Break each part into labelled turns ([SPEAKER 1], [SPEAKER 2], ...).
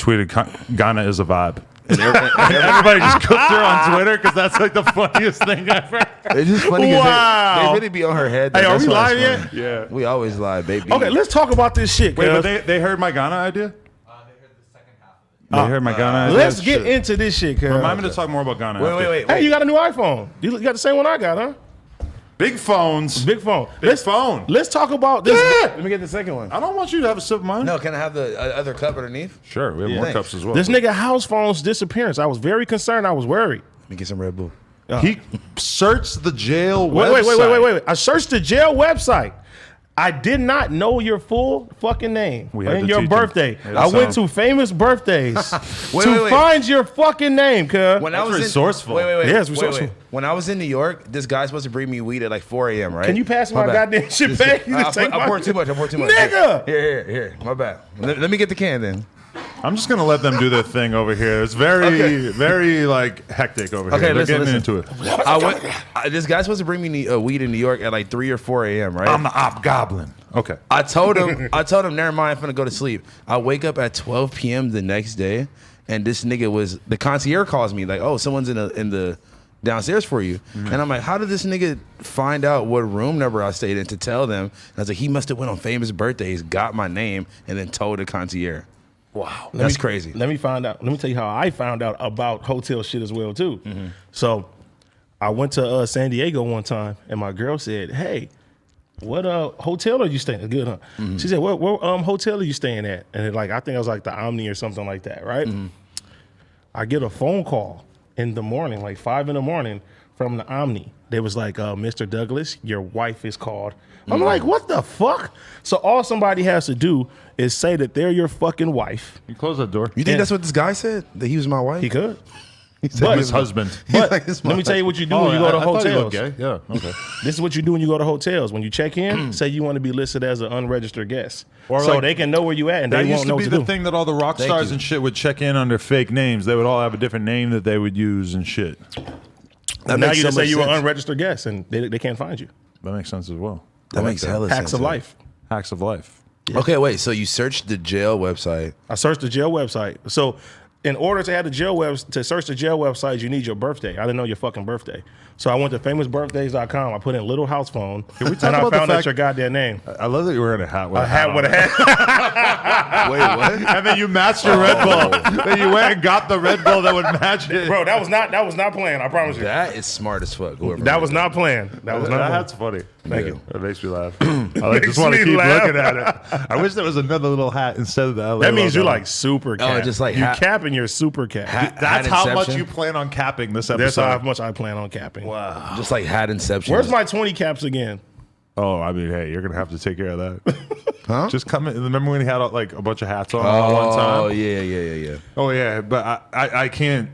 [SPEAKER 1] tweeted, Ghana is a vibe. And everybody just cooked her on Twitter because that's like the funniest thing ever.
[SPEAKER 2] It's just funny because they really be on her head.
[SPEAKER 3] Hey, are we live yet?
[SPEAKER 1] Yeah.
[SPEAKER 2] We always lie, baby.
[SPEAKER 3] Okay, let's talk about this shit.
[SPEAKER 1] Wait, but they heard my Ghana idea?
[SPEAKER 4] They heard the second half of it.
[SPEAKER 1] They heard my Ghana idea?
[SPEAKER 3] Let's get into this shit, cuz.
[SPEAKER 1] Remind me to talk more about Ghana.
[SPEAKER 2] Wait.
[SPEAKER 3] Hey, you got a new iPhone. You got the same one I got, huh?
[SPEAKER 1] Big phones.
[SPEAKER 3] Big phone.
[SPEAKER 1] Phone.
[SPEAKER 3] Let's talk about this.
[SPEAKER 2] Let me get the second one.
[SPEAKER 1] I don't want you to have a sip of mine.
[SPEAKER 2] No, can I have the other cup underneath?
[SPEAKER 1] Sure, we have more cups as well.
[SPEAKER 3] This nigga Housephone's disappearance. I was very concerned. I was worried.
[SPEAKER 2] Let me get some Red Bull.
[SPEAKER 1] He searched the jail website.
[SPEAKER 3] Wait. I searched the jail website. I did not know your full fucking name and your birthday. I went to famous birthdays to find your fucking name, cuz.
[SPEAKER 2] When I was
[SPEAKER 1] resourceful.
[SPEAKER 2] Wait.
[SPEAKER 3] Yes, resourceful.
[SPEAKER 2] When I was in New York, this guy's supposed to bring me weed at like 4 a.m., right?
[SPEAKER 3] Can you pass my goddamn shit back?
[SPEAKER 2] I poured too much.
[SPEAKER 3] Nigga!
[SPEAKER 2] Here. My bad. Let me get the can then.
[SPEAKER 1] I'm just gonna let them do their thing over here. It's very like hectic over here. They're
[SPEAKER 2] listen.
[SPEAKER 1] getting into it.
[SPEAKER 2] This guy's supposed to bring me weed in New York at like 3 or 4 a.m., right?
[SPEAKER 1] I'm the op goblin. Okay.
[SPEAKER 2] I told him, never mind, I'm finna go to sleep. I wake up at 12 p.m. the next day, and this nigga the concierge calls me like, oh, someone's in the downstairs for you. And I'm like, how did this nigga find out what room number I stayed in to tell them? And I was like, he must have went on famous birthdays, got my name, and then told the concierge.
[SPEAKER 3] Wow.
[SPEAKER 2] That's crazy.
[SPEAKER 3] Let me tell you how I found out about hotel shit as well, too. Mm-hmm. So I went to San Diego one time, and my girl said, hey, what hotel are you staying at? Good, huh? Mm-hmm. She said, what hotel are you staying at? And I think it was like the Omni or something like that, right? Mm-hmm. I get a phone call in the morning, like 5 in the morning, from the Omni. They was like, Mr. Douglas, your wife is called. I'm like, what the fuck? So all somebody has to do is say that they're your fucking wife.
[SPEAKER 1] You close that door.
[SPEAKER 2] You think that's what this guy said? That he was my wife?
[SPEAKER 3] He could.
[SPEAKER 1] He said his husband.
[SPEAKER 3] But let me tell you what you do when you go to hotels.
[SPEAKER 1] Okay. Yeah. Okay.
[SPEAKER 3] This is what you do when you go to hotels. When you check in, say you want to be listed as an unregistered guest, so they can know where you at, and they won't know what to do.
[SPEAKER 1] That used to be the thing that all the rock stars and shit would check in under fake names. They would all have a different name that they would use and shit.
[SPEAKER 3] Now you just say you're an unregistered guest, and they can't find you.
[SPEAKER 1] That makes sense as well.
[SPEAKER 2] That makes hella sense.
[SPEAKER 3] Hacks of life.
[SPEAKER 1] Hacks of life.
[SPEAKER 2] Yeah. Okay, wait. So you searched the jail website.
[SPEAKER 3] I searched the jail website. So in order to have to search the jail website, you need your birthday. I didn't know your fucking birthday. So I went to famousbirthdays.com. I put in little Housephone, and I found out your goddamn name.
[SPEAKER 1] I love that you were wearing a hat with
[SPEAKER 3] a hat.
[SPEAKER 2] Wait, what?
[SPEAKER 1] And then you matched your Red Bull. Then you went and got the Red Bull that would match it.
[SPEAKER 3] Bro, that was not planned. I promise you.
[SPEAKER 2] That is smart as fuck.
[SPEAKER 3] That was not planned. That
[SPEAKER 1] hat's funny.
[SPEAKER 3] Thank you.
[SPEAKER 1] It makes me laugh. I just want to keep looking at it. I wish there was another little hat instead of the LA.
[SPEAKER 3] That means you're like super cap.
[SPEAKER 2] Oh, just like
[SPEAKER 3] you capping your super cap.
[SPEAKER 1] That's how much you plan on capping this episode.
[SPEAKER 3] That's how much I plan on capping.
[SPEAKER 1] Wow.
[SPEAKER 2] Just like hat inception.
[SPEAKER 3] Where's my 20 caps again?
[SPEAKER 1] Oh, I mean, hey, you're gonna have to take care of that.
[SPEAKER 2] Huh?
[SPEAKER 1] Just come in. Remember when he had like a bunch of hats on at one time?
[SPEAKER 2] Oh yeah.
[SPEAKER 1] Oh yeah, but I can't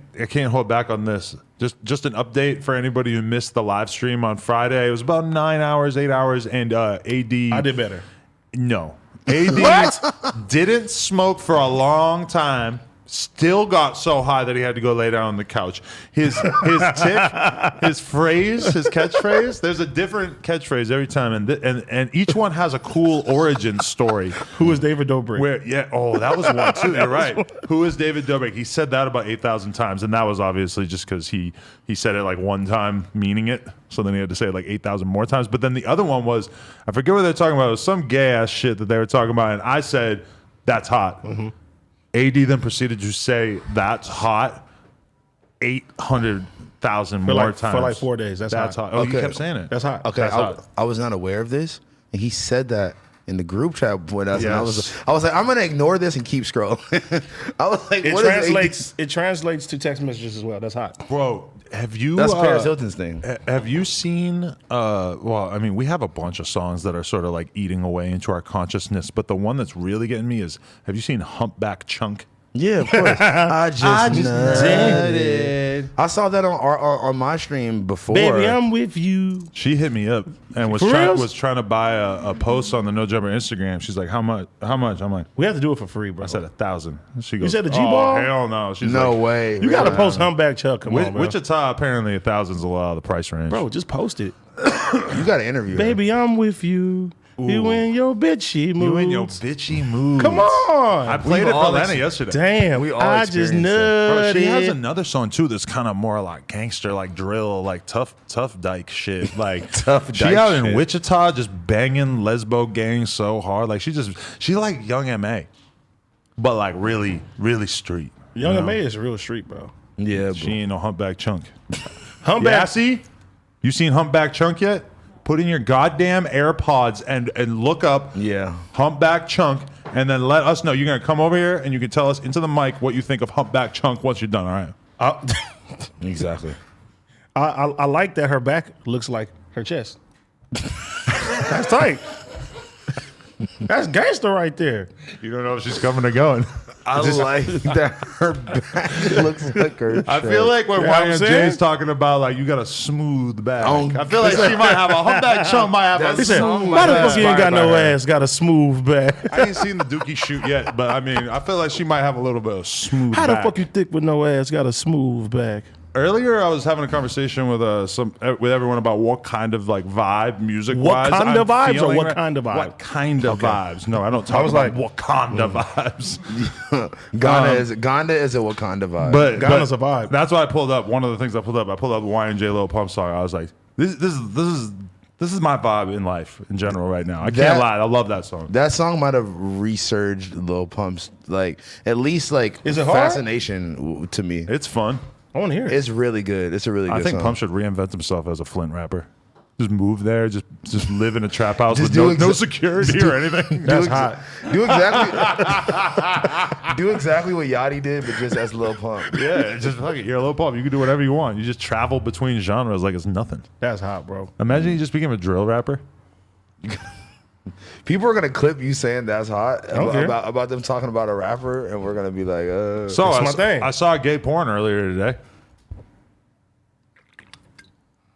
[SPEAKER 1] hold back on this. Just an update for anybody who missed the live stream on Friday. It was about 9 hours, 8 hours, and AD.
[SPEAKER 3] I did better.
[SPEAKER 1] No, AD didn't smoke for a long time. Still got so high that he had to go lay down on the couch. His tick, his phrase, his catchphrase. There's a different catchphrase every time, and each one has a cool origin story.
[SPEAKER 3] Who is David Dobrik?
[SPEAKER 1] That was one too. You're right. Who is David Dobrik? He said that about 8,000 times, and that was obviously just because he said it like one time, meaning it. So then he had to say it like 8,000 more times. But then the other one was, I forget what they're talking about. It was some gay ass shit that they were talking about, and I said, "That's hot." Mm-hmm. AD then proceeded to say, "That's hot," 800,000 more times
[SPEAKER 3] for like 4 days. That's hot.
[SPEAKER 1] Oh, okay. You kept saying it.
[SPEAKER 3] That's hot.
[SPEAKER 2] Okay,
[SPEAKER 3] That's hot.
[SPEAKER 2] I was not aware of this, and he said that in the group chat with us. Yes. And I was like, I'm gonna ignore this and keep scrolling. I was like,
[SPEAKER 3] it translates to text messages as well. That's hot,
[SPEAKER 1] bro. Have you?
[SPEAKER 2] That's Paris Hilton's thing.
[SPEAKER 1] Have you seen? Well, I mean, we have a bunch of songs that are sort of like eating away into our consciousness, but the one that's really getting me is: have you seen Humpback Chunk?
[SPEAKER 2] Yeah, of course. I just nutted. I saw that on my stream before.
[SPEAKER 3] Baby, I'm with you.
[SPEAKER 1] She hit me up and was trying to buy a post on the No Jumper Instagram. She's like, "How much? I'm like,
[SPEAKER 3] we have to do it for free, bro."
[SPEAKER 1] I said 1,000. She goes,
[SPEAKER 3] "You said the G-ball?
[SPEAKER 1] Oh, hell no!" She's
[SPEAKER 2] no
[SPEAKER 1] like,
[SPEAKER 2] way.
[SPEAKER 3] You got to post Humpback Chuck. Come on, bro.
[SPEAKER 1] Wichita apparently 1,000's a lot of the price range.
[SPEAKER 3] Bro, just post it.
[SPEAKER 2] You got to interview.
[SPEAKER 3] Baby, I'm with you. You in your bitchy mood.
[SPEAKER 1] You in your bitchy mood.
[SPEAKER 3] Come on.
[SPEAKER 1] I played
[SPEAKER 2] We've
[SPEAKER 1] it for
[SPEAKER 2] all
[SPEAKER 1] Lena
[SPEAKER 2] ex-
[SPEAKER 1] yesterday.
[SPEAKER 3] Damn.
[SPEAKER 2] We all
[SPEAKER 3] I just
[SPEAKER 2] experienced that.
[SPEAKER 1] Bro, she has
[SPEAKER 3] nutted.
[SPEAKER 1] another song too that's kind of more like gangster, like drill, like tough dyke shit. Like
[SPEAKER 2] Tough
[SPEAKER 1] she
[SPEAKER 2] dyke
[SPEAKER 1] out in
[SPEAKER 2] shit.
[SPEAKER 1] Wichita just banging lesbo gangs so hard. Like she like Young M.A., but like really, really street.
[SPEAKER 3] Young M.A. is real street, bro.
[SPEAKER 2] Yeah,
[SPEAKER 1] She ain't no Humpback Chunk.
[SPEAKER 3] Humpback.
[SPEAKER 1] Yeah, see? You seen Humpback Chunk yet? Put in your goddamn AirPods and look up
[SPEAKER 2] Yeah.
[SPEAKER 1] Humpback Chunk, and then let us know. You're gonna come over here and you can tell us into the mic what you think of Humpback Chunk once you're done. All right.
[SPEAKER 2] Exactly.
[SPEAKER 3] I like that her back looks like her chest. That's tight. That's gangster right there.
[SPEAKER 1] You don't know if she's coming or going.
[SPEAKER 2] I like that her back looks like her.
[SPEAKER 1] I feel like when
[SPEAKER 3] You know what I'm saying?
[SPEAKER 1] YMJ's talking about like you got a smooth back.
[SPEAKER 2] Oh,
[SPEAKER 1] I feel like she might have a Humpback Chunk might have
[SPEAKER 3] He
[SPEAKER 1] a
[SPEAKER 3] said,
[SPEAKER 1] smooth
[SPEAKER 3] why the
[SPEAKER 1] back.
[SPEAKER 3] fuck you ain't got no
[SPEAKER 2] Inspired by her.
[SPEAKER 3] ass? Got a smooth back.
[SPEAKER 1] I ain't seen the Dookie shoot yet, but I mean, I feel like she might have a little bit of smooth
[SPEAKER 3] How
[SPEAKER 1] back.
[SPEAKER 3] the fuck you thick with no ass? Got a smooth back.
[SPEAKER 1] Earlier, I was having a conversation with with everyone about what kind of like vibe music
[SPEAKER 3] What
[SPEAKER 1] wise.
[SPEAKER 3] kind of vibes or what kind of vibe?
[SPEAKER 1] What kind of vibes? No, I don't talk
[SPEAKER 3] was
[SPEAKER 1] about
[SPEAKER 3] like-
[SPEAKER 1] Wakanda vibes.
[SPEAKER 2] Ghana is a Wakanda vibe.
[SPEAKER 1] But
[SPEAKER 3] Ghana's a vibe.
[SPEAKER 1] That's why I pulled up. One of the things I pulled up the Y&J Lil Pump song. I was like, this is my vibe in life in general right now. I
[SPEAKER 2] That-
[SPEAKER 1] can't lie. I love that song.
[SPEAKER 2] that song might have resurged Lil Pump's like at least like
[SPEAKER 3] Is it hard?
[SPEAKER 2] fascination to me.
[SPEAKER 1] It's fun.
[SPEAKER 3] I want to hear it.
[SPEAKER 2] It's really good. It's a really good
[SPEAKER 1] I think
[SPEAKER 2] song.
[SPEAKER 1] Pump should reinvent himself as a Flint rapper. Just move there. Just live in a trap house
[SPEAKER 2] Just
[SPEAKER 1] with
[SPEAKER 2] do
[SPEAKER 1] no
[SPEAKER 2] exa-
[SPEAKER 1] security or anything.
[SPEAKER 3] That's hot.
[SPEAKER 2] Do exactly what Yachty did, but just as Lil Pump.
[SPEAKER 1] Yeah, just fuck it. You're a Lil Pump. You can do whatever you want. You just travel between genres like it's nothing.
[SPEAKER 3] That's hot, bro.
[SPEAKER 1] Imagine you just became a drill rapper.
[SPEAKER 2] People are gonna clip you saying that's hot
[SPEAKER 3] don't care.
[SPEAKER 2] about them talking about a rapper, and we're gonna be like,
[SPEAKER 1] So
[SPEAKER 3] That's
[SPEAKER 1] I,
[SPEAKER 3] my
[SPEAKER 1] s-
[SPEAKER 3] thing.
[SPEAKER 1] I saw gay porn earlier today.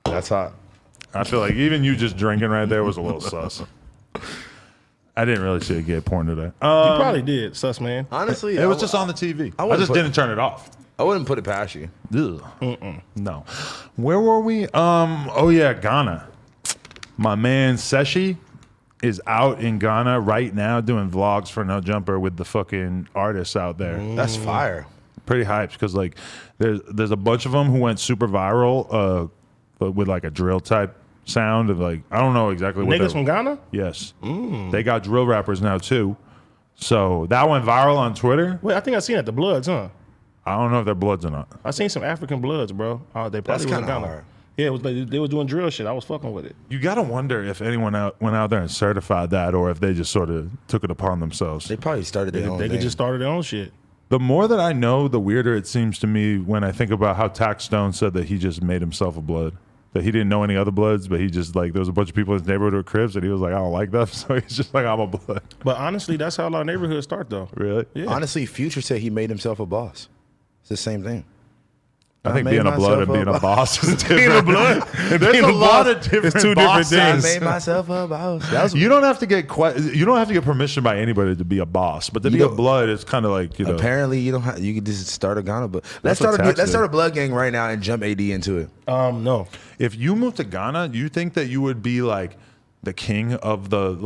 [SPEAKER 2] that's hot.
[SPEAKER 1] I feel like even you just drinking right there was a little sus. I didn't really see a gay porn today.
[SPEAKER 3] You probably did, sus man.
[SPEAKER 2] Honestly,
[SPEAKER 1] It was just on the TV. I
[SPEAKER 2] wouldn't
[SPEAKER 1] just
[SPEAKER 2] put-
[SPEAKER 1] didn't turn it off.
[SPEAKER 2] I wouldn't put it past you.
[SPEAKER 1] Ugh. No. Where were we? Oh yeah, Ghana. My man Seshi is out in Ghana right now doing vlogs for No Jumper with the fucking artists out there.
[SPEAKER 2] That's fire.
[SPEAKER 1] Pretty hyped because like there's a bunch of them who went super viral but with like a drill type sound of like I don't know exactly what
[SPEAKER 3] Niggas
[SPEAKER 1] they're-
[SPEAKER 3] from Ghana?
[SPEAKER 1] Yes. They got drill rappers now too. So that went viral on Twitter.
[SPEAKER 3] Wait, I think I seen that the Bloods, huh?
[SPEAKER 1] I don't know if they're Bloods or not.
[SPEAKER 3] I seen some African Bloods, bro. They probably
[SPEAKER 2] That's
[SPEAKER 3] was in
[SPEAKER 2] kinda
[SPEAKER 3] Ghana.
[SPEAKER 2] hard.
[SPEAKER 3] Yeah, it was they was doing drill shit. I was fucking with it.
[SPEAKER 1] You got to wonder if anyone went out there and certified that or if they just sort of took it upon themselves.
[SPEAKER 2] They probably started their own
[SPEAKER 3] They
[SPEAKER 2] thing.
[SPEAKER 3] could just start their own shit.
[SPEAKER 1] The more that I know, the weirder it seems to me when I think about how Tax Stone said that he just made himself a Blood. That he didn't know any other Bloods, but he just like there was a bunch of people in his neighborhood with cribs, and he was like, I don't like them, so he's just like, I'm a Blood.
[SPEAKER 3] But honestly, that's how a lot of neighborhoods start, though.
[SPEAKER 1] Really?
[SPEAKER 3] Yeah.
[SPEAKER 2] Honestly, Future said he made himself a boss. It's the same thing.
[SPEAKER 1] I think
[SPEAKER 2] made
[SPEAKER 1] being a Blood and
[SPEAKER 2] myself
[SPEAKER 1] being a
[SPEAKER 2] a
[SPEAKER 1] boss is different.
[SPEAKER 3] Being a Blood and
[SPEAKER 1] There's
[SPEAKER 3] being
[SPEAKER 1] a
[SPEAKER 3] a
[SPEAKER 1] lot
[SPEAKER 3] boss
[SPEAKER 1] of different
[SPEAKER 3] is two different
[SPEAKER 1] bosses.
[SPEAKER 2] I
[SPEAKER 3] things.
[SPEAKER 2] made myself a boss. That was
[SPEAKER 1] You don't have to get you don't have to get permission by anybody to be a boss, but to be a
[SPEAKER 2] don't-
[SPEAKER 1] Blood, it's kind of like
[SPEAKER 2] apparently you don't have. You could just start a Ghana, but let's
[SPEAKER 1] what Tax
[SPEAKER 2] let's start a
[SPEAKER 1] did.
[SPEAKER 2] blood gang right now and jump AD into it.
[SPEAKER 3] No.
[SPEAKER 1] If you moved to Ghana, do you think that you would be like the king of the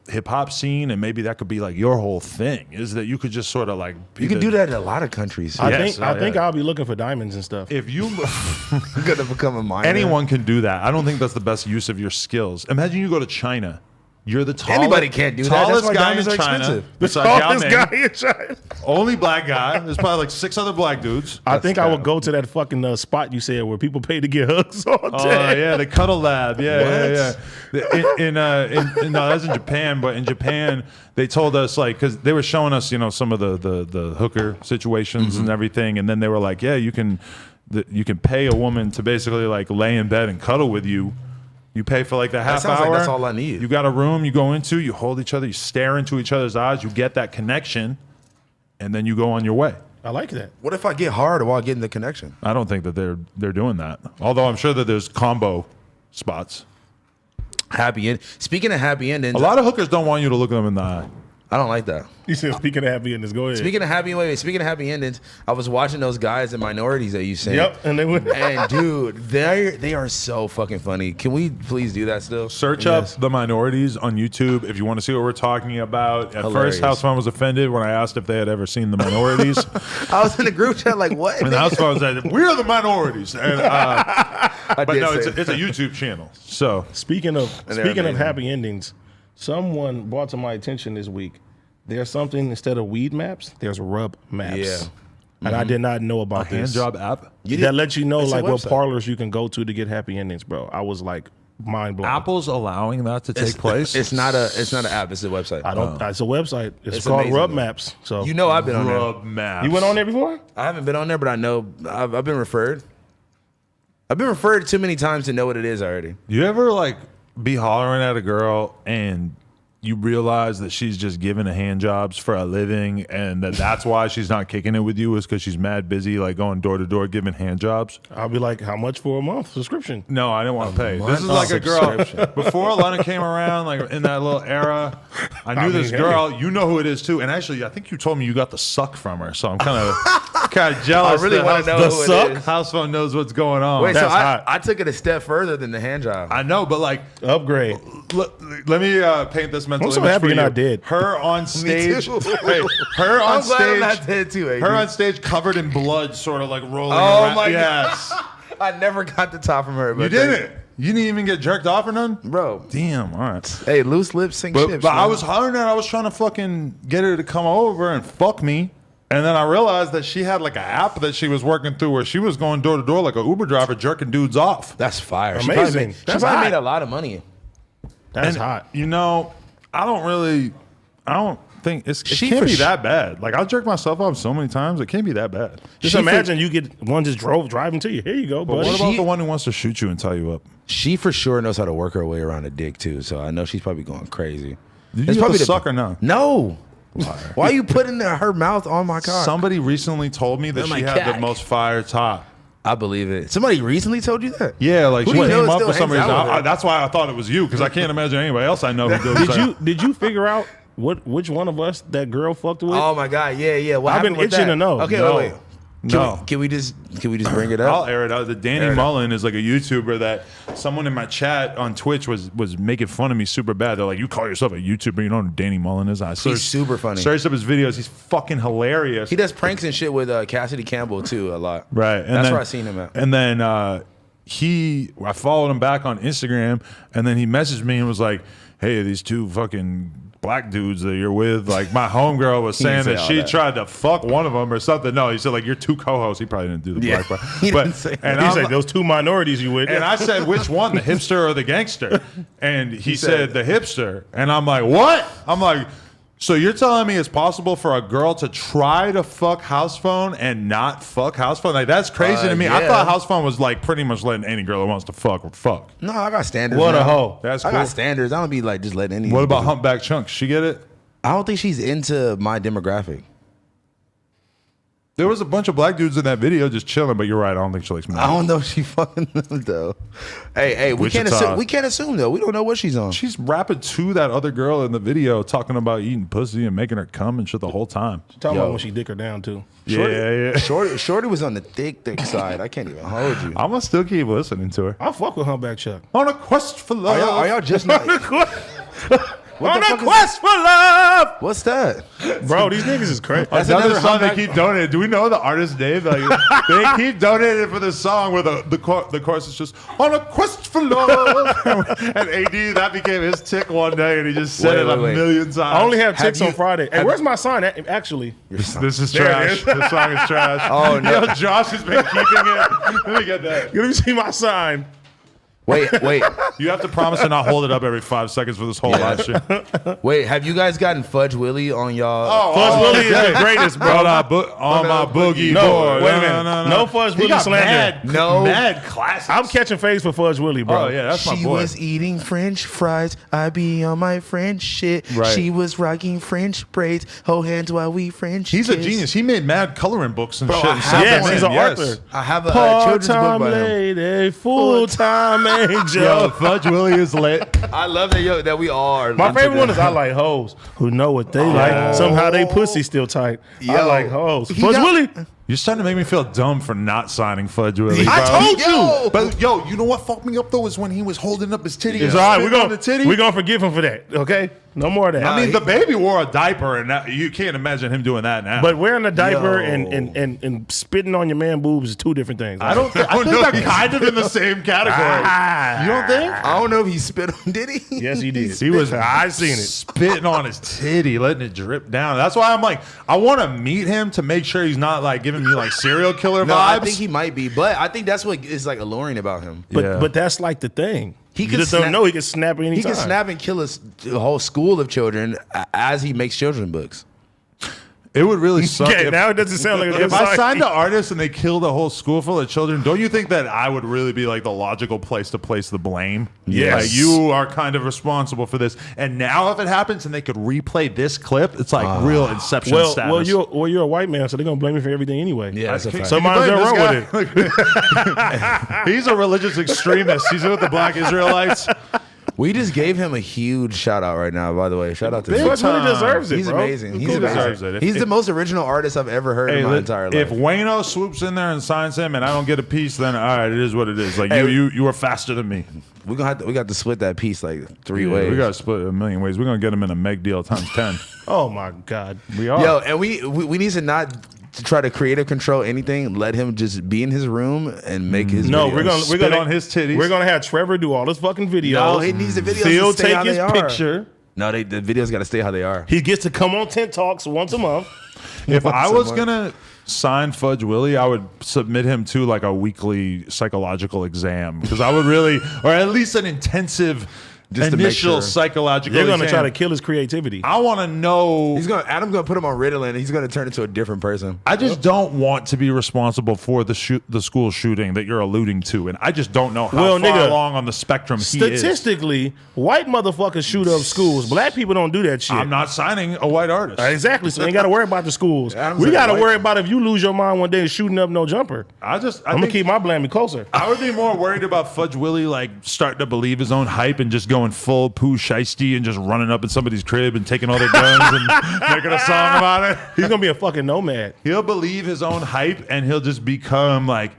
[SPEAKER 1] hip hop scene, and maybe that could be like your whole thing? Is that you could just sort of like be
[SPEAKER 2] You can
[SPEAKER 1] the-
[SPEAKER 2] do that in a lot of countries.
[SPEAKER 3] I
[SPEAKER 1] Yes,
[SPEAKER 3] think
[SPEAKER 1] yeah.
[SPEAKER 3] I'll be looking for diamonds and stuff.
[SPEAKER 1] If you
[SPEAKER 2] You're gonna become a miner.
[SPEAKER 1] anyone can do that, I don't think that's the best use of your skills. Imagine you go to China. You're the tallest,
[SPEAKER 2] Anybody can't do that. That's
[SPEAKER 1] tallest
[SPEAKER 2] why
[SPEAKER 1] guy in
[SPEAKER 2] diamonds are
[SPEAKER 1] China.
[SPEAKER 2] expensive.
[SPEAKER 1] Besides Yao
[SPEAKER 3] This
[SPEAKER 1] Ming.
[SPEAKER 3] guy in China.
[SPEAKER 1] Only black guy. There's probably like 6 other black dudes.
[SPEAKER 3] I think I would go to that fucking spot you said where people pay to get hugs all
[SPEAKER 1] Oh
[SPEAKER 3] day.
[SPEAKER 1] yeah, the Cuddle Lab. Yeah. In no, that's in Japan. But in Japan, they told us like because they were showing us, some of the hooker situations and everything, and then they were like, yeah, you can pay a woman to basically like lay in bed and cuddle with you. You pay for like the half
[SPEAKER 2] sounds
[SPEAKER 1] hour.
[SPEAKER 2] like that's all I need.
[SPEAKER 1] You got a room you go into, you hold each other, you stare into each other's eyes, you get that connection, and then you go on your way.
[SPEAKER 3] I like that.
[SPEAKER 2] What if I get hard while getting the connection?
[SPEAKER 1] I don't think that they're doing that. Although I'm sure that there's combo spots.
[SPEAKER 2] Happy end. Speaking of happy endings,
[SPEAKER 1] A lot of hookers don't want you to look them in the eye.
[SPEAKER 2] I don't like that.
[SPEAKER 3] You said speaking of happy endings, go ahead.
[SPEAKER 2] Speaking of happy endings, I was watching those guys in Minorities that you sent.
[SPEAKER 3] Yep, and they went.
[SPEAKER 2] And dude, they are so fucking funny. Can we please do that still?
[SPEAKER 1] Search up The Minorities on YouTube if you want to see what we're talking about. At
[SPEAKER 2] Hilarious.
[SPEAKER 1] first, Housephone was offended when I asked if they had ever seen The Minorities.
[SPEAKER 2] I was in the group chat like, what?
[SPEAKER 1] And the Housephone said, "We're the Minorities." And, but
[SPEAKER 2] did
[SPEAKER 1] no,
[SPEAKER 2] say
[SPEAKER 1] it's a YouTube channel. So
[SPEAKER 3] Speaking of
[SPEAKER 2] amazing.
[SPEAKER 3] happy endings, someone brought to my attention this week. There's something instead of weed maps, there's rub maps.
[SPEAKER 2] Yeah.
[SPEAKER 3] And I did not know about
[SPEAKER 1] hand
[SPEAKER 3] this.
[SPEAKER 1] job app.
[SPEAKER 3] That lets you know
[SPEAKER 2] It's a
[SPEAKER 3] like what
[SPEAKER 2] website.
[SPEAKER 3] parlors you can go to get happy endings, bro. I was like mind blown.
[SPEAKER 1] Apple's allowing that to take place.
[SPEAKER 2] It's not an app. It's a website.
[SPEAKER 3] I don't. It's a website. It's
[SPEAKER 2] It's
[SPEAKER 3] called
[SPEAKER 2] amazing,
[SPEAKER 3] Rub
[SPEAKER 2] though.
[SPEAKER 3] Maps. So
[SPEAKER 2] You know I've been on there.
[SPEAKER 1] Rub maps.
[SPEAKER 3] you went on there before?
[SPEAKER 2] I haven't been on there, but I know I've been referred. I've been referred too many times to know what it is already.
[SPEAKER 1] You ever like be hollering at a girl and you realize that she's just giving a hand jobs for a living, and that's why she's not kicking it with you is because she's mad busy, like going door to door giving hand jobs?
[SPEAKER 3] I'll be like, how much for a month subscription?
[SPEAKER 1] No, I didn't want to pay. This is
[SPEAKER 2] month
[SPEAKER 1] like a girl
[SPEAKER 2] subscription.
[SPEAKER 1] before Lena came around, like in that little era. I knew this
[SPEAKER 3] hey.
[SPEAKER 1] girl. You know who it is too. And actually, I think you told me you got the suck from her, so I'm kind of jealous.
[SPEAKER 2] I really
[SPEAKER 1] that
[SPEAKER 2] want to know
[SPEAKER 3] the
[SPEAKER 2] who
[SPEAKER 3] suck?
[SPEAKER 2] it is.
[SPEAKER 1] Housephone knows what's going on.
[SPEAKER 2] Wait, so
[SPEAKER 3] That's hot.
[SPEAKER 2] I took it a step further than the hand job.
[SPEAKER 1] I know, but like,
[SPEAKER 3] Upgrade.
[SPEAKER 1] let me paint this mental
[SPEAKER 3] I'm so
[SPEAKER 1] image
[SPEAKER 3] happy
[SPEAKER 1] for
[SPEAKER 3] you're
[SPEAKER 1] you.
[SPEAKER 3] not dead.
[SPEAKER 1] Her on stage.
[SPEAKER 2] too.
[SPEAKER 1] Hey, her on
[SPEAKER 2] I'm glad I'm not
[SPEAKER 1] stage.
[SPEAKER 2] dead too, AD.
[SPEAKER 1] Her on stage covered in blood, sort of like rolling
[SPEAKER 2] Oh
[SPEAKER 1] around.
[SPEAKER 2] my
[SPEAKER 1] yes.
[SPEAKER 2] I never got the top from her. But
[SPEAKER 1] You didn't. You didn't even get jerked off or none?
[SPEAKER 2] Bro.
[SPEAKER 1] Damn, all right.
[SPEAKER 2] Hey, loose lips sink
[SPEAKER 1] But,
[SPEAKER 2] ships.
[SPEAKER 1] but I
[SPEAKER 2] man.
[SPEAKER 1] was hollering at her. I was trying to fucking get her to come over and fuck me. And then I realized that she had like an app that she was working through where she was going door to door like a Uber driver jerking dudes off.
[SPEAKER 2] That's fire.
[SPEAKER 3] Amazing.
[SPEAKER 2] She
[SPEAKER 3] That's
[SPEAKER 2] probably
[SPEAKER 3] hot.
[SPEAKER 2] made a lot of money.
[SPEAKER 3] That's
[SPEAKER 1] And,
[SPEAKER 3] hot.
[SPEAKER 1] You know, I don't think it
[SPEAKER 2] She
[SPEAKER 1] can't
[SPEAKER 2] for
[SPEAKER 1] be
[SPEAKER 2] sh-
[SPEAKER 1] that bad. Like I'll jerk myself off so many times. It can't be that bad.
[SPEAKER 3] Just imagine you get one just driving to you. Here you go,
[SPEAKER 1] But
[SPEAKER 3] buddy.
[SPEAKER 1] what about
[SPEAKER 2] She-
[SPEAKER 1] the one who wants to shoot you and tie you up?
[SPEAKER 2] She for sure knows how to work her way around a dick too. So I know she's probably going crazy.
[SPEAKER 1] Did
[SPEAKER 2] It's
[SPEAKER 1] you
[SPEAKER 2] probably
[SPEAKER 1] have
[SPEAKER 2] the-
[SPEAKER 1] a suck or no?
[SPEAKER 2] No. Why are you putting her mouth on my cock?
[SPEAKER 1] Somebody recently told me that
[SPEAKER 2] On
[SPEAKER 1] she
[SPEAKER 2] my
[SPEAKER 1] had the
[SPEAKER 2] cock.
[SPEAKER 1] most fire top.
[SPEAKER 2] I believe it. Somebody recently told you that?
[SPEAKER 1] Yeah, like
[SPEAKER 2] Who
[SPEAKER 1] she
[SPEAKER 2] do you know
[SPEAKER 1] came up
[SPEAKER 2] still
[SPEAKER 1] for some
[SPEAKER 2] hangs
[SPEAKER 1] reason.
[SPEAKER 2] out with her?
[SPEAKER 1] That's why I thought it was you, because I can't imagine anybody else I know who does
[SPEAKER 3] Did you figure out which one of us that girl fucked with?
[SPEAKER 2] Oh my god, yeah. What
[SPEAKER 3] I've been
[SPEAKER 2] happened with
[SPEAKER 3] itching
[SPEAKER 2] that?
[SPEAKER 3] to know.
[SPEAKER 2] Okay,
[SPEAKER 1] No.
[SPEAKER 2] wait.
[SPEAKER 1] No.
[SPEAKER 2] Can we just bring it
[SPEAKER 1] I'll
[SPEAKER 2] up?
[SPEAKER 1] air it out. The Danny Mullen is like a YouTuber that someone in my chat on Twitch was making fun of me super bad. They're like, "You call yourself a YouTuber? You know who Danny Mullen is?" I searched,
[SPEAKER 2] super funny.
[SPEAKER 1] Searched up his videos. He's fucking hilarious.
[SPEAKER 2] He does pranks and shit with Cassidy Campbell too a lot.
[SPEAKER 1] Right. And
[SPEAKER 2] That's
[SPEAKER 1] then,
[SPEAKER 2] where I seen him at.
[SPEAKER 1] And then I followed him back on Instagram, and then he messaged me and was like, "Hey, these two fucking black dudes that you're with, like my homegirl was saying
[SPEAKER 2] didn't say
[SPEAKER 1] that
[SPEAKER 2] all
[SPEAKER 1] she
[SPEAKER 2] that.
[SPEAKER 1] tried to fuck one of them or something." No, he said like, "You're two co-hosts." He probably didn't do the black part.
[SPEAKER 2] He
[SPEAKER 1] But
[SPEAKER 2] didn't say that.
[SPEAKER 1] and
[SPEAKER 3] He's
[SPEAKER 1] I'm-
[SPEAKER 3] like those two minorities you with.
[SPEAKER 1] and I said, "Which one, the hipster or the gangster?" And he said,
[SPEAKER 2] said-
[SPEAKER 1] "The hipster." And I'm like, "What?" I'm like, "So you're telling me it's possible for a girl to try to fuck Housephone and not fuck Housephone? Like that's crazy to me. I
[SPEAKER 2] yeah.
[SPEAKER 1] thought Housephone was like pretty much letting any girl who wants to fuck or fuck.
[SPEAKER 2] No, I got standards.
[SPEAKER 3] What a
[SPEAKER 2] now.
[SPEAKER 3] hoe.
[SPEAKER 1] That's
[SPEAKER 2] I
[SPEAKER 1] cool.
[SPEAKER 2] got standards. I don't be like just letting any.
[SPEAKER 1] What about Humpback Chunk? She get it?
[SPEAKER 2] I don't think she's into my demographic.
[SPEAKER 1] There was a bunch of black dudes in that video just chilling, but you're right. I don't think she likes me.
[SPEAKER 2] I don't know if she fucking them though. Hey, we can't
[SPEAKER 1] Wichita.
[SPEAKER 2] assume. We can't assume though. We don't know what she's on.
[SPEAKER 1] She's rapping to that other girl in the video, talking about eating pussy and making her come and shit the whole time.
[SPEAKER 3] Talking
[SPEAKER 2] Yo.
[SPEAKER 3] about when she dick her down too.
[SPEAKER 1] Yeah.
[SPEAKER 2] Shorty was on the thick side. I can't even hold you.
[SPEAKER 1] I'm gonna still keep listening to her.
[SPEAKER 3] I fuck with Humpback Chuck.
[SPEAKER 1] On a quest for love.
[SPEAKER 2] Are y'all just not? What
[SPEAKER 3] On
[SPEAKER 2] the
[SPEAKER 3] a
[SPEAKER 2] fuck is-
[SPEAKER 3] quest for love,
[SPEAKER 2] What's that?
[SPEAKER 3] bro. These niggas is crazy.
[SPEAKER 2] That's
[SPEAKER 1] Another
[SPEAKER 2] another
[SPEAKER 1] song they
[SPEAKER 2] Humpback-
[SPEAKER 1] keep donating. Do we know the artist name? Like they keep donating for this song where the chorus is just on a quest for love. And AD, that became his tick one day, and he just said
[SPEAKER 2] Wait,
[SPEAKER 1] it
[SPEAKER 2] wait.
[SPEAKER 1] a million times.
[SPEAKER 3] I only have
[SPEAKER 2] Have
[SPEAKER 3] ticks on
[SPEAKER 2] you-
[SPEAKER 3] Friday. Hey, where's my sign? Actually,
[SPEAKER 1] this is
[SPEAKER 3] There it
[SPEAKER 1] trash.
[SPEAKER 3] is.
[SPEAKER 1] This song is trash.
[SPEAKER 2] Oh, no.
[SPEAKER 1] Yo, Josh has been keeping it. Let me get that.
[SPEAKER 3] let me see my sign.
[SPEAKER 2] Wait.
[SPEAKER 1] You have to promise to not hold it up every 5 seconds for this whole live stream.
[SPEAKER 2] Have you guys gotten Fudge Willie on y'all?
[SPEAKER 3] Fuzz Willie is the greatest, bro.
[SPEAKER 1] On my boogie
[SPEAKER 3] No,
[SPEAKER 1] board.
[SPEAKER 3] wait a minute. No Fuzz
[SPEAKER 1] He
[SPEAKER 3] Willie
[SPEAKER 1] got
[SPEAKER 3] slander.
[SPEAKER 1] mad classics.
[SPEAKER 3] I'm catching phase for Fudge Willie, bro.
[SPEAKER 1] Oh, yeah, that's my
[SPEAKER 2] She
[SPEAKER 1] boy.
[SPEAKER 2] was eating French fries. I be on my French shit.
[SPEAKER 1] Right.
[SPEAKER 2] She was rocking French braids. Hold hands while we French
[SPEAKER 1] He's a
[SPEAKER 2] kiss.
[SPEAKER 1] genius. He made mad coloring books and
[SPEAKER 2] Bro,
[SPEAKER 1] shit.
[SPEAKER 2] I
[SPEAKER 1] And
[SPEAKER 2] have
[SPEAKER 1] sent
[SPEAKER 3] Yes,
[SPEAKER 1] them
[SPEAKER 3] he's
[SPEAKER 1] in.
[SPEAKER 3] an
[SPEAKER 1] Yes.
[SPEAKER 3] author.
[SPEAKER 2] I have a children's book
[SPEAKER 3] Part-time
[SPEAKER 2] by him.
[SPEAKER 3] lady, full-time man. change
[SPEAKER 1] Yo,
[SPEAKER 3] up.
[SPEAKER 1] Fudge Willie is lit.
[SPEAKER 2] I love that that we all are.
[SPEAKER 3] My
[SPEAKER 2] into
[SPEAKER 3] favorite
[SPEAKER 2] that.
[SPEAKER 3] one is I like hoes who know what they like. Somehow they pussy still tight. I
[SPEAKER 2] Yo.
[SPEAKER 3] like hoes.
[SPEAKER 2] He
[SPEAKER 3] Fudge
[SPEAKER 2] got-
[SPEAKER 3] Willie.
[SPEAKER 1] You're starting to make me feel dumb for not signing Fudge Willie.
[SPEAKER 2] I
[SPEAKER 1] bro.
[SPEAKER 2] told you.
[SPEAKER 1] But yo, you know what fucked me up though is when he was holding up his titty.
[SPEAKER 3] It's
[SPEAKER 1] and
[SPEAKER 3] all right.
[SPEAKER 1] spitting on the titty.
[SPEAKER 3] We're gonna forgive him for that. Okay, no more of that.
[SPEAKER 1] I mean, the baby wore a diaper, and that, you can't imagine him doing that now.
[SPEAKER 3] but wearing a diaper
[SPEAKER 2] Yo.
[SPEAKER 3] and spitting on your man boobs is two different things.
[SPEAKER 1] I don't. I think they're kind of in the same category. You don't think?
[SPEAKER 2] I don't know if he spit on. Did he?
[SPEAKER 3] Yes, he did.
[SPEAKER 1] He was.
[SPEAKER 3] I seen it.
[SPEAKER 1] spitting on his titty, letting it drip down. That's why I'm like, I want to meet him to make sure he's not like giving me like serial killer
[SPEAKER 2] No,
[SPEAKER 1] vibes.
[SPEAKER 2] I think he might be, but I think that's what is like alluring about him.
[SPEAKER 3] But
[SPEAKER 1] Yeah.
[SPEAKER 3] but that's like the thing.
[SPEAKER 2] He
[SPEAKER 3] You
[SPEAKER 2] could
[SPEAKER 3] just don't
[SPEAKER 2] snap-
[SPEAKER 3] know he can snap at any
[SPEAKER 2] He
[SPEAKER 3] time.
[SPEAKER 2] can snap and kill a whole school of children as he makes children's books.
[SPEAKER 1] It would really suck.
[SPEAKER 3] Okay,
[SPEAKER 1] if,
[SPEAKER 3] now it doesn't sound like a
[SPEAKER 1] if
[SPEAKER 3] good
[SPEAKER 1] I
[SPEAKER 3] sign.
[SPEAKER 1] signed an artist and they killed a whole school full of children, don't you think that I would really be like the logical place to place the blame?
[SPEAKER 3] Yes.
[SPEAKER 1] Like, you are kind of responsible for this. And now if it happens and they could replay this clip, it's like real Inception status.
[SPEAKER 3] You're a white man, so they're gonna blame you for everything anyway.
[SPEAKER 2] Yeah, that's a fact.
[SPEAKER 3] So might as well run with it.
[SPEAKER 1] it. He's a religious extremist. He's with the Black Israelites.
[SPEAKER 2] We just gave him a huge shout out right now, by the way. Shout out to him.
[SPEAKER 3] Fudge Willie deserves it,
[SPEAKER 2] He's
[SPEAKER 3] bro.
[SPEAKER 2] amazing. He's
[SPEAKER 1] He
[SPEAKER 2] amazing.
[SPEAKER 1] deserves it.
[SPEAKER 2] He's the most original artist I've ever heard in my entire life.
[SPEAKER 1] If Wayno swoops in there and signs him and I don't get a piece, then all right, it is what it is. Like
[SPEAKER 2] Hey,
[SPEAKER 1] you are faster than me.
[SPEAKER 2] we got to split that piece like three
[SPEAKER 1] Yeah,
[SPEAKER 2] ways.
[SPEAKER 1] we got to split it a million ways. We're gonna get him in a Meg deal times 10.
[SPEAKER 3] Oh my God.
[SPEAKER 1] We are.
[SPEAKER 2] Yo, and we need to not to try to creative control anything. Let him just be in his room and make his.
[SPEAKER 3] No,
[SPEAKER 2] videos.
[SPEAKER 3] we're
[SPEAKER 1] Spit
[SPEAKER 3] gonna
[SPEAKER 1] on his titties.
[SPEAKER 3] We're gonna have Trevor do all his fucking videos.
[SPEAKER 2] No, he needs the videos
[SPEAKER 3] Phil
[SPEAKER 2] to stay
[SPEAKER 3] take
[SPEAKER 2] how
[SPEAKER 3] his
[SPEAKER 2] they are.
[SPEAKER 3] picture.
[SPEAKER 2] No, the videos got to stay how they are.
[SPEAKER 3] He gets to come on Tent Talks once a month.
[SPEAKER 1] If I was
[SPEAKER 2] Someone-
[SPEAKER 1] gonna sign Fudge Willie, I would submit him to like a weekly psychological exam because I would really, or at least an intensive
[SPEAKER 2] Just to make
[SPEAKER 1] initial
[SPEAKER 2] sure.
[SPEAKER 1] psychological.
[SPEAKER 3] You're gonna
[SPEAKER 1] exam.
[SPEAKER 3] try to kill his creativity.
[SPEAKER 1] I want to know.
[SPEAKER 2] Adam's gonna put him on Ritalin. And he's gonna turn into a different person.
[SPEAKER 1] I just don't want to be responsible for the school shooting that you're alluding to, and I just don't know how
[SPEAKER 3] Well,
[SPEAKER 1] far
[SPEAKER 3] nigga,
[SPEAKER 1] along on the spectrum he is.
[SPEAKER 3] Statistically, white motherfuckers shoot up schools. Black people don't do that shit.
[SPEAKER 1] I'm not signing a white artist.
[SPEAKER 3] Exactly. So you ain't got to worry about the schools.
[SPEAKER 2] Adam's
[SPEAKER 3] We
[SPEAKER 2] like
[SPEAKER 3] got to
[SPEAKER 2] white.
[SPEAKER 3] worry about if you lose your mind one day shooting up no jumper.
[SPEAKER 1] I
[SPEAKER 3] I'm gonna
[SPEAKER 1] think
[SPEAKER 3] keep my blaming closer.
[SPEAKER 1] I would be more worried about Fudge Willie like starting to believe his own hype and just going full poo shiesty and just running up in somebody's crib and taking all their guns and making a song about it.
[SPEAKER 3] He's gonna be a fucking nomad.
[SPEAKER 1] He'll believe his own hype and he'll just become like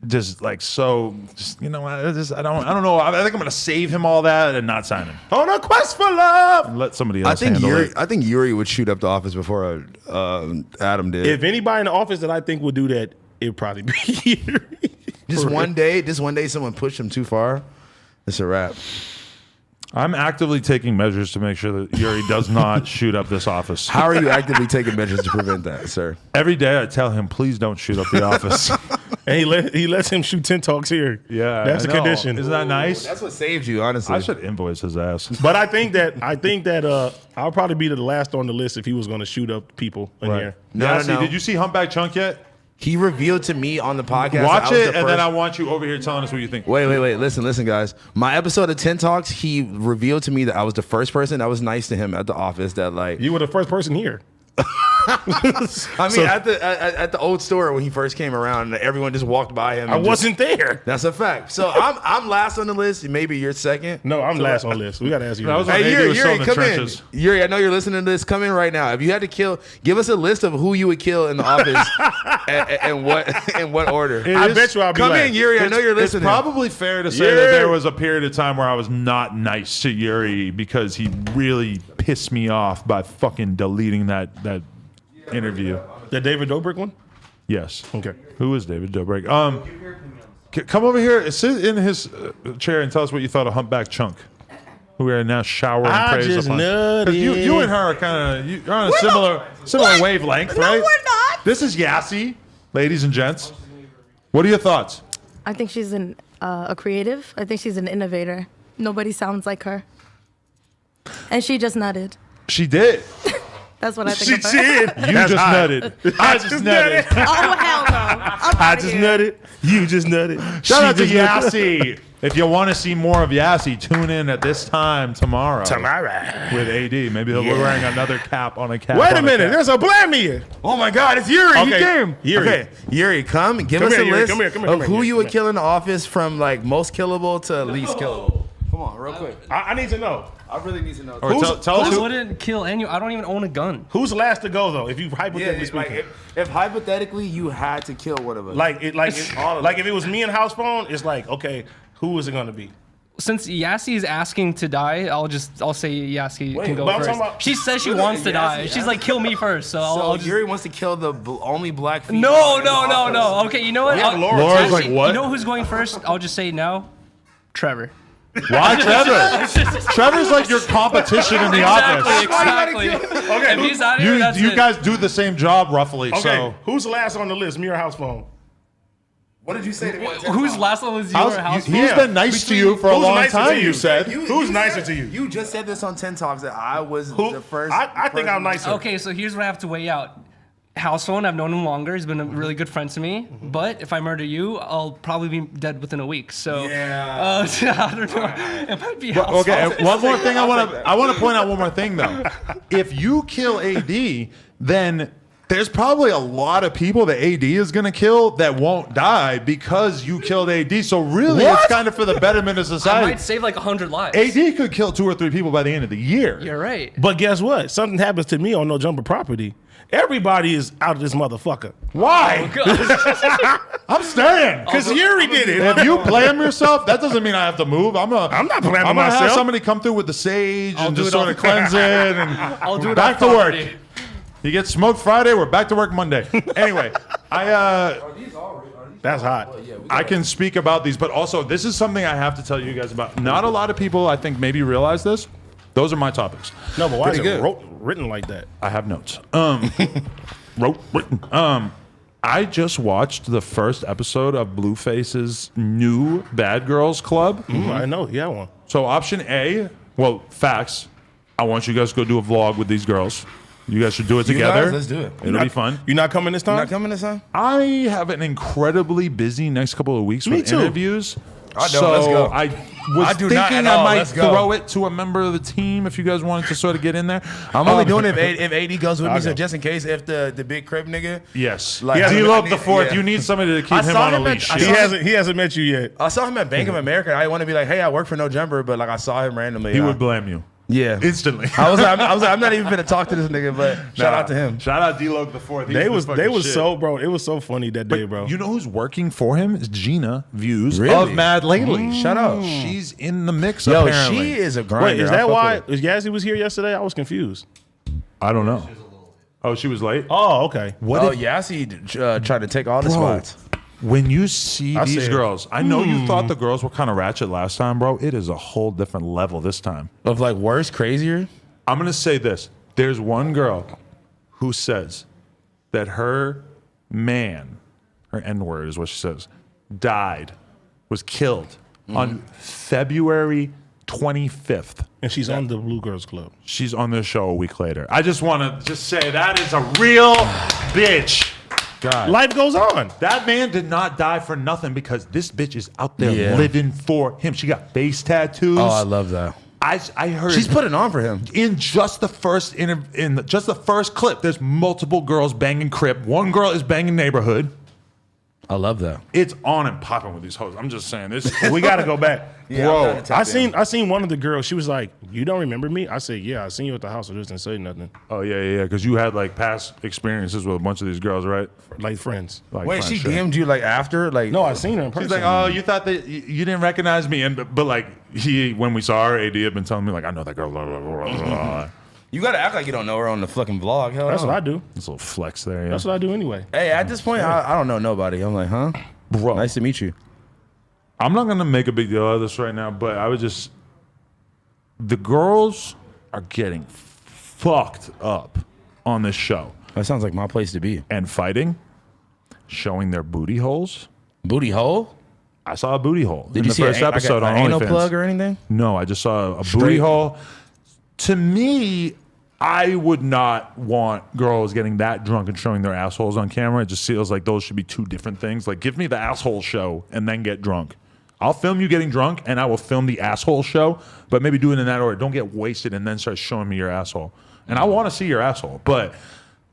[SPEAKER 1] just like so just you know I don't know. I think I'm gonna save him all that and not sign him.
[SPEAKER 3] On a quest for love.
[SPEAKER 1] And let somebody
[SPEAKER 2] I
[SPEAKER 1] else
[SPEAKER 2] think
[SPEAKER 1] handle it.
[SPEAKER 2] I think Yuri would shoot up the office before Adam did.
[SPEAKER 3] If anybody in the office that I think would do that, it'd probably be here.
[SPEAKER 2] just one day, someone pushed him too far. It's a wrap.
[SPEAKER 1] I'm actively taking measures to make sure that Yuri does not shoot up this office.
[SPEAKER 2] How are you actively taking measures to prevent that, sir?
[SPEAKER 1] Every day I tell him, please don't shoot up the office.
[SPEAKER 3] And he lets him shoot 10 talks here.
[SPEAKER 1] Yeah,
[SPEAKER 3] That's
[SPEAKER 1] I
[SPEAKER 3] a
[SPEAKER 1] know.
[SPEAKER 3] condition.
[SPEAKER 1] Isn't that nice?
[SPEAKER 2] That's what saved you, honestly.
[SPEAKER 1] I should invoice his ass.
[SPEAKER 3] But I think that I'll probably be the last on the list if he was going to shoot up people in here.
[SPEAKER 2] No.
[SPEAKER 1] Did you see Humpback Chunk yet?
[SPEAKER 2] He revealed to me on the podcast.
[SPEAKER 1] Watch
[SPEAKER 2] I was
[SPEAKER 1] it,
[SPEAKER 2] the
[SPEAKER 1] and then
[SPEAKER 2] first-
[SPEAKER 1] I want you over here telling us what you think.
[SPEAKER 2] Wait. Listen, guys. My episode of 10 Talks, he revealed to me that I was the first person that was nice to him at the office. That like,
[SPEAKER 3] You were the first person here.
[SPEAKER 2] I mean, at the old store when he first came around, everyone just walked by him.
[SPEAKER 3] I
[SPEAKER 2] and just-
[SPEAKER 3] wasn't there.
[SPEAKER 2] That's a fact. So I'm last on the list. Maybe you're second.
[SPEAKER 3] No, I'm last on the list. We got to ask you.
[SPEAKER 1] That was
[SPEAKER 3] this.
[SPEAKER 1] when
[SPEAKER 2] Hey,
[SPEAKER 1] Andy was still
[SPEAKER 2] Yuri,
[SPEAKER 1] in the
[SPEAKER 2] come in.
[SPEAKER 1] trenches.
[SPEAKER 2] Yuri, I know you're listening to this. Come in right now. If you had to kill, give us a list of who you would kill in the office and what order.
[SPEAKER 3] I bet you I'll be
[SPEAKER 2] Come
[SPEAKER 3] last.
[SPEAKER 2] in, Yuri. I know you're listening.
[SPEAKER 1] It's probably fair to say
[SPEAKER 3] Yeah.
[SPEAKER 1] that there was a period of time where I was not nice to Yuri because he really pissed me off by fucking deleting that interview.
[SPEAKER 3] The David Dobrik one?
[SPEAKER 1] Yes.
[SPEAKER 3] Okay.
[SPEAKER 1] Who is David Dobrik? Come over here, sit in his chair, and tell us what you thought of Humpback Chunk, who we are now showering
[SPEAKER 3] I
[SPEAKER 1] praise
[SPEAKER 3] just
[SPEAKER 1] upon. 'Cause
[SPEAKER 3] nutted.
[SPEAKER 1] you and her are kind of you're on a similar wavelength,
[SPEAKER 5] No,
[SPEAKER 1] right?
[SPEAKER 5] we're not.
[SPEAKER 1] This is Yassi, ladies and gents. What are your thoughts?
[SPEAKER 5] I think she's a creative. I think she's an innovator. Nobody sounds like her. And she just nutted.
[SPEAKER 1] She did.
[SPEAKER 5] That's what I think
[SPEAKER 3] She
[SPEAKER 5] about.
[SPEAKER 3] did.
[SPEAKER 1] You
[SPEAKER 3] That's
[SPEAKER 1] just
[SPEAKER 3] hot.
[SPEAKER 1] nutted. I just nutted.
[SPEAKER 5] Oh hell no! I'm
[SPEAKER 3] I
[SPEAKER 5] outta
[SPEAKER 3] just
[SPEAKER 5] here.
[SPEAKER 3] nutted. You just nutted.
[SPEAKER 1] Shout out to
[SPEAKER 3] She just nutted.
[SPEAKER 1] Yassi. If you want to see more of Yassi, tune in at this time tomorrow.
[SPEAKER 3] Tomorrow.
[SPEAKER 1] With AD. Maybe he'll be wearing another cap on a cap.
[SPEAKER 3] Wait
[SPEAKER 1] on
[SPEAKER 3] a minute.
[SPEAKER 1] cap.
[SPEAKER 3] There's a blam here.
[SPEAKER 2] Oh my God, it's Yuri. He
[SPEAKER 3] Okay,
[SPEAKER 2] came.
[SPEAKER 3] Yuri.
[SPEAKER 2] Okay, Yuri, come give
[SPEAKER 3] Come
[SPEAKER 2] us
[SPEAKER 3] here,
[SPEAKER 2] a
[SPEAKER 3] Yuri.
[SPEAKER 2] list
[SPEAKER 3] Come here,
[SPEAKER 2] of who
[SPEAKER 3] Yuri.
[SPEAKER 2] you
[SPEAKER 3] Come
[SPEAKER 2] would
[SPEAKER 3] here.
[SPEAKER 2] kill in the office from like most killable to least killable. Come on, real quick.
[SPEAKER 3] I need to know.
[SPEAKER 2] I really need to know.
[SPEAKER 1] Or tell us
[SPEAKER 6] I
[SPEAKER 1] who.
[SPEAKER 6] wouldn't kill any. I don't even own a gun.
[SPEAKER 3] Who's last to go though? If you
[SPEAKER 2] Yeah,
[SPEAKER 3] hypothetically
[SPEAKER 2] it's like
[SPEAKER 3] speaking,
[SPEAKER 2] if hypothetically you had to kill one of us.
[SPEAKER 3] like if it was me and Housephone, it's like okay, who is it gonna be?
[SPEAKER 6] Since Yassi is asking to die, I'll say Yassi can go
[SPEAKER 3] but I'm
[SPEAKER 6] first.
[SPEAKER 3] talking about-
[SPEAKER 6] She says she
[SPEAKER 2] Look,
[SPEAKER 6] wants to
[SPEAKER 2] Yassi
[SPEAKER 6] die.
[SPEAKER 2] asked-
[SPEAKER 6] She's like, kill me first. So
[SPEAKER 2] so
[SPEAKER 6] I'll just.
[SPEAKER 2] Yuri wants to kill the only black female.
[SPEAKER 6] No,
[SPEAKER 2] in the
[SPEAKER 6] no, no,
[SPEAKER 2] office.
[SPEAKER 6] no. Okay, you know what?
[SPEAKER 3] have Laura.
[SPEAKER 1] Laura's
[SPEAKER 6] Actually,
[SPEAKER 1] like, what?
[SPEAKER 6] You know who's going first? I'll just say no. Trevor.
[SPEAKER 1] Why Trevor? Trevor's like your competition in the office.
[SPEAKER 6] Exactly. Okay. If he's out of here, that's
[SPEAKER 1] You
[SPEAKER 6] it.
[SPEAKER 1] guys do the same job roughly.
[SPEAKER 3] Okay,
[SPEAKER 1] So
[SPEAKER 3] who's last on the list? Me or Housephone?
[SPEAKER 2] What did you say to me?
[SPEAKER 6] Who's last on the zero house?
[SPEAKER 1] he's
[SPEAKER 3] Yeah.
[SPEAKER 1] been nice to you for a
[SPEAKER 3] Who's
[SPEAKER 1] long
[SPEAKER 3] nicer
[SPEAKER 1] time.
[SPEAKER 3] to
[SPEAKER 1] You said.
[SPEAKER 3] Who's nicer to you?
[SPEAKER 2] You just said this on 10 Talks that I was
[SPEAKER 3] Who?
[SPEAKER 2] the first.
[SPEAKER 3] I think I'm nicer.
[SPEAKER 6] Okay, so here's what I have to weigh out. Housephone, I've known him longer. He's been a really good friend to me. But if I murder you, I'll probably be dead within a week. So
[SPEAKER 2] Yeah.
[SPEAKER 6] I don't know. It might be Housephone.
[SPEAKER 1] Okay, and one more thing I want to point out one more thing though. If you kill AD, then there's probably a lot of people that AD is going to kill that won't die because you killed AD. So really, it's kind of for the betterment of
[SPEAKER 6] I
[SPEAKER 1] society.
[SPEAKER 6] might save like 100 lives.
[SPEAKER 1] AD could kill 2 or 3 people by the end of the year.
[SPEAKER 6] You're right.
[SPEAKER 3] But guess what? Something happens to me on No Jumper property. Everybody is out of this motherfucker.
[SPEAKER 1] Why? I'm staying.
[SPEAKER 3] Because Yuri did it.
[SPEAKER 1] If you blame yourself, that doesn't mean I have to move. I'm not
[SPEAKER 3] blaming
[SPEAKER 1] I'm gonna
[SPEAKER 3] myself.
[SPEAKER 1] have somebody come through with the sage and
[SPEAKER 3] do
[SPEAKER 1] just
[SPEAKER 3] it
[SPEAKER 1] sort
[SPEAKER 3] on-
[SPEAKER 1] of cleanse it and
[SPEAKER 6] I'll do it
[SPEAKER 1] back
[SPEAKER 6] on
[SPEAKER 1] to work.
[SPEAKER 6] property.
[SPEAKER 1] You get smoked Friday, we're back to work Monday. Anyway,
[SPEAKER 3] That's hot.
[SPEAKER 1] I can speak about these, but also this is something I have to tell you guys about. Not a lot of people, I think, maybe realize this. Those are my topics.
[SPEAKER 3] No, but why is
[SPEAKER 2] Pretty
[SPEAKER 3] it
[SPEAKER 2] good.
[SPEAKER 3] written like that?
[SPEAKER 1] I have notes. Written. I just watched the first episode of Blueface's new Bad Girls Club.
[SPEAKER 3] I know. Yeah, one.
[SPEAKER 1] So option A, well, facts. I want you guys to go do a vlog with these girls. You guys should do it together.
[SPEAKER 2] guys, let's do it.
[SPEAKER 1] It'll be fun.
[SPEAKER 3] You not coming this time?
[SPEAKER 2] Not coming this time?
[SPEAKER 1] I have an incredibly busy next couple of weeks
[SPEAKER 3] Me
[SPEAKER 1] with
[SPEAKER 3] too.
[SPEAKER 1] interviews.
[SPEAKER 2] I don't.
[SPEAKER 1] So
[SPEAKER 2] Let's go.
[SPEAKER 1] I was
[SPEAKER 2] I do not
[SPEAKER 1] thinking
[SPEAKER 2] at all.
[SPEAKER 1] I might
[SPEAKER 2] Let's go.
[SPEAKER 1] throw it to a member of the team if you guys wanted to sort of get in there.
[SPEAKER 2] I'm only doing it if AD goes with me,
[SPEAKER 3] I'll
[SPEAKER 2] so
[SPEAKER 3] go.
[SPEAKER 2] just in case if the big crib nigga.
[SPEAKER 1] Yes.
[SPEAKER 2] Like-
[SPEAKER 1] D-Lope the
[SPEAKER 2] Yeah.
[SPEAKER 1] fourth. You need somebody to keep
[SPEAKER 2] I
[SPEAKER 1] him
[SPEAKER 2] saw
[SPEAKER 1] on a
[SPEAKER 2] him at-
[SPEAKER 1] leash.
[SPEAKER 2] I
[SPEAKER 3] He
[SPEAKER 2] saw-
[SPEAKER 3] hasn't met you yet.
[SPEAKER 2] I saw him at Bank of America. I want to be like, hey, I work for No Jumper, but like I saw him randomly.
[SPEAKER 1] He would blame you
[SPEAKER 2] Yeah.
[SPEAKER 1] instantly.
[SPEAKER 2] I was like, I'm not even gonna talk to this nigga, but shout out to him.
[SPEAKER 1] Shout out D-Lope the fourth.
[SPEAKER 3] They was so bro. It was so funny that day, bro.
[SPEAKER 1] You know who's working for him? Is Gina Views
[SPEAKER 2] Really?
[SPEAKER 1] of Mad Lately.
[SPEAKER 2] Shout out.
[SPEAKER 1] She's in the mix.
[SPEAKER 2] Yo,
[SPEAKER 1] apparently.
[SPEAKER 2] she is a grinder.
[SPEAKER 3] Wait, is
[SPEAKER 2] I
[SPEAKER 3] that
[SPEAKER 2] fuck
[SPEAKER 3] why?
[SPEAKER 2] with her.
[SPEAKER 3] Is Yazzie was here yesterday? I was confused.
[SPEAKER 1] I don't know. Oh, she was late.
[SPEAKER 3] Oh, okay.
[SPEAKER 1] What
[SPEAKER 2] Oh,
[SPEAKER 1] if,
[SPEAKER 2] Yassi tried to take all the
[SPEAKER 1] Bro.
[SPEAKER 2] spots.
[SPEAKER 1] when you see
[SPEAKER 3] I
[SPEAKER 1] these
[SPEAKER 3] said,
[SPEAKER 1] girls? I know you thought the girls were kind of ratchet last time, bro. It is a whole different level this time.
[SPEAKER 2] Of like worse, crazier.
[SPEAKER 1] I'm gonna say this. There's one girl who says that her man, her N-word is what she says, died, was killed on February 25th.
[SPEAKER 3] And she's on the Blue Girls Club.
[SPEAKER 1] She's on the show a week later. I just want to just say that is a real bitch. God.
[SPEAKER 3] Life goes on.
[SPEAKER 1] That man did not die for nothing because this bitch is out there
[SPEAKER 2] Yeah.
[SPEAKER 1] living for him. She got face tattoos.
[SPEAKER 2] Oh, I love that.
[SPEAKER 1] I heard
[SPEAKER 2] She's putting on for him.
[SPEAKER 1] in just the first in just the first clip. There's multiple girls banging Crip. One girl is banging Neighborhood.
[SPEAKER 2] I love that.
[SPEAKER 1] It's on and popping with these hoes. I'm just saying this.
[SPEAKER 3] We got to go back.
[SPEAKER 1] Bro,
[SPEAKER 3] I seen one of the girls. She was like, "You don't remember me?" I said, "Yeah, I seen you at the house. I just didn't say nothing."
[SPEAKER 1] oh yeah, because you had like past experiences with a bunch of these girls, right?
[SPEAKER 3] Like friends.
[SPEAKER 1] Like
[SPEAKER 2] Wait,
[SPEAKER 1] friends,
[SPEAKER 2] she
[SPEAKER 1] sure.
[SPEAKER 2] DM'd you like after? Like
[SPEAKER 3] No, I seen her in person.
[SPEAKER 1] She's like, oh, you thought that you didn't recognize me, and but like when we saw her, AD had been telling me like, I know that girl. Blah, blah, blah, blah, blah.
[SPEAKER 2] you gotta act like you don't know her on the fucking vlog. Hell
[SPEAKER 3] That's
[SPEAKER 2] no.
[SPEAKER 3] what I do.
[SPEAKER 1] This little flex there, yeah.
[SPEAKER 3] That's what I do anyway.
[SPEAKER 2] Hey, at this point, I don't know nobody. I'm like, huh?
[SPEAKER 1] Bro,
[SPEAKER 2] Nice to meet you.
[SPEAKER 1] I'm not gonna make a big deal out of this right now, but I would just the girls are getting fucked up on this show
[SPEAKER 2] That sounds like my place to be.
[SPEAKER 1] and fighting, showing their booty holes.
[SPEAKER 2] Booty hole?
[SPEAKER 1] I saw a booty hole
[SPEAKER 2] Did
[SPEAKER 1] in
[SPEAKER 2] you
[SPEAKER 1] the
[SPEAKER 2] see
[SPEAKER 1] first episode
[SPEAKER 2] like
[SPEAKER 1] on
[SPEAKER 2] an anal
[SPEAKER 1] OnlyFans.
[SPEAKER 2] plug or anything?
[SPEAKER 1] No, I just saw a booty
[SPEAKER 2] Straight.
[SPEAKER 1] hole. To me, I would not want girls getting that drunk and showing their assholes on camera. It just feels like those should be two different things. Like, give me the asshole show and then get drunk. I'll film you getting drunk and I will film the asshole show, but maybe do it in that order. Don't get wasted and then start showing me your asshole. And I want to see your asshole, but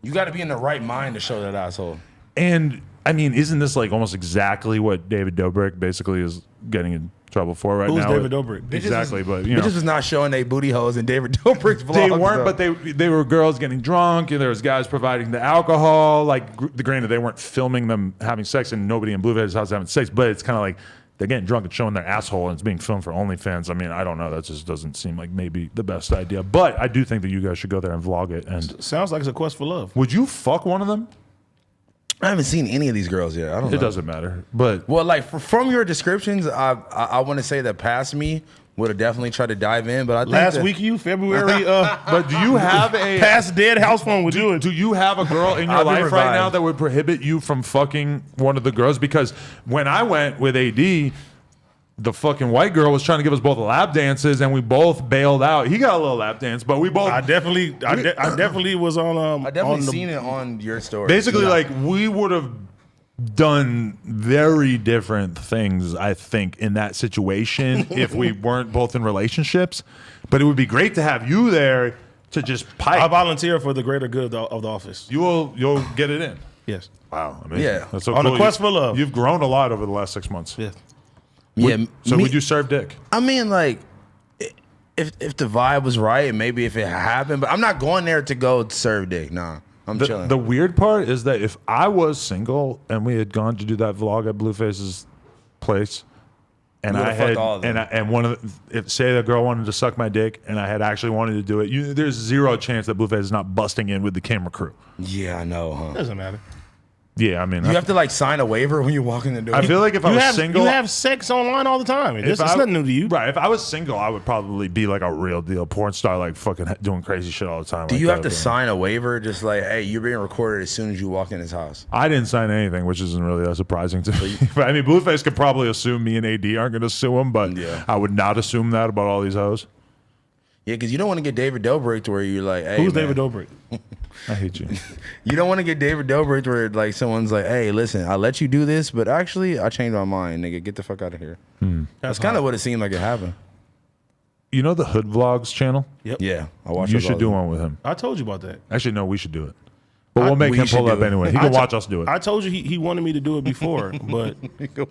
[SPEAKER 2] You got to be in the right mind to show that asshole.
[SPEAKER 1] and I mean, isn't this like almost exactly what David Dobrik basically is getting in trouble for right
[SPEAKER 3] Who's
[SPEAKER 1] now?
[SPEAKER 3] David Dobrik?
[SPEAKER 1] Exactly, but you know.
[SPEAKER 2] Bitches was not showing they booty holes in David Dobrik's vlogs.
[SPEAKER 1] They weren't,
[SPEAKER 2] though.
[SPEAKER 1] but they were girls getting drunk, and there was guys providing the alcohol. Like, granted, they weren't filming them having sex, and nobody in Blueface's house having sex. But it's kind of like they're getting drunk and showing their asshole, and it's being filmed for OnlyFans. I mean, I don't know. That just doesn't seem like maybe the best idea. But I do think that you guys should go there and vlog it. And
[SPEAKER 3] Sounds like it's a quest for love.
[SPEAKER 1] would you fuck one of them?
[SPEAKER 2] I haven't seen any of these girls yet. I don't know.
[SPEAKER 1] It doesn't matter. But
[SPEAKER 2] Well, like from your descriptions, I want to say that past me would have definitely tried to dive in, but I think
[SPEAKER 3] Last
[SPEAKER 2] that,
[SPEAKER 3] week, February,
[SPEAKER 1] but do you have a
[SPEAKER 3] past dead house phone would do it.
[SPEAKER 1] Do you have a girl in your
[SPEAKER 2] I'll be
[SPEAKER 1] life right
[SPEAKER 2] revived.
[SPEAKER 1] now that would prohibit you from fucking one of the girls? Because when I went with AD, the fucking white girl was trying to give us both lap dances, and we both bailed out. He got a little lap dance, but we both
[SPEAKER 3] I definitely was on.
[SPEAKER 2] I definitely
[SPEAKER 3] on the,
[SPEAKER 2] seen it on your story.
[SPEAKER 1] basically like we would have done very different things, I think, in that situation if we weren't both in relationships. But it would be great to have you there to just pipe.
[SPEAKER 3] I volunteer for the greater good of the office.
[SPEAKER 1] You'll get it in.
[SPEAKER 3] Yes.
[SPEAKER 1] Wow, amazing.
[SPEAKER 2] Yeah.
[SPEAKER 1] That's so
[SPEAKER 3] On a
[SPEAKER 1] cool.
[SPEAKER 3] quest for love.
[SPEAKER 1] You've grown a lot over the last 6 months.
[SPEAKER 3] Yes.
[SPEAKER 2] yeah.
[SPEAKER 1] So
[SPEAKER 2] me-
[SPEAKER 1] would you serve dick?
[SPEAKER 2] I mean, like, if the vibe was right, and maybe if it happened, but I'm not going there to go serve dick. Nah, I'm chilling.
[SPEAKER 1] The weird part is that if I was single and we had gone to do that vlog at Blueface's place, and
[SPEAKER 2] You
[SPEAKER 1] I
[SPEAKER 2] would've fucked
[SPEAKER 1] had
[SPEAKER 2] all of them.
[SPEAKER 1] and one of the, if say the girl wanted to suck my dick and I had actually wanted to do it, there's zero chance that Blueface is not busting in with the camera crew.
[SPEAKER 2] yeah, I know, huh?
[SPEAKER 3] Doesn't matter.
[SPEAKER 1] Yeah, I mean,
[SPEAKER 2] You have to like sign a waiver when you walk in the door.
[SPEAKER 1] I feel like if I
[SPEAKER 3] You
[SPEAKER 1] was
[SPEAKER 3] have
[SPEAKER 1] single,
[SPEAKER 3] you have sex online all the time. It's
[SPEAKER 1] I-
[SPEAKER 3] nothing new to you.
[SPEAKER 1] Right. If I was single, I would probably be like a real deal porn star, like fucking doing crazy shit all the time.
[SPEAKER 2] Do
[SPEAKER 1] like
[SPEAKER 2] you have
[SPEAKER 1] that,
[SPEAKER 2] to
[SPEAKER 1] but-
[SPEAKER 2] sign a waiver? Just like, hey, you're being recorded as soon as you walk in his house.
[SPEAKER 1] I didn't sign anything, which isn't really that surprising to me. But I mean, Blueface could probably assume me and AD aren't going to sue him, but
[SPEAKER 2] Yeah.
[SPEAKER 1] I would not assume that about all these hoes.
[SPEAKER 2] Yeah, because you don't want to get David Dobrik to where you're like, hey,
[SPEAKER 3] Who's
[SPEAKER 2] man.
[SPEAKER 3] David Dobrik?
[SPEAKER 1] I hate you.
[SPEAKER 2] You don't want to get David Dobrik to where like someone's like, hey, listen, I let you do this, but actually I changed my mind, nigga. Get the fuck out of here. That's kind of what it seemed like it happened.
[SPEAKER 1] You know the Hood Vlogs channel?
[SPEAKER 3] Yep.
[SPEAKER 2] Yeah, I watched.
[SPEAKER 1] You
[SPEAKER 2] those all
[SPEAKER 1] should do
[SPEAKER 2] the-
[SPEAKER 1] one with him.
[SPEAKER 3] I told you about that.
[SPEAKER 1] Actually, no, we should do it. But we'll make
[SPEAKER 2] we
[SPEAKER 1] him
[SPEAKER 2] should
[SPEAKER 1] pull
[SPEAKER 2] do
[SPEAKER 1] up
[SPEAKER 2] it.
[SPEAKER 1] anyway. He can watch us do it.
[SPEAKER 3] I told you he wanted me to do it before, but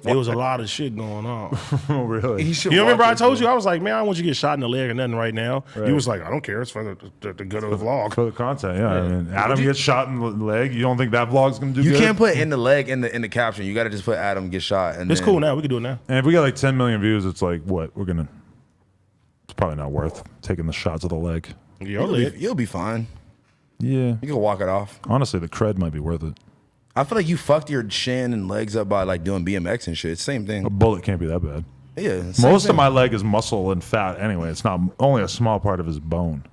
[SPEAKER 3] there was a lot of shit going on.
[SPEAKER 1] Oh, really?
[SPEAKER 2] He should
[SPEAKER 3] You remember
[SPEAKER 2] watch
[SPEAKER 3] I
[SPEAKER 2] it,
[SPEAKER 3] told
[SPEAKER 2] too.
[SPEAKER 3] you I was like, man, I don't want you to get shot in the leg or nothing right now.
[SPEAKER 1] Right.
[SPEAKER 3] You was like, I don't care. It's for the good of the vlog.
[SPEAKER 1] For the content, yeah. I mean, Adam gets shot in the leg. You don't think that vlog's going to do
[SPEAKER 2] You
[SPEAKER 1] good?
[SPEAKER 2] can't put in the leg in the caption. You got to just put Adam get shot. And
[SPEAKER 3] It's
[SPEAKER 2] then-
[SPEAKER 3] cool now. We can do it now.
[SPEAKER 1] And if we got like 10 million views, it's like, what? We're going to... It's probably not worth taking the shots of the leg.
[SPEAKER 3] Your
[SPEAKER 2] You'll
[SPEAKER 3] leg.
[SPEAKER 2] be, you'll be fine.
[SPEAKER 1] Yeah.
[SPEAKER 2] You can walk it off.
[SPEAKER 1] Honestly, the cred might be worth it.
[SPEAKER 2] I feel like you fucked your shin and legs up by like doing BMX and shit. It's the same
[SPEAKER 1] A
[SPEAKER 2] thing.
[SPEAKER 1] bullet can't be that bad.
[SPEAKER 2] Yeah. same
[SPEAKER 1] Most of
[SPEAKER 2] thing.
[SPEAKER 1] my leg is muscle and fat anyway. It's not only a small part of his bone.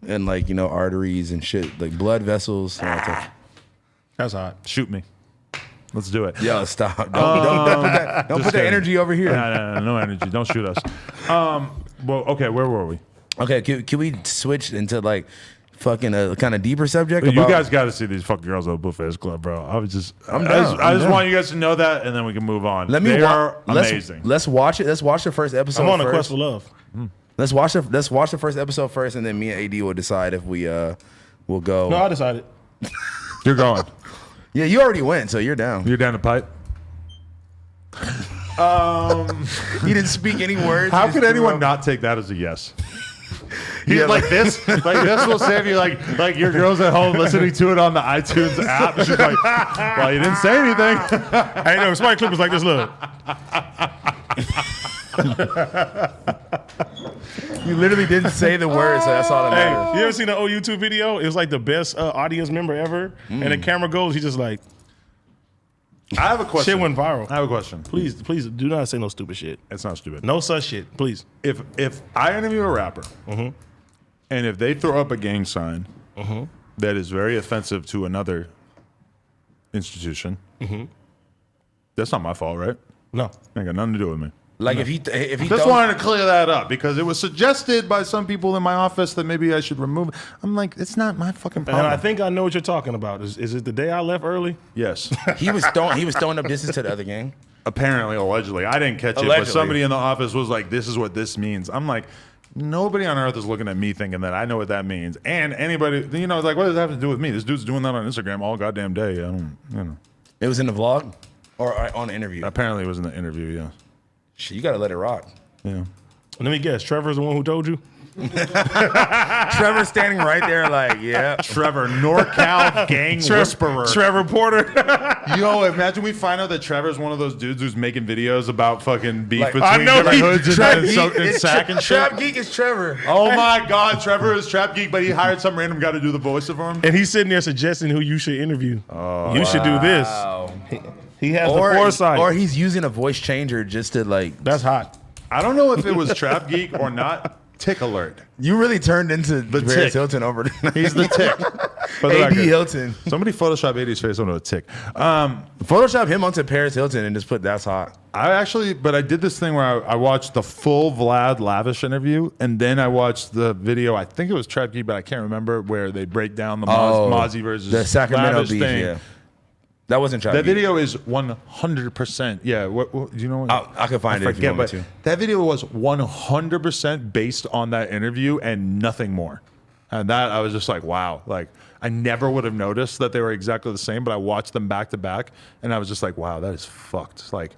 [SPEAKER 2] and like arteries and shit, like blood vessels. And all that stuff.
[SPEAKER 3] That's hot.
[SPEAKER 1] Shoot me. Let's do it.
[SPEAKER 2] Yo, stop! Don't put that
[SPEAKER 1] kidding.
[SPEAKER 2] energy over here.
[SPEAKER 1] No energy. Don't shoot us. Well, okay, where were we?
[SPEAKER 2] Okay, can we switch into like fucking a kind of deeper subject?
[SPEAKER 1] You
[SPEAKER 2] about-
[SPEAKER 1] guys got to see these fucking girls at Blueface Club, bro. I just
[SPEAKER 2] I'm down.
[SPEAKER 1] I
[SPEAKER 2] I'm
[SPEAKER 1] just
[SPEAKER 2] down.
[SPEAKER 1] want you guys to know that, and then we can move on.
[SPEAKER 2] Let me.
[SPEAKER 1] They are
[SPEAKER 2] let's,
[SPEAKER 1] amazing.
[SPEAKER 2] Let's watch it. Let's watch the first episode.
[SPEAKER 3] I'm on a
[SPEAKER 2] first.
[SPEAKER 3] quest for love.
[SPEAKER 2] Let's watch the first episode first, and then me and AD will decide if we will go.
[SPEAKER 3] No, I decided.
[SPEAKER 1] You're going.
[SPEAKER 2] Yeah, you already went, so you're down.
[SPEAKER 1] You're down to pipe.
[SPEAKER 2] You didn't speak any words.
[SPEAKER 1] How
[SPEAKER 2] you just
[SPEAKER 1] could
[SPEAKER 2] threw
[SPEAKER 1] anyone
[SPEAKER 2] up.
[SPEAKER 1] not take that as a yes? He's
[SPEAKER 2] Yeah,
[SPEAKER 1] like this will save you like your girl's at home listening to it on the iTunes app. She's like, well, you didn't say anything.
[SPEAKER 3] I know. Somebody clip was like this. Look.
[SPEAKER 2] You literally didn't say the words, so that's all that
[SPEAKER 3] Hey,
[SPEAKER 2] matters.
[SPEAKER 3] you ever seen the old YouTube video? It was like the best audience member ever. And the camera goes, he just like,
[SPEAKER 1] I have a question.
[SPEAKER 3] shit went viral.
[SPEAKER 1] I have a question.
[SPEAKER 3] Please do not say no stupid shit.
[SPEAKER 1] It's not stupid.
[SPEAKER 3] No such shit, please.
[SPEAKER 1] If I interview a rapper, and if they throw up a gang sign that is very offensive to another institution, that's not my fault, right?
[SPEAKER 3] No.
[SPEAKER 1] Ain't got nothing to do with me.
[SPEAKER 2] Like if he
[SPEAKER 1] Just
[SPEAKER 2] throws-
[SPEAKER 1] wanted to clear that up because it was suggested by some people in my office that maybe I should remove it. I'm like, it's not my fucking
[SPEAKER 3] And
[SPEAKER 1] problem.
[SPEAKER 3] I think I know what you're talking about. Is it the day I left early?
[SPEAKER 1] Yes.
[SPEAKER 2] he was throwing up distance to the other gang.
[SPEAKER 1] Apparently, allegedly. I didn't catch it, but
[SPEAKER 2] Allegedly.
[SPEAKER 1] somebody in the office was like, this is what this means. I'm like, nobody on earth is looking at me thinking that I know what that means. And anybody, you know, like, what does that have to do with me? This dude's doing that on Instagram all goddamn day. I don't, you know.
[SPEAKER 2] It was in the vlog or on an interview.
[SPEAKER 1] Apparently, it was in the interview, yeah.
[SPEAKER 2] Shit, you gotta let it rock.
[SPEAKER 1] Yeah.
[SPEAKER 3] Let me guess. Trevor's the one who told you?
[SPEAKER 2] Trevor's standing right there, like, yeah.
[SPEAKER 1] Trevor, NorCal gang whisperer.
[SPEAKER 3] Trevor Porter.
[SPEAKER 1] Yo, imagine we find out that Trevor's one of those dudes who's making videos about fucking beef
[SPEAKER 2] Like,
[SPEAKER 1] between
[SPEAKER 3] I know
[SPEAKER 1] different
[SPEAKER 3] he-
[SPEAKER 1] hoods and,
[SPEAKER 2] Trap
[SPEAKER 1] and,
[SPEAKER 2] Geek-
[SPEAKER 1] soaked in
[SPEAKER 2] it's
[SPEAKER 1] sack and shit.
[SPEAKER 2] Trap Geek is Trevor.
[SPEAKER 1] Oh my God, Trevor is Trap Geek, but he hired some random guy to do the voice of him.
[SPEAKER 3] And he's sitting there suggesting who you should interview. You should do this. He has the foresight.
[SPEAKER 2] Or he's using a voice changer just to like.
[SPEAKER 3] That's hot.
[SPEAKER 1] I don't know if it was Trap Geek or not. Tick alert.
[SPEAKER 2] You really turned into
[SPEAKER 1] The
[SPEAKER 2] Paris
[SPEAKER 1] tick.
[SPEAKER 2] Hilton over tonight.
[SPEAKER 1] He's the tick. For the
[SPEAKER 2] AD
[SPEAKER 1] record.
[SPEAKER 2] Hilton.
[SPEAKER 1] Somebody Photoshop AD's face onto a tick.
[SPEAKER 2] Photoshop him onto Paris Hilton and just put that's hot.
[SPEAKER 1] But I did this thing where I watched the full Vlad Lavish interview, and then I watched the video. I think it was Trap Geek, but I can't remember, where they break down the Mozzie versus
[SPEAKER 2] the Sacramento
[SPEAKER 1] Lavish
[SPEAKER 2] beef.
[SPEAKER 1] thing.
[SPEAKER 2] Yeah, that wasn't Trap
[SPEAKER 1] That
[SPEAKER 2] Geek.
[SPEAKER 1] video is 100%. Yeah, what do you know? What,
[SPEAKER 2] I can find it if you want me
[SPEAKER 1] but
[SPEAKER 2] to.
[SPEAKER 1] that video was 100% based on that interview and nothing more. And that I was just like, wow. Like, I never would have noticed that they were exactly the same, but I watched them back to back, and I was just like, wow, that is fucked. Like,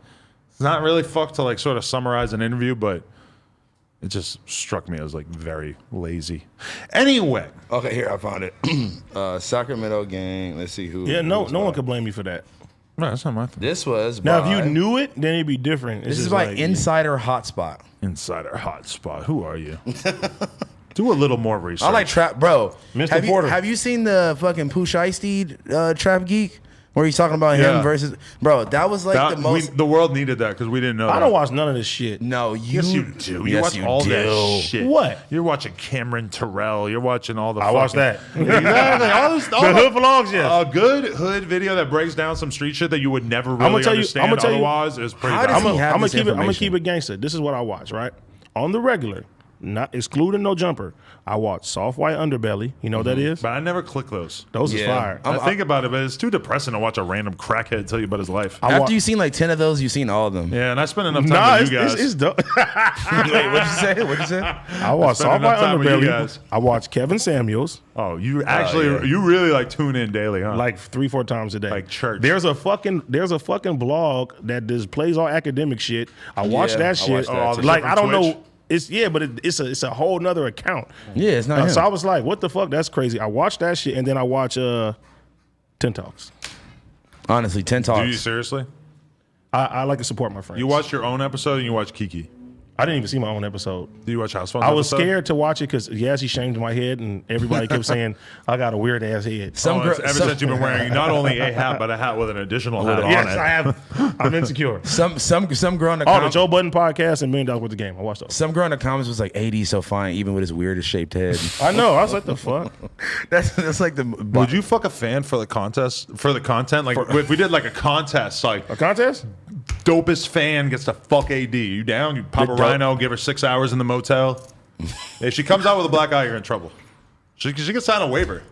[SPEAKER 1] it's not really fucked to like sort of summarize an interview, but it just struck me as like very lazy. Anyway,
[SPEAKER 2] Okay, here I found it. Sacramento gang. Let's see who.
[SPEAKER 3] Yeah, no
[SPEAKER 2] who's
[SPEAKER 3] one
[SPEAKER 2] what.
[SPEAKER 3] could blame you for that.
[SPEAKER 1] no, that's not my thing.
[SPEAKER 2] This was
[SPEAKER 3] Now,
[SPEAKER 2] by,
[SPEAKER 3] if you knew it, then it'd be different. It's
[SPEAKER 2] This is
[SPEAKER 3] just
[SPEAKER 2] by
[SPEAKER 3] like,
[SPEAKER 2] Insider Hotspot.
[SPEAKER 1] Insider hotspot. Who are you? Do a little more research.
[SPEAKER 2] I like Trap, bro.
[SPEAKER 3] Mr. Porter.
[SPEAKER 2] Have you seen the fucking Pooh Shiesty Trap Geek? Where he's talking about
[SPEAKER 1] Yeah.
[SPEAKER 2] him versus, bro, that was like
[SPEAKER 1] that.
[SPEAKER 2] the most.
[SPEAKER 1] The world needed that because we didn't know.
[SPEAKER 3] I
[SPEAKER 1] that.
[SPEAKER 3] don't watch none of this shit.
[SPEAKER 2] No, you.
[SPEAKER 1] Yes, you do. You
[SPEAKER 2] Yes,
[SPEAKER 1] watch
[SPEAKER 2] you
[SPEAKER 1] all
[SPEAKER 2] do.
[SPEAKER 1] that shit.
[SPEAKER 3] What?
[SPEAKER 1] You're watching Cameron Terrell. You're watching all the.
[SPEAKER 3] I watch that.
[SPEAKER 1] Exactly. All
[SPEAKER 3] The Hood Vlogs, yes.
[SPEAKER 1] A good hood video that breaks down some street shit that you would never really
[SPEAKER 3] tell you-
[SPEAKER 1] understand.
[SPEAKER 3] I'ma tell you-
[SPEAKER 1] Otherwise, is pretty.
[SPEAKER 2] How does
[SPEAKER 1] bad.
[SPEAKER 2] he have
[SPEAKER 3] I'm gonna
[SPEAKER 2] this
[SPEAKER 3] keep it. I'm gonna
[SPEAKER 2] information?
[SPEAKER 3] keep it gangster. This is what I watch, right? On the regular, not excluding No Jumper. I watch Soft White Underbelly. You know what that is?
[SPEAKER 1] But I never click those.
[SPEAKER 3] Those is
[SPEAKER 2] Yeah.
[SPEAKER 3] fire.
[SPEAKER 1] I think about it, but it's too depressing to watch a random crackhead tell you about his life.
[SPEAKER 3] I
[SPEAKER 2] After
[SPEAKER 3] wa-
[SPEAKER 2] you've seen like 10 of those, you've seen all of them.
[SPEAKER 1] Yeah, and I spent enough time
[SPEAKER 3] Nah,
[SPEAKER 1] with you guys.
[SPEAKER 3] it's dope.
[SPEAKER 2] Wait, what'd you say? What'd you say?
[SPEAKER 3] I watch
[SPEAKER 1] spent
[SPEAKER 3] Soft
[SPEAKER 1] enough
[SPEAKER 3] White
[SPEAKER 1] time with you
[SPEAKER 3] Underbelly.
[SPEAKER 1] guys.
[SPEAKER 3] I watch Kevin Samuels
[SPEAKER 1] Oh, you actually,
[SPEAKER 2] yeah.
[SPEAKER 1] you really like tune in daily, huh?
[SPEAKER 3] like 3-4 times a day.
[SPEAKER 1] Like church.
[SPEAKER 3] There's a fucking blog that just plays all academic shit. I watch
[SPEAKER 2] Yeah,
[SPEAKER 3] that
[SPEAKER 2] I
[SPEAKER 3] shit.
[SPEAKER 2] watch that
[SPEAKER 1] too.
[SPEAKER 3] Like
[SPEAKER 1] Shit
[SPEAKER 3] I
[SPEAKER 1] from
[SPEAKER 3] don't
[SPEAKER 1] Twitch?
[SPEAKER 3] know. It's a whole nother account.
[SPEAKER 2] Yeah, it's not him.
[SPEAKER 3] So I was like, what the fuck? That's crazy. I watch that shit and then I watch 10 Talks.
[SPEAKER 2] Honestly, 10
[SPEAKER 1] Do you
[SPEAKER 2] talks.
[SPEAKER 1] seriously?
[SPEAKER 3] I like to support my friends.
[SPEAKER 1] You watch your own episode and you watch Kiki.
[SPEAKER 3] I didn't even see my own episode.
[SPEAKER 1] Do you watch Housephone?
[SPEAKER 3] I was scared to watch it because yes, he shamed my head and everybody kept saying I got a weird ass head.
[SPEAKER 2] Some girl,
[SPEAKER 1] Ever since you've been wearing not only a hat but a hat with an additional hat on
[SPEAKER 3] Yes,
[SPEAKER 1] it.
[SPEAKER 3] I have. I'm insecure.
[SPEAKER 2] some girl in the
[SPEAKER 3] Oh, the
[SPEAKER 2] comments.
[SPEAKER 3] Joe Budden podcast and $1 Million Worth of Game. I watched those.
[SPEAKER 2] Some girl in the comments was like, "AD so fine, even with his weirdest shaped head."
[SPEAKER 3] I know. I was like, the fuck?
[SPEAKER 2] that's like the.
[SPEAKER 1] Would you fuck a fan for the contest? For the content? Like if we did like a contest, like
[SPEAKER 3] A contest?
[SPEAKER 1] dopest fan gets to fuck AD. You down? You pop a
[SPEAKER 2] dope.
[SPEAKER 1] rhino, give her 6 hours in the motel. If she comes out with a black eye, you're in trouble. She can sign a waiver.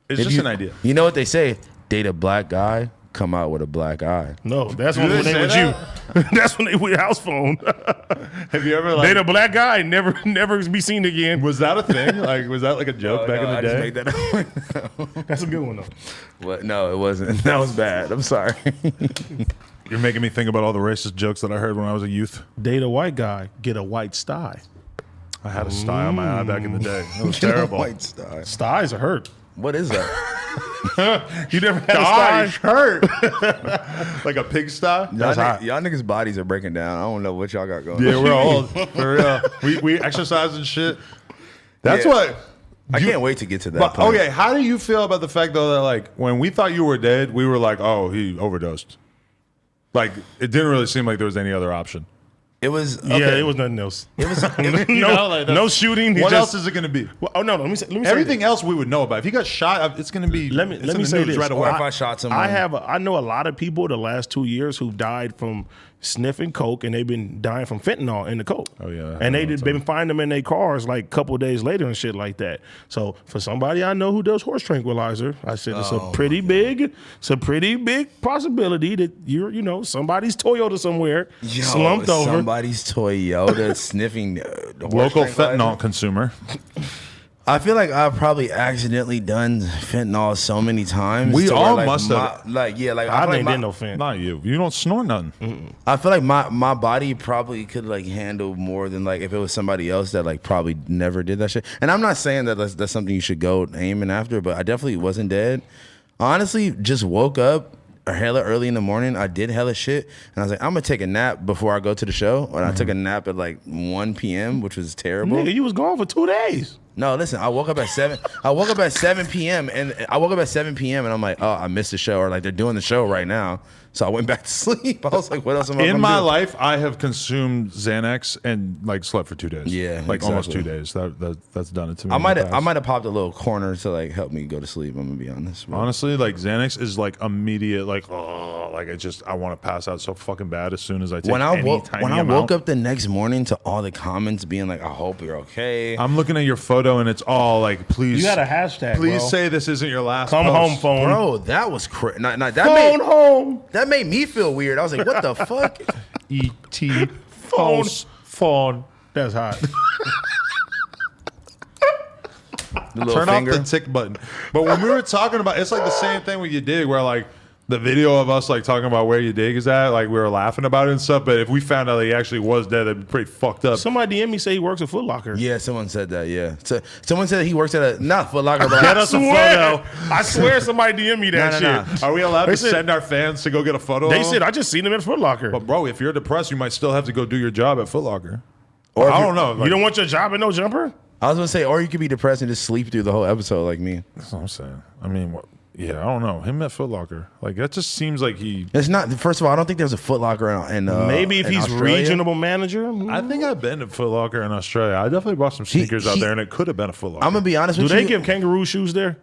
[SPEAKER 1] It's
[SPEAKER 2] If
[SPEAKER 1] just
[SPEAKER 2] you-
[SPEAKER 1] an idea.
[SPEAKER 2] You know what they say? Date a black guy, come out with a black eye.
[SPEAKER 3] No, that's
[SPEAKER 1] Do
[SPEAKER 3] when
[SPEAKER 1] they
[SPEAKER 3] they
[SPEAKER 1] say
[SPEAKER 3] with you. That's when they with Housephone.
[SPEAKER 1] Have you ever like?
[SPEAKER 3] Date a black guy, never be seen again.
[SPEAKER 1] Was that a thing? Like, was that like a joke back in the day?
[SPEAKER 2] that
[SPEAKER 3] That's a good one though.
[SPEAKER 2] What? No, it wasn't. That was bad. I'm sorry.
[SPEAKER 1] You're making me think about all the racist jokes that I heard when I was a youth.
[SPEAKER 3] Date a white guy, get a white sty.
[SPEAKER 1] I had a sty on my eye back in the day. It was terrible.
[SPEAKER 2] White star.
[SPEAKER 3] Styes are hurt.
[SPEAKER 2] What is that?
[SPEAKER 3] You never had
[SPEAKER 1] Sty
[SPEAKER 3] a sty?
[SPEAKER 1] hurt. Like a pig sty?
[SPEAKER 3] That's hot.
[SPEAKER 2] Y'all niggas' bodies are breaking down. I don't know what y'all got going.
[SPEAKER 1] Yeah, we're old. For real. We exercise and shit. That's
[SPEAKER 2] Yeah.
[SPEAKER 1] what.
[SPEAKER 2] I can't wait to get to that.
[SPEAKER 1] But,
[SPEAKER 2] point.
[SPEAKER 1] okay, how do you feel about the fact though that like when we thought you were dead, we were like, oh, he overdosed. Like it didn't really seem like there was any other option.
[SPEAKER 2] It was
[SPEAKER 3] Yeah, it was nothing else.
[SPEAKER 2] It was
[SPEAKER 1] You know, like,
[SPEAKER 3] no shooting. he
[SPEAKER 1] What
[SPEAKER 3] just-
[SPEAKER 1] else is it going to be?
[SPEAKER 3] Well, oh no, let me say
[SPEAKER 1] Everything
[SPEAKER 3] this.
[SPEAKER 1] else we would know about. If he got shot, it's going to be.
[SPEAKER 3] Let me
[SPEAKER 1] it's in the
[SPEAKER 3] say
[SPEAKER 1] news
[SPEAKER 3] this.
[SPEAKER 1] right
[SPEAKER 2] or
[SPEAKER 1] away.
[SPEAKER 2] if I shot someone.
[SPEAKER 3] I know a lot of people the last 2 years who died from sniffing coke, and they've been dying from fentanyl in the coke.
[SPEAKER 1] Oh, yeah.
[SPEAKER 3] And they've been finding them in their cars like a couple of days later and shit like that. So for somebody I know who does horse tranquilizer, I said it's a pretty big possibility that somebody's Toyota somewhere slumped over.
[SPEAKER 2] Somebody's Toyota sniffing the horse
[SPEAKER 1] Local
[SPEAKER 2] tranquilizer.
[SPEAKER 1] fentanyl consumer.
[SPEAKER 2] I feel like I've probably accidentally done fentanyl so many times.
[SPEAKER 1] We
[SPEAKER 2] to where,
[SPEAKER 1] all
[SPEAKER 2] like,
[SPEAKER 1] must have.
[SPEAKER 2] I
[SPEAKER 3] I
[SPEAKER 2] feel
[SPEAKER 3] ain't
[SPEAKER 2] like
[SPEAKER 3] did no fent.
[SPEAKER 1] Not you. You don't snort nothing.
[SPEAKER 2] I feel like my body probably could like handle more than like if it was somebody else that like probably never did that shit. And I'm not saying that that's something you should go aiming after, but I definitely wasn't dead. Honestly, just woke up hella early in the morning. I did hella shit, and I was like, I'm gonna take a nap before I go to the show. And I took a nap at like 1 p.m., which was terrible.
[SPEAKER 3] Nigga, you was gone for 2 days.
[SPEAKER 2] No, listen, I woke up at 7. I woke up at 7 p.m. and I'm like, oh, I missed the show, or like they're doing the show right now. So I went back to sleep. I was like, what else am I
[SPEAKER 1] In
[SPEAKER 2] gonna
[SPEAKER 1] my
[SPEAKER 2] do?
[SPEAKER 1] life, I have consumed Xanax and like slept for 2 days.
[SPEAKER 2] Yeah,
[SPEAKER 1] like almost
[SPEAKER 2] exactly.
[SPEAKER 1] 2 days. That's done it to me.
[SPEAKER 2] I
[SPEAKER 1] in
[SPEAKER 2] might
[SPEAKER 1] the
[SPEAKER 2] have
[SPEAKER 1] past.
[SPEAKER 2] popped a little corner to like help me go to sleep. I'm gonna be honest. But
[SPEAKER 1] Honestly, like Xanax is like immediate, like I want to pass out so fucking bad as soon as I take
[SPEAKER 2] when I
[SPEAKER 1] any
[SPEAKER 2] woke
[SPEAKER 1] tiny
[SPEAKER 2] when I
[SPEAKER 1] amount.
[SPEAKER 2] woke up the next morning to all the comments being like, I hope you're okay.
[SPEAKER 1] I'm looking at your photo and it's all like, please.
[SPEAKER 3] You had a hashtag,
[SPEAKER 1] Please
[SPEAKER 3] bro.
[SPEAKER 1] say this isn't your last.
[SPEAKER 3] Come
[SPEAKER 1] post.
[SPEAKER 3] home, phone.
[SPEAKER 2] Bro, that was crazy.
[SPEAKER 3] Phone home.
[SPEAKER 2] That made me feel weird. I was like, what the fuck?
[SPEAKER 1] E.T. False phone.
[SPEAKER 3] That's hot.
[SPEAKER 2] The little
[SPEAKER 1] Turn
[SPEAKER 2] finger.
[SPEAKER 1] off the tick button. But when we were talking about, it's like the same thing with you dig, where like the video of us like talking about where you dig is at, like we were laughing about it and stuff. But if we found out he actually was dead, it'd be pretty fucked up.
[SPEAKER 3] Somebody DM me say he works at Foot Locker.
[SPEAKER 2] Yeah, someone said that. Yeah, so, someone said he works at a not Foot Locker, but
[SPEAKER 3] Get us a
[SPEAKER 2] swear.
[SPEAKER 3] photo. I swear somebody DM me that
[SPEAKER 2] No, no,
[SPEAKER 3] shit.
[SPEAKER 1] Are we allowed
[SPEAKER 3] They
[SPEAKER 1] to
[SPEAKER 3] said-
[SPEAKER 1] send our fans to go get a photo?
[SPEAKER 3] They
[SPEAKER 1] of
[SPEAKER 3] said
[SPEAKER 1] him?
[SPEAKER 3] I just seen him at Foot Locker.
[SPEAKER 1] But bro, if you're depressed, you might still have to go do your job at Foot Locker.
[SPEAKER 2] Or if
[SPEAKER 1] I
[SPEAKER 2] you-
[SPEAKER 1] don't know.
[SPEAKER 3] You don't want your job and no jumper?
[SPEAKER 2] I was gonna say, or you could be depressed and just sleep through the whole episode like me.
[SPEAKER 1] That's what I'm saying. I mean, what? Yeah, I don't know. Him at Foot Locker, like that just seems like he.
[SPEAKER 2] It's not. First of all, I don't think there's a Foot Locker in
[SPEAKER 3] Maybe if
[SPEAKER 2] in
[SPEAKER 3] he's
[SPEAKER 2] Australia.
[SPEAKER 3] regional manager.
[SPEAKER 1] I think I've been to Foot Locker in Australia. I definitely bought some sneakers out there, and it could have been a Foot Locker.
[SPEAKER 2] I'm gonna be honest
[SPEAKER 3] Do
[SPEAKER 2] with
[SPEAKER 3] they
[SPEAKER 2] you.
[SPEAKER 3] give kangaroo shoes there?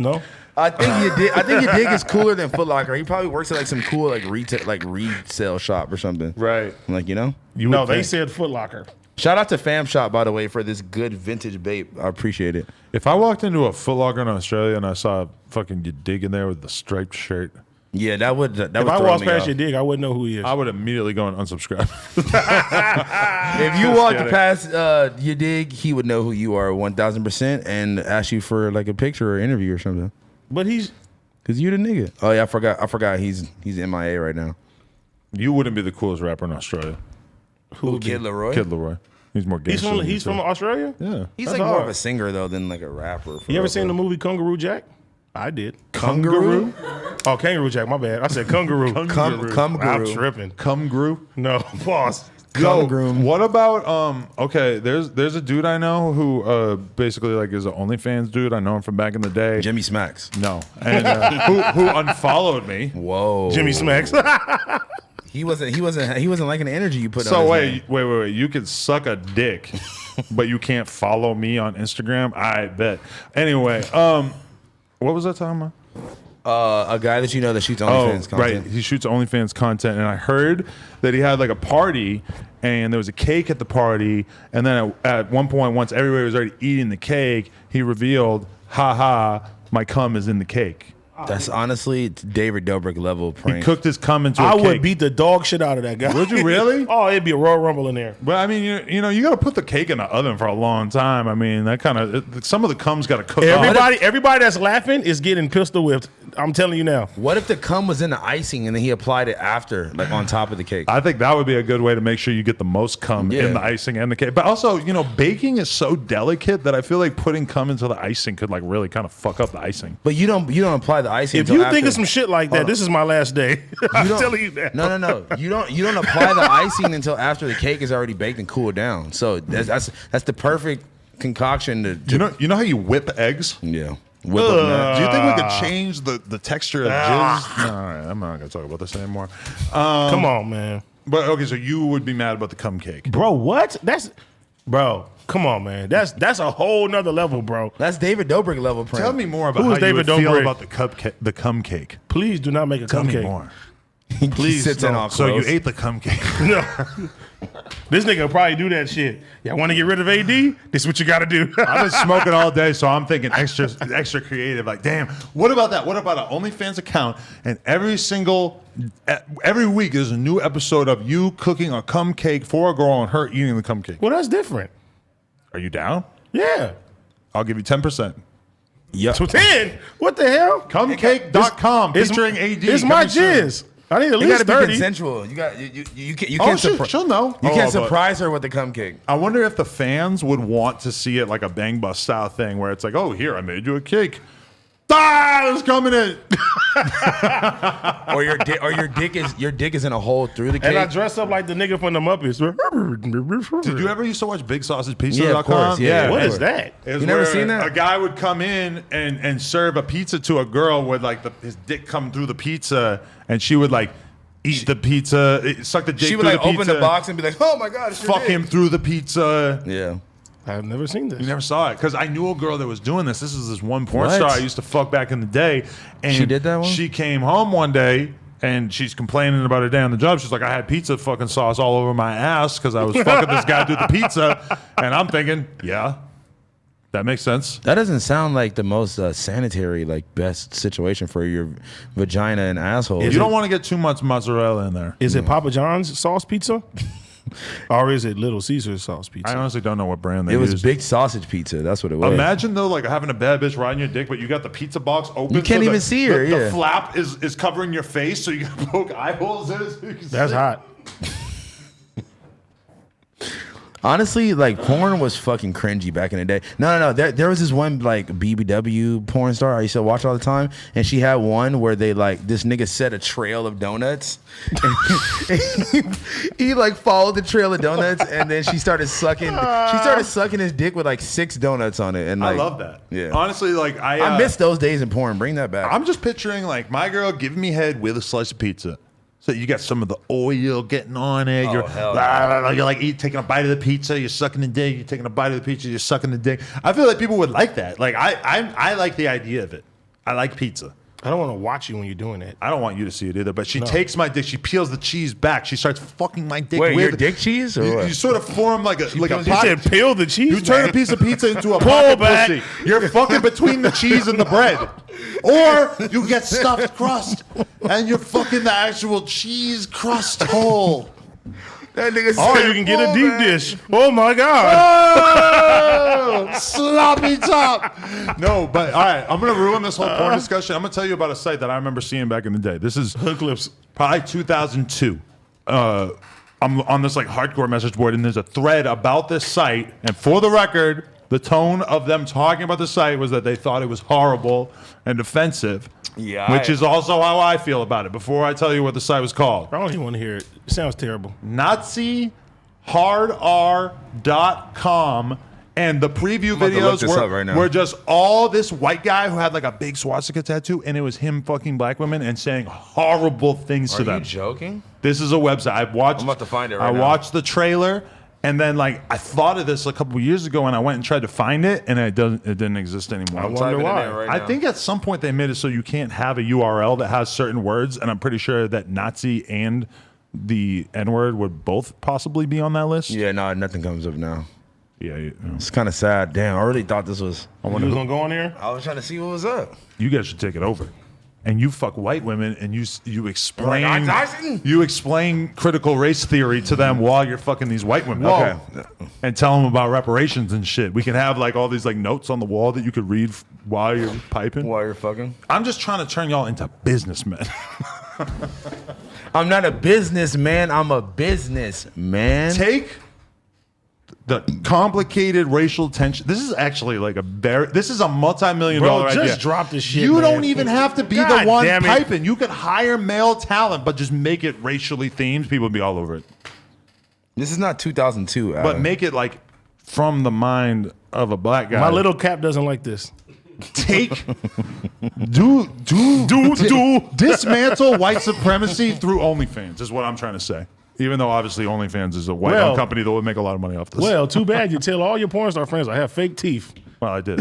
[SPEAKER 3] No.
[SPEAKER 2] I think your dig is cooler than Foot Locker. He probably works at like some cool like retail resale shop or something.
[SPEAKER 1] right.
[SPEAKER 2] Like
[SPEAKER 1] You
[SPEAKER 3] No,
[SPEAKER 1] would
[SPEAKER 3] they
[SPEAKER 1] think.
[SPEAKER 3] said Foot Locker.
[SPEAKER 2] Shout out to Fam Shop, by the way, for this good vintage babe. I appreciate it.
[SPEAKER 1] If I walked into a Foot Locker in Australia and I saw fucking you dig in there with the striped shirt,
[SPEAKER 2] Yeah, that would
[SPEAKER 3] If
[SPEAKER 2] throw
[SPEAKER 3] I walked
[SPEAKER 2] me
[SPEAKER 3] past
[SPEAKER 2] off.
[SPEAKER 3] your dig, I wouldn't know who he is.
[SPEAKER 1] I would immediately go and unsubscribe.
[SPEAKER 2] If you walked
[SPEAKER 1] kidding.
[SPEAKER 2] past your dig, he would know who you are 1000% and ask you for like a picture or interview or something.
[SPEAKER 3] But he's
[SPEAKER 2] Cause you the nigga. Oh yeah, I forgot. He's MIA right now.
[SPEAKER 1] You wouldn't be the coolest rapper in Australia.
[SPEAKER 2] Who? Kid Leroy.
[SPEAKER 1] Kid Leroy. He's more gangster. than you,
[SPEAKER 3] he's
[SPEAKER 1] too.
[SPEAKER 3] from Australia.
[SPEAKER 1] Yeah.
[SPEAKER 2] He's
[SPEAKER 3] That's
[SPEAKER 2] like more
[SPEAKER 3] hard.
[SPEAKER 2] of a singer though than like a rapper.
[SPEAKER 3] You ever seen the movie Kangaroo Jack? I did.
[SPEAKER 2] Kangaroo?
[SPEAKER 3] Oh, Kangaroo Jack. My bad. I said Kangaroo.
[SPEAKER 2] Kangaroo.
[SPEAKER 3] I'm tripping.
[SPEAKER 1] Cum grew.
[SPEAKER 3] No, pause.
[SPEAKER 1] Yo,
[SPEAKER 2] Kangaroo.
[SPEAKER 1] what about okay? There's a dude I know who basically like is an OnlyFans dude. I know him from back in the day.
[SPEAKER 2] Jimmy Smacks.
[SPEAKER 1] No, and who unfollowed me.
[SPEAKER 2] Whoa.
[SPEAKER 3] Jimmy Smacks.
[SPEAKER 2] He wasn't liking the energy you put on
[SPEAKER 1] So
[SPEAKER 2] his
[SPEAKER 1] wait,
[SPEAKER 2] name.
[SPEAKER 1] wait. You can suck a dick, but you can't follow me on Instagram. I bet. Anyway, what was I talking about?
[SPEAKER 2] A guy that you know that shoots OnlyFans
[SPEAKER 1] right.
[SPEAKER 2] content.
[SPEAKER 1] He shoots OnlyFans content, and I heard that he had like a party, and there was a cake at the party, and then at one point, once everybody was already eating the cake, he revealed, "Ha ha, my cum is in the cake."
[SPEAKER 2] That's honestly David Dobrik level
[SPEAKER 1] He
[SPEAKER 2] prank.
[SPEAKER 1] cooked his cum into a
[SPEAKER 3] I
[SPEAKER 1] cake.
[SPEAKER 3] would beat the dog shit out of that guy.
[SPEAKER 1] Would you really?
[SPEAKER 3] Oh, it'd be a Royal Rumble in there.
[SPEAKER 1] But I mean, you know, you got to put the cake in the oven for a long time. I mean, that kind of some of the cum's got to cook. off.
[SPEAKER 3] Everybody that's laughing is getting pistol whipped. I'm telling you now.
[SPEAKER 2] What if the cum was in the icing and then he applied it after, like on top of the cake?
[SPEAKER 1] I think that would be a good way to make sure you get the most cum
[SPEAKER 2] Yeah.
[SPEAKER 1] in the icing and the cake. But also, you know, baking is so delicate that I feel like putting cum into the icing could like really kind of fuck up the icing.
[SPEAKER 2] But you don't apply the icing.
[SPEAKER 3] If
[SPEAKER 2] until
[SPEAKER 3] you
[SPEAKER 2] after.
[SPEAKER 3] think of some shit like that, this is my last day. I'm
[SPEAKER 2] don't-
[SPEAKER 3] telling you that.
[SPEAKER 2] No. You don't apply the icing until after the cake is already baked and cooled down. So that's the perfect concoction to
[SPEAKER 1] You know how you whip eggs?
[SPEAKER 2] yeah. Whip up that.
[SPEAKER 1] Do you think we could change the texture of jizz? No, all right, I'm not going to talk about this anymore.
[SPEAKER 3] Come on, man.
[SPEAKER 1] But okay, so you would be mad about the cum cake.
[SPEAKER 3] Bro, what? Bro, come on, man. That's a whole nother level, bro.
[SPEAKER 2] That's David Dobrik level print.
[SPEAKER 1] Tell me more about
[SPEAKER 3] Who
[SPEAKER 1] how
[SPEAKER 3] is
[SPEAKER 1] you
[SPEAKER 3] David
[SPEAKER 1] would feel
[SPEAKER 3] Dobrik?
[SPEAKER 1] about the cum cake.
[SPEAKER 3] Please do not make a
[SPEAKER 1] Tell me
[SPEAKER 3] cupcake.
[SPEAKER 1] more.
[SPEAKER 2] Please sits in all
[SPEAKER 1] So you
[SPEAKER 2] close.
[SPEAKER 1] ate the cum cake.
[SPEAKER 3] No. This nigga will probably do that shit. Y'all want to get rid of AD? This is what you got to do.
[SPEAKER 1] I've been smoking all day, so I'm thinking extra creative. Like, damn, what about that? What about an OnlyFans account? And every week there's a new episode of you cooking a cum cake for a girl and her eating the cum cake.
[SPEAKER 3] Well, that's different.
[SPEAKER 1] Are you down?
[SPEAKER 3] Yeah.
[SPEAKER 1] I'll give you 10%.
[SPEAKER 2] Yeah.
[SPEAKER 3] So 10? What the hell?
[SPEAKER 1] Cumcake.com featuring AD.
[SPEAKER 3] It's my jizz. I need at
[SPEAKER 2] You
[SPEAKER 3] least
[SPEAKER 2] gotta be
[SPEAKER 3] 30.
[SPEAKER 2] consensual. You
[SPEAKER 1] Oh,
[SPEAKER 2] can't
[SPEAKER 1] she'll know.
[SPEAKER 2] You can't
[SPEAKER 1] but
[SPEAKER 2] surprise her with the cum cake.
[SPEAKER 1] I wonder if the fans would want to see it like a Bang Bus style thing where it's like, oh, here, I made you a cake. There's coming in.
[SPEAKER 2] Or your dick is in a hole through the cake.
[SPEAKER 3] And I dress up like the nigga from the Muppets.
[SPEAKER 1] Did you ever used to watch BigSausagePizza.com?
[SPEAKER 2] Yeah, of course. Yeah.
[SPEAKER 3] What
[SPEAKER 2] of
[SPEAKER 3] is that?
[SPEAKER 1] It was
[SPEAKER 2] You never
[SPEAKER 1] where
[SPEAKER 2] seen that?
[SPEAKER 1] A guy would come in and serve a pizza to a girl with like his dick come through the pizza, and she would like eat the pizza, suck the dick
[SPEAKER 2] She would
[SPEAKER 1] through
[SPEAKER 2] like
[SPEAKER 1] the pizza,
[SPEAKER 2] open the box and be like, "Oh my god, it's your
[SPEAKER 1] fuck
[SPEAKER 2] dick."
[SPEAKER 1] him through the pizza.
[SPEAKER 2] Yeah.
[SPEAKER 3] I've never seen this.
[SPEAKER 1] You never saw it because I knew a girl that was doing this. This is this one porn
[SPEAKER 2] What?
[SPEAKER 1] star I used to fuck back in the day. And
[SPEAKER 2] She did that one?
[SPEAKER 1] She came home one day and she's complaining about her day on the job. She's like, I had pizza fucking sauce all over my ass because I was fucking this guy through the pizza. And I'm thinking, yeah, that makes sense.
[SPEAKER 2] That doesn't sound like the most sanitary, like best situation for your vagina and asshole.
[SPEAKER 1] You don't want to get too much mozzarella in there.
[SPEAKER 3] Is it Papa John's sauce pizza? Or is it Little Caesar's sauce pizza?
[SPEAKER 1] I honestly don't know what brand they
[SPEAKER 2] It was
[SPEAKER 1] used.
[SPEAKER 2] big sausage pizza. That's what it was.
[SPEAKER 1] Imagine though, like having a bad bitch riding your dick, but you got the pizza box open.
[SPEAKER 2] You can't
[SPEAKER 1] so
[SPEAKER 2] even see her,
[SPEAKER 1] The
[SPEAKER 2] yeah.
[SPEAKER 1] flap is covering your face, so you can poke eyeballs in it. So you can
[SPEAKER 3] That's
[SPEAKER 1] see.
[SPEAKER 3] hot.
[SPEAKER 2] Honestly, like porn was fucking cringy back in the day. No. There was this one like BBW porn star I used to watch all the time, and she had one where they like this nigga set a trail of donuts. And he like followed the trail of donuts, and then she started sucking. She started sucking his dick with like 6 donuts on it, and
[SPEAKER 1] I
[SPEAKER 2] like,
[SPEAKER 1] love that.
[SPEAKER 2] Yeah.
[SPEAKER 1] Honestly, like
[SPEAKER 2] I miss those days in porn. Bring that back.
[SPEAKER 1] I'm just picturing like my girl giving me head with a slice of pizza. So you got some of the oil getting on it. You're, you're like taking a bite of the pizza. You're sucking the dick. You're taking a bite of the pizza. You're sucking the dick. I feel like people would like that. Like I like the idea of it. I like pizza.
[SPEAKER 3] I don't want to watch you when you're doing that.
[SPEAKER 1] I don't want you to see it either. But she takes my dick. She peels the cheese back. She starts fucking my dick.
[SPEAKER 2] Wait,
[SPEAKER 1] with
[SPEAKER 2] your dick cheese or
[SPEAKER 1] you,
[SPEAKER 2] what?
[SPEAKER 1] you sort of form like a
[SPEAKER 3] You
[SPEAKER 1] pocket.
[SPEAKER 3] said peel the cheese.
[SPEAKER 1] You turn
[SPEAKER 3] man.
[SPEAKER 1] a piece of pizza into a
[SPEAKER 3] Pull
[SPEAKER 1] pocket
[SPEAKER 3] back.
[SPEAKER 1] pussy. You're fucking between the cheese and the bread. Or you get stuffed crust and you're fucking the actual cheese crust hole.
[SPEAKER 2] That nigga said,
[SPEAKER 3] Or you can get a deep
[SPEAKER 2] man.
[SPEAKER 3] dish. Oh my God.
[SPEAKER 1] Oh, sloppy top. No, but all right, I'm going to ruin this whole porn discussion. I'm going to tell you about a site that I remember seeing back in the day. This is
[SPEAKER 3] Hood clips.
[SPEAKER 1] probably 2002. I'm on this like hardcore message board, and there's a thread about this site. And for the record, the tone of them talking about the site was that they thought it was horrible and offensive.
[SPEAKER 2] Yeah,
[SPEAKER 1] Which is also how I feel about it. Before I tell you what the site was called,
[SPEAKER 3] I don't even want to hear it. It sounds terrible.
[SPEAKER 1] NaziHardR.com. And the preview
[SPEAKER 2] about to look
[SPEAKER 1] videos
[SPEAKER 2] this up right now.
[SPEAKER 1] were just all this white guy who had like a big swastika tattoo, and it was him fucking black women and saying horrible things to
[SPEAKER 2] Are
[SPEAKER 1] them.
[SPEAKER 2] you joking?
[SPEAKER 1] This is a website. I've watched.
[SPEAKER 2] I'm about to find it right
[SPEAKER 1] I
[SPEAKER 2] now.
[SPEAKER 1] watched the trailer, and then like I thought of this a couple years ago, and I went and tried to find it, and it didn't exist anymore.
[SPEAKER 3] I
[SPEAKER 2] I'm
[SPEAKER 3] wonder
[SPEAKER 2] typing it
[SPEAKER 3] why.
[SPEAKER 2] in right
[SPEAKER 1] I
[SPEAKER 2] now.
[SPEAKER 1] think at some point they made it so you can't have a URL that has certain words, and I'm pretty sure that Nazi and the N-word would both possibly be on that list.
[SPEAKER 2] Yeah, no, nothing comes up now.
[SPEAKER 1] Yeah.
[SPEAKER 2] It's kind of sad. Damn, I really thought this was.
[SPEAKER 3] You was going to go on there?
[SPEAKER 2] I was trying to see what was up.
[SPEAKER 1] You guys should take it over. And you fuck white women, and you explain
[SPEAKER 2] Like, Tyson?
[SPEAKER 1] you explain critical race theory to them while you're fucking these white women.
[SPEAKER 2] Okay.
[SPEAKER 1] And tell them about reparations and shit. We can have like all these like notes on the wall that you could read while you're piping.
[SPEAKER 2] While you're fucking.
[SPEAKER 1] I'm just trying to turn y'all into businessmen.
[SPEAKER 2] I'm not a businessman. I'm a businessman.
[SPEAKER 1] Take the complicated racial tension. This is actually like this is a multi-million-dollar
[SPEAKER 3] Bro,
[SPEAKER 1] idea.
[SPEAKER 3] just drop this shit,
[SPEAKER 1] You
[SPEAKER 3] man.
[SPEAKER 1] don't even have to be
[SPEAKER 3] God
[SPEAKER 1] the one
[SPEAKER 3] damn it.
[SPEAKER 1] piping. You could hire male talent, but just make it racially themed. People would be all over it.
[SPEAKER 2] This is not 2002.
[SPEAKER 1] But
[SPEAKER 2] Adam.
[SPEAKER 1] make it like from the mind of a black guy.
[SPEAKER 3] My little cap doesn't like this.
[SPEAKER 1] take dismantle white supremacy through OnlyFans is what I'm trying to say. Even though obviously OnlyFans is a white-owned company that would make a lot of money off this.
[SPEAKER 3] Well, too bad you tell all your porn star friends I have fake teeth.
[SPEAKER 1] Well, I did.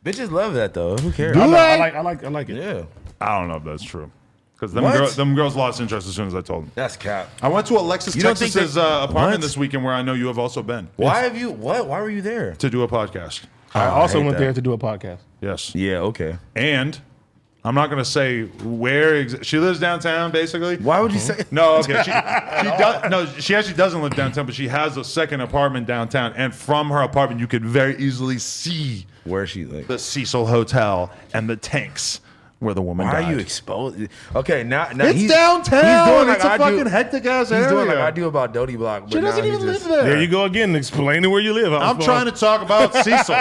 [SPEAKER 2] Bitches love that though. Who cares?
[SPEAKER 3] I like it.
[SPEAKER 2] Yeah.
[SPEAKER 1] I don't know if that's true. Because
[SPEAKER 2] What?
[SPEAKER 1] them girls lost interest as soon as I told them.
[SPEAKER 2] That's cap.
[SPEAKER 1] I went to Alexis
[SPEAKER 2] You don't think
[SPEAKER 1] Texas's
[SPEAKER 2] that-
[SPEAKER 1] apartment
[SPEAKER 2] What?
[SPEAKER 1] this weekend where I know you have also been
[SPEAKER 2] Why have you? What? Why were you there?
[SPEAKER 1] to do a podcast.
[SPEAKER 3] I also
[SPEAKER 2] hate
[SPEAKER 3] went
[SPEAKER 2] that.
[SPEAKER 3] there to do a podcast.
[SPEAKER 1] Yes.
[SPEAKER 2] Yeah. Okay.
[SPEAKER 1] And I'm not going to say where she lives downtown, basically.
[SPEAKER 2] Why would you say?
[SPEAKER 1] No, okay. She actually doesn't live downtown, but she has a second apartment downtown. And from her apartment, you could very easily see
[SPEAKER 2] Where is she like?
[SPEAKER 1] the Cecil Hotel and the tanks where the woman
[SPEAKER 2] Why
[SPEAKER 1] died.
[SPEAKER 2] are you exposed? Okay, now
[SPEAKER 1] It's
[SPEAKER 2] he's
[SPEAKER 1] downtown.
[SPEAKER 2] He's doing like
[SPEAKER 1] It's a
[SPEAKER 2] I
[SPEAKER 1] fucking
[SPEAKER 2] do.
[SPEAKER 1] hectic ass
[SPEAKER 2] He's
[SPEAKER 1] area.
[SPEAKER 2] doing like I do about Doty Block. But
[SPEAKER 1] She doesn't
[SPEAKER 2] now he
[SPEAKER 1] even live
[SPEAKER 2] just-
[SPEAKER 1] there.
[SPEAKER 3] There you go again, explaining where you live.
[SPEAKER 1] I'm trying to talk about Cecil.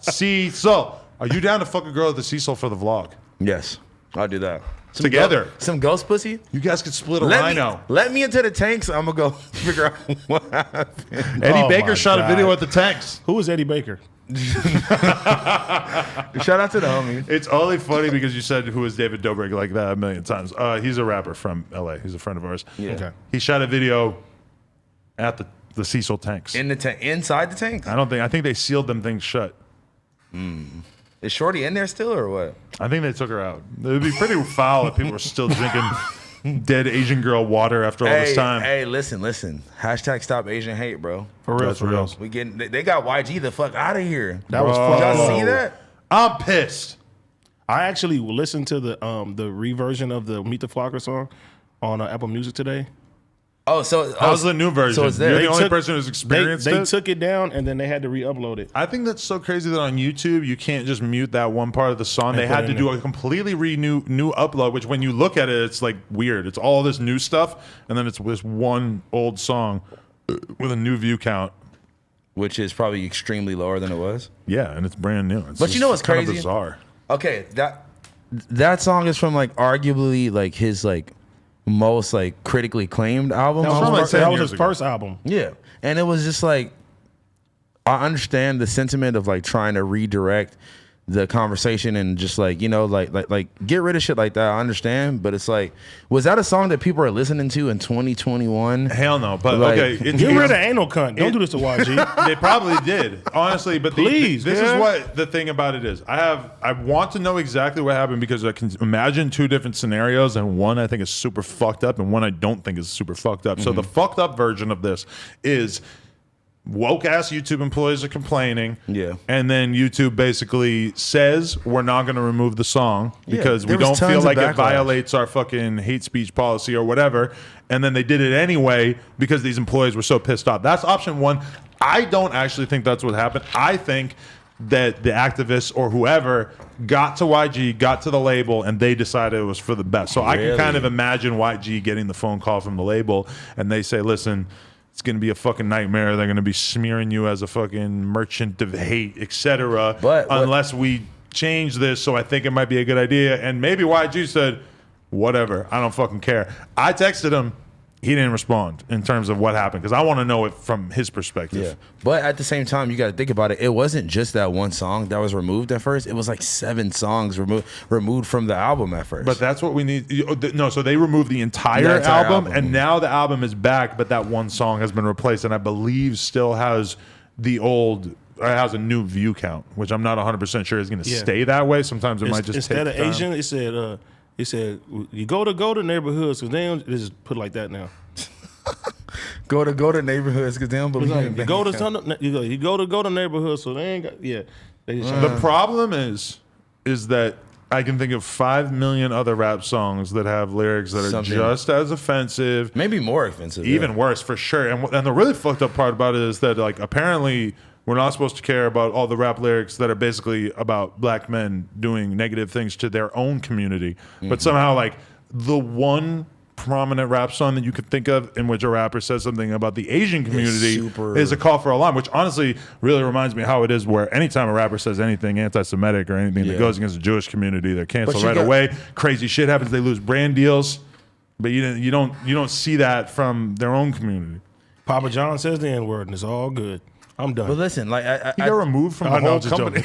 [SPEAKER 1] Cecil. Are you down to fuck a girl at the Cecil for the vlog?
[SPEAKER 2] Yes, I'll do that.
[SPEAKER 1] Together.
[SPEAKER 2] Some ghost pussy.
[SPEAKER 1] You guys could split a
[SPEAKER 2] Let
[SPEAKER 1] rhino.
[SPEAKER 2] me into the tanks. I'm gonna go figure out what happened.
[SPEAKER 1] Eddie
[SPEAKER 3] Oh
[SPEAKER 1] Baker
[SPEAKER 3] my
[SPEAKER 1] shot a
[SPEAKER 3] God.
[SPEAKER 1] video at the tanks.
[SPEAKER 3] Who is Eddie Baker?
[SPEAKER 2] Shout out to the homie.
[SPEAKER 1] It's only funny because you said who is David Dobrik like that a million times. He's a rapper from LA. He's a friend of ours.
[SPEAKER 2] Yeah.
[SPEAKER 3] Okay.
[SPEAKER 1] He shot a video at the Cecil tanks.
[SPEAKER 2] In the tank, inside the tank.
[SPEAKER 1] I think they sealed them things shut.
[SPEAKER 2] Is Shorty in there still or what?
[SPEAKER 1] I think they took her out. It would be pretty foul if people were still drinking dead Asian girl water after all this time.
[SPEAKER 2] Hey, listen. Hashtag stop Asian hate, bro.
[SPEAKER 3] For real,
[SPEAKER 1] That's
[SPEAKER 3] for
[SPEAKER 1] real.
[SPEAKER 3] real.
[SPEAKER 2] We getting. They got YG the fuck out of here.
[SPEAKER 3] That was
[SPEAKER 1] Bro.
[SPEAKER 3] fucked
[SPEAKER 2] Y'all
[SPEAKER 3] up.
[SPEAKER 2] see that?
[SPEAKER 1] I'm pissed.
[SPEAKER 3] I actually listened to the reversion of the Meet the Flocker song on Apple Music today.
[SPEAKER 2] Oh, so
[SPEAKER 1] How's the new version?
[SPEAKER 2] So it's there.
[SPEAKER 1] You're the
[SPEAKER 3] They
[SPEAKER 1] only
[SPEAKER 3] took-
[SPEAKER 1] person who's experienced
[SPEAKER 3] They
[SPEAKER 1] it.
[SPEAKER 3] took it down and then they had to re-upload it.
[SPEAKER 1] I think that's so crazy that on YouTube you can't just mute that one part of the song. They
[SPEAKER 3] put
[SPEAKER 1] had
[SPEAKER 3] it
[SPEAKER 1] to
[SPEAKER 3] in
[SPEAKER 1] do
[SPEAKER 3] there.
[SPEAKER 1] a completely new upload, which when you look at it, it's like weird. It's all this new stuff, and then it's this one old song with a new view count.
[SPEAKER 2] which is probably extremely lower than it was.
[SPEAKER 1] Yeah, and it's brand new. It's
[SPEAKER 2] But you know what's
[SPEAKER 1] kind of
[SPEAKER 2] crazy?
[SPEAKER 1] bizarre.
[SPEAKER 2] Okay, that song is from like arguably like his like most like critically acclaimed album.
[SPEAKER 3] That was,
[SPEAKER 1] from, like,
[SPEAKER 3] his,
[SPEAKER 1] 10
[SPEAKER 3] that was
[SPEAKER 1] years
[SPEAKER 3] his
[SPEAKER 1] ago.
[SPEAKER 3] first album.
[SPEAKER 2] Yeah, and it was just like I understand the sentiment of like trying to redirect the conversation and just like like get rid of shit like that. I understand, but it's like, was that a song that people are listening to in 2021?
[SPEAKER 1] Hell no. But
[SPEAKER 2] Like,
[SPEAKER 1] okay,
[SPEAKER 3] Get rid of anal cunt. Don't do this to YG.
[SPEAKER 1] They probably did, honestly. But
[SPEAKER 3] Please,
[SPEAKER 1] this
[SPEAKER 3] man.
[SPEAKER 1] is what the thing about it is. I want to know exactly what happened because I can imagine two different scenarios, and one I think is super fucked up, and one I don't think is super fucked up. So the fucked up version of this is woke ass YouTube employees are complaining,
[SPEAKER 2] Yeah.
[SPEAKER 1] and then YouTube basically says we're not going to remove the song because we
[SPEAKER 2] there was
[SPEAKER 1] don't
[SPEAKER 2] tons
[SPEAKER 1] feel
[SPEAKER 2] of
[SPEAKER 1] like it
[SPEAKER 2] backlash.
[SPEAKER 1] violates our fucking hate speech policy or whatever. And then they did it anyway because these employees were so pissed off. That's option one. I don't actually think that's what happened. I think that the activists or whoever got to YG, got to the label, and they decided it was for the best. So I can
[SPEAKER 2] Really?
[SPEAKER 1] kind of imagine YG getting the phone call from the label, and they say, listen, it's going to be a fucking nightmare. They're going to be smearing you as a fucking merchant of hate, etc.
[SPEAKER 2] But what-
[SPEAKER 1] unless we change this, so I think it might be a good idea. And maybe YG said, whatever, I don't fucking care. I texted him. He didn't respond in terms of what happened because I want to know it from his perspective.
[SPEAKER 2] Yeah, but at the same time, you got to think about it. It wasn't just that one song that was removed at first. It was like 7 songs removed from the album at first.
[SPEAKER 1] But that's what we need. No, so they removed the entire, album, and now the album is back, but that one song has been replaced, and I believe still has the old. It has a new view count, which I'm not 100% sure is going to
[SPEAKER 3] Yeah.
[SPEAKER 1] stay that way. Sometimes it might just
[SPEAKER 3] Instead
[SPEAKER 1] take
[SPEAKER 3] of
[SPEAKER 1] time.
[SPEAKER 3] Asian, it said you go to neighborhoods because they don't they just put it like that now.
[SPEAKER 2] go to neighborhoods because they don't believe in
[SPEAKER 3] You go to neighborhoods, so they ain't got They just
[SPEAKER 1] The problem is that I can think of 5 million other rap songs that have lyrics that are
[SPEAKER 2] Something.
[SPEAKER 1] just as offensive,
[SPEAKER 2] maybe more expensive.
[SPEAKER 1] even worse for sure. And the really fucked up part about it is that like apparently we're not supposed to care about all the rap lyrics that are basically about black men doing negative things to their own community. But somehow like the one prominent rap song that you could think of in which a rapper says something about the Asian community
[SPEAKER 2] super-
[SPEAKER 1] is a call for alarm, which honestly really reminds me how it is where anytime a rapper says anything anti-Semitic or anything that
[SPEAKER 2] Yeah.
[SPEAKER 1] goes against the Jewish community, they're canceled
[SPEAKER 2] you
[SPEAKER 1] right
[SPEAKER 2] got-
[SPEAKER 1] away. Crazy shit happens. They lose brand deals. But you don't see that from their own community.
[SPEAKER 3] Papa John says the N-word and it's all good. I'm done.
[SPEAKER 2] But listen, like
[SPEAKER 1] He got removed from the
[SPEAKER 3] no,
[SPEAKER 1] whole
[SPEAKER 3] I'm just
[SPEAKER 1] company.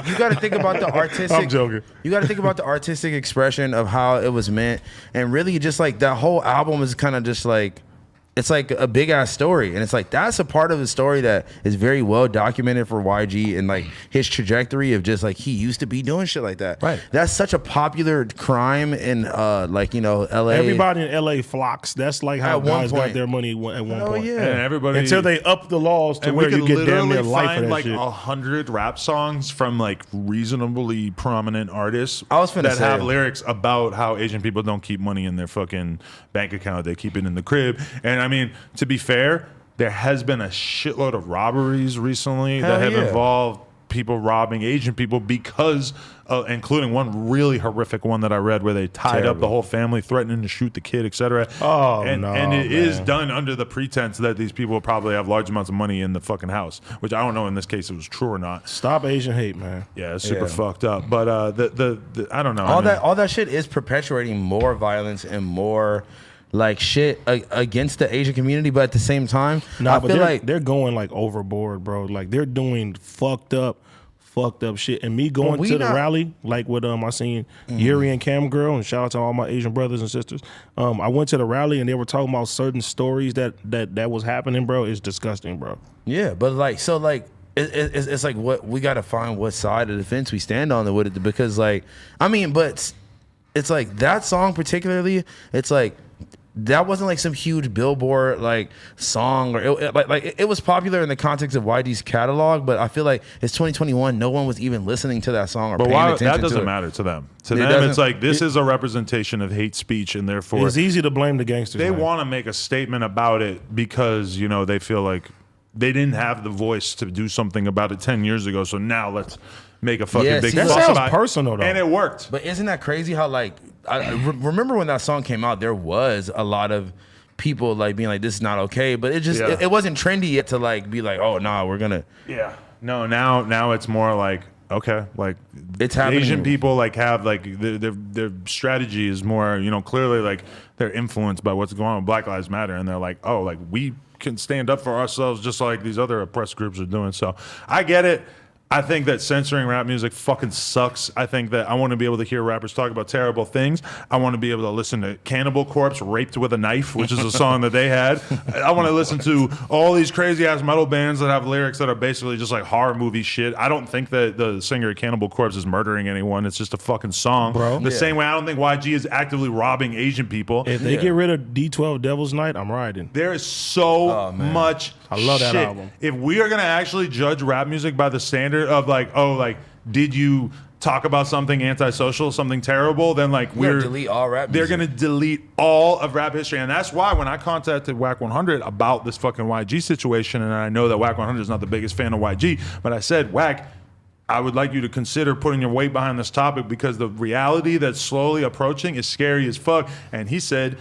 [SPEAKER 2] you gotta think about the artistic.
[SPEAKER 3] I'm joking.
[SPEAKER 2] You gotta think about the artistic expression of how it was meant, and really just like that whole album is kind of just like. It's like a big ass story, and it's like that's a part of the story that is very well documented for YG and like his trajectory of just like he used to be doing shit like that.
[SPEAKER 1] Right.
[SPEAKER 2] That's such a popular crime in like LA.
[SPEAKER 3] Everybody in LA flocks. That's like how
[SPEAKER 2] At one
[SPEAKER 3] guys
[SPEAKER 2] point.
[SPEAKER 3] got their money at one
[SPEAKER 2] Hell
[SPEAKER 3] point.
[SPEAKER 2] yeah.
[SPEAKER 1] And everybody
[SPEAKER 3] Until they up the laws to
[SPEAKER 1] and
[SPEAKER 3] where
[SPEAKER 1] we
[SPEAKER 3] you
[SPEAKER 1] could
[SPEAKER 3] get damn near
[SPEAKER 1] literally
[SPEAKER 3] life for
[SPEAKER 1] find
[SPEAKER 3] that
[SPEAKER 1] like
[SPEAKER 3] shit.
[SPEAKER 1] 100 rap songs from like reasonably prominent artists
[SPEAKER 2] I was finna
[SPEAKER 1] that
[SPEAKER 2] say.
[SPEAKER 1] have lyrics about how Asian people don't keep money in their fucking bank account. They keep it in the crib. And I mean, to be fair, there has been a shitload of robberies recently
[SPEAKER 2] Hell
[SPEAKER 1] that have
[SPEAKER 2] yeah.
[SPEAKER 1] involved people robbing Asian people because, including one really horrific one that I read where they tied up
[SPEAKER 2] Terrible.
[SPEAKER 1] the whole family, threatening to shoot the kid, etc.
[SPEAKER 3] Oh,
[SPEAKER 1] and
[SPEAKER 3] no,
[SPEAKER 1] it is
[SPEAKER 3] man.
[SPEAKER 1] done under the pretense that these people probably have large amounts of money in the fucking house, which I don't know in this case it was true or not.
[SPEAKER 3] Stop Asian hate, man.
[SPEAKER 1] Yeah, it's super
[SPEAKER 2] Yeah.
[SPEAKER 1] fucked up. But the I don't know.
[SPEAKER 2] All that shit is perpetuating more violence and more like shit against the Asian community, but at the same time,
[SPEAKER 3] Nah,
[SPEAKER 2] I
[SPEAKER 3] but
[SPEAKER 2] feel
[SPEAKER 3] they're,
[SPEAKER 2] like
[SPEAKER 3] they're going like overboard, bro. Like they're doing fucked up shit. And me going
[SPEAKER 2] we
[SPEAKER 3] to the
[SPEAKER 2] not-
[SPEAKER 3] rally, like with I seen Yuri and Cam Girl, and shout out to all my Asian brothers and sisters. I went to the rally and they were talking about certain stories that was happening, bro. It's disgusting, bro.
[SPEAKER 2] yeah, but like so like it's like what we got to find what side of the fence we stand on with it, because like I mean, but it's like that song particularly, it's like that wasn't like some huge Billboard like song, or it was popular in the context of YG's catalog, but I feel like it's 2021, no one was even listening to that song or
[SPEAKER 1] But
[SPEAKER 2] paying
[SPEAKER 1] why
[SPEAKER 2] attention
[SPEAKER 1] that doesn't
[SPEAKER 2] to it.
[SPEAKER 1] matter to them. To
[SPEAKER 2] It
[SPEAKER 1] them,
[SPEAKER 2] doesn't-
[SPEAKER 1] it's like this is a representation of hate speech, and therefore
[SPEAKER 3] It's easy to blame the gangsters.
[SPEAKER 1] they
[SPEAKER 3] man.
[SPEAKER 1] want to make a statement about it because they feel like they didn't have the voice to do something about it 10 years ago. So now let's make a fucking
[SPEAKER 2] Yeah,
[SPEAKER 1] big
[SPEAKER 2] see,
[SPEAKER 3] that
[SPEAKER 1] fuss
[SPEAKER 3] sounds
[SPEAKER 1] about
[SPEAKER 3] personal,
[SPEAKER 1] it.
[SPEAKER 3] though.
[SPEAKER 1] And it worked.
[SPEAKER 2] But isn't that crazy how like I remember when that song came out, there was a lot of people like being like, this is not okay, but it just
[SPEAKER 1] Yeah.
[SPEAKER 2] it wasn't trendy yet to like be like, oh nah, we're gonna
[SPEAKER 1] Yeah. No, now it's more like, okay, like
[SPEAKER 2] It's happening.
[SPEAKER 1] Asian people like have like their strategy is more, clearly like they're influenced by what's going on with Black Lives Matter, and they're like, oh, like we can stand up for ourselves just like these other oppressed groups are doing. So I get it. I think that censoring rap music fucking sucks. I think that I want to be able to hear rappers talk about terrible things. I want to be able to listen to Cannibal Corpse Raped with a Knife, which is a song that they had. I want to listen to all these crazy ass metal bands that have lyrics that are basically just like horror movie shit. I don't think that the singer of Cannibal Corpse is murdering anyone. It's just a fucking song.
[SPEAKER 3] Bro.
[SPEAKER 1] The
[SPEAKER 2] Yeah.
[SPEAKER 1] same way I don't think YG is actively robbing Asian people.
[SPEAKER 3] If they get rid of D12 Devil's Night, I'm riding.
[SPEAKER 1] There is so much
[SPEAKER 3] I love that
[SPEAKER 1] shit.
[SPEAKER 3] album.
[SPEAKER 1] If we are going to actually judge rap music by the standard of like, oh, like, did you talk about something antisocial, something terrible, then like we're
[SPEAKER 2] delete all rap
[SPEAKER 1] They're
[SPEAKER 2] music.
[SPEAKER 1] going to delete all of rap history. And that's why when I contacted Whack 100 about this fucking YG situation, and I know that Whack 100 is not the biggest fan of YG, but I said, Whack, I would like you to consider putting your weight behind this topic because the reality that's slowly approaching is scary as fuck. And he said,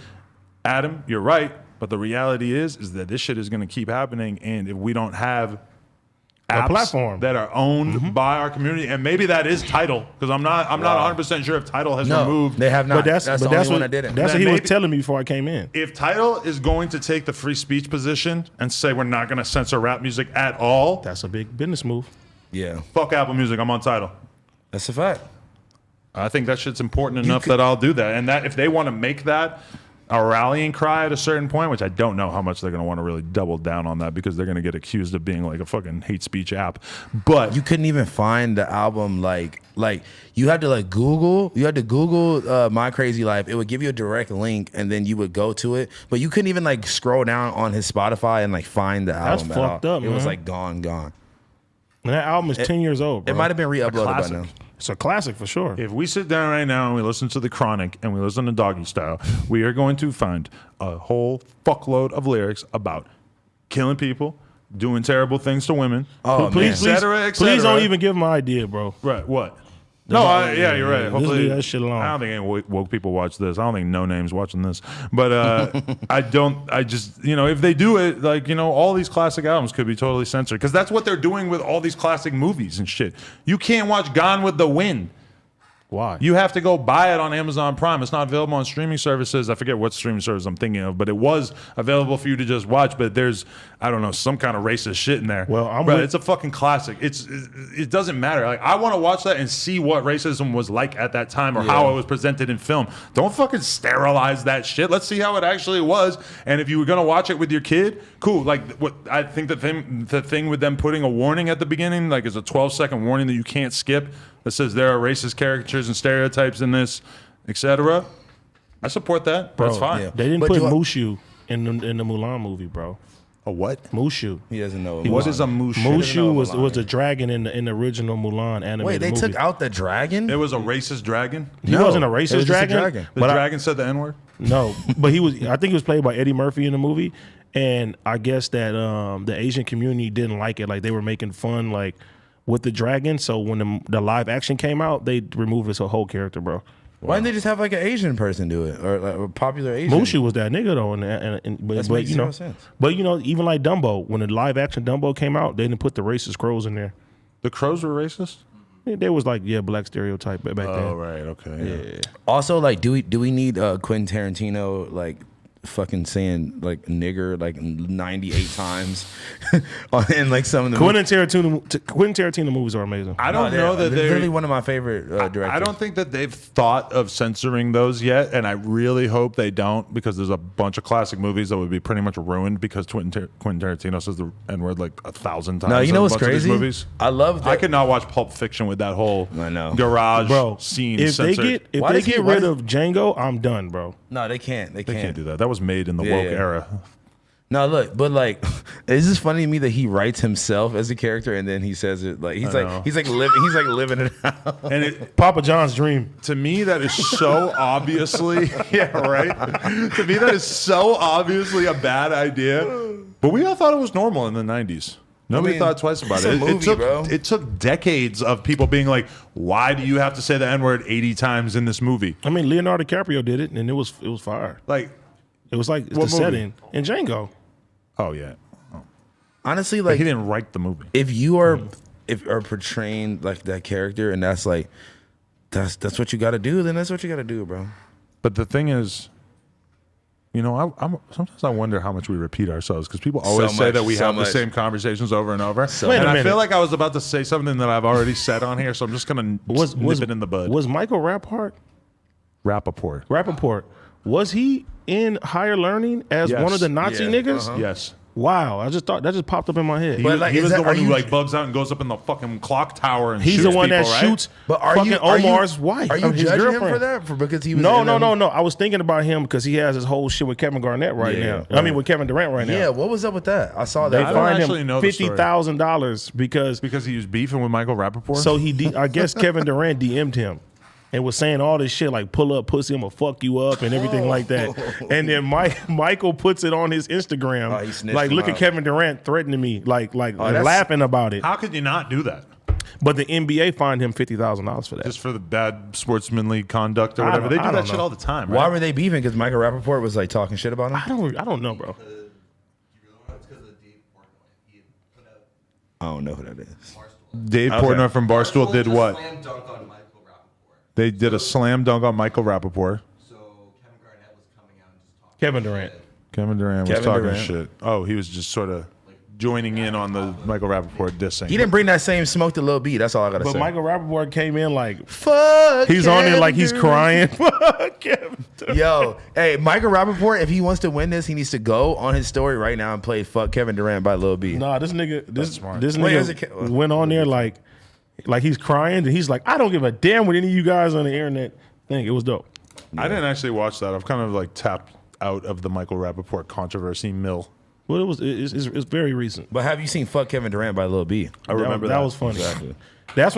[SPEAKER 1] Adam, you're right. But the reality is that this shit is going to keep happening, and if we don't have apps
[SPEAKER 3] platform.
[SPEAKER 1] that are owned by our community, and maybe that is Tidal, because I'm not 100% sure if Tidal has
[SPEAKER 2] no,
[SPEAKER 1] removed.
[SPEAKER 2] they have not.
[SPEAKER 3] But that's
[SPEAKER 2] the
[SPEAKER 3] but
[SPEAKER 2] only
[SPEAKER 3] that's
[SPEAKER 2] one
[SPEAKER 3] what
[SPEAKER 2] that didn't.
[SPEAKER 3] that's
[SPEAKER 1] Then
[SPEAKER 3] what he was
[SPEAKER 1] maybe-
[SPEAKER 3] telling me before I came in.
[SPEAKER 1] If Tidal is going to take the free speech position and say we're not going to censor rap music at all,
[SPEAKER 3] That's a big business move.
[SPEAKER 2] Yeah,
[SPEAKER 1] fuck Apple Music. I'm on Tidal.
[SPEAKER 2] that's a fact.
[SPEAKER 1] I think that shit's important enough that I'll do that. And that if they want to make that a rallying cry at a certain point, which I don't know how much they're going to want to really double down on that because they're going to get accused of being like a fucking hate speech app. But
[SPEAKER 2] You couldn't even find the album like you had to like Google. You had to Google My Crazy Life. It would give you a direct link, and then you would go to it. But you couldn't even like scroll down on his Spotify and like find the album.
[SPEAKER 3] That's
[SPEAKER 2] at
[SPEAKER 3] fucked
[SPEAKER 2] all.
[SPEAKER 3] up,
[SPEAKER 2] It was
[SPEAKER 3] man.
[SPEAKER 2] like gone.
[SPEAKER 3] And that album is 10 years old, bro.
[SPEAKER 2] It might have been re-uploaded by
[SPEAKER 1] classic.
[SPEAKER 2] now.
[SPEAKER 3] It's a classic for sure.
[SPEAKER 1] if we sit down right now and we listen to The Chronic and we listen to Doggy Style, we are going to find a whole fuckload of lyrics about killing people, doing terrible things to women,
[SPEAKER 2] Oh,
[SPEAKER 3] please,
[SPEAKER 2] man.
[SPEAKER 1] et cetera, et cetera.
[SPEAKER 3] please don't even give him an idea, bro.
[SPEAKER 1] Right, what? No, yeah, you're right.
[SPEAKER 3] Just
[SPEAKER 1] Hopefully,
[SPEAKER 3] leave that shit alone.
[SPEAKER 1] I don't think any woke people watch this. I don't think No Name's watching this. But I just, if they do it, like, all these classic albums could be totally censored because that's what they're doing with all these classic movies and shit. You can't watch Gone with the Wind.
[SPEAKER 3] Why?
[SPEAKER 1] You have to go buy it on Amazon Prime. It's not available on streaming services. I forget what streaming service I'm thinking of, but it was available for you to just watch. But there's, I don't know, some kind of racist shit in there.
[SPEAKER 3] Well,
[SPEAKER 1] Bro, it's a fucking classic. It doesn't matter. Like, I want to watch that and see what racism was like at that time or how it was presented in film. Don't fucking sterilize that shit. Let's see how it actually was. And if you were gonna watch it with your kid, cool. Like, what I think the thing with them putting a warning at the beginning, like, is a 12-second warning that you can't skip, that says there are racist caricatures and stereotypes in this, etc. I support that.
[SPEAKER 3] Bro,
[SPEAKER 1] That's fine.
[SPEAKER 2] yeah.
[SPEAKER 3] They didn't
[SPEAKER 2] But
[SPEAKER 3] put
[SPEAKER 2] do I-
[SPEAKER 3] Mushu in the Mulan movie, bro.
[SPEAKER 1] A what?
[SPEAKER 3] Mushu.
[SPEAKER 2] He doesn't know.
[SPEAKER 1] What is a moosh?
[SPEAKER 3] Mushu was
[SPEAKER 2] Mulan.
[SPEAKER 3] a dragon in the original Mulan animated
[SPEAKER 2] Wait, they
[SPEAKER 3] movie.
[SPEAKER 2] took out the dragon?
[SPEAKER 1] It was a racist dragon.
[SPEAKER 3] He wasn't a
[SPEAKER 2] it was
[SPEAKER 3] racist
[SPEAKER 2] just a
[SPEAKER 3] dragon.
[SPEAKER 2] dragon.
[SPEAKER 1] The
[SPEAKER 3] But
[SPEAKER 1] dragon said the N-word.
[SPEAKER 3] no, but he was. I think he was played by Eddie Murphy in the movie, and I guess that the Asian community didn't like it. Like they were making fun like with the dragon. So when the live action came out, they removed his whole character, bro.
[SPEAKER 2] Why didn't they just have like an Asian person do it, or like a popular Asian?
[SPEAKER 3] Mushu was that nigga though, but
[SPEAKER 2] makes
[SPEAKER 3] you know,
[SPEAKER 2] zero sense.
[SPEAKER 3] but you know, even like Dumbo, when the live action Dumbo came out, they didn't put the racist crows in there.
[SPEAKER 1] The crows were racist.
[SPEAKER 3] There was like black stereotype back then.
[SPEAKER 1] Oh right, okay. Yeah.
[SPEAKER 2] Also, like, do we need Quentin Tarantino like fucking saying like nigger like 98 times in like some of the
[SPEAKER 3] Quentin Tarantino movies are amazing.
[SPEAKER 1] I don't know that
[SPEAKER 2] they're
[SPEAKER 1] they're
[SPEAKER 2] really one of my favorite directors.
[SPEAKER 1] I don't think that they've thought of censoring those yet, and I really hope they don't, because there's a bunch of classic movies that would be pretty much ruined because Quentin Tarantino says the N-word like 1,000 times.
[SPEAKER 2] No, you
[SPEAKER 1] in
[SPEAKER 2] know
[SPEAKER 1] a
[SPEAKER 2] what's
[SPEAKER 1] bunch of these
[SPEAKER 2] crazy?
[SPEAKER 1] movies.
[SPEAKER 2] I love that.
[SPEAKER 1] I could not watch Pulp Fiction with that whole
[SPEAKER 2] I know.
[SPEAKER 1] garage
[SPEAKER 3] Bro,
[SPEAKER 1] scene
[SPEAKER 3] if
[SPEAKER 1] censored.
[SPEAKER 2] Why
[SPEAKER 3] they
[SPEAKER 2] does he-
[SPEAKER 3] get
[SPEAKER 2] why
[SPEAKER 3] rid
[SPEAKER 2] does-
[SPEAKER 3] of Django, I'm done, bro.
[SPEAKER 2] No, they can't. They
[SPEAKER 1] They
[SPEAKER 2] can't.
[SPEAKER 1] can't do that. That was made in the
[SPEAKER 2] Yeah,
[SPEAKER 1] woke
[SPEAKER 2] yeah.
[SPEAKER 1] era.
[SPEAKER 2] No, look, but like, it's just funny to me that he writes himself as a character and then he says it like he's
[SPEAKER 1] know.
[SPEAKER 2] like living it out.
[SPEAKER 1] And it,
[SPEAKER 3] Papa John's dream.
[SPEAKER 1] to me, that is so obviously, yeah, right. To me, that is so obviously a bad idea. But we all thought it was normal in the '90s. Nobody
[SPEAKER 2] mean,
[SPEAKER 1] thought twice about
[SPEAKER 2] it's
[SPEAKER 1] it.
[SPEAKER 2] a movie,
[SPEAKER 1] it took
[SPEAKER 2] bro.
[SPEAKER 1] it took decades of people being like, "Why do you have to say the N-word 80 times in this movie?"
[SPEAKER 3] I mean, Leonardo DiCaprio did it, and it was fire.
[SPEAKER 1] Like,
[SPEAKER 3] It was like the
[SPEAKER 1] What movie?
[SPEAKER 3] setting in Django.
[SPEAKER 1] oh yeah,
[SPEAKER 2] Honestly,
[SPEAKER 1] like
[SPEAKER 2] like
[SPEAKER 1] he didn't write the movie.
[SPEAKER 2] if you are portraying like that character and that's like that's what you got to do, then that's what you got to do, bro.
[SPEAKER 1] But the thing is, you know, sometimes I wonder how much we repeat ourselves, because people always say
[SPEAKER 2] much,
[SPEAKER 1] that we
[SPEAKER 2] so
[SPEAKER 1] have
[SPEAKER 2] much.
[SPEAKER 1] the same conversations over and over.
[SPEAKER 3] Wait a
[SPEAKER 1] and I
[SPEAKER 3] minute.
[SPEAKER 1] feel like I was about to say something that I've already said on here, so I'm just gonna nip it in the bud.
[SPEAKER 3] Was Michael Rappaport?
[SPEAKER 1] Rappaport.
[SPEAKER 3] Was he in Higher Learning as
[SPEAKER 1] Yes.
[SPEAKER 3] one of the Nazi
[SPEAKER 2] Yeah,
[SPEAKER 3] niggas?
[SPEAKER 1] Yes.
[SPEAKER 3] Wow, I just thought that just popped up in my head.
[SPEAKER 1] He,
[SPEAKER 2] But,
[SPEAKER 1] was-
[SPEAKER 2] like,
[SPEAKER 1] he
[SPEAKER 2] is
[SPEAKER 1] was
[SPEAKER 2] that-
[SPEAKER 1] the one
[SPEAKER 2] are
[SPEAKER 1] who
[SPEAKER 2] you-
[SPEAKER 1] like bugs out and goes up in the fucking clock tower and
[SPEAKER 3] He's
[SPEAKER 1] shoots
[SPEAKER 3] the one that
[SPEAKER 1] people, right?
[SPEAKER 3] shoots
[SPEAKER 2] But are
[SPEAKER 3] fucking
[SPEAKER 2] you
[SPEAKER 3] Omar's wife.
[SPEAKER 2] Are you
[SPEAKER 3] his
[SPEAKER 2] judging him
[SPEAKER 3] girlfriend.
[SPEAKER 2] for that? For because he was
[SPEAKER 3] No,
[SPEAKER 2] in
[SPEAKER 3] no,
[SPEAKER 2] them-
[SPEAKER 3] no, no. I was thinking about him because he has his whole shit with Kevin Garnett right
[SPEAKER 2] Yeah,
[SPEAKER 3] now. I mean, with Kevin Durant right now.
[SPEAKER 2] Yeah, what was up with that? I saw
[SPEAKER 3] They
[SPEAKER 2] that.
[SPEAKER 1] I don't
[SPEAKER 3] fined
[SPEAKER 1] actually
[SPEAKER 3] him
[SPEAKER 1] know the story.
[SPEAKER 3] $50,000 because
[SPEAKER 1] Because he was beefing with Michael Rappaport.
[SPEAKER 3] so I guess Kevin Durant DM'd him and was saying all this shit like pull up pussy, I'm gonna fuck you up and everything like that. And then Michael puts it on his Instagram,
[SPEAKER 2] Oh, he snitched
[SPEAKER 3] like
[SPEAKER 2] him
[SPEAKER 3] look at
[SPEAKER 2] out.
[SPEAKER 3] Kevin Durant threatening me, like
[SPEAKER 2] that's-
[SPEAKER 3] laughing about it.
[SPEAKER 1] how could you not do that?
[SPEAKER 3] But the NBA fined him $50,000 for that.
[SPEAKER 1] Just for the bad sportsmanly conduct or
[SPEAKER 3] I
[SPEAKER 1] whatever.
[SPEAKER 3] don't-
[SPEAKER 1] They
[SPEAKER 3] I
[SPEAKER 1] do that
[SPEAKER 3] don't
[SPEAKER 1] shit
[SPEAKER 3] know.
[SPEAKER 1] all the time,
[SPEAKER 2] Why
[SPEAKER 1] right?
[SPEAKER 2] were they beefing? Because Michael Rappaport was like talking shit about him.
[SPEAKER 3] I don't know, bro.
[SPEAKER 4] It's because of Dave Portnoy. He put out
[SPEAKER 2] I don't know who that is.
[SPEAKER 4] Barstool.
[SPEAKER 1] Dave Portnoy from Barstool did
[SPEAKER 4] did a
[SPEAKER 1] what?
[SPEAKER 4] Slam dunk on Michael Rappaport.
[SPEAKER 1] They did a slam dunk on Michael Rappaport.
[SPEAKER 4] So Kevin Garnett was coming out and just talking.
[SPEAKER 3] Kevin Durant.
[SPEAKER 1] Kevin Durant was
[SPEAKER 2] Kevin
[SPEAKER 1] talking
[SPEAKER 2] Durant.
[SPEAKER 1] shit. Oh, he was just sort of joining in on the Michael Rappaport dissing.
[SPEAKER 2] He didn't bring that same smoke to Lil B. That's all I gotta
[SPEAKER 3] But
[SPEAKER 2] say.
[SPEAKER 3] Michael Rappaport came in like
[SPEAKER 2] Fuck.
[SPEAKER 3] he's on there like he's
[SPEAKER 2] Kevin
[SPEAKER 3] crying. Fuck Kevin Durant.
[SPEAKER 2] Yo, hey, Michael Rappaport, if he wants to win this, he needs to go on his story right now and play "Fuck Kevin Durant" by Lil B.
[SPEAKER 3] Nah, this nigga,
[SPEAKER 1] smart.
[SPEAKER 3] this
[SPEAKER 2] Wait, is
[SPEAKER 3] nigga
[SPEAKER 2] it-
[SPEAKER 3] went on there like he's crying and he's like, I don't give a damn what any of you guys on the internet think. It was dope.
[SPEAKER 1] I didn't actually watch that. I've kind of like tapped out of the Michael Rappaport controversy mill.
[SPEAKER 3] Well, it's very recent.
[SPEAKER 2] But have you seen "Fuck Kevin Durant" by Lil B?
[SPEAKER 1] I remember that.
[SPEAKER 3] That was funny.
[SPEAKER 2] Exactly.
[SPEAKER 3] That's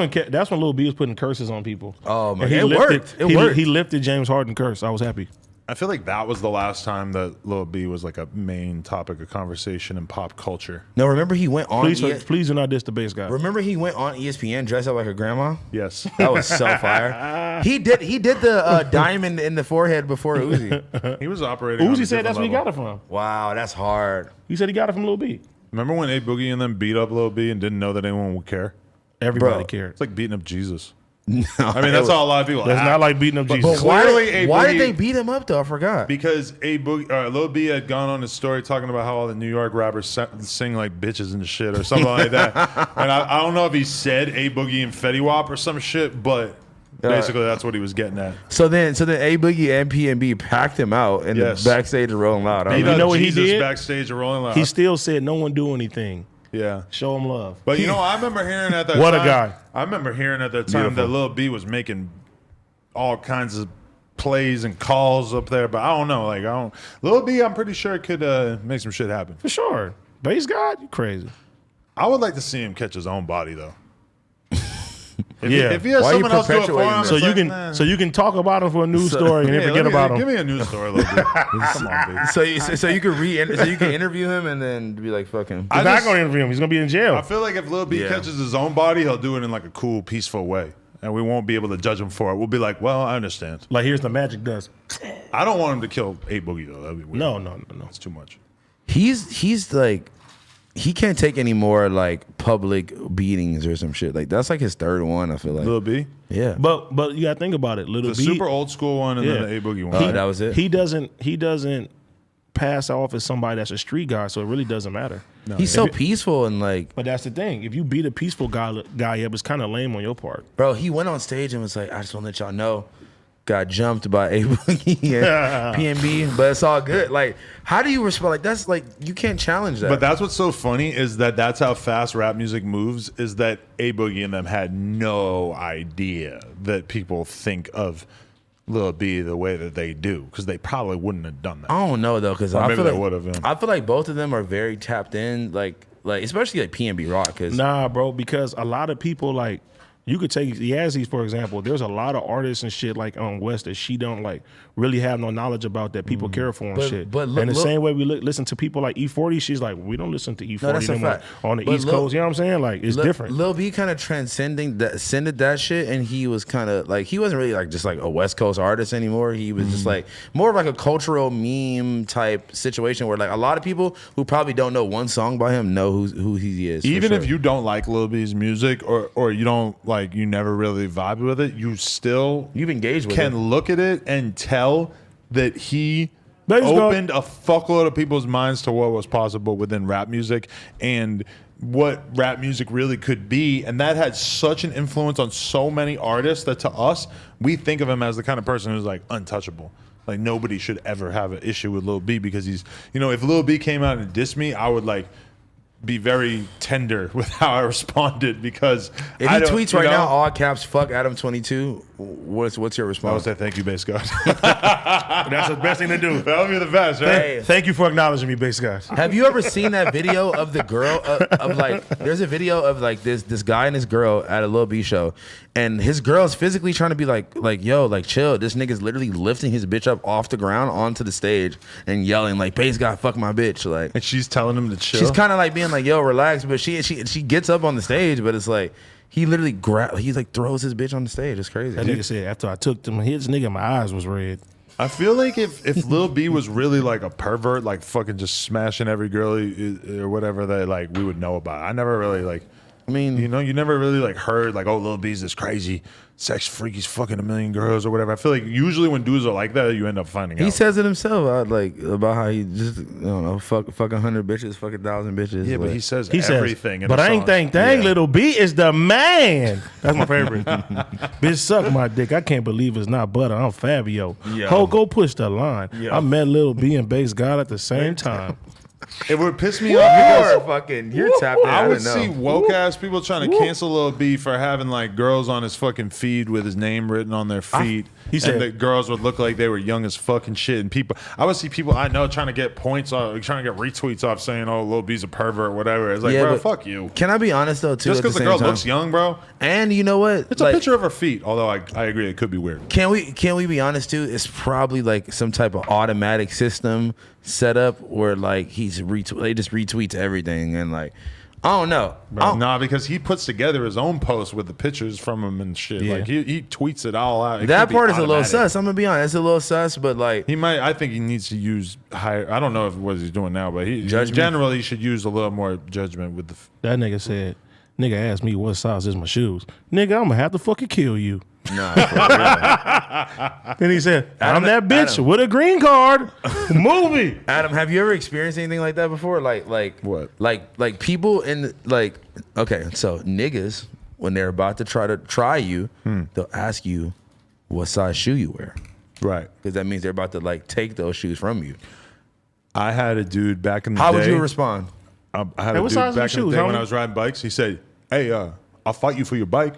[SPEAKER 3] when Lil B was putting curses on people.
[SPEAKER 2] Oh, man.
[SPEAKER 3] And he
[SPEAKER 2] It
[SPEAKER 3] lifted,
[SPEAKER 2] worked. It
[SPEAKER 3] he,
[SPEAKER 2] worked.
[SPEAKER 3] He lifted James Harden curse. I was happy.
[SPEAKER 1] I feel like that was the last time that Lil B was like a main topic of conversation in pop culture.
[SPEAKER 2] No, remember he went on.
[SPEAKER 3] Please do not diss the bass guy.
[SPEAKER 2] Remember he went on ESPN dressed up like a grandma.
[SPEAKER 1] Yes.
[SPEAKER 2] That was so fire. He did the diamond in the forehead before Uzi.
[SPEAKER 1] He was operating. on a
[SPEAKER 3] Uzi said
[SPEAKER 1] different
[SPEAKER 3] that's where he got
[SPEAKER 1] level.
[SPEAKER 3] it from.
[SPEAKER 2] Wow, that's hard.
[SPEAKER 3] He said he got it from Lil B.
[SPEAKER 1] Remember when A Boogie and them beat up Lil B and didn't know that anyone would care?
[SPEAKER 3] Everybody
[SPEAKER 2] Bro.
[SPEAKER 3] cared.
[SPEAKER 1] It's like beating up Jesus. I mean, that's all a lot of people.
[SPEAKER 3] That's not like beating up Jesus.
[SPEAKER 2] But why,
[SPEAKER 1] Clearly, A
[SPEAKER 2] why
[SPEAKER 1] Boogie-
[SPEAKER 2] did they beat him up though? I forgot.
[SPEAKER 1] Because Lil B had gone on his story talking about how all the New York rappers sing like bitches and shit or something like that. And I don't know if he said A Boogie and Fetty Wap or some shit, but basically that's what he was getting at.
[SPEAKER 2] So then A Boogie and PNB packed him out in
[SPEAKER 1] Yes.
[SPEAKER 2] the backstage of Rolling Loud.
[SPEAKER 1] You
[SPEAKER 3] know what he
[SPEAKER 1] Jesus
[SPEAKER 3] did?
[SPEAKER 1] backstage of Rolling Loud.
[SPEAKER 3] He still said, "No one do anything.
[SPEAKER 1] Yeah.
[SPEAKER 3] Show him love."
[SPEAKER 1] But you know, I remember hearing at that
[SPEAKER 3] What a
[SPEAKER 1] time.
[SPEAKER 3] guy.
[SPEAKER 1] I remember hearing at that time that Lil B was making all kinds of plays and calls up there, but I don't know. Like Lil B, I'm pretty sure could make some shit happen.
[SPEAKER 3] For sure. Base God, you crazy.
[SPEAKER 1] I would like to see him catch his own body though. If
[SPEAKER 3] Yeah.
[SPEAKER 1] if he has
[SPEAKER 2] Why you
[SPEAKER 1] someone else do it for
[SPEAKER 2] perpetuating
[SPEAKER 1] him,
[SPEAKER 2] that?
[SPEAKER 3] So
[SPEAKER 1] it's
[SPEAKER 3] you
[SPEAKER 1] like,
[SPEAKER 3] can
[SPEAKER 1] nah.
[SPEAKER 3] so you can talk about him for a news story and then
[SPEAKER 1] Yeah,
[SPEAKER 3] forget about
[SPEAKER 1] Give
[SPEAKER 3] him.
[SPEAKER 1] me a news story, Lil B. Come on, baby.
[SPEAKER 2] So you can interview him and then be like, fuck him.
[SPEAKER 3] He's not gonna interview him. He's gonna be in jail.
[SPEAKER 1] I feel like if Lil B
[SPEAKER 2] Yeah.
[SPEAKER 1] catches his own body, he'll do it in like a cool, peaceful way. And we won't be able to judge him for it. We'll be like, well, I understand.
[SPEAKER 3] Like here's the magic dust.
[SPEAKER 1] I don't want him to kill A Boogie though. That'd be weird.
[SPEAKER 3] No.
[SPEAKER 1] It's too much.
[SPEAKER 2] He's like, he can't take any more like public beatings or some shit. Like that's like his third one. I feel like.
[SPEAKER 1] Lil B,
[SPEAKER 2] Yeah.
[SPEAKER 3] But you gotta think about it. Little
[SPEAKER 1] the
[SPEAKER 3] B,
[SPEAKER 1] super old school one, and then the A Boogie one.
[SPEAKER 2] Oh, that was it.
[SPEAKER 3] He doesn't pass off as somebody that's a street guy, so it really doesn't matter.
[SPEAKER 2] He's so peaceful and like,
[SPEAKER 3] But that's the thing. If you beat a peaceful guy up, it's kind of lame on your part.
[SPEAKER 2] bro, he went on stage and was like, I just want to let y'all know, got jumped by A Boogie and PNB, but it's all good. Like, how do you respond? Like, that's like, you can't challenge that.
[SPEAKER 1] But that's what's so funny is that's how fast rap music moves. Is that A Boogie and them had no idea that people think of Lil B the way that they do, because they probably wouldn't have done that.
[SPEAKER 2] I don't know though, because
[SPEAKER 1] Or
[SPEAKER 2] I
[SPEAKER 1] maybe
[SPEAKER 2] feel
[SPEAKER 1] they
[SPEAKER 2] like
[SPEAKER 1] would've, yeah.
[SPEAKER 2] I feel like both of them are very tapped in, like especially like PNB Rock, because
[SPEAKER 3] Nah, bro, because a lot of people like you could take Yazzie for example. There's a lot of artists and shit like on West that she don't like really have no knowledge about that people care for and
[SPEAKER 2] But-
[SPEAKER 3] shit.
[SPEAKER 2] but
[SPEAKER 3] and the
[SPEAKER 2] look-
[SPEAKER 3] same way we listen to people like E40, she's like, we don't listen to E40
[SPEAKER 2] No, that's a
[SPEAKER 3] anymore
[SPEAKER 2] fact.
[SPEAKER 3] on the
[SPEAKER 2] But
[SPEAKER 3] East
[SPEAKER 2] look-
[SPEAKER 3] Coast. You know what I'm saying? Like it's different.
[SPEAKER 2] Lil B kind of transcended that shit, and he was kind of like, he wasn't really like just like a West Coast artist anymore. He was just like more of like a cultural meme type situation where like a lot of people who probably don't know one song by him know who he is. for
[SPEAKER 1] Even if
[SPEAKER 2] sure.
[SPEAKER 1] you don't like Lil B's music, or you don't like, you never really vibe with it, you still
[SPEAKER 2] You've engaged with
[SPEAKER 1] can
[SPEAKER 2] it.
[SPEAKER 1] look at it and tell that he
[SPEAKER 3] Let's go.
[SPEAKER 1] opened a fuckload of people's minds to what was possible within rap music and what rap music really could be. And that had such an influence on so many artists that to us, we think of him as the kind of person who's like untouchable. Like nobody should ever have an issue with Lil B, because he's, if Lil B came out and dissed me, I would like be very tender with how I responded, because
[SPEAKER 2] If
[SPEAKER 1] I
[SPEAKER 2] he
[SPEAKER 1] don't-
[SPEAKER 2] tweets
[SPEAKER 1] you
[SPEAKER 2] right
[SPEAKER 1] know,
[SPEAKER 2] now, all caps, fuck Adam22, what's your
[SPEAKER 1] I would
[SPEAKER 2] response?
[SPEAKER 1] say thank you, Bass God.
[SPEAKER 3] That's the best thing to do.
[SPEAKER 1] That would be the best, right?
[SPEAKER 2] Hey.
[SPEAKER 3] Thank you for acknowledging me, Base Guys.
[SPEAKER 2] Have you ever seen that video of the girl of like? There's a video of like this guy and his girl at a Lil B show, and his girl's physically trying to be like yo, like chill. This nigga's literally lifting his bitch up off the ground onto the stage and yelling like, "Bass God, fuck my bitch!" Like
[SPEAKER 1] And she's telling him to chill.
[SPEAKER 2] she's kind of like being like, "Yo, relax," but she gets up on the stage, but it's like he literally he like throws his bitch on the stage. It's crazy.
[SPEAKER 3] That nigga said after I took them hits, nigga, my eyes was red.
[SPEAKER 1] I feel like if Lil B was really like a pervert, like fucking just smashing every girl or whatever, that like we would know about. I never really like.
[SPEAKER 2] I mean,
[SPEAKER 1] You never really like heard like, oh, Lil B's this crazy sex freak, he's fucking a million girls or whatever. I feel like usually when dudes are like that, you end up finding out.
[SPEAKER 2] he says it himself, like about how he just I don't know, fuck 100 bitches, fuck 1,000 bitches.
[SPEAKER 1] yeah, but
[SPEAKER 2] like-
[SPEAKER 1] he says
[SPEAKER 3] He
[SPEAKER 1] everything.
[SPEAKER 3] says,
[SPEAKER 1] in
[SPEAKER 3] but
[SPEAKER 1] the
[SPEAKER 3] I ain't
[SPEAKER 1] songs.
[SPEAKER 3] thang,
[SPEAKER 1] Yeah.
[SPEAKER 3] Little B is the man. That's my favorite. Bitch, suck my dick. I can't believe it's not butter. I'm Fabio.
[SPEAKER 2] Yo.
[SPEAKER 3] Ho, go push the line.
[SPEAKER 2] Yo.
[SPEAKER 3] I met Little B and Base God at the same time.
[SPEAKER 1] It would piss me off because
[SPEAKER 2] You're tapped in.
[SPEAKER 1] I would
[SPEAKER 2] don't
[SPEAKER 1] see
[SPEAKER 2] know.
[SPEAKER 1] woke ass people trying to cancel Lil B for having like girls on his fucking feed with his name written on their feet.
[SPEAKER 3] he said-
[SPEAKER 1] and the girls would look like they were young as fucking shit. And I would see people I know trying to get points off, trying to get retweets off saying, "Oh, Lil B's a pervert," or whatever. It's like,
[SPEAKER 2] Yeah,
[SPEAKER 1] bro,
[SPEAKER 2] but
[SPEAKER 1] fuck you.
[SPEAKER 2] Can I be honest though, too?
[SPEAKER 1] Just
[SPEAKER 2] at the
[SPEAKER 1] because the
[SPEAKER 2] same
[SPEAKER 1] girl
[SPEAKER 2] time?
[SPEAKER 1] looks young, bro.
[SPEAKER 2] And you know what?
[SPEAKER 1] It's a picture of her feet. Although I agree, it could be weird.
[SPEAKER 2] Can we be honest too? It's probably like some type of automatic system set up where like they just retweets everything and like I don't know.
[SPEAKER 1] Nah, because he puts together his own post with the pictures from him and shit.
[SPEAKER 3] Yeah.
[SPEAKER 1] Like he tweets it all out. It
[SPEAKER 2] That
[SPEAKER 1] could be
[SPEAKER 2] part is a little
[SPEAKER 1] automatic.
[SPEAKER 2] sus. I'm gonna be honest, it's a little sus, but like
[SPEAKER 1] He might. I think he needs to use higher. I don't know what he's doing now, but
[SPEAKER 2] Judgment.
[SPEAKER 1] generally he should use a little more judgment with the.
[SPEAKER 3] That nigga said, Nigga asked me what size is my shoes. Nigga, I'm gonna have to fucking kill you.
[SPEAKER 2] Nah, for real.
[SPEAKER 3] Then he said, I'm
[SPEAKER 2] Adam-
[SPEAKER 3] that bitch
[SPEAKER 2] Adam.
[SPEAKER 3] with a green card. Movie.
[SPEAKER 2] Adam, have you ever experienced anything like that before? Like
[SPEAKER 1] What?
[SPEAKER 2] Like people in like okay, so niggas when they're about to try you, they'll ask you what size shoe you wear
[SPEAKER 1] Right.
[SPEAKER 2] because that means they're about to like take those shoes from you.
[SPEAKER 1] I had a dude back in the
[SPEAKER 2] How
[SPEAKER 1] day.
[SPEAKER 2] would you respond?
[SPEAKER 1] I had
[SPEAKER 3] Hey,
[SPEAKER 1] a
[SPEAKER 3] what
[SPEAKER 1] dude
[SPEAKER 3] size
[SPEAKER 1] back
[SPEAKER 3] are
[SPEAKER 1] in
[SPEAKER 3] your
[SPEAKER 1] the
[SPEAKER 3] shoes,
[SPEAKER 1] day when
[SPEAKER 3] homie?
[SPEAKER 1] I was riding bikes. He said, "Hey, I'll fight you for your bike."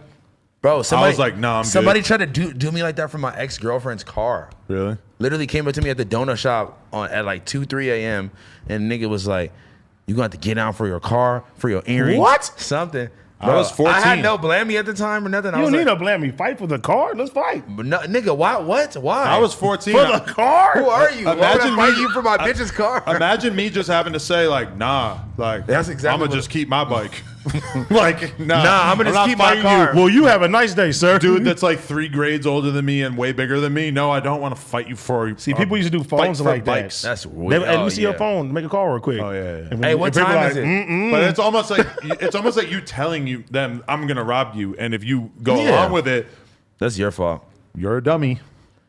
[SPEAKER 2] Bro, somebody
[SPEAKER 1] was like, "Nah, I'm
[SPEAKER 2] somebody
[SPEAKER 1] good."
[SPEAKER 2] tried to do me like that from my ex-girlfriend's car.
[SPEAKER 1] Really?
[SPEAKER 2] Literally came up to me at the donut shop at like 2, 3 a.m. and nigga was like, "You gonna have to get down for your car, for your earrings."
[SPEAKER 3] What?
[SPEAKER 2] Something.
[SPEAKER 1] I was 14.
[SPEAKER 2] I had no blammy at the time or nothing. I
[SPEAKER 3] You
[SPEAKER 2] was
[SPEAKER 3] don't need
[SPEAKER 2] like,
[SPEAKER 3] to blame me. Fight for the car. Let's fight.
[SPEAKER 2] but no, nigga, why? What? Why?
[SPEAKER 1] I was 14.
[SPEAKER 3] For the car?
[SPEAKER 2] Who are you? Why would I
[SPEAKER 1] Imagine
[SPEAKER 2] fight
[SPEAKER 1] me-
[SPEAKER 2] you for my bitch's car?
[SPEAKER 1] Imagine me just having to say like, "Nah, like
[SPEAKER 2] That's exactly
[SPEAKER 1] I'm gonna
[SPEAKER 2] what-
[SPEAKER 1] just keep my bike." Like, nah,
[SPEAKER 2] Nah, I'ma just
[SPEAKER 1] not
[SPEAKER 2] keep my
[SPEAKER 1] fighting
[SPEAKER 2] car.
[SPEAKER 3] Well, you have a nice day, sir.
[SPEAKER 1] Dude, that's like 3 grades older than me and way bigger than me. No, I don't want to fight you for.
[SPEAKER 3] See, people used to do phones
[SPEAKER 1] for
[SPEAKER 3] like that.
[SPEAKER 1] bikes.
[SPEAKER 2] That's
[SPEAKER 3] Hey,
[SPEAKER 2] weird.
[SPEAKER 3] let me see your
[SPEAKER 2] yeah.
[SPEAKER 3] phone. Make a call real quick.
[SPEAKER 1] Oh, yeah.
[SPEAKER 3] And
[SPEAKER 2] Hey, what
[SPEAKER 3] and people
[SPEAKER 2] time
[SPEAKER 3] like,
[SPEAKER 2] is it?
[SPEAKER 1] But it's almost like you telling you them I'm gonna rob you, and if you go
[SPEAKER 3] Yeah.
[SPEAKER 1] along with it,
[SPEAKER 2] That's your fault.
[SPEAKER 1] you're a dummy.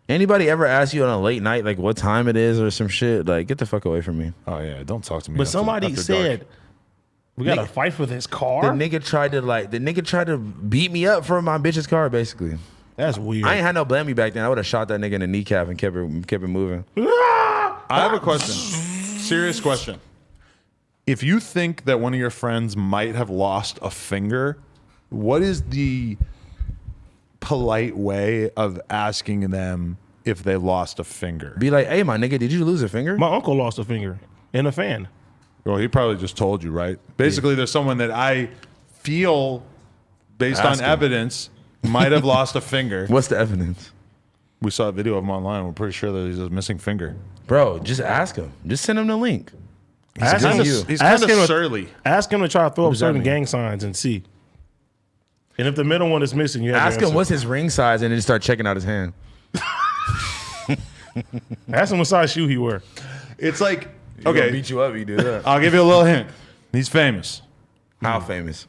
[SPEAKER 2] Anybody ever ask you on a late night like what time it is or some shit? Like, get the fuck away from me.
[SPEAKER 1] Oh yeah, don't talk to me.
[SPEAKER 3] But somebody said, we got to fight for this
[SPEAKER 2] The
[SPEAKER 3] car?
[SPEAKER 2] nigga tried to beat me up for my bitch's car, basically.
[SPEAKER 3] That's weird.
[SPEAKER 2] I ain't had no blammy back then. I would have shot that nigga in the kneecap and kept it moving.
[SPEAKER 1] I have a question. Serious question. If you think that one of your friends might have lost a finger, what is the polite way of asking them if they lost a finger?
[SPEAKER 2] Be like, hey, my nigga, did you lose a finger?
[SPEAKER 3] My uncle lost a finger in a fan.
[SPEAKER 1] Well, he probably just told you, right? Basically, there's someone that I feel, based
[SPEAKER 2] Ask
[SPEAKER 1] on
[SPEAKER 2] him.
[SPEAKER 1] evidence, might have lost a finger.
[SPEAKER 2] What's the evidence?
[SPEAKER 1] We saw a video of him online. We're pretty sure that he's a missing finger.
[SPEAKER 2] Bro, just ask him. Just send him the link.
[SPEAKER 3] Ask
[SPEAKER 1] Kinda-
[SPEAKER 3] him,
[SPEAKER 1] he's
[SPEAKER 3] ask
[SPEAKER 1] kind of
[SPEAKER 3] him-
[SPEAKER 1] surly.
[SPEAKER 3] Ask him to try to throw up
[SPEAKER 2] does that
[SPEAKER 3] certain
[SPEAKER 2] mean?
[SPEAKER 3] gang signs and see. And if the middle one is missing, you have
[SPEAKER 2] Ask
[SPEAKER 3] to
[SPEAKER 2] him what's his ring size and then just start checking out his hand.
[SPEAKER 3] Ask him what size shoe he wear.
[SPEAKER 1] It's like,
[SPEAKER 2] Okay.
[SPEAKER 1] okay,
[SPEAKER 2] Beat you up, you do that.
[SPEAKER 1] I'll give you a little hint. He's famous.
[SPEAKER 2] How famous?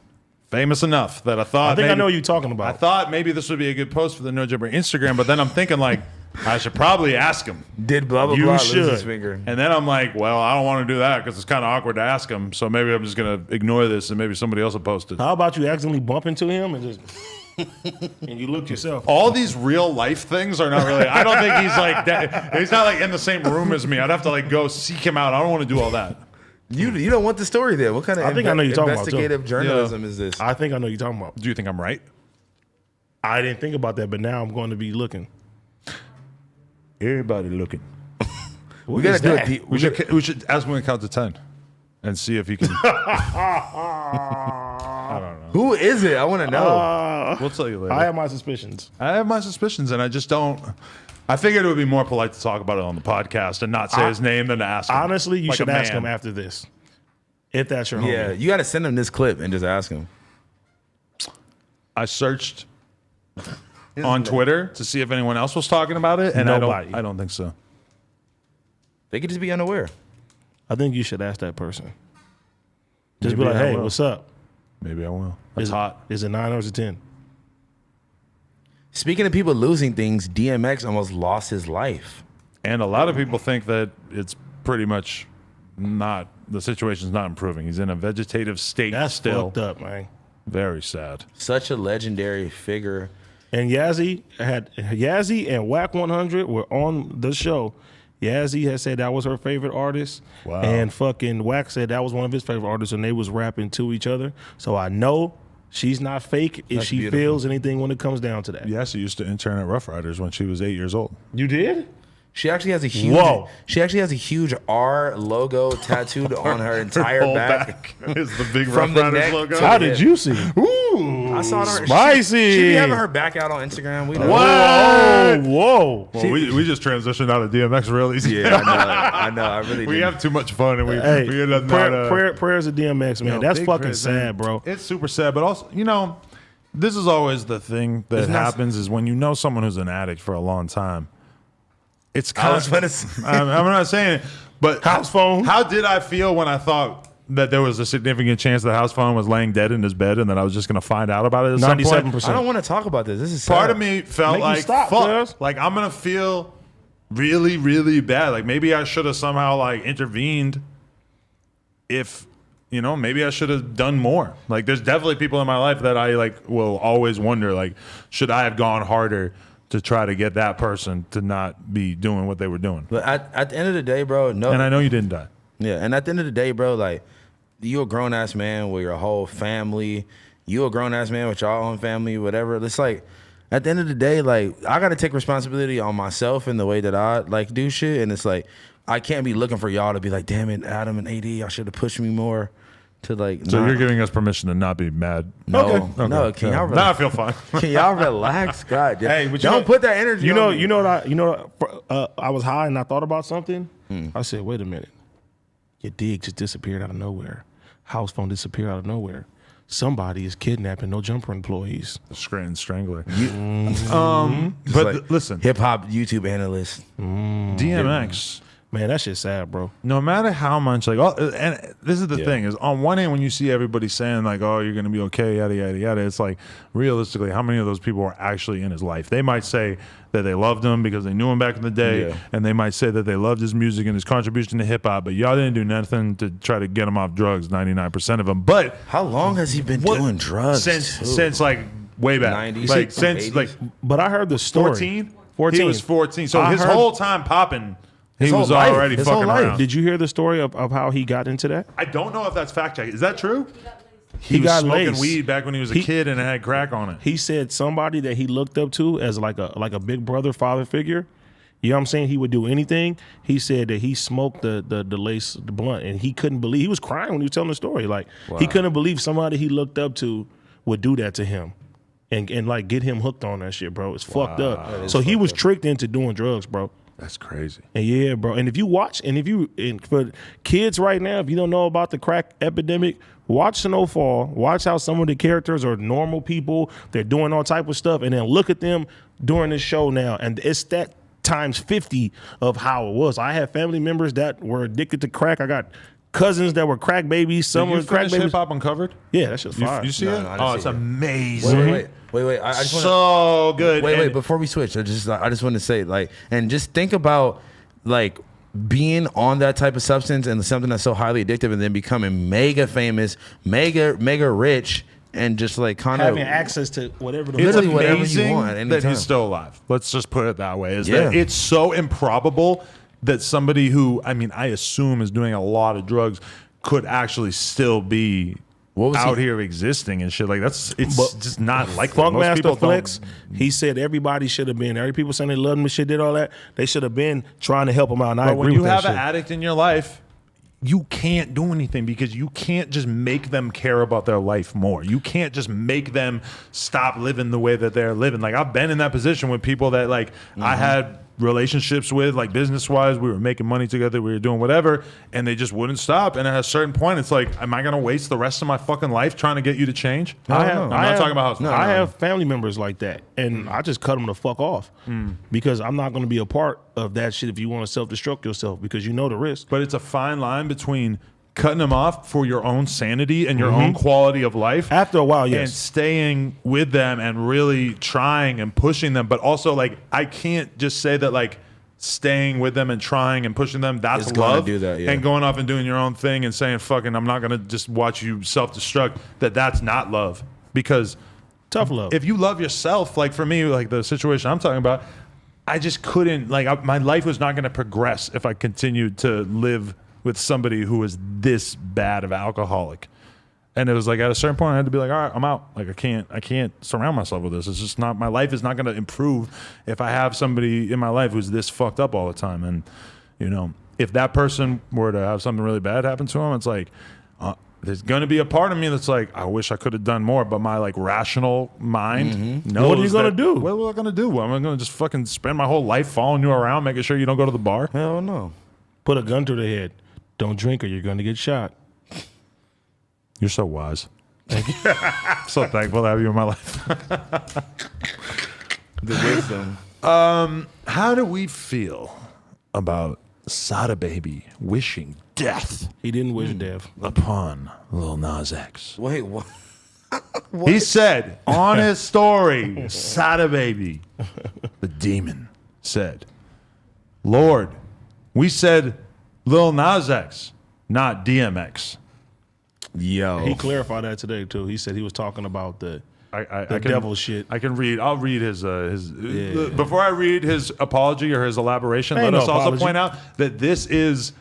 [SPEAKER 1] Famous enough that I thought.
[SPEAKER 3] I think I
[SPEAKER 1] maybe-
[SPEAKER 3] know what you're talking
[SPEAKER 1] I
[SPEAKER 3] about.
[SPEAKER 1] thought maybe this would be a good post for the No Jumper Instagram, but then I'm thinking like I should probably ask him.
[SPEAKER 2] Did blah blah
[SPEAKER 3] You
[SPEAKER 2] blah lose
[SPEAKER 3] should.
[SPEAKER 2] his finger?
[SPEAKER 1] And then I'm like, well, I don't want to do that because it's kind of awkward to ask him. So maybe I'm just gonna ignore this and maybe somebody else will post it.
[SPEAKER 3] How about you accidentally bump into him and just and you looked yourself?
[SPEAKER 1] All these real life things are not really. I don't think he's like that. He's not like in the same room as me. I'd have to like go seek him out. I don't want to do all that.
[SPEAKER 2] You don't want the story there. What kind of
[SPEAKER 3] I think I know you're talking about, too.
[SPEAKER 2] investigative journalism is this?
[SPEAKER 3] I think I know what you're talking about.
[SPEAKER 1] Do you think I'm right?
[SPEAKER 3] I didn't think about that, but now I'm going to be looking.
[SPEAKER 1] Everybody looking.
[SPEAKER 2] We gotta do
[SPEAKER 3] that?
[SPEAKER 2] it.
[SPEAKER 1] We should ask him to count to 10 and see if he can.
[SPEAKER 2] Who is it? I want to know.
[SPEAKER 1] We'll tell you later.
[SPEAKER 3] I have my suspicions.
[SPEAKER 1] I have my suspicions, and I just don't. I figured it would be more polite to talk about it on the podcast and not say his name than to ask him.
[SPEAKER 3] Honestly, you
[SPEAKER 1] Like
[SPEAKER 3] should
[SPEAKER 1] a
[SPEAKER 3] ask
[SPEAKER 1] man.
[SPEAKER 3] him after this. If that's your homie.
[SPEAKER 2] Yeah, you got to send him this clip and just ask him.
[SPEAKER 1] I searched on Twitter to see if anyone else was talking about it, and
[SPEAKER 3] Nobody.
[SPEAKER 1] I don't think so.
[SPEAKER 2] They could just be unaware.
[SPEAKER 3] I think you should ask that person. Just
[SPEAKER 1] Maybe
[SPEAKER 3] be like,
[SPEAKER 1] I
[SPEAKER 3] hey,
[SPEAKER 1] will.
[SPEAKER 3] what's up?
[SPEAKER 1] Maybe I will. That's
[SPEAKER 3] Is
[SPEAKER 1] hot.
[SPEAKER 3] Is it 9 or is it 10?
[SPEAKER 2] Speaking of people losing things, DMX almost lost his life.
[SPEAKER 1] And a lot of people think that it's pretty much not. The situation's not improving. He's in a vegetative state
[SPEAKER 3] That's
[SPEAKER 1] still.
[SPEAKER 3] fucked up, man.
[SPEAKER 1] Very sad.
[SPEAKER 2] Such a legendary figure.
[SPEAKER 3] And Yazzie and Whack 100 were on the show. Yazzie had said that was her favorite artist.
[SPEAKER 1] Wow.
[SPEAKER 3] And fucking Whack said that was one of his favorite artists, and they was rapping to each other. So I know she's not fake if
[SPEAKER 2] That's
[SPEAKER 3] she
[SPEAKER 2] beautiful.
[SPEAKER 3] feels anything when it comes down to that.
[SPEAKER 1] Yes, he used to intern at Rough Riders when she was 8 years old.
[SPEAKER 3] You did?
[SPEAKER 2] She actually has a huge.
[SPEAKER 3] Whoa.
[SPEAKER 2] She actually has a huge R logo tattooed on her entire
[SPEAKER 1] Whole
[SPEAKER 2] back.
[SPEAKER 1] is the big
[SPEAKER 2] From
[SPEAKER 1] Rough
[SPEAKER 2] the
[SPEAKER 1] Riders
[SPEAKER 2] neck
[SPEAKER 1] logo.
[SPEAKER 2] to
[SPEAKER 3] How
[SPEAKER 2] the-
[SPEAKER 3] did you see?
[SPEAKER 1] Ooh.
[SPEAKER 2] I saw it on her.
[SPEAKER 3] Spicy.
[SPEAKER 2] She be having her back out on Instagram. We know.
[SPEAKER 3] Whoa.
[SPEAKER 1] Well, we just transitioned out of DMX real easy.
[SPEAKER 2] Yeah, I know. I really.
[SPEAKER 1] We
[SPEAKER 2] didn't.
[SPEAKER 1] have too much fun, and we
[SPEAKER 3] Hey,
[SPEAKER 1] end up not.
[SPEAKER 3] prayers to DMX, man.
[SPEAKER 1] No,
[SPEAKER 3] That's
[SPEAKER 1] big
[SPEAKER 3] fucking
[SPEAKER 1] prayers,
[SPEAKER 3] sad,
[SPEAKER 1] man.
[SPEAKER 3] bro.
[SPEAKER 1] It's super sad, but also, this is always the thing that
[SPEAKER 2] It's not-
[SPEAKER 1] happens is when you know someone who's an addict for a long time. It's
[SPEAKER 2] I
[SPEAKER 1] kind
[SPEAKER 2] was gonna say-
[SPEAKER 1] I'm not saying it, but
[SPEAKER 3] Housephone.
[SPEAKER 1] How did I feel when I thought that there was a significant chance that Housephone was laying dead in his bed and that I was just going to find out about it at some point.
[SPEAKER 3] 97%.
[SPEAKER 2] I don't want to talk about this. This is
[SPEAKER 1] Part
[SPEAKER 2] sad.
[SPEAKER 1] of me felt
[SPEAKER 3] Make you
[SPEAKER 1] like,
[SPEAKER 3] stop,
[SPEAKER 1] fuck,
[SPEAKER 3] cuz.
[SPEAKER 1] like I'm going to feel really, really bad. Like maybe I should have somehow like intervened if, you know, maybe I should have done more. Like there's definitely people in my life that I like will always wonder, like, should I have gone harder to try to get that person to not be doing what they were doing?
[SPEAKER 2] But at the end of the day, bro, no.
[SPEAKER 1] And I know you didn't die.
[SPEAKER 2] Yeah, and at the end of the day, bro, like, you a grown ass man with your whole family. You a grown ass man with your own family, whatever. It's like, at the end of the day, like, I gotta take responsibility on myself in the way that I like do shit. And it's like, I can't be looking for y'all to be like, damn it, Adam and AD, y'all should have pushed me more. To like,
[SPEAKER 1] So you're giving us permission to not be mad.
[SPEAKER 2] no,
[SPEAKER 1] Okay.
[SPEAKER 2] no. Can y'all
[SPEAKER 1] Now I
[SPEAKER 2] relax?
[SPEAKER 1] feel fine.
[SPEAKER 2] Can y'all relax? God,
[SPEAKER 3] Hey, but you
[SPEAKER 2] don't
[SPEAKER 3] know-
[SPEAKER 2] put that energy.
[SPEAKER 3] You know,
[SPEAKER 2] on me.
[SPEAKER 3] you know what I was high and I thought about something. I said, wait a minute. Your dig just disappeared out of nowhere. Housephone disappeared out of nowhere. Somebody is kidnapping No Jumper employees.
[SPEAKER 1] Scranton Strangler.
[SPEAKER 2] It's
[SPEAKER 1] But
[SPEAKER 2] like
[SPEAKER 1] listen,
[SPEAKER 2] hip hop YouTube analyst.
[SPEAKER 1] DMX.
[SPEAKER 3] Man, that shit's sad, bro.
[SPEAKER 1] No matter how much, like, and this is the thing is, on one hand, when you see everybody saying like, "Oh, you're gonna be okay," yada yada yada, it's like, realistically, how many of those people are actually in his life? They might say that they loved him because they knew him back in the day,
[SPEAKER 2] Yeah.
[SPEAKER 1] and they might say that they loved his music and his contribution to hip hop, but y'all didn't do nothing to try to get him off drugs. 99% of them, but
[SPEAKER 2] How long has he been
[SPEAKER 1] what-
[SPEAKER 2] doing drugs?
[SPEAKER 1] since like way back,
[SPEAKER 2] 90s,
[SPEAKER 1] like since
[SPEAKER 2] 80s?
[SPEAKER 1] like
[SPEAKER 3] But I heard the story.
[SPEAKER 1] 14.
[SPEAKER 3] 14.
[SPEAKER 1] He was 14, so
[SPEAKER 3] I
[SPEAKER 1] his
[SPEAKER 3] heard-
[SPEAKER 1] whole time popping. He
[SPEAKER 2] whole
[SPEAKER 1] was
[SPEAKER 2] life.
[SPEAKER 1] already
[SPEAKER 2] His whole
[SPEAKER 1] fucking
[SPEAKER 2] life.
[SPEAKER 1] around.
[SPEAKER 3] Did you hear the story of how he got into that?
[SPEAKER 1] I don't know if that's fact check. Is that true? He was
[SPEAKER 3] got
[SPEAKER 1] smoking
[SPEAKER 3] laced.
[SPEAKER 1] weed back when he was a
[SPEAKER 3] He-
[SPEAKER 1] kid and it had crack on it.
[SPEAKER 3] He said somebody that he looked up to as like a big brother, father figure. You know what I'm saying? He would do anything. He said that he smoked the lace, the blunt, and he couldn't believe. He was crying when he was telling the story. Like he couldn't believe somebody he looked up to would do that to him, and like get him hooked on that shit, bro. It's fucked up. So he was tricked into doing drugs, bro.
[SPEAKER 1] That's crazy.
[SPEAKER 3] And yeah, bro. And if you watch, and for kids right now, if you don't know about the crack epidemic, watch Snowfall. Watch how some of the characters are normal people. They're doing all type of stuff, and then look at them during this show now, and it's that times 50 of how it was. I have family members that were addicted to crack. I got cousins that were crack babies. Some
[SPEAKER 1] Did you
[SPEAKER 3] were crack
[SPEAKER 1] finish
[SPEAKER 3] babies.
[SPEAKER 1] Hip Hop Uncovered?
[SPEAKER 3] Yeah, that shit's fire.
[SPEAKER 1] You see
[SPEAKER 2] No,
[SPEAKER 1] it?
[SPEAKER 2] no, I didn't
[SPEAKER 1] Oh,
[SPEAKER 2] see
[SPEAKER 1] it's
[SPEAKER 2] it.
[SPEAKER 1] amazing.
[SPEAKER 2] Wait. I just want to.
[SPEAKER 1] So good.
[SPEAKER 2] Wait.
[SPEAKER 1] And
[SPEAKER 2] Before we switch, I just want to say, like, and just think about, like, being on that type of substance and something that's so highly addictive, and then becoming mega famous, mega rich, and just like kind of
[SPEAKER 3] having access to whatever the
[SPEAKER 1] It's
[SPEAKER 2] Literally whatever you
[SPEAKER 1] amazing
[SPEAKER 2] want at any
[SPEAKER 1] that
[SPEAKER 2] time.
[SPEAKER 1] he's still alive. Let's just put it that way. Is
[SPEAKER 2] Yeah.
[SPEAKER 1] that it's so improbable that somebody who, I mean, I assume is doing a lot of drugs could actually still be
[SPEAKER 2] What was
[SPEAKER 1] out
[SPEAKER 2] he-
[SPEAKER 1] here existing and shit. Like it's just not likely.
[SPEAKER 3] Funkmaster
[SPEAKER 1] Most people
[SPEAKER 3] Flex,
[SPEAKER 1] don't.
[SPEAKER 3] he said everybody should have been. Every people saying they loved him and shit, did all that. They should have been trying to help him out. And I
[SPEAKER 1] But
[SPEAKER 3] agree
[SPEAKER 1] when you
[SPEAKER 3] with that
[SPEAKER 1] have an
[SPEAKER 3] shit.
[SPEAKER 1] addict in your life, you can't do anything because you can't just make them care about their life more. You can't just make them stop living the way that they're living. Like I've been in that position with people that like I had relationships with, like business wise, we were making money together, we were doing whatever, and they just wouldn't stop. And at a certain point, it's like, am I gonna waste the rest of my fucking life trying to get you to change?
[SPEAKER 3] I'm
[SPEAKER 1] not talking about Housephone.
[SPEAKER 3] I have family members like that, and I just cut them the fuck off because I'm not going to be a part of that shit. If you want to self-destruct yourself, because you know the risk.
[SPEAKER 1] But it's a fine line between cutting them off for your own sanity and your own quality of life.
[SPEAKER 3] After a while,
[SPEAKER 1] And
[SPEAKER 3] yes.
[SPEAKER 1] staying with them and really trying and pushing them. But also, like, I can't just say that, like, staying with them and trying and pushing them, that's
[SPEAKER 2] It's gonna
[SPEAKER 1] love.
[SPEAKER 2] do that, yeah.
[SPEAKER 1] And going off and doing your own thing and saying, fucking, I'm not going to just watch you self-destruct, that's not love. Because
[SPEAKER 3] Tough love.
[SPEAKER 1] if you love yourself, like for me, like the situation I'm talking about, I just couldn't, like, my life was not going to progress if I continued to live with somebody who was this bad of an alcoholic. And it was like at a certain point I had to be like, all right, I'm out. Like I can't surround myself with this. It's just not, my life is not going to improve if I have somebody in my life who's this fucked up all the time. And you know, if that person were to have something really bad happen to him, it's like there's going to be a part of me that's like, I wish I could have done more, but my like rational mind knows.
[SPEAKER 3] What are you gonna do?
[SPEAKER 1] What am I going to do? Am I going to just fucking spend my whole life following you around, making sure you don't go to the bar?
[SPEAKER 2] Hell no.
[SPEAKER 3] Put a gun to the head. Don't drink or you're going to get shot.
[SPEAKER 1] You're so wise. Thank you. So thankful to have you in my life.
[SPEAKER 2] The wisdom.
[SPEAKER 1] How do we feel about Sada Baby wishing death
[SPEAKER 3] He didn't wish death.
[SPEAKER 1] upon Lil Nas X.
[SPEAKER 2] Wait, what?
[SPEAKER 1] He said on his story, Sada Baby, the demon, said, Lord, we said Lil Nas X, not DMX.
[SPEAKER 2] Yo.
[SPEAKER 3] He clarified that today too. He said he was talking about the
[SPEAKER 1] I can,
[SPEAKER 3] devil shit.
[SPEAKER 1] I can read. I'll read his. Before I read his apology or his elaboration,
[SPEAKER 3] Ain't
[SPEAKER 1] let
[SPEAKER 3] no
[SPEAKER 1] us also
[SPEAKER 3] apology.
[SPEAKER 1] point out that this is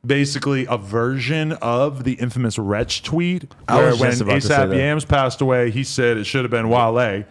[SPEAKER 1] basically a version of the infamous Wretch tweet
[SPEAKER 2] I
[SPEAKER 1] where
[SPEAKER 2] was
[SPEAKER 1] when
[SPEAKER 2] just about to say
[SPEAKER 1] ASAP
[SPEAKER 2] that.
[SPEAKER 1] Yams passed away, he said it should have been Wale.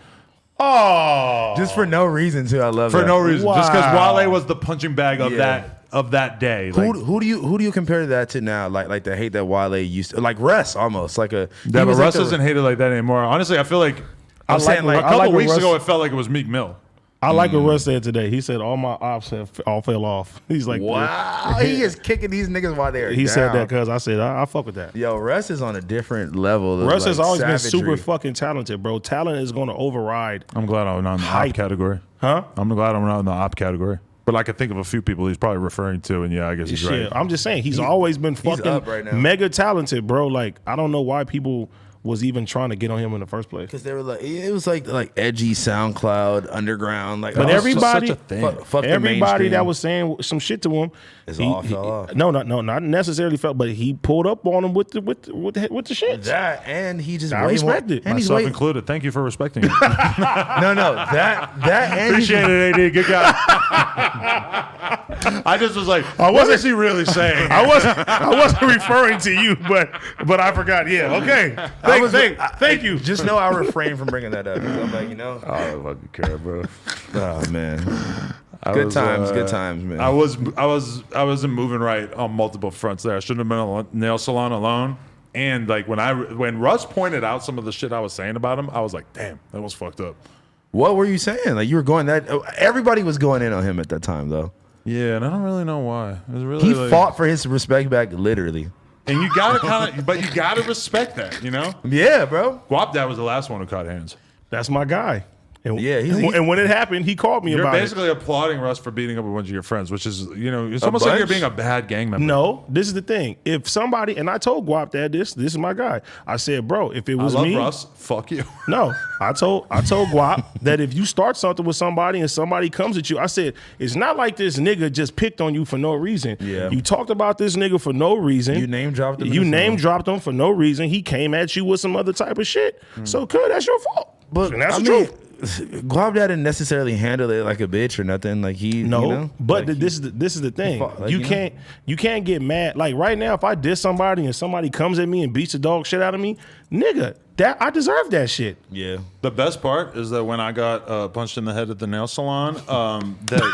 [SPEAKER 3] Oh,
[SPEAKER 2] Just for no reason, too. I love
[SPEAKER 1] For
[SPEAKER 2] that.
[SPEAKER 1] no reason, just because
[SPEAKER 3] Wow.
[SPEAKER 1] Wale was the punching bag of
[SPEAKER 2] Yeah.
[SPEAKER 1] that day.
[SPEAKER 2] Who do you compare that to now? Like the hate that Wale used to, like Russ almost like a.
[SPEAKER 1] Yeah, but
[SPEAKER 2] was
[SPEAKER 1] Russ
[SPEAKER 2] like
[SPEAKER 1] isn't hated like that anymore. Honestly, I feel like
[SPEAKER 2] I'm saying
[SPEAKER 1] a
[SPEAKER 2] like
[SPEAKER 1] couple
[SPEAKER 3] like what
[SPEAKER 1] weeks
[SPEAKER 3] Russ-
[SPEAKER 1] ago, it felt like it was Meek Mill.
[SPEAKER 3] I like what Russ said today. He said all my ops have all fell off. He's like,
[SPEAKER 2] wow, he is kicking these niggas while they're
[SPEAKER 3] He
[SPEAKER 2] down.
[SPEAKER 3] said that because I said I fuck with that.
[SPEAKER 2] Yo, Russ is on a different level. Of
[SPEAKER 3] Russ has always been
[SPEAKER 2] savagery.
[SPEAKER 3] super fucking talented, bro. Talent is going to override.
[SPEAKER 1] I'm glad I'm not in the
[SPEAKER 3] Hype.
[SPEAKER 1] op category.
[SPEAKER 3] Huh?
[SPEAKER 1] I'm glad I'm not in the op category. But I can think of a few people he's probably referring to, and yeah, I guess he's
[SPEAKER 3] Shit,
[SPEAKER 1] right.
[SPEAKER 3] I'm just saying he's always been fucking
[SPEAKER 2] up right now.
[SPEAKER 3] mega talented, bro. Like I don't know why people was even trying to get on him in the first place.
[SPEAKER 2] Because they were like, it was like edgy SoundCloud underground. Like,
[SPEAKER 3] But
[SPEAKER 1] That was
[SPEAKER 3] everybody,
[SPEAKER 1] such a thing.
[SPEAKER 2] fuck the
[SPEAKER 3] everybody
[SPEAKER 2] mainstream.
[SPEAKER 3] that was saying some shit to him,
[SPEAKER 2] It's all fell off.
[SPEAKER 3] No, not necessarily felt, but he pulled up on him with the shit.
[SPEAKER 2] that, and he just
[SPEAKER 3] I
[SPEAKER 2] way
[SPEAKER 3] respect
[SPEAKER 2] more,
[SPEAKER 3] it.
[SPEAKER 2] and he's
[SPEAKER 1] Myself
[SPEAKER 2] way
[SPEAKER 1] included. Thank you for respecting it.
[SPEAKER 2] no that and he's-
[SPEAKER 1] Appreciate it, AD. Good guy. I just was like, what is he really saying?
[SPEAKER 3] I wasn't referring to you, but I forgot. Yeah, okay. Thank you.
[SPEAKER 2] Just know I refrain from bringing that up. 'Cause I'm like,
[SPEAKER 1] I don't fucking care, bro.
[SPEAKER 2] oh man,
[SPEAKER 1] I
[SPEAKER 2] good
[SPEAKER 1] was,
[SPEAKER 2] times, man.
[SPEAKER 1] I wasn't moving right on multiple fronts there. I shouldn't have been a nail salon alone. And like when Russ pointed out some of the shit I was saying about him, I was like, damn, that was fucked up.
[SPEAKER 2] What were you saying? Like you were going that everybody was going in on him at that time though.
[SPEAKER 1] Yeah, and I don't really know why. It was really
[SPEAKER 2] He
[SPEAKER 1] like-
[SPEAKER 2] fought for his respect back, literally.
[SPEAKER 1] and you gotta but you gotta respect that, you know.
[SPEAKER 2] Yeah, bro.
[SPEAKER 1] Guap Dad was the last one who caught hands.
[SPEAKER 3] That's my guy. And,
[SPEAKER 2] Yeah, he's-
[SPEAKER 3] and when it happened, he called me
[SPEAKER 1] You're
[SPEAKER 3] about it.
[SPEAKER 1] basically applauding Russ for beating up a bunch of your friends, which is, it's almost like you're
[SPEAKER 2] bunch?
[SPEAKER 1] being a bad gang member.
[SPEAKER 3] No, this is the thing. If somebody, and I told Guap that this is my guy. I said, bro, if it
[SPEAKER 1] I
[SPEAKER 3] was
[SPEAKER 1] love
[SPEAKER 3] me,
[SPEAKER 1] Russ. Fuck you.
[SPEAKER 3] no, I told Guap that if you start something with somebody and somebody comes at you, I said it's not like this nigga just picked on you for no reason.
[SPEAKER 2] Yeah.
[SPEAKER 3] You talked about this nigga for no reason.
[SPEAKER 2] You name dropped him in
[SPEAKER 3] You
[SPEAKER 2] the
[SPEAKER 3] name
[SPEAKER 2] song.
[SPEAKER 3] dropped him for no reason. He came at you with some other type of shit. So, that's your fault.
[SPEAKER 2] But
[SPEAKER 3] and that's
[SPEAKER 2] I
[SPEAKER 3] the
[SPEAKER 2] mean,
[SPEAKER 3] truth.
[SPEAKER 2] Guap Dad didn't necessarily handle it like a bitch or nothing. Like he,
[SPEAKER 3] No,
[SPEAKER 2] you know?
[SPEAKER 3] but
[SPEAKER 2] Like,
[SPEAKER 3] this is the thing.
[SPEAKER 2] like,
[SPEAKER 3] you
[SPEAKER 2] you know?
[SPEAKER 3] can't get mad. Like right now, if I diss somebody and somebody comes at me and beats the dog shit out of me, nigga, that I deserve that shit.
[SPEAKER 2] yeah.
[SPEAKER 1] The best part is that when I got punched in the head at the nail salon, that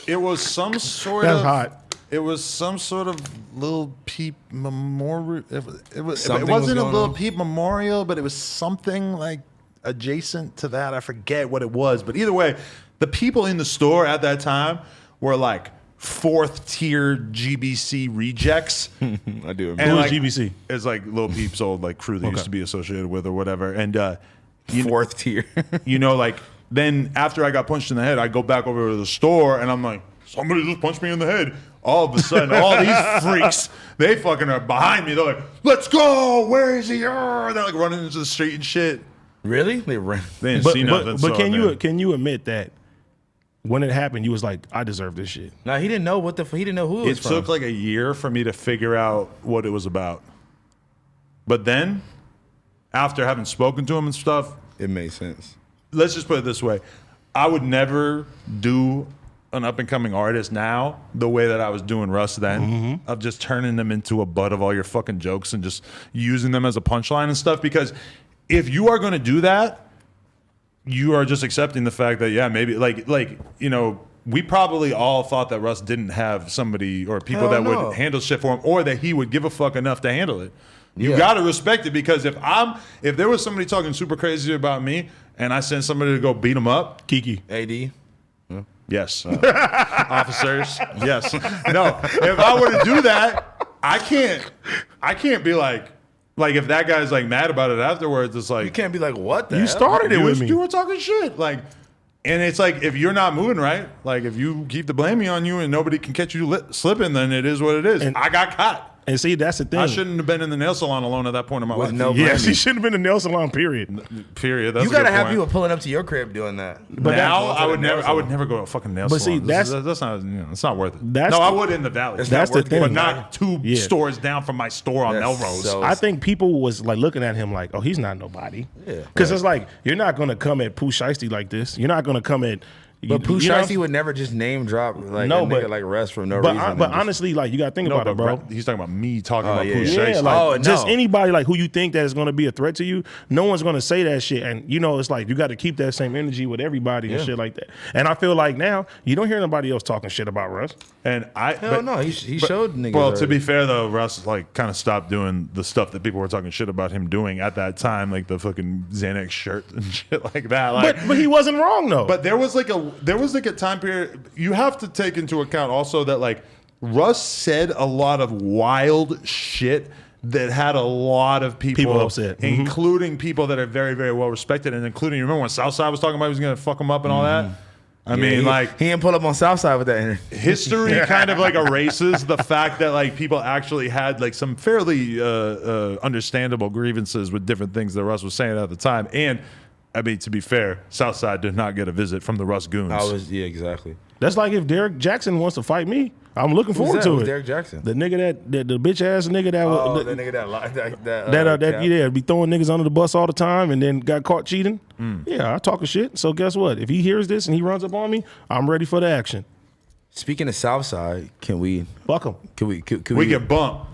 [SPEAKER 1] it was some sort
[SPEAKER 3] That's
[SPEAKER 1] of
[SPEAKER 3] hot.
[SPEAKER 1] It was some sort of little peep memorial. It
[SPEAKER 2] Something
[SPEAKER 1] wasn't
[SPEAKER 2] was
[SPEAKER 1] a
[SPEAKER 2] going
[SPEAKER 1] little
[SPEAKER 2] on?
[SPEAKER 1] peep memorial, but it was something like adjacent to that. I forget what it was, but either way, the people in the store at that time were like fourth tier GBC rejects.
[SPEAKER 2] I do remember.
[SPEAKER 1] And
[SPEAKER 3] Who is
[SPEAKER 1] like,
[SPEAKER 3] GBC?
[SPEAKER 1] It's like Lil Peep's old like crew they used to be associated with or whatever. And
[SPEAKER 2] Fourth tier.
[SPEAKER 1] like then after I got punched in the head, I go back over to the store and I'm like, somebody just punched me in the head. All of a sudden, all these freaks, they fucking are behind me. They're like, let's go. Where is he? They're like running into the street and shit.
[SPEAKER 2] Really? They ran.
[SPEAKER 1] They didn't
[SPEAKER 3] But
[SPEAKER 1] see nothing.
[SPEAKER 3] but
[SPEAKER 1] so,
[SPEAKER 3] can you admit that when it happened, you was like, I deserve this shit.
[SPEAKER 2] No, he didn't know what he didn't know who it
[SPEAKER 1] It
[SPEAKER 2] was from.
[SPEAKER 1] took like a year for me to figure out what it was about. But then, after having spoken to him and stuff,
[SPEAKER 2] It made sense.
[SPEAKER 1] let's just put it this way. I would never do an up and coming artist now the way that I was doing Russ then, of just turning them into a butt of all your fucking jokes and just using them as a punchline and stuff. Because if you are going to do that, you are just accepting the fact that, yeah, maybe we probably all thought that Russ didn't have somebody or people
[SPEAKER 2] Hell
[SPEAKER 1] that
[SPEAKER 2] no.
[SPEAKER 1] would handle shit for him or that he would give a fuck enough to handle it. You
[SPEAKER 2] Yeah.
[SPEAKER 1] got to respect it, because if there was somebody talking super crazy about me and I sent somebody to go beat him up,
[SPEAKER 3] Kiki.
[SPEAKER 2] AD.
[SPEAKER 1] yes. Officers, yes. No, if I were to do that, I can't be like if that guy's like mad about it afterwards, it's like,
[SPEAKER 2] You can't be like, what the
[SPEAKER 3] You
[SPEAKER 2] hell?
[SPEAKER 3] started it with me.
[SPEAKER 1] You were talking shit. Like, And it's like, if you're not moving right, like if you keep the blaming on you and nobody can catch you slipping, then it is what it is.
[SPEAKER 3] And-
[SPEAKER 1] I got caught.
[SPEAKER 3] And see, that's the thing.
[SPEAKER 1] I shouldn't have been in the nail salon alone at that point in my life.
[SPEAKER 2] no
[SPEAKER 3] Yeah,
[SPEAKER 2] blaming.
[SPEAKER 3] she shouldn't have been in the nail salon, period.
[SPEAKER 1] Period. That's
[SPEAKER 2] You
[SPEAKER 1] a good
[SPEAKER 2] gotta have
[SPEAKER 1] point.
[SPEAKER 2] people pulling up to your crib doing that.
[SPEAKER 3] But
[SPEAKER 1] now
[SPEAKER 2] that's-
[SPEAKER 1] I would never go to a fucking nail
[SPEAKER 3] But
[SPEAKER 1] salon.
[SPEAKER 3] see,
[SPEAKER 1] That's not, it's not worth it.
[SPEAKER 3] That's
[SPEAKER 1] no, I
[SPEAKER 3] the-
[SPEAKER 1] would in the valley.
[SPEAKER 3] That's the thing.
[SPEAKER 1] but not two
[SPEAKER 3] Yeah.
[SPEAKER 1] stores down from my store on
[SPEAKER 2] That's
[SPEAKER 1] Melrose.
[SPEAKER 2] so-
[SPEAKER 3] I think people was like looking at him like, oh, he's not nobody.
[SPEAKER 2] Yeah.
[SPEAKER 3] Because it's like, you're not going to come at Pooh Shiesty like this. You're not going to come at.
[SPEAKER 2] But Pooh
[SPEAKER 3] you know-
[SPEAKER 2] Shiesty would never just name drop like
[SPEAKER 3] No,
[SPEAKER 2] a nigga
[SPEAKER 3] but-
[SPEAKER 2] like Russ for no
[SPEAKER 3] But,
[SPEAKER 2] reason.
[SPEAKER 3] but
[SPEAKER 2] and just-
[SPEAKER 3] honestly, like, you got to think
[SPEAKER 1] No,
[SPEAKER 3] about it, bro.
[SPEAKER 1] he's talking about me talking about
[SPEAKER 2] yeah.
[SPEAKER 1] Pooh
[SPEAKER 3] Yeah,
[SPEAKER 1] Shiesty.
[SPEAKER 3] like
[SPEAKER 2] Oh,
[SPEAKER 3] just
[SPEAKER 2] no.
[SPEAKER 3] anybody like who you think that is going to be a threat to you, no one's going to say that shit. And you know, it's like you got to keep that same energy with everybody and
[SPEAKER 2] Yeah.
[SPEAKER 3] shit like that. And I feel like now you don't hear nobody else talking shit about Russ.
[SPEAKER 1] And
[SPEAKER 2] Hell no, he
[SPEAKER 1] but-
[SPEAKER 2] showed niggas.
[SPEAKER 1] Well, to
[SPEAKER 2] already.
[SPEAKER 1] be fair though, Russ like kind of stopped doing the stuff that people were talking shit about him doing at that time, like the fucking Xanax shirt and shit like that. Like,
[SPEAKER 3] But he wasn't wrong though.
[SPEAKER 1] But there was like a time period. You have to take into account also that like Russ said a lot of wild shit that had a lot of people
[SPEAKER 3] upset. Mhm.
[SPEAKER 1] including people that are very, very well respected, and including, you remember when Southside was talking about he was gonna fuck him up and all that. I mean,
[SPEAKER 2] he,
[SPEAKER 1] like
[SPEAKER 2] he didn't pull up on Southside with that energy.
[SPEAKER 1] history kind of like erases the fact that like people actually had like some fairly understandable grievances with different things that Russ was saying at the time. And I mean, to be fair, Southside did not get a visit from the Russ goons.
[SPEAKER 2] Exactly.
[SPEAKER 3] That's like if Derek Jackson wants to fight me, I'm looking forward to
[SPEAKER 2] Who's
[SPEAKER 3] it.
[SPEAKER 2] Derek Jackson?
[SPEAKER 3] The nigga that the bitch ass nigga that
[SPEAKER 2] Oh,
[SPEAKER 3] was
[SPEAKER 2] the nigga
[SPEAKER 3] that be throwing niggas under the bus all the time and then got caught cheating. Yeah, I talking shit. So guess what? If he hears this and he runs up on me, I'm ready for the action.
[SPEAKER 2] Speaking of Southside, can we
[SPEAKER 3] Fuck him.
[SPEAKER 1] We get bumped.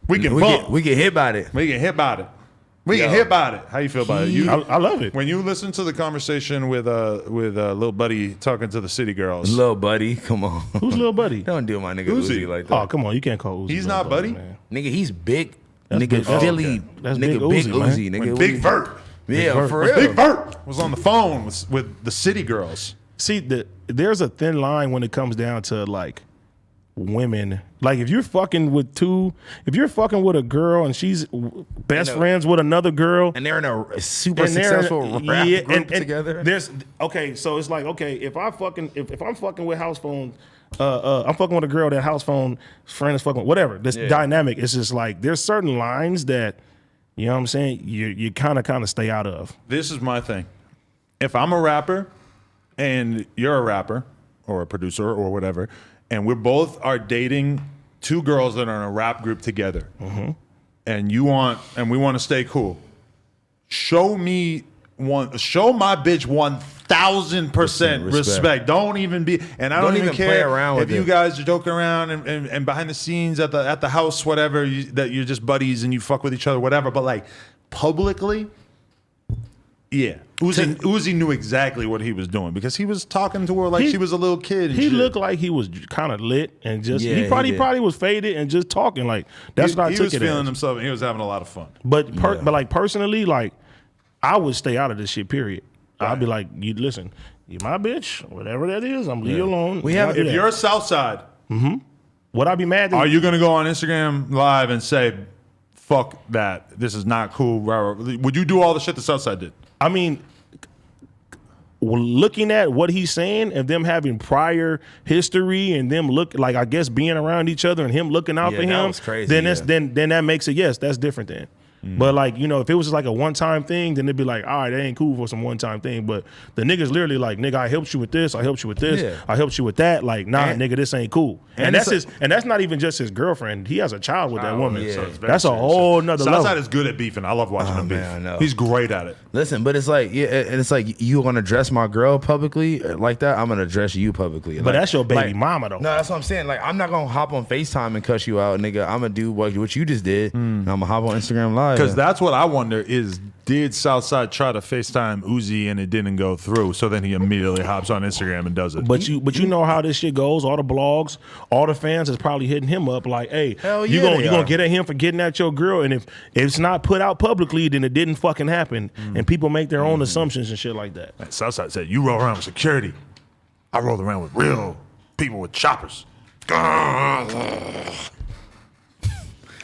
[SPEAKER 1] We get bumped.
[SPEAKER 2] we get hit by it.
[SPEAKER 1] We get hit by it. We get
[SPEAKER 2] Yo.
[SPEAKER 1] hit by it. How you feel about it? You,
[SPEAKER 3] I love it.
[SPEAKER 1] when you listen to the conversation with Lil Buddy talking to the city girls.
[SPEAKER 2] Little buddy, come on.
[SPEAKER 3] Who's little buddy?
[SPEAKER 2] Don't do my nigga
[SPEAKER 1] Uzi.
[SPEAKER 2] Uzi like that.
[SPEAKER 3] Oh, come on. You can't call Uzi.
[SPEAKER 1] He's
[SPEAKER 3] little
[SPEAKER 1] not buddy?
[SPEAKER 3] man.
[SPEAKER 2] Nigga, he's big.
[SPEAKER 3] That's
[SPEAKER 2] nigga,
[SPEAKER 3] big- oh,
[SPEAKER 2] Philly.
[SPEAKER 3] okay. That's
[SPEAKER 2] Nigga,
[SPEAKER 3] big
[SPEAKER 2] big
[SPEAKER 3] Uzi, man.
[SPEAKER 2] Uzi. Nigga,
[SPEAKER 1] When Big Vert.
[SPEAKER 2] Yeah,
[SPEAKER 3] Vert.
[SPEAKER 2] for
[SPEAKER 1] When
[SPEAKER 2] real.
[SPEAKER 1] Big Vert was on the phone with the city girls.
[SPEAKER 3] See, there's a thin line when it comes down to like women. Like if you're fucking with a girl and she's best
[SPEAKER 2] You know,
[SPEAKER 3] friends with another girl,
[SPEAKER 2] And they're in a super
[SPEAKER 3] and they're-
[SPEAKER 2] successful rap
[SPEAKER 3] yeah,
[SPEAKER 2] group
[SPEAKER 3] and
[SPEAKER 2] together.
[SPEAKER 3] There's okay, so it's like okay, if I'm fucking with Housephone, I'm fucking with a girl that Housephone friend is fucking with, whatever. This dynamic, it's just like there's certain lines that you know what I'm saying you kind of stay out of.
[SPEAKER 1] This is my thing. If I'm a rapper and you're a rapper or a producer or whatever, and we both are dating two girls that are in a rap group together, and we want to stay cool, show my bitch 1,000% respect. Don't even be, and I don't even
[SPEAKER 2] even
[SPEAKER 1] care
[SPEAKER 2] play around
[SPEAKER 1] if
[SPEAKER 2] with
[SPEAKER 1] you
[SPEAKER 2] it.
[SPEAKER 1] guys are joking around and behind the scenes at the house, whatever, that you're just buddies and you fuck with each other, whatever. But like publicly, yeah, Uzi knew exactly what he was doing because he was talking to her like she was a little kid. And
[SPEAKER 3] He
[SPEAKER 1] shit.
[SPEAKER 3] looked like he was kind of lit and just
[SPEAKER 2] Yeah,
[SPEAKER 3] he
[SPEAKER 2] he
[SPEAKER 3] probably
[SPEAKER 2] did.
[SPEAKER 3] was faded and just talking like that's what I
[SPEAKER 1] He
[SPEAKER 3] took
[SPEAKER 1] was
[SPEAKER 3] it
[SPEAKER 1] feeling
[SPEAKER 3] as.
[SPEAKER 1] himself and he was having a lot of fun.
[SPEAKER 3] But like personally, like I would stay out of this shit. Period. I'd be like, you listen, you my bitch, whatever that is. I'm leave you alone.
[SPEAKER 2] We have-
[SPEAKER 3] Y'all do
[SPEAKER 1] If
[SPEAKER 3] that.
[SPEAKER 1] you're a Southside,
[SPEAKER 3] would I be mad? That
[SPEAKER 1] are you gonna go on Instagram Live and say, "Fuck that, this is not cool"? Would you do all the shit the Southside did?
[SPEAKER 3] I mean, looking at what he's saying and them having prior history and them like I guess being around each other and him looking out
[SPEAKER 2] Yeah,
[SPEAKER 3] for
[SPEAKER 2] that
[SPEAKER 3] him,
[SPEAKER 2] was crazy,
[SPEAKER 3] then that's
[SPEAKER 2] yeah.
[SPEAKER 3] then that makes it that's different then. But like, you know, if it was just like a one-time thing, then it'd be like, all right, that ain't cool for some one-time thing. But the nigga's literally like, nigga, I helped you with this, I helped you with this,
[SPEAKER 2] Yeah.
[SPEAKER 3] I helped you with that. Like, nah,
[SPEAKER 2] And-
[SPEAKER 3] nigga, this ain't cool. And
[SPEAKER 2] and
[SPEAKER 3] that's
[SPEAKER 2] it's
[SPEAKER 3] and that's not even just his girlfriend. He has a child with that woman.
[SPEAKER 2] yeah.
[SPEAKER 1] So it's very
[SPEAKER 3] That's a
[SPEAKER 1] serious.
[SPEAKER 3] whole nother
[SPEAKER 1] Southside
[SPEAKER 3] level.
[SPEAKER 1] is good at beefing. I love watching him beef.
[SPEAKER 2] man, I know.
[SPEAKER 1] He's great at it.
[SPEAKER 2] Listen, but it's like, yeah, and it's like you want to dress my girl publicly like that. I'm gonna dress you publicly.
[SPEAKER 3] But
[SPEAKER 2] Like-
[SPEAKER 3] that's your baby
[SPEAKER 2] like-
[SPEAKER 3] mama though.
[SPEAKER 2] No, that's what I'm saying. Like, I'm not gonna hop on FaceTime and cuss you out, nigga. I'm gonna do what you just did. And I'm gonna hop on Instagram Live.
[SPEAKER 1] Because that's what I wonder is, did Southside try to FaceTime Uzi and it didn't go through? So then he immediately hops on Instagram and does it.
[SPEAKER 3] But you know how this shit goes. All the blogs, all the fans is probably hitting him up like, "Hey,
[SPEAKER 2] Hell
[SPEAKER 3] you
[SPEAKER 2] yeah,
[SPEAKER 3] gonna
[SPEAKER 2] they
[SPEAKER 3] you gonna
[SPEAKER 2] are.
[SPEAKER 3] get at him for getting at your girl?" And if it's not put out publicly, then it didn't fucking happen. And people make their own assumptions and shit like that.
[SPEAKER 1] Southside said, "You roll around with security. I roll around with real people with choppers."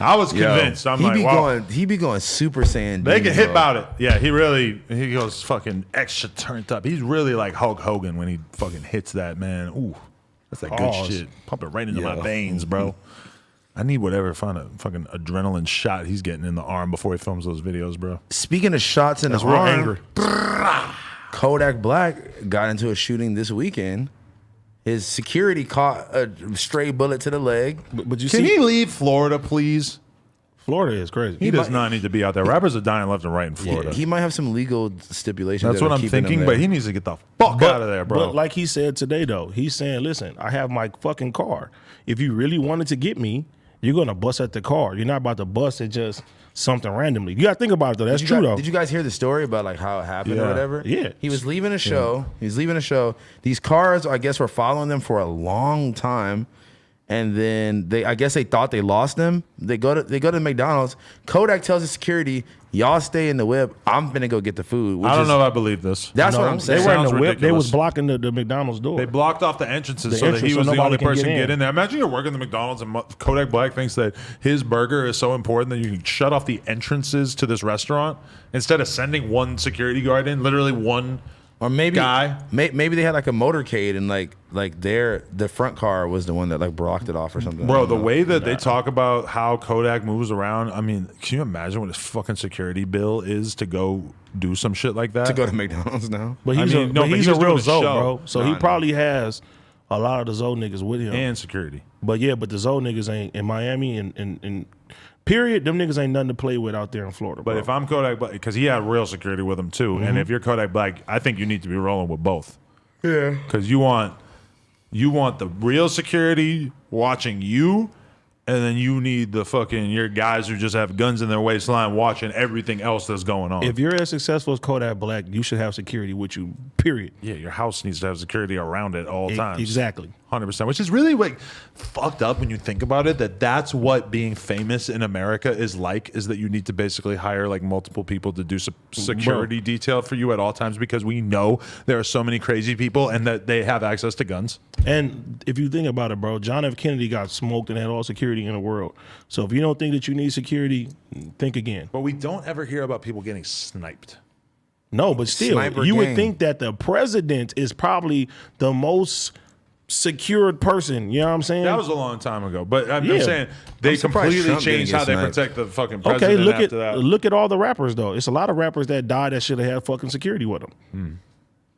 [SPEAKER 1] I I was convinced. I'm like, wow.
[SPEAKER 2] He be going super saiyan.
[SPEAKER 1] They
[SPEAKER 2] dude,
[SPEAKER 1] get hit
[SPEAKER 2] bro.
[SPEAKER 1] about it. Yeah, he goes fucking extra turned up. He's really like Hulk Hogan when he fucking hits that, man. Ooh, that's that
[SPEAKER 3] Pause.
[SPEAKER 1] good shit. Pump it right into my
[SPEAKER 2] Yeah.
[SPEAKER 1] veins, bro. I need whatever find a fucking adrenaline shot he's getting in the arm before he films those videos, bro.
[SPEAKER 2] Speaking of shots in
[SPEAKER 3] That's
[SPEAKER 2] the
[SPEAKER 3] real
[SPEAKER 2] arm,
[SPEAKER 3] angry.
[SPEAKER 2] Kodak Black got into a shooting this weekend. His security caught a stray bullet to the leg.
[SPEAKER 3] But you
[SPEAKER 1] Can
[SPEAKER 3] see,
[SPEAKER 1] he leave Florida, please?
[SPEAKER 3] Florida is crazy.
[SPEAKER 1] He does not need to be out there. Rappers are dying left and right in Florida.
[SPEAKER 2] He might have some legal stipulations.
[SPEAKER 1] That's
[SPEAKER 2] that
[SPEAKER 1] what
[SPEAKER 2] are
[SPEAKER 1] I'm
[SPEAKER 2] keeping him
[SPEAKER 1] thinking,
[SPEAKER 2] there.
[SPEAKER 1] but he needs to get the fuck out of there, bro.
[SPEAKER 3] But like he said today, though, he's saying, listen, I have my fucking car. If you really wanted to get me, you're going to bust at the car. You're not about to bust at just something randomly. You got to think about it, though. That's true, though.
[SPEAKER 2] Did you guys hear the story about like how it happened or
[SPEAKER 1] Yeah.
[SPEAKER 2] whatever?
[SPEAKER 3] Yeah.
[SPEAKER 2] He was leaving a show. He was leaving a show. These cars, I guess, were following them for a long time. And then I guess they thought they lost them. They go to McDonald's. Kodak tells the security, "Y'all stay in the whip. I'm gonna go get the food." Which
[SPEAKER 1] I don't
[SPEAKER 2] is-
[SPEAKER 1] know if I believe this.
[SPEAKER 2] That's what
[SPEAKER 3] No,
[SPEAKER 2] I'm
[SPEAKER 3] They
[SPEAKER 2] saying.
[SPEAKER 3] were in the
[SPEAKER 1] Sounds
[SPEAKER 3] whip. They was
[SPEAKER 1] ridiculous.
[SPEAKER 3] blocking the McDonald's door.
[SPEAKER 1] They blocked off the entrances
[SPEAKER 3] The
[SPEAKER 1] so that
[SPEAKER 3] entrance
[SPEAKER 1] he
[SPEAKER 3] so
[SPEAKER 1] was the
[SPEAKER 3] nobody
[SPEAKER 1] only
[SPEAKER 3] can
[SPEAKER 1] person
[SPEAKER 3] get
[SPEAKER 1] to get
[SPEAKER 3] in.
[SPEAKER 1] in there. Imagine you're working the McDonald's and Kodak Black thinks that his burger is so important that you can shut off the entrances to this restaurant instead of sending one security guard in, literally one
[SPEAKER 2] Or maybe
[SPEAKER 1] guy.
[SPEAKER 2] maybe they had like a motorcade and like the front car was the one that like blocked it off or something. I
[SPEAKER 1] Bro,
[SPEAKER 2] don't
[SPEAKER 1] the
[SPEAKER 2] know.
[SPEAKER 1] way that they talk about how Kodak moves around, I mean, can you imagine what his fucking security bill is to go do some shit like that?
[SPEAKER 2] to go to McDonald's now.
[SPEAKER 3] but
[SPEAKER 1] I
[SPEAKER 3] he's
[SPEAKER 1] mean,
[SPEAKER 3] a,
[SPEAKER 1] no,
[SPEAKER 3] but
[SPEAKER 1] but
[SPEAKER 3] he's
[SPEAKER 1] he
[SPEAKER 3] a
[SPEAKER 1] was
[SPEAKER 3] real
[SPEAKER 1] doing a
[SPEAKER 3] Zoe,
[SPEAKER 1] show.
[SPEAKER 3] bro. So he probably has a lot of the Zoe niggas with him.
[SPEAKER 1] And security.
[SPEAKER 3] But yeah, but the Zoe niggas ain't in Miami and period. Them niggas ain't nothing to play with out there in Florida.
[SPEAKER 1] But
[SPEAKER 3] bro.
[SPEAKER 1] if I'm Kodak Black, because he had real security with him too, and if you're Kodak Black, I think you need to be rolling with both.
[SPEAKER 2] Yeah.
[SPEAKER 1] Because you want the real security watching you, and then you need the fucking your guys who just have guns in their waistline watching everything else that's going on.
[SPEAKER 3] if you're as successful as Kodak Black, you should have security with you. Period.
[SPEAKER 1] Yeah, your house needs to have security around it all times.
[SPEAKER 3] Exactly.
[SPEAKER 1] 100%, which is really like fucked up when you think about it, that's what being famous in America is like, is that you need to basically hire like multiple people to do security detail for you at all times because we know there are so many crazy people and that they have access to guns.
[SPEAKER 3] And if you think about it, bro, John F. Kennedy got smoked and had all security in the world. So if you don't think that you need security, think again.
[SPEAKER 1] But we don't ever hear about people getting sniped.
[SPEAKER 3] No, but still,
[SPEAKER 2] Sniper
[SPEAKER 3] you would
[SPEAKER 2] gang.
[SPEAKER 3] think that the president is probably the most secured person. You know what I'm saying?
[SPEAKER 1] That was a long time ago, but I'm
[SPEAKER 3] Yeah.
[SPEAKER 1] saying they
[SPEAKER 2] I'm surprised
[SPEAKER 1] completely
[SPEAKER 2] Trump didn't
[SPEAKER 1] changed
[SPEAKER 2] get
[SPEAKER 1] how they
[SPEAKER 2] sniped.
[SPEAKER 1] protect the fucking
[SPEAKER 3] okay.
[SPEAKER 1] president
[SPEAKER 3] Look
[SPEAKER 1] after
[SPEAKER 3] at
[SPEAKER 1] that.
[SPEAKER 3] all the rappers though. It's a lot of rappers that died that should have had fucking security with them.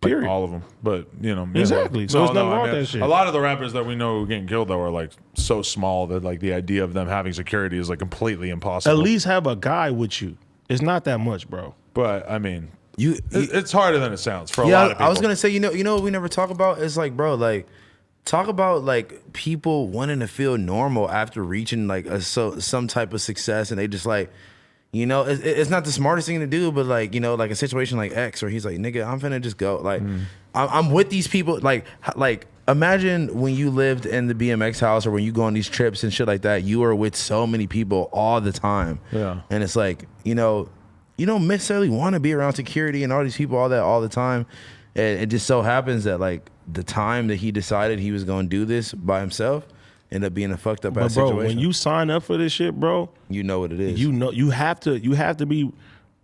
[SPEAKER 3] Period.
[SPEAKER 1] All of them, but you know
[SPEAKER 3] Exactly. So there's nothing wrong with that shit.
[SPEAKER 1] A lot of the rappers that we know who are getting killed though are like so small that like the idea of them having security is like completely impossible.
[SPEAKER 3] At least have a guy with you. It's not that much, bro.
[SPEAKER 1] but I mean,
[SPEAKER 2] You,
[SPEAKER 1] it's harder than it sounds for a
[SPEAKER 2] yeah,
[SPEAKER 1] lot of people.
[SPEAKER 2] I was gonna say, you know what we never talk about is like, bro, like talk about like people wanting to feel normal after reaching like some type of success, and they just like, you know, it's not the smartest thing to do, but like, you know, like a situation like X where he's like, nigga, I'm finna just go, like, I'm with these people, like. Imagine when you lived in the BMX house or when you go on these trips and shit like that, you are with so many people all the time.
[SPEAKER 1] Yeah.
[SPEAKER 2] And it's like, you know, you don't necessarily want to be around security and all these people, all that, all the time. And it just so happens that like the time that he decided he was going to do this by himself ended up being a fucked up
[SPEAKER 3] But
[SPEAKER 2] ass
[SPEAKER 3] bro,
[SPEAKER 2] situation.
[SPEAKER 3] when you sign up for this shit, bro,
[SPEAKER 2] you know what it is.
[SPEAKER 3] you know you have to be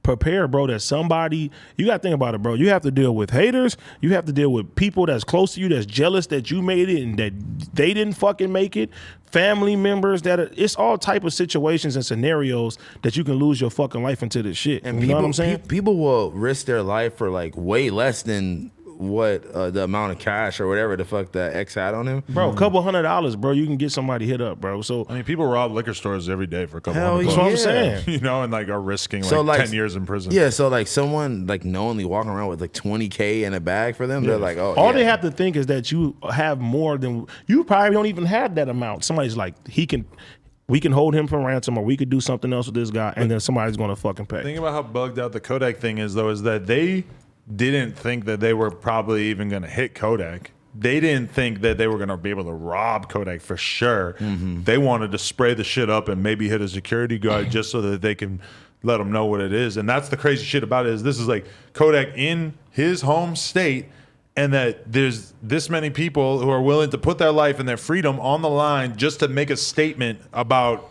[SPEAKER 3] prepared, bro, that somebody, you got to think about it, bro. You have to deal with haters. You have to deal with people that's close to you that's jealous that you made it and that they didn't fucking make it. Family members it's all type of situations and scenarios that you can lose your fucking life into this shit.
[SPEAKER 2] and
[SPEAKER 3] you
[SPEAKER 2] people,
[SPEAKER 3] know what I'm saying?
[SPEAKER 2] people will risk their life for like way less than what the amount of cash or whatever the fuck that X had on him.
[SPEAKER 3] Bro, a couple $100, bro, you can get somebody hit up, bro. So
[SPEAKER 1] I mean, people rob liquor stores every day for a couple
[SPEAKER 2] Hell
[SPEAKER 1] hundred
[SPEAKER 3] that's what
[SPEAKER 1] bucks.
[SPEAKER 3] I'm
[SPEAKER 2] yeah.
[SPEAKER 3] saying.
[SPEAKER 1] You know, and like are risking
[SPEAKER 2] So, like,
[SPEAKER 1] 10 years in prison.
[SPEAKER 2] Yeah, so like someone like knowingly walking around with like $20K in a bag for them, they're like, oh,
[SPEAKER 3] All
[SPEAKER 2] yeah.
[SPEAKER 3] they have to think is that you have more than you probably don't even have that amount. Somebody's like, we can hold him for ransom, or we could do something else with this guy, and then somebody's gonna fucking pay.
[SPEAKER 1] Think about how bugged out the Kodak thing is, though, is that they didn't think that they were probably even going to hit Kodak. They didn't think that they were going to be able to rob Kodak for sure. They wanted to spray the shit up and maybe hit a security guard just so that they can let them know what it is. And that's the crazy shit about it, is this is like Kodak in his home state, and that there's this many people who are willing to put their life and their freedom on the line just to make a statement about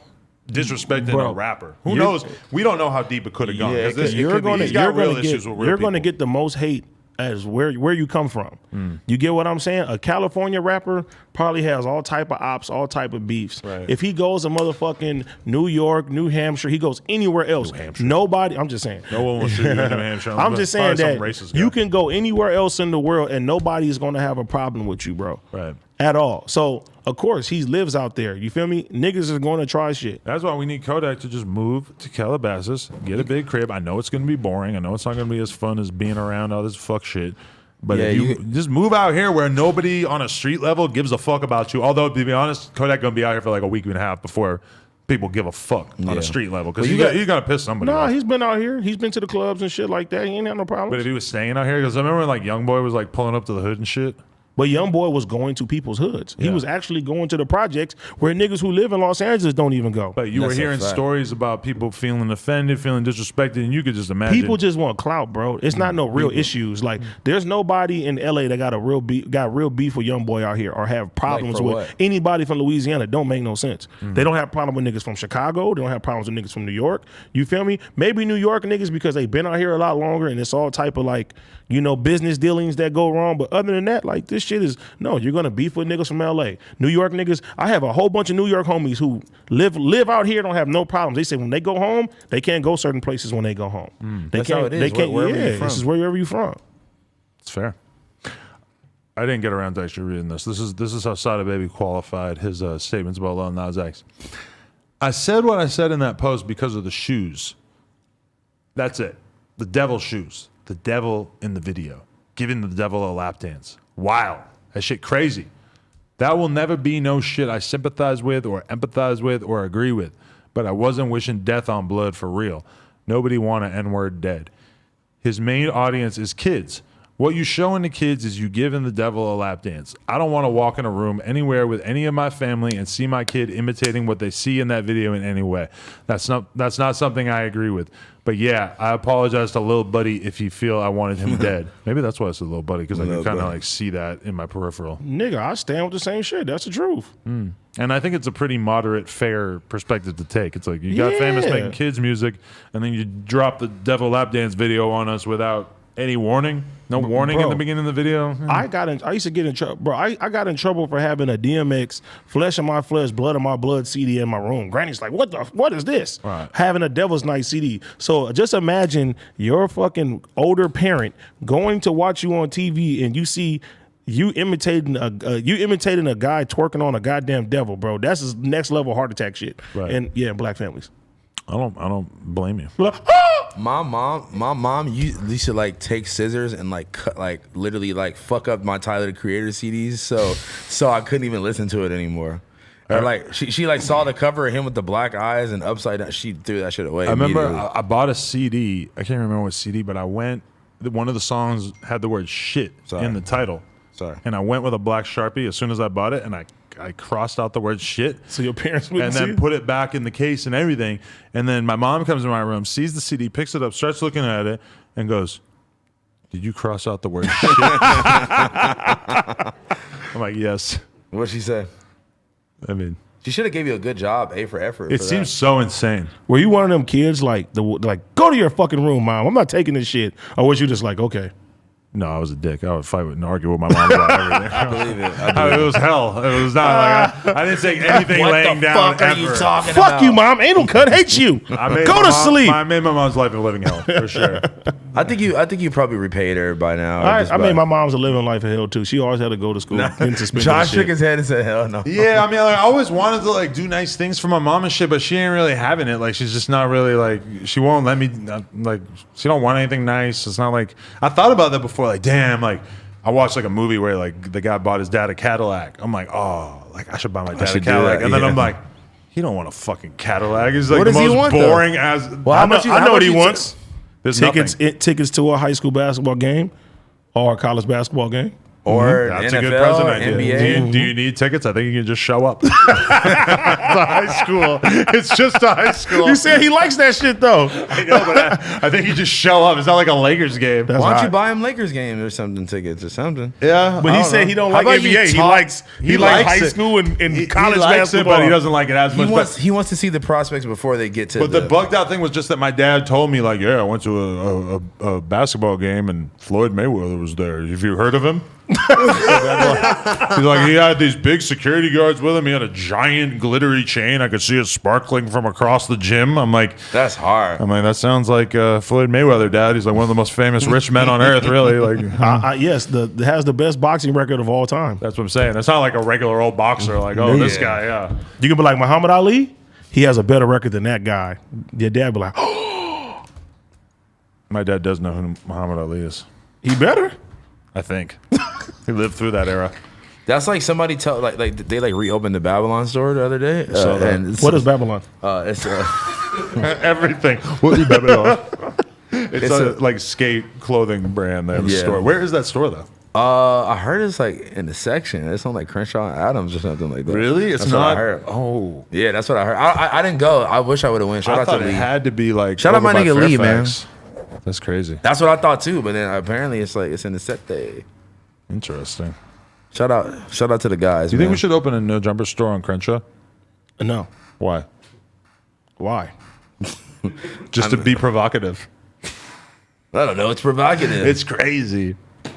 [SPEAKER 1] disrespecting
[SPEAKER 3] Bro,
[SPEAKER 1] a rapper. Who
[SPEAKER 3] you're-
[SPEAKER 1] knows? We don't know how deep it could have gone.
[SPEAKER 2] Yeah,
[SPEAKER 1] 'Cause this- it
[SPEAKER 3] You're
[SPEAKER 1] could be-
[SPEAKER 3] gonna
[SPEAKER 1] he's got
[SPEAKER 3] you're
[SPEAKER 1] real
[SPEAKER 3] gonna
[SPEAKER 1] issues
[SPEAKER 3] get
[SPEAKER 1] with real
[SPEAKER 3] you're gonna
[SPEAKER 1] people.
[SPEAKER 3] get the most hate as where you come from. You get what I'm saying? A California rapper probably has all type of ops, all type of beefs.
[SPEAKER 1] Right.
[SPEAKER 3] If he goes to motherfucking New York, New Hampshire, he goes anywhere else. Nobody. I'm just saying.
[SPEAKER 1] No one will shoot you in New Hampshire.
[SPEAKER 3] I'm just saying
[SPEAKER 1] Probably
[SPEAKER 3] that
[SPEAKER 1] some racist guy.
[SPEAKER 3] you can go anywhere else in the world and nobody is going to have a problem with you, bro.
[SPEAKER 1] Right.
[SPEAKER 3] At all. So of course he lives out there. You feel me? Niggas are going to try shit.
[SPEAKER 1] That's why we need Kodak to just move to Calabasas, get a big crib. I know it's going to be boring. I know it's not going to be as fun as being around all this fuck shit. But
[SPEAKER 2] Yeah,
[SPEAKER 1] if you
[SPEAKER 2] you-
[SPEAKER 1] just move out here where nobody on a street level gives a fuck about you. Although, to be honest, Kodak going to be out here for like a week and a half before people give a fuck on
[SPEAKER 2] Yeah.
[SPEAKER 1] a street level. Because
[SPEAKER 2] Well,
[SPEAKER 1] you got to piss somebody
[SPEAKER 3] Nah,
[SPEAKER 1] off.
[SPEAKER 3] he's been out here. He's been to the clubs and shit like that. He ain't had no problem.
[SPEAKER 1] But if he was staying out here, because I remember when like YoungBoy was like pulling up to the hood and shit.
[SPEAKER 3] But YoungBoy was going to people's hoods. He
[SPEAKER 1] Yeah.
[SPEAKER 3] was actually going to the projects where niggas who live in Los Angeles don't even go.
[SPEAKER 1] But you
[SPEAKER 2] That's
[SPEAKER 1] were
[SPEAKER 2] a
[SPEAKER 1] hearing
[SPEAKER 2] fact.
[SPEAKER 1] stories about people feeling offended, feeling disrespected, and you could just imagine.
[SPEAKER 3] People just want clout, bro. It's not no real issues. Like, there's nobody in LA that got real beef with YoungBoy out here or have problems
[SPEAKER 2] for
[SPEAKER 3] with
[SPEAKER 2] what?
[SPEAKER 3] anybody from Louisiana. Don't make no sense. They don't have problem with niggas from Chicago. They don't have problems with niggas from New York. You feel me? Maybe New York niggas because they've been out here a lot longer and it's all type of like, you know, business dealings that go wrong. But other than that, like this shit is no. You're gonna beef with niggas from LA, New York niggas. I have a whole bunch of New York homies who live out here, don't have no problems. They say when they go home, they can't go certain places when they go home. They
[SPEAKER 2] That's
[SPEAKER 3] can't.
[SPEAKER 2] how it is,
[SPEAKER 3] They can't.
[SPEAKER 2] wherever
[SPEAKER 3] Yeah,
[SPEAKER 2] you're from.
[SPEAKER 3] this is wherever you from.
[SPEAKER 1] It's fair. I didn't get around to actually reading this. This is how Sada Baby qualified his statements about Lil Nas X. I said what I said in that post because of the shoes. That's it. The devil shoes. The devil in the video. Giving the devil a lap dance. Wow. That shit crazy. That will never be no shit I sympathize with or empathize with or agree with. But I wasn't wishing death on blood for real. Nobody want an N-word dead. His main audience is kids. What you showing the kids is you giving the devil a lap dance. I don't want to walk in a room anywhere with any of my family and see my kid imitating what they see in that video in any way. That's not something I agree with. But yeah, I apologize to Lil Buddy if you feel I wanted him dead. Maybe that's why I said Lil Buddy, because I can
[SPEAKER 2] Lil
[SPEAKER 1] kind of
[SPEAKER 2] Buddy.
[SPEAKER 1] like see that in my peripheral.
[SPEAKER 3] Nigga, I stand with the same shit. That's the truth.
[SPEAKER 1] And I think it's a pretty moderate, fair perspective to take. It's like you got famous
[SPEAKER 3] Yeah.
[SPEAKER 1] making kids music, and then you drop the devil lap dance video on us without any warning. No warning in
[SPEAKER 3] bro.
[SPEAKER 1] the beginning of the video.
[SPEAKER 3] I used to get in trouble, bro. I got in trouble for having a DMX Flesh of My Flesh, Blood of My Blood CD in my room. Granny's like, what is this?
[SPEAKER 1] Right.
[SPEAKER 3] Having a Devil's Night CD. So just imagine your fucking older parent going to watch you on TV and you see you imitating a guy twerking on a goddamn devil, bro. That's his next level heart attack shit.
[SPEAKER 1] Right.
[SPEAKER 3] And yeah, black families.
[SPEAKER 1] I don't blame you.
[SPEAKER 2] My mom used to like take scissors and like cut, like literally like fuck up my Tyler the Creator CDs, so I couldn't even listen to it anymore. Or like she like saw the cover of him with the black eyes and upside down. She threw that shit away.
[SPEAKER 1] I remember
[SPEAKER 2] immediately.
[SPEAKER 1] I bought a CD. I can't remember what CD, but I went. One of the songs had the word "shit"
[SPEAKER 2] Sorry.
[SPEAKER 1] in the title.
[SPEAKER 2] Sorry.
[SPEAKER 1] And I went with a black Sharpie as soon as I bought it, and I crossed out the word "shit."
[SPEAKER 3] So your parents wouldn't
[SPEAKER 1] and
[SPEAKER 3] see
[SPEAKER 1] then
[SPEAKER 3] it?
[SPEAKER 1] put it back in the case and everything. And then my mom comes in my room, sees the CD, picks it up, starts looking at it, and goes, "Did you cross out the word shit?" I'm like, "Yes."
[SPEAKER 2] What'd she say?
[SPEAKER 1] I mean,
[SPEAKER 2] She should have gave you a good job, A for effort.
[SPEAKER 1] it
[SPEAKER 2] for
[SPEAKER 1] seems
[SPEAKER 2] that.
[SPEAKER 1] so insane.
[SPEAKER 3] Were you one of them kids like go to your fucking room, mom? I'm not taking this shit. Or was you just like, okay?
[SPEAKER 1] No, I was a dick. I would fight and argue with my mom about everything.
[SPEAKER 2] I believe it.
[SPEAKER 1] It was hell. It was not like I didn't take anything
[SPEAKER 2] What
[SPEAKER 1] laying
[SPEAKER 2] the
[SPEAKER 1] down
[SPEAKER 2] fuck are
[SPEAKER 1] ever.
[SPEAKER 2] you talking
[SPEAKER 3] Fuck
[SPEAKER 2] about?
[SPEAKER 3] you, mom. Ain't no cut. Hate you.
[SPEAKER 1] I made
[SPEAKER 3] Go
[SPEAKER 1] my
[SPEAKER 3] to
[SPEAKER 1] mom-
[SPEAKER 3] sleep.
[SPEAKER 1] I made my mom's life a living hell for sure.
[SPEAKER 2] I think you probably repaid her by now.
[SPEAKER 3] I made my mom's a living life of hell too. She always had to go to school. Getting suspended
[SPEAKER 2] John
[SPEAKER 3] and shit.
[SPEAKER 2] shook his head and said, "Hell no."
[SPEAKER 1] Yeah, I mean, like, I always wanted to like do nice things for my mom and shit, but she ain't really having it. Like, she's just not really like she won't let me. Like, she don't want anything nice. It's not like I thought about that before. Like, damn, like. I watched like a movie where like the guy bought his dad a Cadillac. I'm like, oh, like I should buy my dad a
[SPEAKER 2] should do
[SPEAKER 1] Cadillac.
[SPEAKER 2] that,
[SPEAKER 1] And then
[SPEAKER 2] yeah.
[SPEAKER 1] I'm like, he don't want a fucking Cadillac. It's like
[SPEAKER 2] What
[SPEAKER 1] the
[SPEAKER 2] does he
[SPEAKER 1] most
[SPEAKER 2] want, though?
[SPEAKER 1] boring as.
[SPEAKER 2] Well,
[SPEAKER 3] I know what he
[SPEAKER 2] much
[SPEAKER 3] wants.
[SPEAKER 1] There's
[SPEAKER 3] Tickets
[SPEAKER 1] nothing.
[SPEAKER 3] tickets to a high school basketball game or a college basketball game.
[SPEAKER 2] or
[SPEAKER 1] That's
[SPEAKER 2] NFL,
[SPEAKER 1] a good present idea.
[SPEAKER 2] NBA.
[SPEAKER 1] Do you need tickets? I think you can just show up. It's a high school. It's just a high school.
[SPEAKER 3] You said he likes that shit though.
[SPEAKER 1] I know, but I think you just show up. It's not like a Lakers game.
[SPEAKER 3] That's
[SPEAKER 2] Why don't you
[SPEAKER 3] hot.
[SPEAKER 2] buy him Lakers games or something, tickets or something?
[SPEAKER 1] Yeah,
[SPEAKER 3] But he said he don't
[SPEAKER 1] How
[SPEAKER 3] like
[SPEAKER 1] about you
[SPEAKER 3] NBA. He
[SPEAKER 1] talk-
[SPEAKER 3] likes
[SPEAKER 1] he
[SPEAKER 3] likes
[SPEAKER 1] likes
[SPEAKER 3] high
[SPEAKER 1] it.
[SPEAKER 3] school and
[SPEAKER 1] He
[SPEAKER 3] college
[SPEAKER 1] likes
[SPEAKER 3] basketball.
[SPEAKER 1] it, but he doesn't like it as much.
[SPEAKER 2] He wants to see the prospects before they get to
[SPEAKER 1] But the bugged out thing was just that my dad told me, like, yeah, I went to a basketball game and Floyd Mayweather was there. Have you heard of him? He's like, he had these big security guards with him. He had a giant glittery chain. I could see it sparkling from across the gym. I'm like,
[SPEAKER 2] That's hard.
[SPEAKER 1] that sounds like Floyd Mayweather, Dad. He's like one of the most famous rich men on earth, really. Like,
[SPEAKER 3] Yes, has the best boxing record of all time.
[SPEAKER 1] that's what I'm saying. It's not like a regular old boxer. Like, oh, this guy, yeah.
[SPEAKER 3] You can be like Muhammad Ali. He has a better record than that guy. Your dad be like, oh,
[SPEAKER 1] My dad does know who Muhammad Ali is.
[SPEAKER 3] he better.
[SPEAKER 1] I think he lived through that era.
[SPEAKER 2] That's like somebody like they like reopened the Babylon store the other day.
[SPEAKER 3] What is Babylon?
[SPEAKER 2] It's
[SPEAKER 1] Everything. What is Babylon? It's
[SPEAKER 2] It's
[SPEAKER 1] a
[SPEAKER 2] a-
[SPEAKER 1] like skate clothing brand. They have a
[SPEAKER 2] Yeah.
[SPEAKER 1] store. Where is that store though?
[SPEAKER 2] I heard it's like in the section. It's on like Crenshaw and Adams or something like that.
[SPEAKER 1] Really? It's
[SPEAKER 2] That's what I
[SPEAKER 1] not.
[SPEAKER 2] heard.
[SPEAKER 1] Oh,
[SPEAKER 2] Yeah, that's what I heard. I didn't go. I wish I would have went. Shout
[SPEAKER 1] I
[SPEAKER 2] out
[SPEAKER 1] thought
[SPEAKER 2] to
[SPEAKER 1] it
[SPEAKER 2] Lee.
[SPEAKER 1] had to be like.
[SPEAKER 2] Shout out
[SPEAKER 1] over
[SPEAKER 2] my
[SPEAKER 1] by
[SPEAKER 2] nigga Lee, man.
[SPEAKER 1] Fairfax. That's crazy.
[SPEAKER 2] That's what I thought too. But then apparently it's like it's in the set day.
[SPEAKER 1] Interesting.
[SPEAKER 2] Shout out to the guys.
[SPEAKER 1] Do you think
[SPEAKER 2] man.
[SPEAKER 1] we should open a no jumper store on Crenshaw?
[SPEAKER 3] No.
[SPEAKER 1] Why?
[SPEAKER 3] Why?
[SPEAKER 1] Just to be provocative.
[SPEAKER 2] I don't know. It's provocative.
[SPEAKER 1] It's crazy.
[SPEAKER 2] It's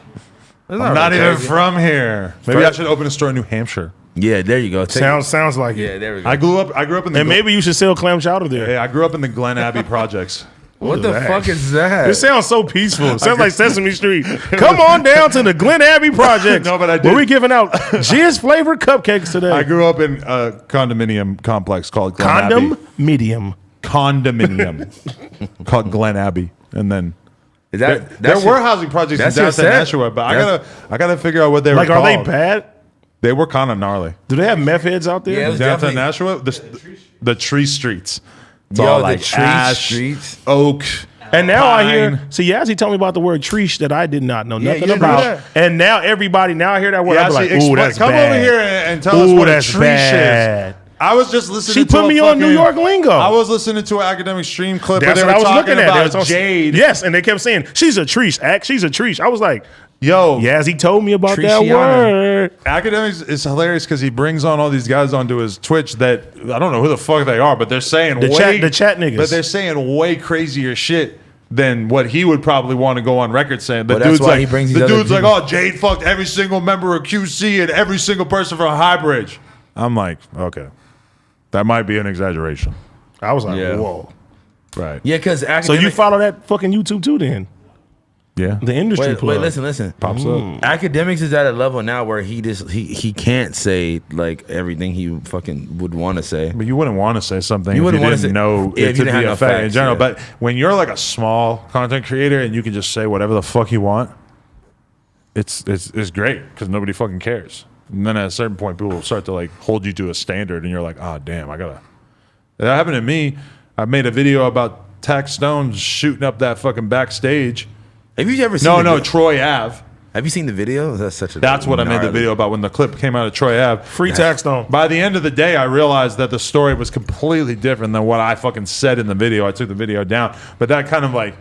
[SPEAKER 1] I'm not
[SPEAKER 2] really
[SPEAKER 1] even
[SPEAKER 2] crazy.
[SPEAKER 1] from here. Maybe I should open a store in New Hampshire.
[SPEAKER 2] Yeah, there you go.
[SPEAKER 3] Sounds like
[SPEAKER 2] Yeah,
[SPEAKER 3] it.
[SPEAKER 2] there we go.
[SPEAKER 1] I grew up in the.
[SPEAKER 3] And maybe you should sell clam chowder there.
[SPEAKER 1] Hey, I grew up in the Glen Abbey projects.
[SPEAKER 2] what
[SPEAKER 3] is
[SPEAKER 2] the
[SPEAKER 3] that?
[SPEAKER 2] fuck is that?
[SPEAKER 3] It sounds so peaceful. It sounds like Sesame Street. Come on down to the Glen Abbey Project.
[SPEAKER 1] No, but I did.
[SPEAKER 3] Where we giving out jizz flavored cupcakes today.
[SPEAKER 1] I grew up in a condominium complex called Glen
[SPEAKER 3] Condom
[SPEAKER 1] Abbey.
[SPEAKER 3] medium.
[SPEAKER 1] Condominium called Glen Abbey, and then
[SPEAKER 2] Is
[SPEAKER 1] there
[SPEAKER 2] that's
[SPEAKER 1] were
[SPEAKER 2] your-
[SPEAKER 1] housing projects in
[SPEAKER 2] that's your
[SPEAKER 1] downtown
[SPEAKER 2] set?
[SPEAKER 1] Nashua, but I gotta figure out what they
[SPEAKER 3] Like,
[SPEAKER 1] were
[SPEAKER 3] are they
[SPEAKER 1] called.
[SPEAKER 3] bad?
[SPEAKER 1] They were kind of gnarly.
[SPEAKER 3] Do they have meth heads out there?
[SPEAKER 2] Yeah, it was
[SPEAKER 1] Downtown
[SPEAKER 2] definitely-
[SPEAKER 1] Nashua, the tree streets. It's
[SPEAKER 2] Yo,
[SPEAKER 1] all
[SPEAKER 2] the
[SPEAKER 1] like
[SPEAKER 2] tree
[SPEAKER 1] ash,
[SPEAKER 2] streets.
[SPEAKER 1] oak.
[SPEAKER 3] And now I hear,
[SPEAKER 1] Pine.
[SPEAKER 3] see, Yazzie told me about the word treesh that I did not know
[SPEAKER 2] Yeah,
[SPEAKER 3] nothing
[SPEAKER 2] you didn't know
[SPEAKER 3] about.
[SPEAKER 2] that?
[SPEAKER 3] And now now I hear that word,
[SPEAKER 1] Yeah,
[SPEAKER 3] I'm like,
[SPEAKER 1] see,
[SPEAKER 3] ooh, that's
[SPEAKER 1] come
[SPEAKER 3] bad.
[SPEAKER 1] over here and tell us
[SPEAKER 3] Ooh,
[SPEAKER 1] what a
[SPEAKER 3] that's
[SPEAKER 1] tree
[SPEAKER 3] bad.
[SPEAKER 1] is. I was just listening.
[SPEAKER 3] She
[SPEAKER 1] to
[SPEAKER 3] put
[SPEAKER 1] a
[SPEAKER 3] me on New
[SPEAKER 1] fucking-
[SPEAKER 3] York lingo.
[SPEAKER 1] I was listening to an academic stream clip
[SPEAKER 3] That's
[SPEAKER 1] where
[SPEAKER 3] what
[SPEAKER 1] they
[SPEAKER 3] I
[SPEAKER 1] were
[SPEAKER 3] was
[SPEAKER 1] talking
[SPEAKER 3] looking at.
[SPEAKER 1] about
[SPEAKER 3] It was on-
[SPEAKER 1] jade.
[SPEAKER 3] Yes, and they kept saying, she's a treesh, act, she's a treesh. I was like,
[SPEAKER 1] Yo,
[SPEAKER 3] Yazzie told me about that
[SPEAKER 2] Treeshiana.
[SPEAKER 3] word.
[SPEAKER 1] academics is hilarious because he brings on all these guys onto his Twitch that I don't know who the fuck they are, but they're saying
[SPEAKER 3] The
[SPEAKER 1] way
[SPEAKER 3] chat niggas.
[SPEAKER 1] But they're saying way crazier shit than what he would probably want to go on record saying. The
[SPEAKER 2] Well, that's
[SPEAKER 1] dude's
[SPEAKER 2] why
[SPEAKER 1] like,
[SPEAKER 2] he brings these
[SPEAKER 1] the
[SPEAKER 2] other
[SPEAKER 1] dude's like,
[SPEAKER 2] people.
[SPEAKER 1] oh, Jade fucked every single member of QC and every single person from Highbridge. I'm like, okay, that might be an exaggeration,
[SPEAKER 3] I was like,
[SPEAKER 2] Yeah.
[SPEAKER 3] whoa.
[SPEAKER 1] right?
[SPEAKER 2] Yeah, because
[SPEAKER 3] So you follow that fucking YouTube too then?
[SPEAKER 1] Yeah.
[SPEAKER 3] The industry
[SPEAKER 2] Wait,
[SPEAKER 3] plug.
[SPEAKER 2] listen.
[SPEAKER 1] Pops up.
[SPEAKER 2] Academics is at a level now where he can't say like everything he fucking would want to say.
[SPEAKER 1] But you wouldn't want to say something
[SPEAKER 2] You
[SPEAKER 1] if you
[SPEAKER 2] wouldn't wanna
[SPEAKER 1] didn't
[SPEAKER 2] say-
[SPEAKER 1] know
[SPEAKER 2] yeah,
[SPEAKER 1] it
[SPEAKER 2] if
[SPEAKER 1] to
[SPEAKER 2] you
[SPEAKER 1] be
[SPEAKER 2] didn't have
[SPEAKER 1] a
[SPEAKER 2] no
[SPEAKER 1] fact in
[SPEAKER 2] facts,
[SPEAKER 1] general.
[SPEAKER 2] yeah.
[SPEAKER 1] But when you're like a small content creator and you can just say whatever the fuck you want, it's great because nobody fucking cares. And then at a certain point, people will start to like hold you to a standard, and you're like, oh damn, I gotta. That happened to me. I made a video about Tax Stones shooting up that fucking backstage.
[SPEAKER 2] Have you ever seen?
[SPEAKER 1] No, Troy Ave.
[SPEAKER 2] Have you seen the video? That's such a.
[SPEAKER 1] That's what I made the
[SPEAKER 2] gnarly-
[SPEAKER 1] video about when the clip came out of Troy Ave.
[SPEAKER 3] Free tax stone.
[SPEAKER 1] By the end of the day, I realized that the story was completely different than what I fucking said in the video. I took the video down, but that kind of like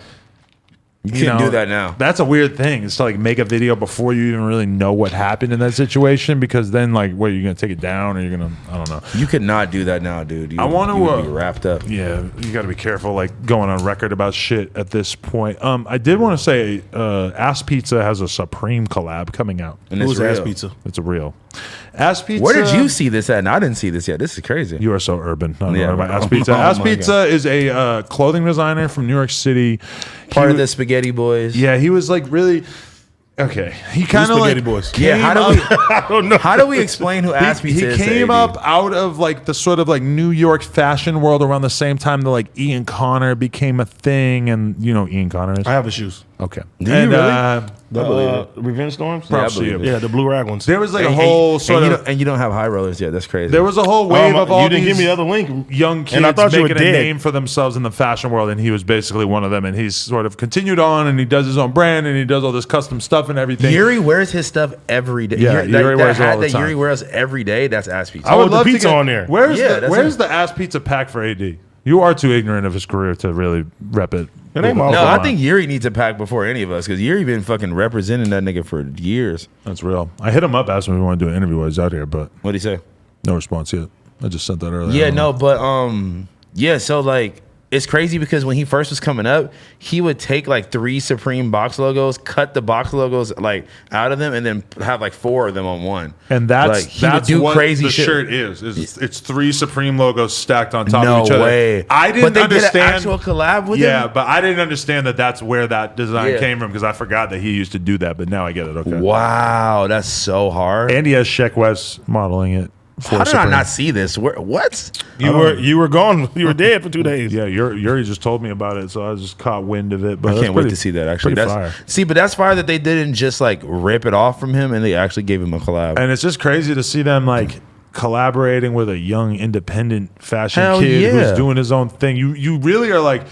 [SPEAKER 2] You can't do that now.
[SPEAKER 1] That's a weird thing. It's to like make a video before you even really know what happened in that situation, because then like, what, you're gonna take it down, or you're gonna, I don't know.
[SPEAKER 2] You could not do that now, dude.
[SPEAKER 1] I wanna,
[SPEAKER 2] you would be wrapped up.
[SPEAKER 1] Yeah, you got to be careful, like going on record about shit at this point. I did want to say, Ass Pizza has a Supreme collab coming out.
[SPEAKER 2] And it's
[SPEAKER 3] Who's ass
[SPEAKER 2] real.
[SPEAKER 3] pizza?
[SPEAKER 1] It's a real Ass Pizza.
[SPEAKER 2] Where did you see this at? And I didn't see this yet. This is crazy.
[SPEAKER 1] You are so urban. I don't
[SPEAKER 2] Yeah,
[SPEAKER 1] know about
[SPEAKER 2] bro.
[SPEAKER 1] Ass Pizza.
[SPEAKER 2] Oh
[SPEAKER 1] Ass
[SPEAKER 2] my
[SPEAKER 1] Pizza is a clothing designer from New York City.
[SPEAKER 2] Part
[SPEAKER 1] He
[SPEAKER 2] of
[SPEAKER 1] wa-
[SPEAKER 2] the Spaghetti Boys.
[SPEAKER 1] Yeah, he was like really okay. He kind of
[SPEAKER 3] Spaghetti
[SPEAKER 1] like
[SPEAKER 3] Boys?
[SPEAKER 1] came
[SPEAKER 2] Yeah, how do we?
[SPEAKER 1] up-
[SPEAKER 3] I don't know.
[SPEAKER 2] How do we explain who Ass Pizza
[SPEAKER 1] he
[SPEAKER 2] is? to
[SPEAKER 1] came
[SPEAKER 2] AB?
[SPEAKER 1] up out of like the sort of like New York fashion world around the same time that like Ian Connor became a thing, and you know who Ian Connor is.
[SPEAKER 3] I have the shoes.
[SPEAKER 1] Okay.
[SPEAKER 2] Do
[SPEAKER 1] and
[SPEAKER 2] you really?
[SPEAKER 3] The Revenge Storms?
[SPEAKER 1] Props to
[SPEAKER 2] believe
[SPEAKER 1] you.
[SPEAKER 3] Yeah, the blue rag ones.
[SPEAKER 1] There was like a
[SPEAKER 2] And-
[SPEAKER 1] whole
[SPEAKER 2] and,
[SPEAKER 1] sort
[SPEAKER 2] and
[SPEAKER 1] of.
[SPEAKER 2] you don't have high rollers yet. That's crazy.
[SPEAKER 1] There was a whole wave of all
[SPEAKER 3] you didn't
[SPEAKER 1] these
[SPEAKER 3] give me the other link.
[SPEAKER 1] young kids
[SPEAKER 3] And I thought you were
[SPEAKER 1] making a
[SPEAKER 3] dead.
[SPEAKER 1] name for themselves in the fashion world, and he was basically one of them. And he's sort of continued on, and he does his own brand, and he does all this custom stuff and everything.
[SPEAKER 2] Yuri wears his stuff every day.
[SPEAKER 1] Yeah, Yuri wears it all the
[SPEAKER 2] that
[SPEAKER 1] time.
[SPEAKER 2] Yuri wears every day. That's ass pizza.
[SPEAKER 1] I would
[SPEAKER 3] the
[SPEAKER 1] love to
[SPEAKER 3] pizza
[SPEAKER 1] get,
[SPEAKER 3] on there.
[SPEAKER 1] Where's
[SPEAKER 2] Yeah, that's
[SPEAKER 1] where's
[SPEAKER 2] it.
[SPEAKER 1] the ass pizza pack for AD? You are too ignorant of his career to really rep it.
[SPEAKER 3] It ain't my
[SPEAKER 2] No,
[SPEAKER 3] fault.
[SPEAKER 2] I think Yuri needs a pack before any of us because Yuri been fucking representing that nigga for years.
[SPEAKER 1] That's real. I hit him up, asked him if he wanted to do an interview while he's out here, but
[SPEAKER 2] What'd he say?
[SPEAKER 1] no response yet. I just sent that earlier.
[SPEAKER 2] Yeah, no, but yeah. So like, it's crazy because when he first was coming up, he would take like 3 Supreme box logos, cut the box logos like out of them, and then have like 4 of them on one.
[SPEAKER 1] And that's
[SPEAKER 2] like, he would
[SPEAKER 1] that's
[SPEAKER 2] do
[SPEAKER 1] what
[SPEAKER 2] crazy
[SPEAKER 1] the
[SPEAKER 2] shit.
[SPEAKER 1] shirt is. It's 3 Supreme logos stacked on top
[SPEAKER 2] No
[SPEAKER 1] of each other.
[SPEAKER 2] way.
[SPEAKER 1] I didn't
[SPEAKER 2] But they
[SPEAKER 1] understand.
[SPEAKER 2] did an actual collab with
[SPEAKER 1] yeah,
[SPEAKER 2] him?
[SPEAKER 1] but I didn't understand that that's where that design
[SPEAKER 2] Yeah.
[SPEAKER 1] came from because I forgot that he used to do that. But now I get it. Okay.
[SPEAKER 2] Wow, that's so hard.
[SPEAKER 1] And he has Sheck West modeling it. For
[SPEAKER 2] How did I
[SPEAKER 1] Supreme.
[SPEAKER 2] not see this? What?
[SPEAKER 3] You were gone. You were dead for 2 days.
[SPEAKER 1] Yeah, Yuri just told me about it, so I just caught wind of it. But
[SPEAKER 2] I can't wait to see that. Actually,
[SPEAKER 1] pretty
[SPEAKER 2] that's
[SPEAKER 1] fire.
[SPEAKER 2] see, but that's fire that they didn't just like rip it off from him and they actually gave him a collab.
[SPEAKER 1] And it's just crazy to see them like collaborating with a young independent fashion
[SPEAKER 2] Hell
[SPEAKER 1] kid
[SPEAKER 2] yeah.
[SPEAKER 1] who's doing his own thing. You really are like,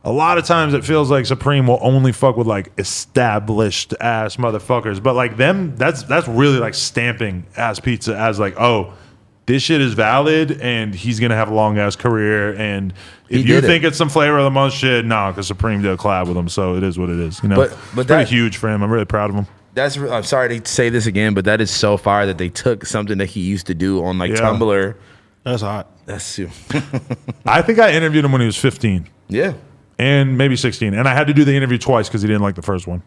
[SPEAKER 1] a lot of times it feels like Supreme will only fuck with like established ass motherfuckers, but like them, that's really like stamping ass pizza as like, oh, this shit is valid and he's gonna have a long ass career. And if
[SPEAKER 2] He
[SPEAKER 1] you
[SPEAKER 2] did it.
[SPEAKER 1] think it's some flavor of the month shit, nah, because Supreme did a collab with him, so it is what it is. You know,
[SPEAKER 2] But
[SPEAKER 1] it's
[SPEAKER 2] that-
[SPEAKER 1] pretty huge for him. I'm really proud of him.
[SPEAKER 2] I'm sorry to say this again, but that is so fire that they took something that he used to do on like
[SPEAKER 1] Yeah.
[SPEAKER 2] Tumblr.
[SPEAKER 3] That's hot.
[SPEAKER 2] That's too.
[SPEAKER 1] I think I interviewed him when he was 15
[SPEAKER 2] Yeah.
[SPEAKER 1] and maybe 16, and I had to do the interview twice because he didn't like the first one.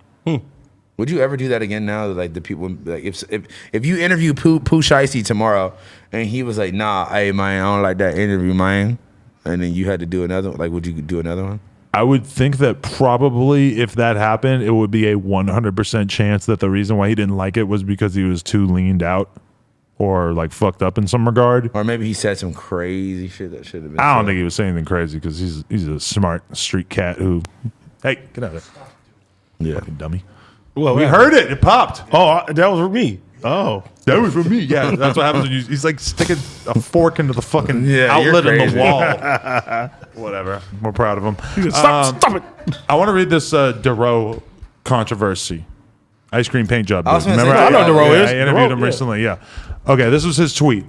[SPEAKER 2] Would you ever do that again now? Like the people, like if you interview Pooh Shiesty tomorrow, and he was like, "Nah, hey man, I don't like that interview, man," and then you had to do another, like, would you do another one?
[SPEAKER 1] I would think that probably if that happened, it would be a 100% chance that the reason why he didn't like it was because he was too leaned out or like fucked up in some regard.
[SPEAKER 2] Or maybe he said some crazy shit that should have been.
[SPEAKER 1] I don't
[SPEAKER 2] said.
[SPEAKER 1] think he was saying anything crazy because he's a smart street cat who, hey, get out of there,
[SPEAKER 2] Yeah.
[SPEAKER 1] fucking dummy.
[SPEAKER 3] Well,
[SPEAKER 1] We heard it. It popped.
[SPEAKER 3] Oh, that was for me. Oh,
[SPEAKER 1] That was for me. Yeah, that's what happens when he's like sticking a fork into the fucking
[SPEAKER 2] Yeah, you're
[SPEAKER 1] outlet in the
[SPEAKER 2] crazy.
[SPEAKER 1] wall. Whatever. We're proud of him.
[SPEAKER 3] stop it.
[SPEAKER 1] I want to read this Dero controversy. Ice cream paint job.
[SPEAKER 2] I was
[SPEAKER 1] dude.
[SPEAKER 2] gonna
[SPEAKER 1] Remember?
[SPEAKER 2] say, I know
[SPEAKER 3] Dero
[SPEAKER 1] Yeah,
[SPEAKER 3] is.
[SPEAKER 1] I interviewed
[SPEAKER 3] Dero,
[SPEAKER 1] him
[SPEAKER 3] yeah.
[SPEAKER 1] recently. Yeah. Okay, this was his tweet.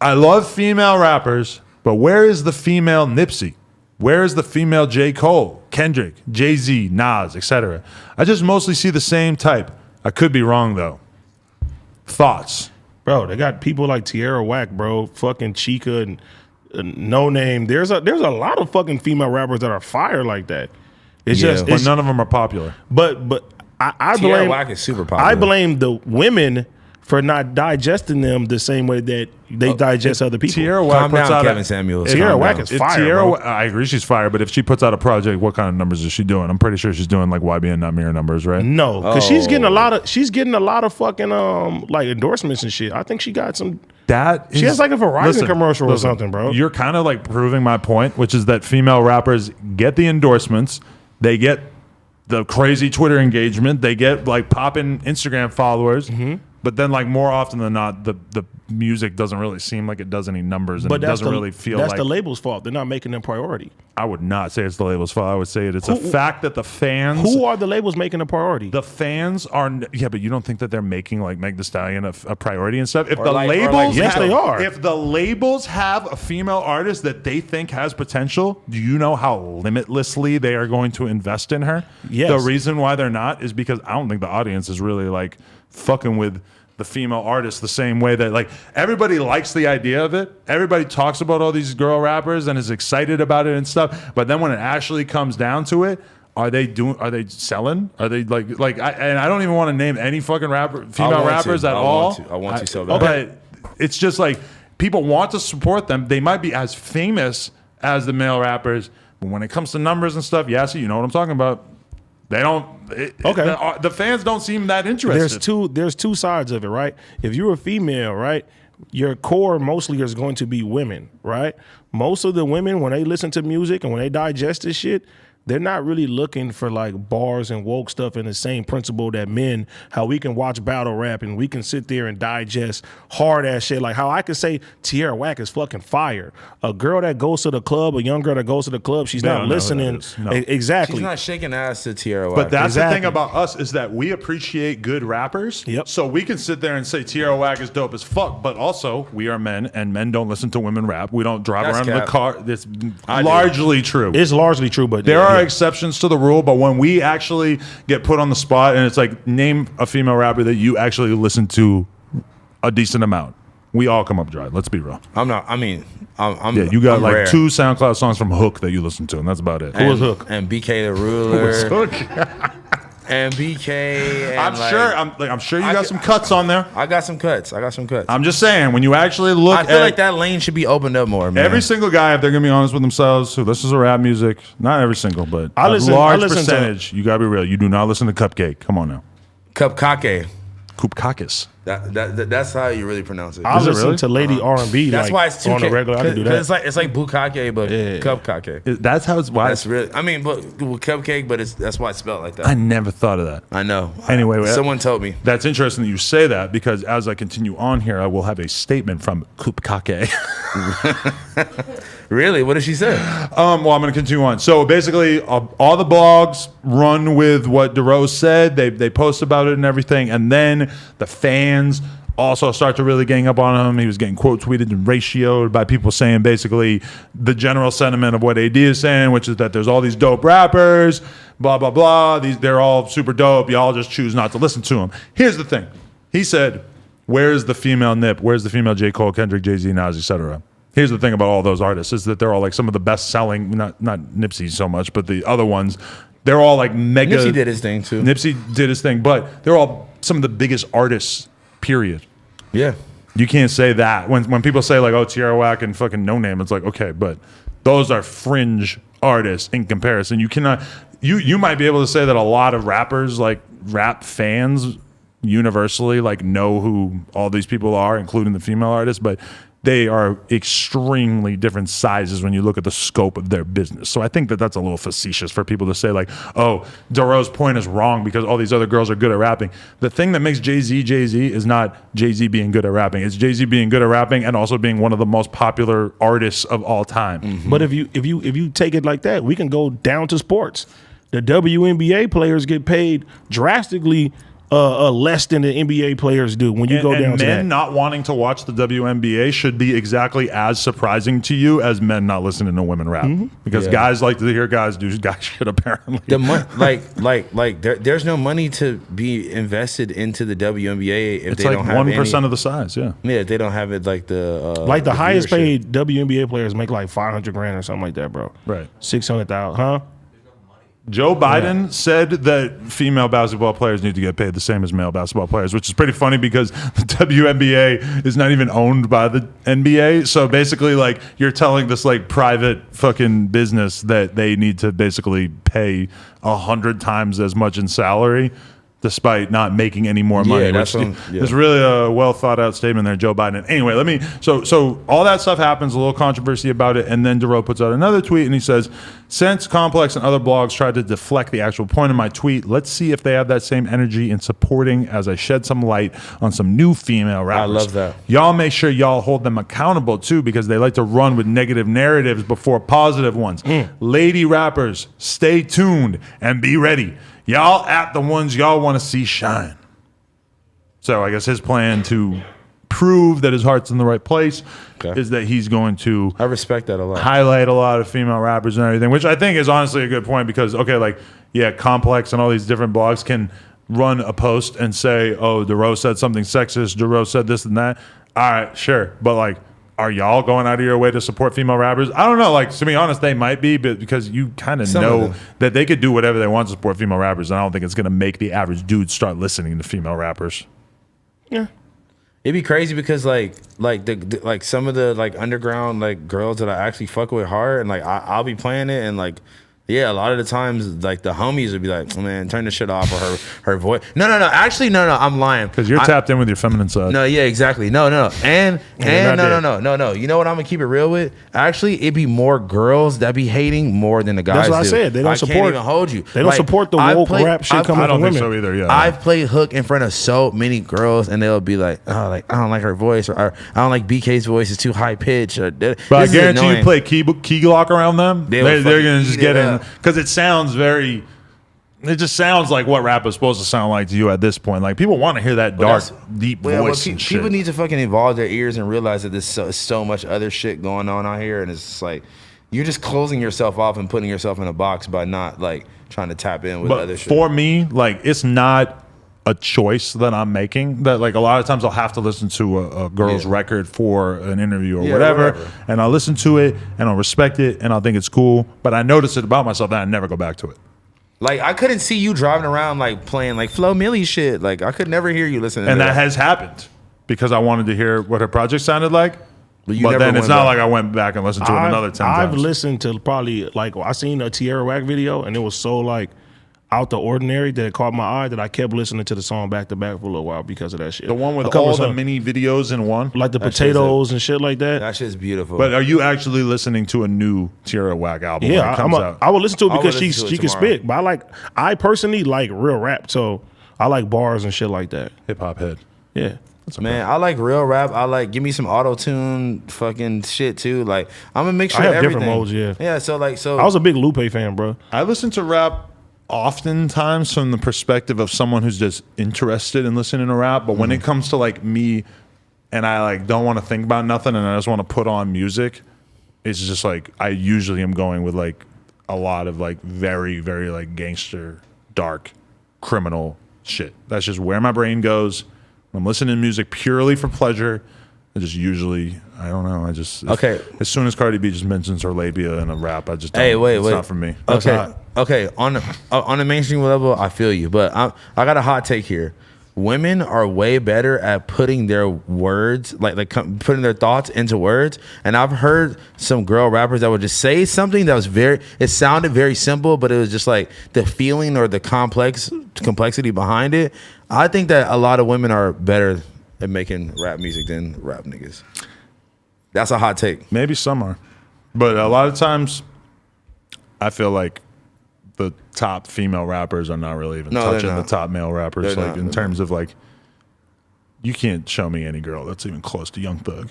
[SPEAKER 1] I love female rappers, but where is the female Nipsey? Where is the female J. Cole, Kendrick, Jay-Z, Nas, etc.? I just mostly see the same type. I could be wrong though. Thoughts?
[SPEAKER 3] Bro, they got people like Tierra Whack, bro, fucking Chica and No Name. There's a lot of fucking female rappers that are fire like that. It's
[SPEAKER 2] Yeah.
[SPEAKER 3] just,
[SPEAKER 1] But
[SPEAKER 3] it's,
[SPEAKER 1] none of them are popular.
[SPEAKER 3] but I
[SPEAKER 2] Tierra
[SPEAKER 3] blame
[SPEAKER 2] Whack is super popular.
[SPEAKER 3] I blame the women for not digesting them the same way that they digest other people.
[SPEAKER 1] Tierra Whack
[SPEAKER 2] Calm
[SPEAKER 1] puts
[SPEAKER 2] down,
[SPEAKER 1] out
[SPEAKER 2] Kevin Samuels.
[SPEAKER 3] Tierra
[SPEAKER 2] Calm
[SPEAKER 3] Whack
[SPEAKER 2] down.
[SPEAKER 3] is fire,
[SPEAKER 1] Tierra,
[SPEAKER 3] bro.
[SPEAKER 1] I agree she's fire, but if she puts out a project, what kind of numbers is she doing? I'm pretty sure she's doing like YBN Not Mirror numbers, right?
[SPEAKER 3] No, because she's getting
[SPEAKER 2] Oh.
[SPEAKER 3] a lot of fucking like endorsements and shit. I think she got some.
[SPEAKER 1] That
[SPEAKER 3] She
[SPEAKER 1] is-
[SPEAKER 3] has like a Verizon commercial or something, bro.
[SPEAKER 1] You're kind of like proving my point, which is that female rappers get the endorsements, they get the crazy Twitter engagement, they get like popping Instagram followers,
[SPEAKER 3] Mm-hmm.
[SPEAKER 1] but then like more often than not, the music doesn't really seem like it does any numbers, and it doesn't really feel
[SPEAKER 3] that's
[SPEAKER 1] like.
[SPEAKER 3] the label's fault. They're not making them priority.
[SPEAKER 1] I would not say it's the label's fault. I would say it's a fact that the fans.
[SPEAKER 3] Who are the labels making a priority?
[SPEAKER 1] The fans are, yeah, but you don't think that they're making like Meg Thee Stallion a priority and stuff. If
[SPEAKER 2] Or
[SPEAKER 1] the
[SPEAKER 2] like- or like
[SPEAKER 1] labels,
[SPEAKER 3] Yes, they are.
[SPEAKER 1] If the labels have a female artist that they think has potential, do you know how limitlessly they are going to invest in her?
[SPEAKER 3] Yes.
[SPEAKER 1] The reason why they're not is because I don't think the audience is really like fucking with the female artist the same way that like everybody likes the idea of it. Everybody talks about all these girl rappers and is excited about it and stuff. But then when it actually comes down to it, are they selling? Are they and I don't even want to name any fucking female
[SPEAKER 2] want
[SPEAKER 1] rappers
[SPEAKER 2] to.
[SPEAKER 1] at
[SPEAKER 2] I
[SPEAKER 1] all.
[SPEAKER 2] want to. I want to so bad.
[SPEAKER 1] But it's just like people want to support them. They might be as famous as the male rappers, but when it comes to numbers and stuff, yeah, so you know what I'm talking about. They don't.
[SPEAKER 3] Okay.
[SPEAKER 1] The fans don't seem that interested.
[SPEAKER 3] There's two sides of it, right? If you're a female, right, your core mostly is going to be women, right? Most of the women, when they listen to music and when they digest this shit, they're not really looking for like bars and woke stuff in the same principle that men, how we can watch battle rap and we can sit there and digest hard ass shit. Like how I can say Tierra Whack is fucking fire. A girl that goes to the club, a young girl that goes to the club, she's
[SPEAKER 1] They
[SPEAKER 3] not
[SPEAKER 1] don't know who that
[SPEAKER 3] listening.
[SPEAKER 1] is. No.
[SPEAKER 3] Exactly.
[SPEAKER 2] She's not shaking ass to Tierra Whack.
[SPEAKER 1] But that's the
[SPEAKER 3] Exactly.
[SPEAKER 1] thing about us is that we appreciate good rappers.
[SPEAKER 3] Yep.
[SPEAKER 1] So we can sit there and say Tierra Whack is dope as fuck, but also we are men and men don't listen to women rap. We don't drive
[SPEAKER 2] That's
[SPEAKER 1] around in the
[SPEAKER 2] cap.
[SPEAKER 1] car. It's
[SPEAKER 2] I do.
[SPEAKER 1] largely true.
[SPEAKER 3] It's largely true, but
[SPEAKER 1] There are
[SPEAKER 3] yeah.
[SPEAKER 1] exceptions to the rule, but when we actually get put on the spot and it's like, name a female rapper that you actually listen to a decent amount, we all come up dry. Let's be real.
[SPEAKER 2] I'm not. I mean, I'm.
[SPEAKER 1] Yeah, you got
[SPEAKER 2] I'm
[SPEAKER 1] like
[SPEAKER 2] rare.
[SPEAKER 1] 2 SoundCloud songs from Hook that you listen to, and that's about it.
[SPEAKER 3] Who was Hook?
[SPEAKER 2] And BK the Ruler.
[SPEAKER 1] Hook?
[SPEAKER 2] And BK. And
[SPEAKER 1] I'm sure you
[SPEAKER 2] I
[SPEAKER 1] got
[SPEAKER 2] could-
[SPEAKER 1] some cuts on there.
[SPEAKER 2] I got some cuts.
[SPEAKER 1] I'm just saying, when you actually look
[SPEAKER 2] I feel
[SPEAKER 1] at
[SPEAKER 2] like that lane should be opened up more, man.
[SPEAKER 1] every single guy, if they're gonna be honest with themselves, who listens to rap music, not every single, but
[SPEAKER 3] I
[SPEAKER 1] a
[SPEAKER 3] listen-
[SPEAKER 1] large
[SPEAKER 3] I listen to-
[SPEAKER 1] percentage, you gotta be real. You do not listen to Cupcake. Come on now.
[SPEAKER 2] Cupcake.
[SPEAKER 1] Kupkakis.
[SPEAKER 2] That's how you really pronounce it.
[SPEAKER 3] I
[SPEAKER 1] Is it
[SPEAKER 3] listen
[SPEAKER 1] really?
[SPEAKER 3] to Lady R&B.
[SPEAKER 2] That's
[SPEAKER 3] like,
[SPEAKER 2] why it's 2K.
[SPEAKER 3] on a regular. I can do that.
[SPEAKER 2] It's like Bukake, but Cupcake.
[SPEAKER 1] That's how it's. Why?
[SPEAKER 2] That's really. I mean, but with cupcake, but that's why it's spelled like that.
[SPEAKER 1] I never thought of that.
[SPEAKER 2] I know.
[SPEAKER 1] Anyway,
[SPEAKER 2] someone told me.
[SPEAKER 1] That's interesting that you say that because as I continue on here, I will have a statement from Kupkake.
[SPEAKER 2] Really? What did she say?
[SPEAKER 1] Well, I'm going to continue on. So basically, all the blogs run with what DeRose said. They post about it and everything, and then the fans also start to really gang up on him. He was getting quote tweeted and ratioed by people saying basically the general sentiment of what AD is saying, which is that there's all these dope rappers, blah blah blah. They're all super dope. Y'all just choose not to listen to them. Here's the thing. He said, "Where's the female Nip? Where's the female J. Cole, Kendrick, Jay-Z, Nas, etc." Here's the thing about all those artists is that they're all like some of the best selling, not Nipsey so much, but the other ones, they're all like mega.
[SPEAKER 2] Nipsey did his thing too.
[SPEAKER 1] Nipsey did his thing, but they're all some of the biggest artists, period.
[SPEAKER 2] Yeah.
[SPEAKER 1] You can't say that. When people say like, oh, Tierra Whack and fucking No Name, it's like, okay, but those are fringe artists in comparison. You cannot, you might be able to say that a lot of rappers, like rap fans universally, like know who all these people are, including the female artists, but they are extremely different sizes when you look at the scope of their business. So I think that that's a little facetious for people to say like, oh, Daro's point is wrong because all these other girls are good at rapping. The thing that makes Jay-Z is not Jay-Z being good at rapping. It's Jay-Z being good at rapping and also being one of the most popular artists of all time.
[SPEAKER 2] Mm-hmm.
[SPEAKER 3] But if you take it like that, we can go down to sports. The WNBA players get paid drastically less than the NBA players do when you go down to that.
[SPEAKER 1] Men not wanting to watch the WNBA should be exactly as surprising to you as men not listening to women rap. Because
[SPEAKER 2] Yeah.
[SPEAKER 1] guys like to hear guys do guy shit apparently.
[SPEAKER 2] The there's no money to be invested into the WNBA if
[SPEAKER 1] It's
[SPEAKER 2] they
[SPEAKER 1] like
[SPEAKER 2] don't have
[SPEAKER 1] 1%
[SPEAKER 2] any,
[SPEAKER 1] of the size, yeah.
[SPEAKER 2] Yeah, they don't have it like the
[SPEAKER 3] Like the highest
[SPEAKER 2] viewership.
[SPEAKER 3] paid WNBA players make like $500 grand or something like that, bro.
[SPEAKER 1] Right.
[SPEAKER 3] 600,000, huh?
[SPEAKER 1] Joe Biden said that female basketball players need to get paid the same as male basketball players, which is pretty funny because the WNBA is not even owned by the NBA. So basically, like, you're telling this like private fucking business that they need to basically pay 100 times as much in salary, despite not making any more money.
[SPEAKER 2] Yeah, that's
[SPEAKER 1] which
[SPEAKER 2] what yeah.
[SPEAKER 1] is really a well thought out statement there, Joe Biden. Anyway, so all that stuff happens, a little controversy about it, and then DeRoe puts out another tweet and he says, since Complex and other blogs tried to deflect the actual point of my tweet, let's see if they have that same energy in supporting as I shed some light on some new female rappers.
[SPEAKER 2] love that.
[SPEAKER 1] Y'all make sure y'all hold them accountable too, because they like to run with negative narratives before positive ones. Lady rappers, stay tuned and be ready. Y'all at the ones y'all want to see shine. So I guess his plan to prove that his heart's in the right place is that he's going to
[SPEAKER 2] I respect that a lot.
[SPEAKER 1] highlight a lot of female rappers and everything, which I think is honestly a good point because, okay, like, yeah, Complex and all these different blogs can run a post and say, oh, DeRoe said something sexist, DeRoe said this and that. All right, sure. But, like, are y'all going out of your way to support female rappers? I don't know. Like, to be honest, they might be, but because you kind of
[SPEAKER 2] Some of
[SPEAKER 1] know
[SPEAKER 2] them.
[SPEAKER 1] that they could do whatever they want to support female rappers, and I don't think it's going to make the average dude start listening to female rappers.
[SPEAKER 3] Yeah.
[SPEAKER 2] It'd be crazy because like some of the like underground like girls that I actually fuck with hard and like I'll be playing it and like Yeah, a lot of the times, like the homies would be like, "Man, turn the shit off," or her voice. No. Actually, no. I'm lying.
[SPEAKER 1] Because you're tapped in with your feminine side.
[SPEAKER 2] No, yeah, exactly. No. And
[SPEAKER 3] not
[SPEAKER 2] no. You know what? I'm gonna keep it real with. Actually, it be more girls that be hating more than the guys.
[SPEAKER 3] That's what I
[SPEAKER 2] do.
[SPEAKER 3] said. They don't support.
[SPEAKER 2] Can't even hold you.
[SPEAKER 3] They don't support the woke rap shit coming
[SPEAKER 1] I don't
[SPEAKER 3] from
[SPEAKER 1] think
[SPEAKER 3] women.
[SPEAKER 1] so either. Yeah.
[SPEAKER 2] I've played hook in front of so many girls, and they'll be like, "Oh, like I don't like her voice," or "I don't like BK's voice; it's too high pitched."
[SPEAKER 1] But I guarantee you play key glock around them,
[SPEAKER 2] They will
[SPEAKER 1] they're
[SPEAKER 2] fucking
[SPEAKER 1] gonna just
[SPEAKER 2] eat
[SPEAKER 1] get
[SPEAKER 2] it
[SPEAKER 1] in
[SPEAKER 2] up.
[SPEAKER 1] because it sounds very. It just sounds like what rap is supposed to sound like to you at this point. Like people want to hear that dark, deep voice and shit.
[SPEAKER 2] People need to fucking involve their ears and realize that there's so much other shit going on out here, and it's just like you're just closing yourself off and putting yourself in a box by not like trying to tap in with
[SPEAKER 1] But
[SPEAKER 2] other shit.
[SPEAKER 1] for me, like it's not a choice that I'm making. That like a lot of times I'll have to listen to a girl's record for an interview or whatever, and I'll listen to it and I'll respect it and I'll think it's cool. But I notice it about myself that I never go back to it.
[SPEAKER 2] Like I couldn't see you driving around like playing like Flo Milli shit. Like I could never hear you listening.
[SPEAKER 1] And
[SPEAKER 2] to
[SPEAKER 1] that has happened because I wanted to hear what her project sounded like.
[SPEAKER 2] But
[SPEAKER 1] But
[SPEAKER 2] never
[SPEAKER 1] then it's
[SPEAKER 2] went
[SPEAKER 1] not
[SPEAKER 2] back.
[SPEAKER 1] like I went back and listened to it another 10
[SPEAKER 3] I've
[SPEAKER 1] times.
[SPEAKER 3] listened to probably like I seen a Tierra Whack video and it was so like out the ordinary that it caught my eye that I kept listening to the song back to back for a little while because of that shit.
[SPEAKER 1] The one
[SPEAKER 3] A
[SPEAKER 1] with
[SPEAKER 3] couple
[SPEAKER 1] all the
[SPEAKER 3] songs,
[SPEAKER 1] mini videos in one.
[SPEAKER 3] like the
[SPEAKER 2] That shit's
[SPEAKER 3] potatoes and shit like that.
[SPEAKER 2] That shit's beautiful.
[SPEAKER 1] But are you actually listening to a new Tierra Whack album when
[SPEAKER 3] Yeah,
[SPEAKER 1] it comes out?
[SPEAKER 3] I would listen to it
[SPEAKER 2] I would
[SPEAKER 3] because
[SPEAKER 2] listen to it
[SPEAKER 3] she can
[SPEAKER 2] tomorrow.
[SPEAKER 3] spit. But I personally like real rap, so I like bars and shit like that.
[SPEAKER 1] Hip hop head.
[SPEAKER 3] Yeah.
[SPEAKER 2] Man, I like real rap. I like give me some auto tune fucking shit too. Like I'm a mixture
[SPEAKER 3] I have
[SPEAKER 2] of everything.
[SPEAKER 3] different modes, yeah.
[SPEAKER 2] Yeah, so
[SPEAKER 3] I was a big Lupe fan, bro.
[SPEAKER 1] I listen to rap oftentimes from the perspective of someone who's just interested in listening to rap. But when it comes to like me and I like don't want to think about nothing and I just want to put on music, it's just like I usually am going with like a lot of like very, very like gangster, dark, criminal shit. That's just where my brain goes. I'm listening to music purely for pleasure. I just usually, I don't know. I just
[SPEAKER 2] Okay.
[SPEAKER 1] As soon as Cardi B just mentions her labia in a rap, I just don't,
[SPEAKER 2] Hey, wait.
[SPEAKER 1] It's not for me.
[SPEAKER 2] Okay. On the mainstream level, I feel you, but I got a hot take here. Women are way better at putting their words, putting their thoughts into words. And I've heard some girl rappers that would just say something that was it sounded very simple, but it was just like the feeling or the complexity behind it. I think that a lot of women are better at making rap music than rap niggas. That's a hot take.
[SPEAKER 1] Maybe some are, but a lot of times, I feel like the top female rappers are not really even
[SPEAKER 2] No, they're
[SPEAKER 1] touching the
[SPEAKER 2] not.
[SPEAKER 1] top male rappers.
[SPEAKER 2] They're
[SPEAKER 1] Like
[SPEAKER 2] not.
[SPEAKER 1] in terms of like, you can't show me any girl that's even close to Young Thug.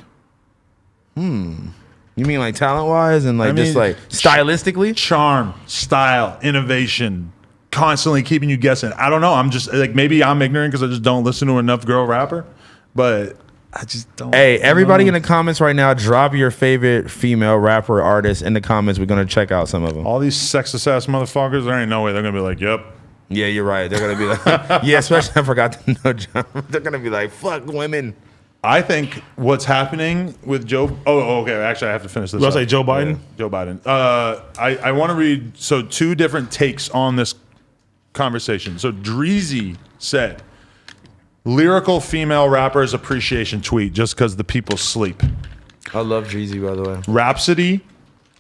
[SPEAKER 2] You mean like talent wise and like
[SPEAKER 1] I mean,
[SPEAKER 2] just like stylistically?
[SPEAKER 1] Charm, style, innovation, constantly keeping you guessing. I don't know. I'm just like maybe I'm ignorant because I just don't listen to enough girl rapper, but I just don't.
[SPEAKER 2] Hey, everybody
[SPEAKER 1] know.
[SPEAKER 2] in the comments right now, drop your favorite female rapper or artist in the comments. We're gonna check out some of them.
[SPEAKER 1] All these sexist ass motherfuckers, there ain't no way they're gonna be like, yep.
[SPEAKER 2] Yeah, you're right. They're gonna be like, yeah, especially I forgot to know John. They're gonna be like, fuck women.
[SPEAKER 1] I think what's happening with Joe. Oh, okay. Actually, I have to finish this.
[SPEAKER 3] You
[SPEAKER 1] up.
[SPEAKER 3] want to say Joe Biden?
[SPEAKER 1] Joe Biden. I want to read two different takes on this conversation. So Dreezy said, "Lyrical female rappers appreciation tweet just because the people sleep."
[SPEAKER 2] I love Jeezy, by the way.
[SPEAKER 1] Rhapsody,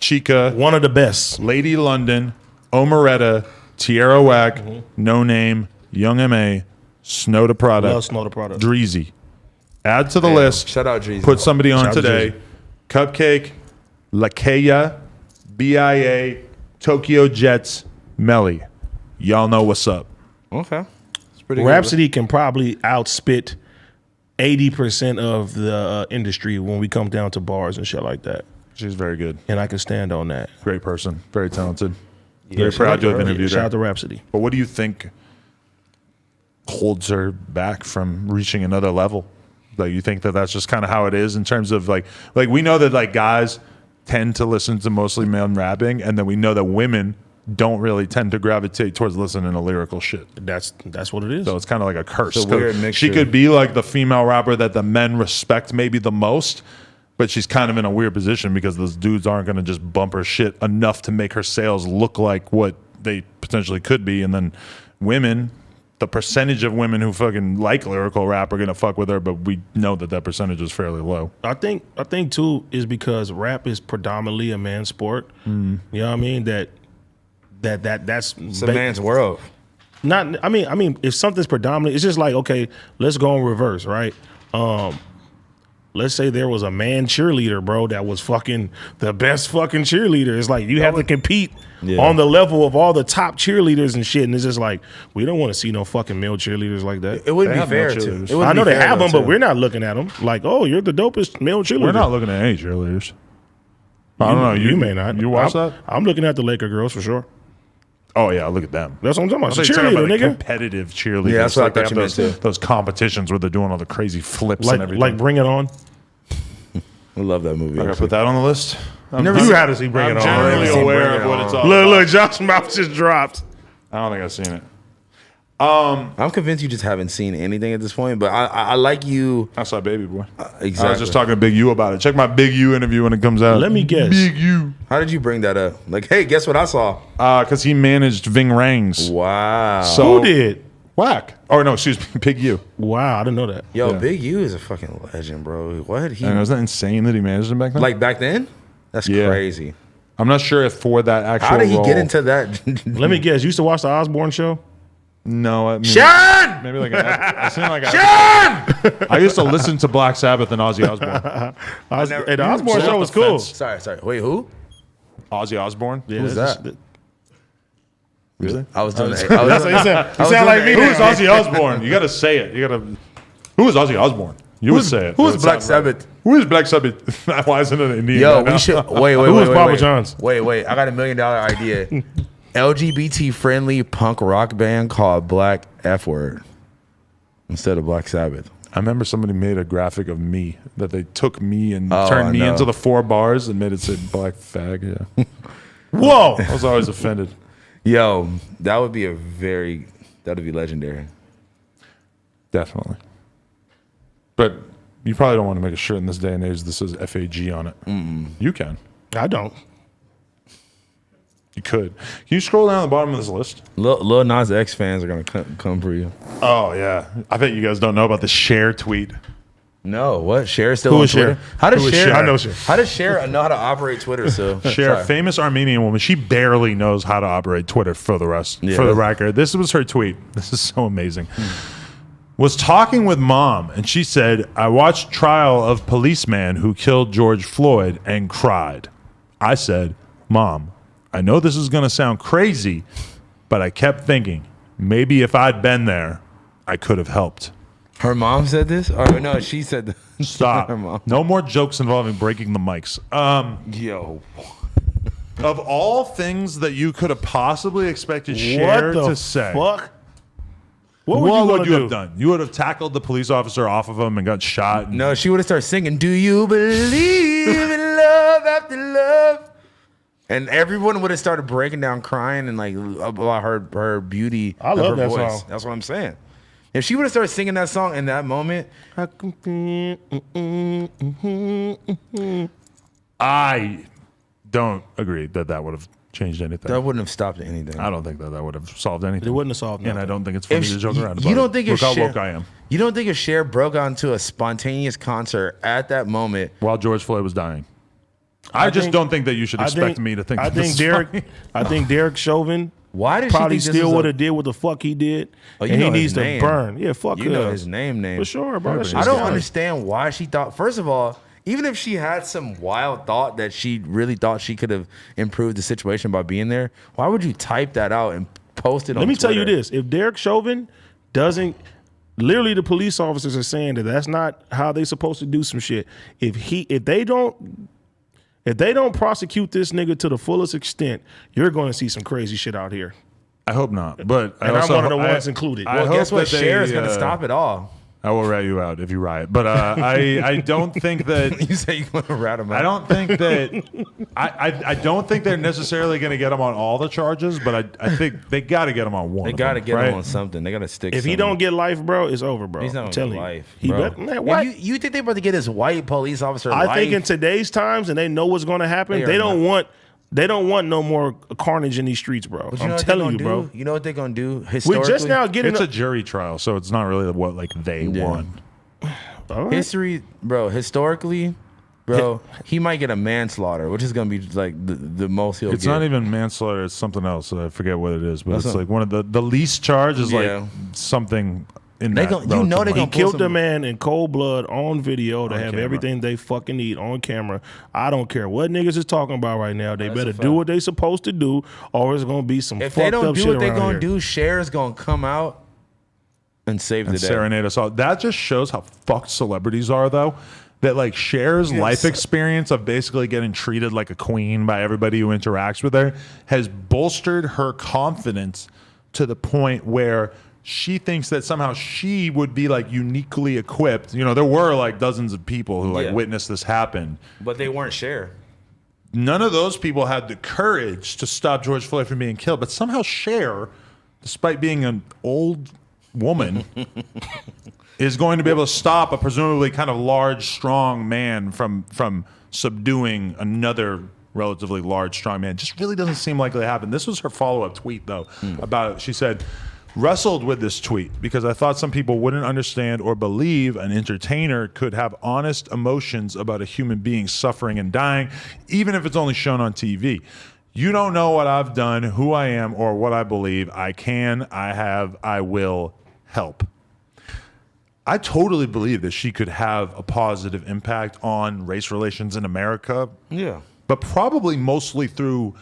[SPEAKER 1] Chica,
[SPEAKER 3] One of the best.
[SPEAKER 1] Lady London, Omeretta, Tierra Whack, No Name, Young M.A., Snow the Product,
[SPEAKER 3] Love Snow the Product.
[SPEAKER 1] Dreezy. Add to the
[SPEAKER 2] Damn.
[SPEAKER 1] list.
[SPEAKER 2] Shout out Jeezy.
[SPEAKER 1] Put somebody on
[SPEAKER 3] Shout out to
[SPEAKER 1] today. Cupcake, Lakeya, BIA, Tokyo Jets, Melly. Y'all know what's up.
[SPEAKER 2] Okay. It's pretty good.
[SPEAKER 3] Rhapsody can probably outspit 80% of the industry when we come down to bars and shit like that.
[SPEAKER 1] She's very good.
[SPEAKER 3] And I can stand on that.
[SPEAKER 1] Great person. Very talented. Very proud to have interviewed
[SPEAKER 3] Shout
[SPEAKER 1] her.
[SPEAKER 3] out to Rhapsody.
[SPEAKER 1] But what do you think holds her back from reaching another level? Like, you think that that's just kind of how it is in terms of like we know that like guys tend to listen to mostly men rapping, and then we know that women don't really tend to gravitate towards listening to lyrical shit.
[SPEAKER 3] That's what it is.
[SPEAKER 1] So it's kind of like a curse.
[SPEAKER 2] It's a weird
[SPEAKER 1] 'Cause
[SPEAKER 2] mixture.
[SPEAKER 1] she could be like the female rapper that the men respect maybe the most, but she's kind of in a weird position because those dudes aren't going to just bump her shit enough to make her sales look like what they potentially could be. And then women, the percentage of women who fucking like lyrical rap are going to fuck with her, but we know that that percentage is fairly low.
[SPEAKER 3] I think too is because rap is predominantly a man's sport. You know what I mean? That that's
[SPEAKER 2] It's a man's world.
[SPEAKER 3] not. I mean, if something's predominant, it's just like, okay, let's go in reverse, right? Let's say there was a man cheerleader, bro, that was fucking the best fucking cheerleader. It's like you have to compete on the level of all the top cheerleaders and shit. And it's just like, we don't want to see no fucking male cheerleaders like that.
[SPEAKER 2] It wouldn't
[SPEAKER 1] They
[SPEAKER 2] be
[SPEAKER 1] have
[SPEAKER 2] fair
[SPEAKER 1] male
[SPEAKER 2] to.
[SPEAKER 1] cheerleaders.
[SPEAKER 2] It wouldn't
[SPEAKER 3] I know
[SPEAKER 2] be
[SPEAKER 3] they
[SPEAKER 2] fair
[SPEAKER 3] have
[SPEAKER 2] though,
[SPEAKER 3] them, but
[SPEAKER 2] too.
[SPEAKER 3] we're not looking at them like, oh, you're the dopest male cheerleader.
[SPEAKER 1] We're not looking at any cheerleaders. I don't know.
[SPEAKER 3] You may not.
[SPEAKER 1] You watch
[SPEAKER 3] I'm,
[SPEAKER 1] that?
[SPEAKER 3] I'm looking at the Laker girls for sure.
[SPEAKER 1] Oh yeah, look at them.
[SPEAKER 3] That's what I'm talking about.
[SPEAKER 1] I
[SPEAKER 3] It's a
[SPEAKER 1] thought you were talking
[SPEAKER 3] cheerleader,
[SPEAKER 1] about, like,
[SPEAKER 3] nigga.
[SPEAKER 1] competitive cheerleaders.
[SPEAKER 2] Yeah, that's what I
[SPEAKER 1] like they
[SPEAKER 2] thought
[SPEAKER 1] have
[SPEAKER 2] you meant
[SPEAKER 1] those,
[SPEAKER 2] too.
[SPEAKER 1] those competitions where they're doing all the crazy flips and everything.
[SPEAKER 3] Like Bring It On.
[SPEAKER 2] I love that movie.
[SPEAKER 1] I gotta
[SPEAKER 2] actually.
[SPEAKER 1] put that on the list. I'm,
[SPEAKER 2] never
[SPEAKER 1] I'm-
[SPEAKER 2] seen-
[SPEAKER 3] You had to see Bring
[SPEAKER 1] I'm
[SPEAKER 3] It On.
[SPEAKER 1] generally
[SPEAKER 2] Never seen
[SPEAKER 1] aware
[SPEAKER 2] Bring
[SPEAKER 1] of
[SPEAKER 2] It
[SPEAKER 1] what
[SPEAKER 2] On.
[SPEAKER 1] it's all
[SPEAKER 3] Look,
[SPEAKER 1] about.
[SPEAKER 3] look, Josh's mouth just dropped.
[SPEAKER 1] I don't think I've seen it.
[SPEAKER 2] I'm convinced you just haven't seen anything at this point, but I like you.
[SPEAKER 1] I saw Baby Boy.
[SPEAKER 2] Exactly.
[SPEAKER 1] I was just talking to Big U about it. Check my Big U interview when it comes out.
[SPEAKER 3] Let me guess.
[SPEAKER 1] Big U.
[SPEAKER 2] How did you bring that up? Like, hey, guess what I saw?
[SPEAKER 1] Because he managed Ving Rhames.
[SPEAKER 2] Wow.
[SPEAKER 1] So
[SPEAKER 3] Who did?
[SPEAKER 1] Whack. Oh no, excuse me, Big U.
[SPEAKER 3] Wow, I didn't know that.
[SPEAKER 2] Yo,
[SPEAKER 1] Yeah.
[SPEAKER 2] Big U is a fucking legend, bro. What he
[SPEAKER 1] And wasn't that insane that he managed him back then?
[SPEAKER 2] like back then? That's
[SPEAKER 1] Yeah.
[SPEAKER 2] crazy.
[SPEAKER 1] I'm not sure if for that actual
[SPEAKER 2] How did he
[SPEAKER 1] role-
[SPEAKER 2] get into that?
[SPEAKER 3] Let me guess. You used to watch the Osborne show?
[SPEAKER 1] No, I mean,
[SPEAKER 2] Sean!
[SPEAKER 1] maybe like I seen like I used to listen to Black Sabbath and Ozzy Osbourne.
[SPEAKER 3] Hey, the Osborne
[SPEAKER 1] Off
[SPEAKER 3] show
[SPEAKER 1] the
[SPEAKER 3] was cool.
[SPEAKER 1] fence.
[SPEAKER 2] Sorry. Wait, who?
[SPEAKER 1] Ozzy Osbourne.
[SPEAKER 3] Yeah,
[SPEAKER 2] Who's
[SPEAKER 3] that's-
[SPEAKER 2] that?
[SPEAKER 1] Really?
[SPEAKER 2] I was doing it.
[SPEAKER 3] You sound like me.
[SPEAKER 1] Who is Ozzy Osbourne? You got to say it. You got to. Who is Ozzy Osbourne? You would say it.
[SPEAKER 2] Who's
[SPEAKER 1] It would
[SPEAKER 2] Black
[SPEAKER 1] sound right.
[SPEAKER 2] Sabbath?
[SPEAKER 1] Who is Black Sabbath? Why isn't it Indian?
[SPEAKER 2] Yo,
[SPEAKER 1] right now?
[SPEAKER 2] we should wait.
[SPEAKER 3] Who was Papa John's?
[SPEAKER 2] Wait. I got $1 million idea. LGBT friendly punk rock band called Black F Word instead of Black Sabbath.
[SPEAKER 1] I remember somebody made a graphic of me that they took me and
[SPEAKER 2] Oh,
[SPEAKER 1] turned
[SPEAKER 2] I
[SPEAKER 1] me
[SPEAKER 2] know.
[SPEAKER 1] into the 4 bars and made it say Black Fag. Yeah,
[SPEAKER 3] Whoa.
[SPEAKER 1] I was always offended.
[SPEAKER 2] Yo, that would be legendary.
[SPEAKER 1] Definitely. But you probably don't want to make a shirt in this day and age that says FAG on it. You can.
[SPEAKER 3] I don't.
[SPEAKER 1] You could. Can you scroll down the bottom of this list?
[SPEAKER 2] Lil Nas X fans are gonna come for you.
[SPEAKER 1] Oh, yeah. I bet you guys don't know about the Cher tweet.
[SPEAKER 2] No, what? Cher still
[SPEAKER 3] Who
[SPEAKER 2] on
[SPEAKER 3] is Cher?
[SPEAKER 2] Twitter? How does
[SPEAKER 1] Who is
[SPEAKER 2] Cher?
[SPEAKER 1] Cher?
[SPEAKER 3] I know Cher.
[SPEAKER 2] How does Cher know how to operate Twitter? So
[SPEAKER 1] Cher,
[SPEAKER 2] Sorry.
[SPEAKER 1] famous Armenian woman, she barely knows how to operate Twitter for the record. This was her tweet. This is so amazing. Was talking with mom, and she said, I watched trial of policeman who killed George Floyd and cried. I said, Mom, I know this is going to sound crazy, but I kept thinking, maybe if I'd been there, I could have helped.
[SPEAKER 2] Her mom said this, or no? She said this.
[SPEAKER 1] Stop.
[SPEAKER 2] Her mom.
[SPEAKER 1] No more jokes involving breaking the mics.
[SPEAKER 2] Yo,
[SPEAKER 1] Of all things that you could have possibly expected Cher
[SPEAKER 3] What the
[SPEAKER 1] to say,
[SPEAKER 3] fuck?
[SPEAKER 1] what
[SPEAKER 3] What
[SPEAKER 1] would
[SPEAKER 3] would
[SPEAKER 1] you
[SPEAKER 3] you
[SPEAKER 1] have done? You would have tackled the police officer off of him and got shot. And
[SPEAKER 2] no, she would have started singing. Do you believe in love after love? And everyone would have started breaking down, crying, and like about her beauty.
[SPEAKER 3] I
[SPEAKER 2] of
[SPEAKER 3] love
[SPEAKER 2] her
[SPEAKER 3] that
[SPEAKER 2] voice.
[SPEAKER 3] song.
[SPEAKER 2] That's what I'm saying. If she would have started singing that song in that moment,
[SPEAKER 1] I don't agree that would have changed anything.
[SPEAKER 2] that wouldn't have stopped anything.
[SPEAKER 1] I don't think that would have solved anything.
[SPEAKER 3] It wouldn't have solved
[SPEAKER 1] And
[SPEAKER 3] nothing.
[SPEAKER 1] I don't think it's funny to joke around about
[SPEAKER 2] you don't
[SPEAKER 1] it.
[SPEAKER 2] think
[SPEAKER 1] Look
[SPEAKER 2] if
[SPEAKER 1] how
[SPEAKER 2] Cher,
[SPEAKER 1] woke I am.
[SPEAKER 2] You don't think if Cher broke onto a spontaneous concert at that moment?
[SPEAKER 1] While George Floyd was dying. I just
[SPEAKER 3] think-
[SPEAKER 1] don't think that you should expect me to think
[SPEAKER 3] I
[SPEAKER 1] that this
[SPEAKER 3] think
[SPEAKER 1] is
[SPEAKER 3] Derek.
[SPEAKER 1] funny.
[SPEAKER 3] I think Derek Chauvin
[SPEAKER 2] Why did
[SPEAKER 3] probably
[SPEAKER 2] she think
[SPEAKER 3] still
[SPEAKER 2] this
[SPEAKER 3] would
[SPEAKER 2] was
[SPEAKER 3] have did what the fuck he did,
[SPEAKER 2] Oh, you
[SPEAKER 3] and he
[SPEAKER 2] know his
[SPEAKER 3] needs to
[SPEAKER 2] name.
[SPEAKER 3] burn. Yeah, fuck
[SPEAKER 2] You know
[SPEAKER 3] us.
[SPEAKER 2] his name
[SPEAKER 3] for sure, bro. That shit's
[SPEAKER 2] I don't
[SPEAKER 3] scary.
[SPEAKER 2] understand why she thought. First of all, even if she had some wild thought that she really thought she could have improved the situation by being there, why would you type that out and post it on
[SPEAKER 3] Let me tell you
[SPEAKER 2] Twitter?
[SPEAKER 3] this: if Derek Chauvin doesn't, literally, the police officers are saying that that's not how they supposed to do some shit. If they don't prosecute this nigga to the fullest extent, you're going to see some crazy shit out here.
[SPEAKER 1] I hope not. But
[SPEAKER 3] And I'm one of the ones included.
[SPEAKER 1] I
[SPEAKER 2] Well,
[SPEAKER 1] hope
[SPEAKER 2] guess what?
[SPEAKER 1] that they,
[SPEAKER 2] Cher is going to stop it all.
[SPEAKER 1] I will rat you out if you riot. But I don't think that
[SPEAKER 2] You say you're going to rat him out.
[SPEAKER 1] I don't think that I don't think they're necessarily going to get him on all the charges, but I think they got to get him on one.
[SPEAKER 2] They
[SPEAKER 1] of
[SPEAKER 2] got to
[SPEAKER 1] them,
[SPEAKER 2] get
[SPEAKER 1] right?
[SPEAKER 2] him on something. They got to stick.
[SPEAKER 3] If he don't get life, bro, it's over, bro.
[SPEAKER 2] he's not
[SPEAKER 3] I'm
[SPEAKER 2] going
[SPEAKER 3] telling
[SPEAKER 2] to
[SPEAKER 3] you.
[SPEAKER 2] get life.
[SPEAKER 3] He
[SPEAKER 2] bro.
[SPEAKER 3] better, man, what?
[SPEAKER 2] And you think they're about to get this white police officer
[SPEAKER 3] I
[SPEAKER 2] life?
[SPEAKER 3] think in today's times, and they know what's going to happen.
[SPEAKER 2] They are
[SPEAKER 3] They don't
[SPEAKER 2] not.
[SPEAKER 3] want. They don't want no more carnage in these streets, bro.
[SPEAKER 2] But you know
[SPEAKER 3] I'm
[SPEAKER 2] what
[SPEAKER 3] telling
[SPEAKER 2] they
[SPEAKER 3] you,
[SPEAKER 2] gonna
[SPEAKER 3] bro.
[SPEAKER 2] do? You know what they're going to do?
[SPEAKER 3] We're
[SPEAKER 2] Historically,
[SPEAKER 3] just now getting.
[SPEAKER 1] It's a jury trial, so it's not really what like they
[SPEAKER 2] Yeah.
[SPEAKER 1] won.
[SPEAKER 3] All right.
[SPEAKER 2] history, bro. Historically, bro, he might get a manslaughter, which is gonna be like the most he'll
[SPEAKER 1] It's
[SPEAKER 2] get.
[SPEAKER 1] not even manslaughter. It's something else. I forget what it is, but
[SPEAKER 2] That's
[SPEAKER 1] it's
[SPEAKER 2] not-
[SPEAKER 1] like one of the least charge is
[SPEAKER 2] Yeah.
[SPEAKER 1] like something in
[SPEAKER 2] They
[SPEAKER 1] that.
[SPEAKER 2] gon- you know
[SPEAKER 1] relative
[SPEAKER 2] they
[SPEAKER 1] amount.
[SPEAKER 2] gonna
[SPEAKER 3] He killed
[SPEAKER 2] some-
[SPEAKER 3] the man in cold blood on video to have
[SPEAKER 1] camera.
[SPEAKER 3] everything they fucking need on camera. I don't care what niggas is talking about right now. They
[SPEAKER 2] That's
[SPEAKER 3] better
[SPEAKER 2] a
[SPEAKER 3] do
[SPEAKER 2] fact.
[SPEAKER 3] what they supposed to do, or it's gonna be some
[SPEAKER 2] If
[SPEAKER 3] fucked
[SPEAKER 2] they don't
[SPEAKER 3] up
[SPEAKER 2] do
[SPEAKER 3] shit
[SPEAKER 2] what they
[SPEAKER 3] around
[SPEAKER 2] gonna
[SPEAKER 3] here.
[SPEAKER 2] do, Cher's gonna come out and save the
[SPEAKER 1] and
[SPEAKER 2] day.
[SPEAKER 1] serenade us all. That just shows how fucked celebrities are, though. That like Cher's life experience of basically getting treated like a queen by everybody who interacts with her has bolstered her confidence to the point where she thinks that somehow she would be like uniquely equipped. You know, there were like dozens of people who like
[SPEAKER 2] Yeah.
[SPEAKER 1] witnessed this happen.
[SPEAKER 2] But they weren't Cher.
[SPEAKER 1] None of those people had the courage to stop George Floyd from being killed, but somehow Cher, despite being an old woman, is going to be able to stop a presumably kind of large, strong man from subduing another relatively large, strong man. Just really doesn't seem likely to happen. This was her follow-up tweet, though, about it. She said, wrestled with this tweet because I thought some people wouldn't understand or believe an entertainer could have honest emotions about a human being suffering and dying, even if it's only shown on TV. You don't know what I've done, who I am, or what I believe. I can, I have, I will help. I totally believe that she could have a positive impact on race relations in America,
[SPEAKER 2] Yeah.
[SPEAKER 1] but probably mostly through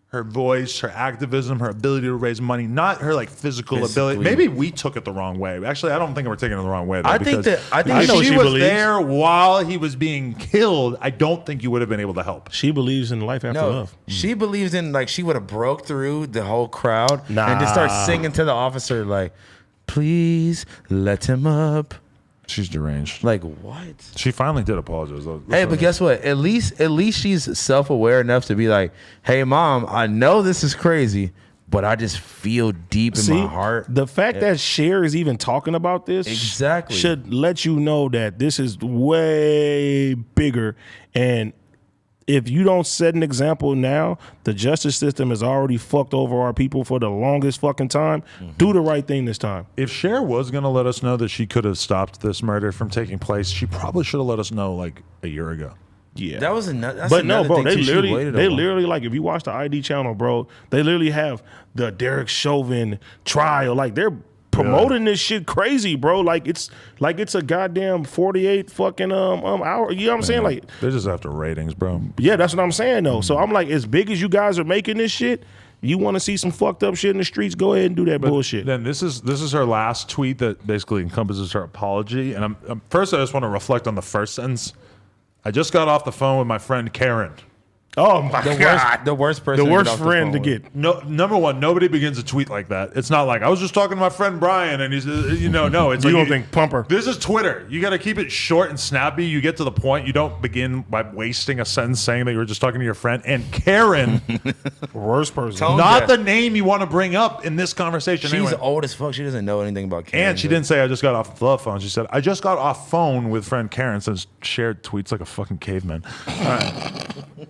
[SPEAKER 1] her voice, her activism, her ability to raise money, not her like physical ability.
[SPEAKER 2] Physically.
[SPEAKER 1] Maybe we took it the wrong way. Actually, I don't think we're taking it the wrong way. Though,
[SPEAKER 2] I think
[SPEAKER 1] because
[SPEAKER 2] that- I think
[SPEAKER 1] if
[SPEAKER 3] know
[SPEAKER 1] she
[SPEAKER 3] she
[SPEAKER 1] was
[SPEAKER 3] believes.
[SPEAKER 1] there while he was being killed, I don't think you would have been able to help.
[SPEAKER 3] She believes in life after
[SPEAKER 2] No,
[SPEAKER 3] love.
[SPEAKER 2] she believes in like she would have broke through the whole crowd and just start
[SPEAKER 3] Nah.
[SPEAKER 2] singing to the officer like, "Please let him up."
[SPEAKER 1] She's deranged.
[SPEAKER 2] Like what?
[SPEAKER 1] She finally did apologize, though.
[SPEAKER 2] Hey, but guess what? At least she's self-aware enough to be like, "Hey, mom, I know this is crazy, but I just feel deep in my heart."
[SPEAKER 3] the fact that Cher is even talking about this
[SPEAKER 2] Exactly.
[SPEAKER 3] should let you know that this is way bigger. And if you don't set an example now, the justice system has already fucked over our people for the longest fucking time. Do the right thing this time.
[SPEAKER 1] If Cher was going to let us know that she could have stopped this murder from taking place, she probably should have let us know like a year ago.
[SPEAKER 3] Yeah.
[SPEAKER 2] That was that's
[SPEAKER 3] But no,
[SPEAKER 2] another
[SPEAKER 3] bro,
[SPEAKER 2] thing,
[SPEAKER 3] they
[SPEAKER 2] too. She
[SPEAKER 3] literally,
[SPEAKER 2] waited a
[SPEAKER 3] they
[SPEAKER 2] while.
[SPEAKER 3] literally like if you watch the ID channel, bro, they literally have the Derek Chauvin trial. Like they're promoting this shit crazy, bro. Like it's a goddamn 48 fucking hour. You know what I'm saying? Like,
[SPEAKER 1] They just after ratings, bro.
[SPEAKER 3] yeah, that's what I'm saying though. So I'm like, as big as you guys are making this shit, you want to see some fucked up shit in the streets? Go ahead and do that bullshit.
[SPEAKER 1] Then this is her last tweet that basically encompasses her apology. And I'm first, I just want to reflect on the first sentence. I just got off the phone with my friend Karen.
[SPEAKER 3] Oh my god,
[SPEAKER 2] The worst person.
[SPEAKER 3] the
[SPEAKER 2] to
[SPEAKER 3] worst
[SPEAKER 2] get off the
[SPEAKER 3] friend to
[SPEAKER 2] phone with.
[SPEAKER 3] get.
[SPEAKER 1] No, number one, nobody begins a tweet like that. It's not like I was just talking to my friend Brian, and he's, no, it's
[SPEAKER 3] You
[SPEAKER 1] like
[SPEAKER 3] don't think pumper?
[SPEAKER 1] This is Twitter. You got to keep it short and snappy. You get to the point. You don't begin by wasting a sentence saying that you were just talking to your friend. And Karen,
[SPEAKER 3] Worst person.
[SPEAKER 2] Tell-
[SPEAKER 1] not
[SPEAKER 2] Yeah.
[SPEAKER 1] the name you want to bring up in this conversation.
[SPEAKER 2] She's
[SPEAKER 1] anyway.
[SPEAKER 2] old as fuck. She doesn't know anything about Karen.
[SPEAKER 1] And she didn't say I just got off the phone. She said I just got off phone with friend Karen. Since shared tweets like a fucking caveman. All right.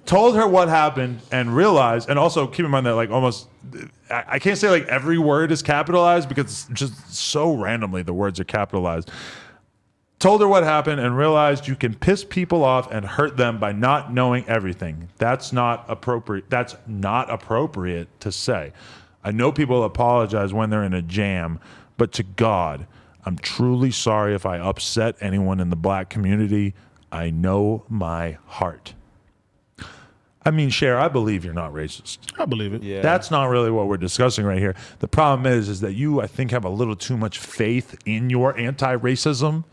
[SPEAKER 1] Told her what happened and realized, and also keep in mind that like almost, I can't say like every word is capitalized because just so randomly the words are capitalized. Told her what happened and realized you can piss people off and hurt them by not knowing everything. That's not appropriate. That's not appropriate to say. I know people apologize when they're in a jam, but to God, I'm truly sorry if I upset anyone in the black community. I know my heart. I mean, Cher, I believe you're not racist.
[SPEAKER 3] I believe it.
[SPEAKER 2] Yeah.
[SPEAKER 1] That's not really what we're discussing right here. The problem is that you, I think, have a little too much faith in your anti-racism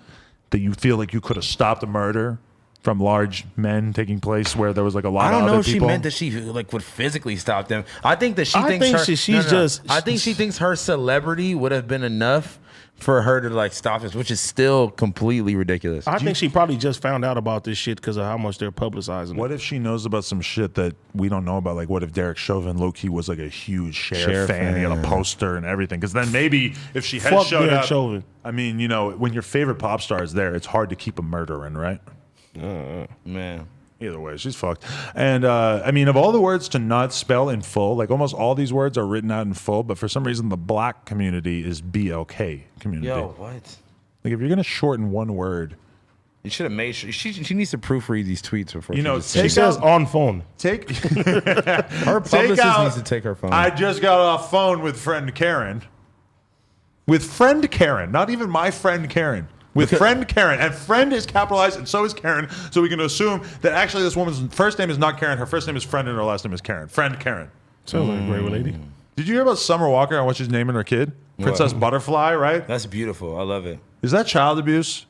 [SPEAKER 1] that you feel like you could have stopped a murder from large men taking place where there was like a lot
[SPEAKER 2] I
[SPEAKER 1] of
[SPEAKER 2] don't
[SPEAKER 1] other
[SPEAKER 2] know if she
[SPEAKER 1] people.
[SPEAKER 2] meant that she like would physically stop them. I think that she
[SPEAKER 3] I
[SPEAKER 2] thinks
[SPEAKER 3] think
[SPEAKER 2] her,
[SPEAKER 3] she's just-
[SPEAKER 2] I think she thinks her celebrity would have been enough for her to like stop this, which is still completely ridiculous.
[SPEAKER 3] I think she probably just found out about this shit because of how much they're publicizing
[SPEAKER 1] What
[SPEAKER 3] it.
[SPEAKER 1] if she knows about some shit that we don't know about? Like, what if Derek Chauvin low-key was like a huge Cher fan? He had a poster and everything. Because then maybe if she had
[SPEAKER 3] Fuck
[SPEAKER 1] showed
[SPEAKER 3] Derek
[SPEAKER 1] up,
[SPEAKER 3] Chauvin.
[SPEAKER 1] I mean, when your favorite pop star is there, it's hard to keep a murder in, right?
[SPEAKER 2] Man.
[SPEAKER 1] Either way, she's fucked. And I mean, of all the words to not spell in full, like almost all these words are written out in full, but for some reason the black community is BLK community.
[SPEAKER 2] Yo, what?
[SPEAKER 1] Like if you're gonna shorten one word,
[SPEAKER 2] You should have made sure. She needs to proofread these tweets before.
[SPEAKER 1] You know,
[SPEAKER 2] just
[SPEAKER 3] She says on phone.
[SPEAKER 1] Take
[SPEAKER 2] her publicist needs to take her phone.
[SPEAKER 1] I just got off phone with friend Karen. With friend Karen, not even my friend Karen. With friend Karen, and friend is capitalized, and so is Karen. So we can assume that actually this woman's first name is not Karen. Her first name is Friend, and her last name is Karen. Friend Karen.
[SPEAKER 3] Sounds like a great lady.
[SPEAKER 1] Did you hear about Summer Walker and what she's naming her kid? Princess Butterfly, right?
[SPEAKER 2] That's beautiful. I love it.
[SPEAKER 1] Is that child abuse?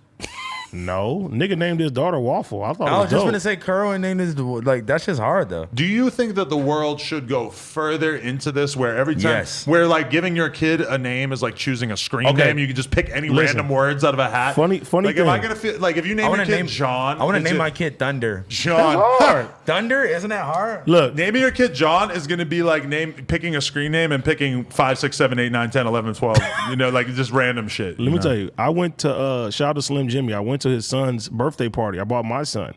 [SPEAKER 3] No, nigga named his daughter Waffle. I thought
[SPEAKER 2] I
[SPEAKER 3] it
[SPEAKER 2] was
[SPEAKER 3] was
[SPEAKER 2] just
[SPEAKER 3] dope.
[SPEAKER 2] gonna say Curl and name this like that's just hard though.
[SPEAKER 1] Do you think that the world should go further into this, where every time,
[SPEAKER 2] Yes.
[SPEAKER 1] where like giving your kid a name is like choosing a screen
[SPEAKER 3] Okay.
[SPEAKER 1] name? You can just pick any
[SPEAKER 3] Listen.
[SPEAKER 1] random words out of a hat.
[SPEAKER 3] Funny
[SPEAKER 1] Like, am I
[SPEAKER 3] thing.
[SPEAKER 1] gonna feel like if you
[SPEAKER 2] I
[SPEAKER 1] name
[SPEAKER 2] want
[SPEAKER 1] your
[SPEAKER 2] to
[SPEAKER 1] kid
[SPEAKER 2] name
[SPEAKER 1] John?
[SPEAKER 2] I want to
[SPEAKER 1] it's
[SPEAKER 2] name
[SPEAKER 1] a-
[SPEAKER 2] my kid Thunder.
[SPEAKER 1] John.
[SPEAKER 3] hard.
[SPEAKER 2] Thunder, isn't that hard?
[SPEAKER 3] Look,
[SPEAKER 1] Naming your kid John is going to be like picking a screen name and picking 5, 6, 7, 8, 9, 10, 11, 12. You know, like just random shit.
[SPEAKER 3] let me tell you, I went to shout out to Slim Jimmy. I went to his son's birthday party. I bought my son.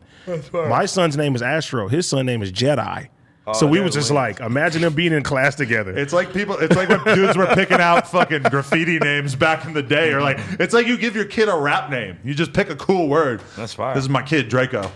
[SPEAKER 3] My son's name is Astro. His son's name is Jedi. So we
[SPEAKER 2] they're
[SPEAKER 3] was just
[SPEAKER 2] lit.
[SPEAKER 3] like, imagine them being in class together.
[SPEAKER 1] It's like it's like when dudes were picking out fucking graffiti names back in the day, or like it's like you give your kid a rap name. You just pick a cool word.
[SPEAKER 2] That's fire.
[SPEAKER 1] This is my kid Draco.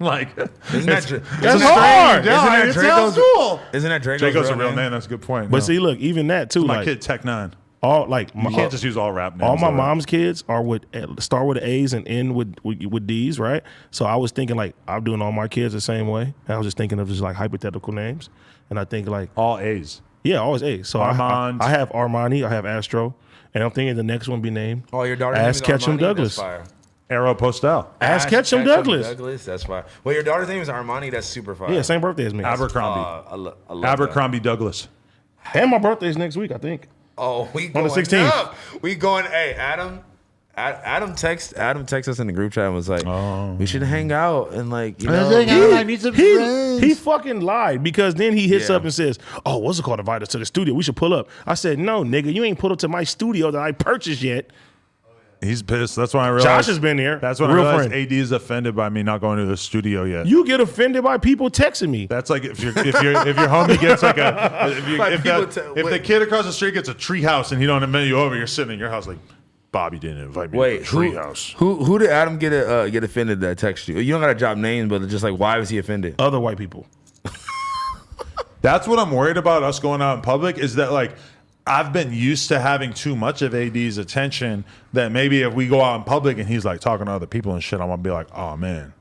[SPEAKER 1] Like,
[SPEAKER 2] Isn't that
[SPEAKER 3] That's hard.
[SPEAKER 1] Yeah, it sounds cool.
[SPEAKER 2] Isn't that Draco's,
[SPEAKER 1] Draco's a real name. That's a good point.
[SPEAKER 3] But
[SPEAKER 1] No.
[SPEAKER 3] see, look, even that too,
[SPEAKER 1] my
[SPEAKER 3] like
[SPEAKER 1] kid Tech 9.
[SPEAKER 3] all like
[SPEAKER 1] You can't just use all rap names.
[SPEAKER 3] all my
[SPEAKER 1] though.
[SPEAKER 3] mom's kids are with start with A's and end with D's, right? So I was thinking like I'm doing all my kids the same way. I was just thinking of just like hypothetical names, and I think like
[SPEAKER 1] all A's.
[SPEAKER 3] yeah, always A's. So
[SPEAKER 1] Armand.
[SPEAKER 3] I have Armani, I have Astro, and I'm thinking the next one be named
[SPEAKER 2] Oh, your daughter's
[SPEAKER 3] Ask
[SPEAKER 2] name is
[SPEAKER 3] Ketchum
[SPEAKER 2] Armani?
[SPEAKER 3] Douglas.
[SPEAKER 2] That's fire.
[SPEAKER 1] Arrow Postel.
[SPEAKER 3] Ask Ketchum Douglas.
[SPEAKER 2] That's fire. Well, your daughter's name is Armani. That's super fire.
[SPEAKER 3] Yeah, same birthday as me.
[SPEAKER 1] Abercrombie.
[SPEAKER 2] I love
[SPEAKER 1] Abercrombie Douglas.
[SPEAKER 3] And my birthday is next week, I think.
[SPEAKER 2] Oh, we
[SPEAKER 3] On
[SPEAKER 2] going
[SPEAKER 3] the 16th.
[SPEAKER 2] up. We going. Hey, Adam. Adam texted us in the group chat and was like, "We should hang out and like you know."
[SPEAKER 3] He fucking lied because then he hits
[SPEAKER 2] Yeah.
[SPEAKER 3] up and says, "Oh, what's it called? Invite us to the studio. We should pull up." I said, "No, nigga, you ain't pulled up to my studio that I purchased yet."
[SPEAKER 1] He's pissed. That's when I realized.
[SPEAKER 3] Josh has been here.
[SPEAKER 1] That's when
[SPEAKER 3] Real
[SPEAKER 1] I realized
[SPEAKER 3] friend.
[SPEAKER 1] AD is offended by me not going to the studio yet.
[SPEAKER 3] You get offended by people texting me.
[SPEAKER 1] That's like if your homie gets like if the
[SPEAKER 2] wait.
[SPEAKER 1] kid across the street gets a tree house and he don't invite you over, you're sitting in your house like, Bobby didn't invite me
[SPEAKER 2] Wait,
[SPEAKER 1] to the tree house.
[SPEAKER 2] who did Adam get offended that text you? You don't gotta drop names, but it's just like why was he offended?
[SPEAKER 3] Other white people.
[SPEAKER 1] That's what I'm worried about us going out in public is that like I've been used to having too much of AD's attention that maybe if we go out in public and he's like talking to other people and shit, I'm gonna be like, oh man,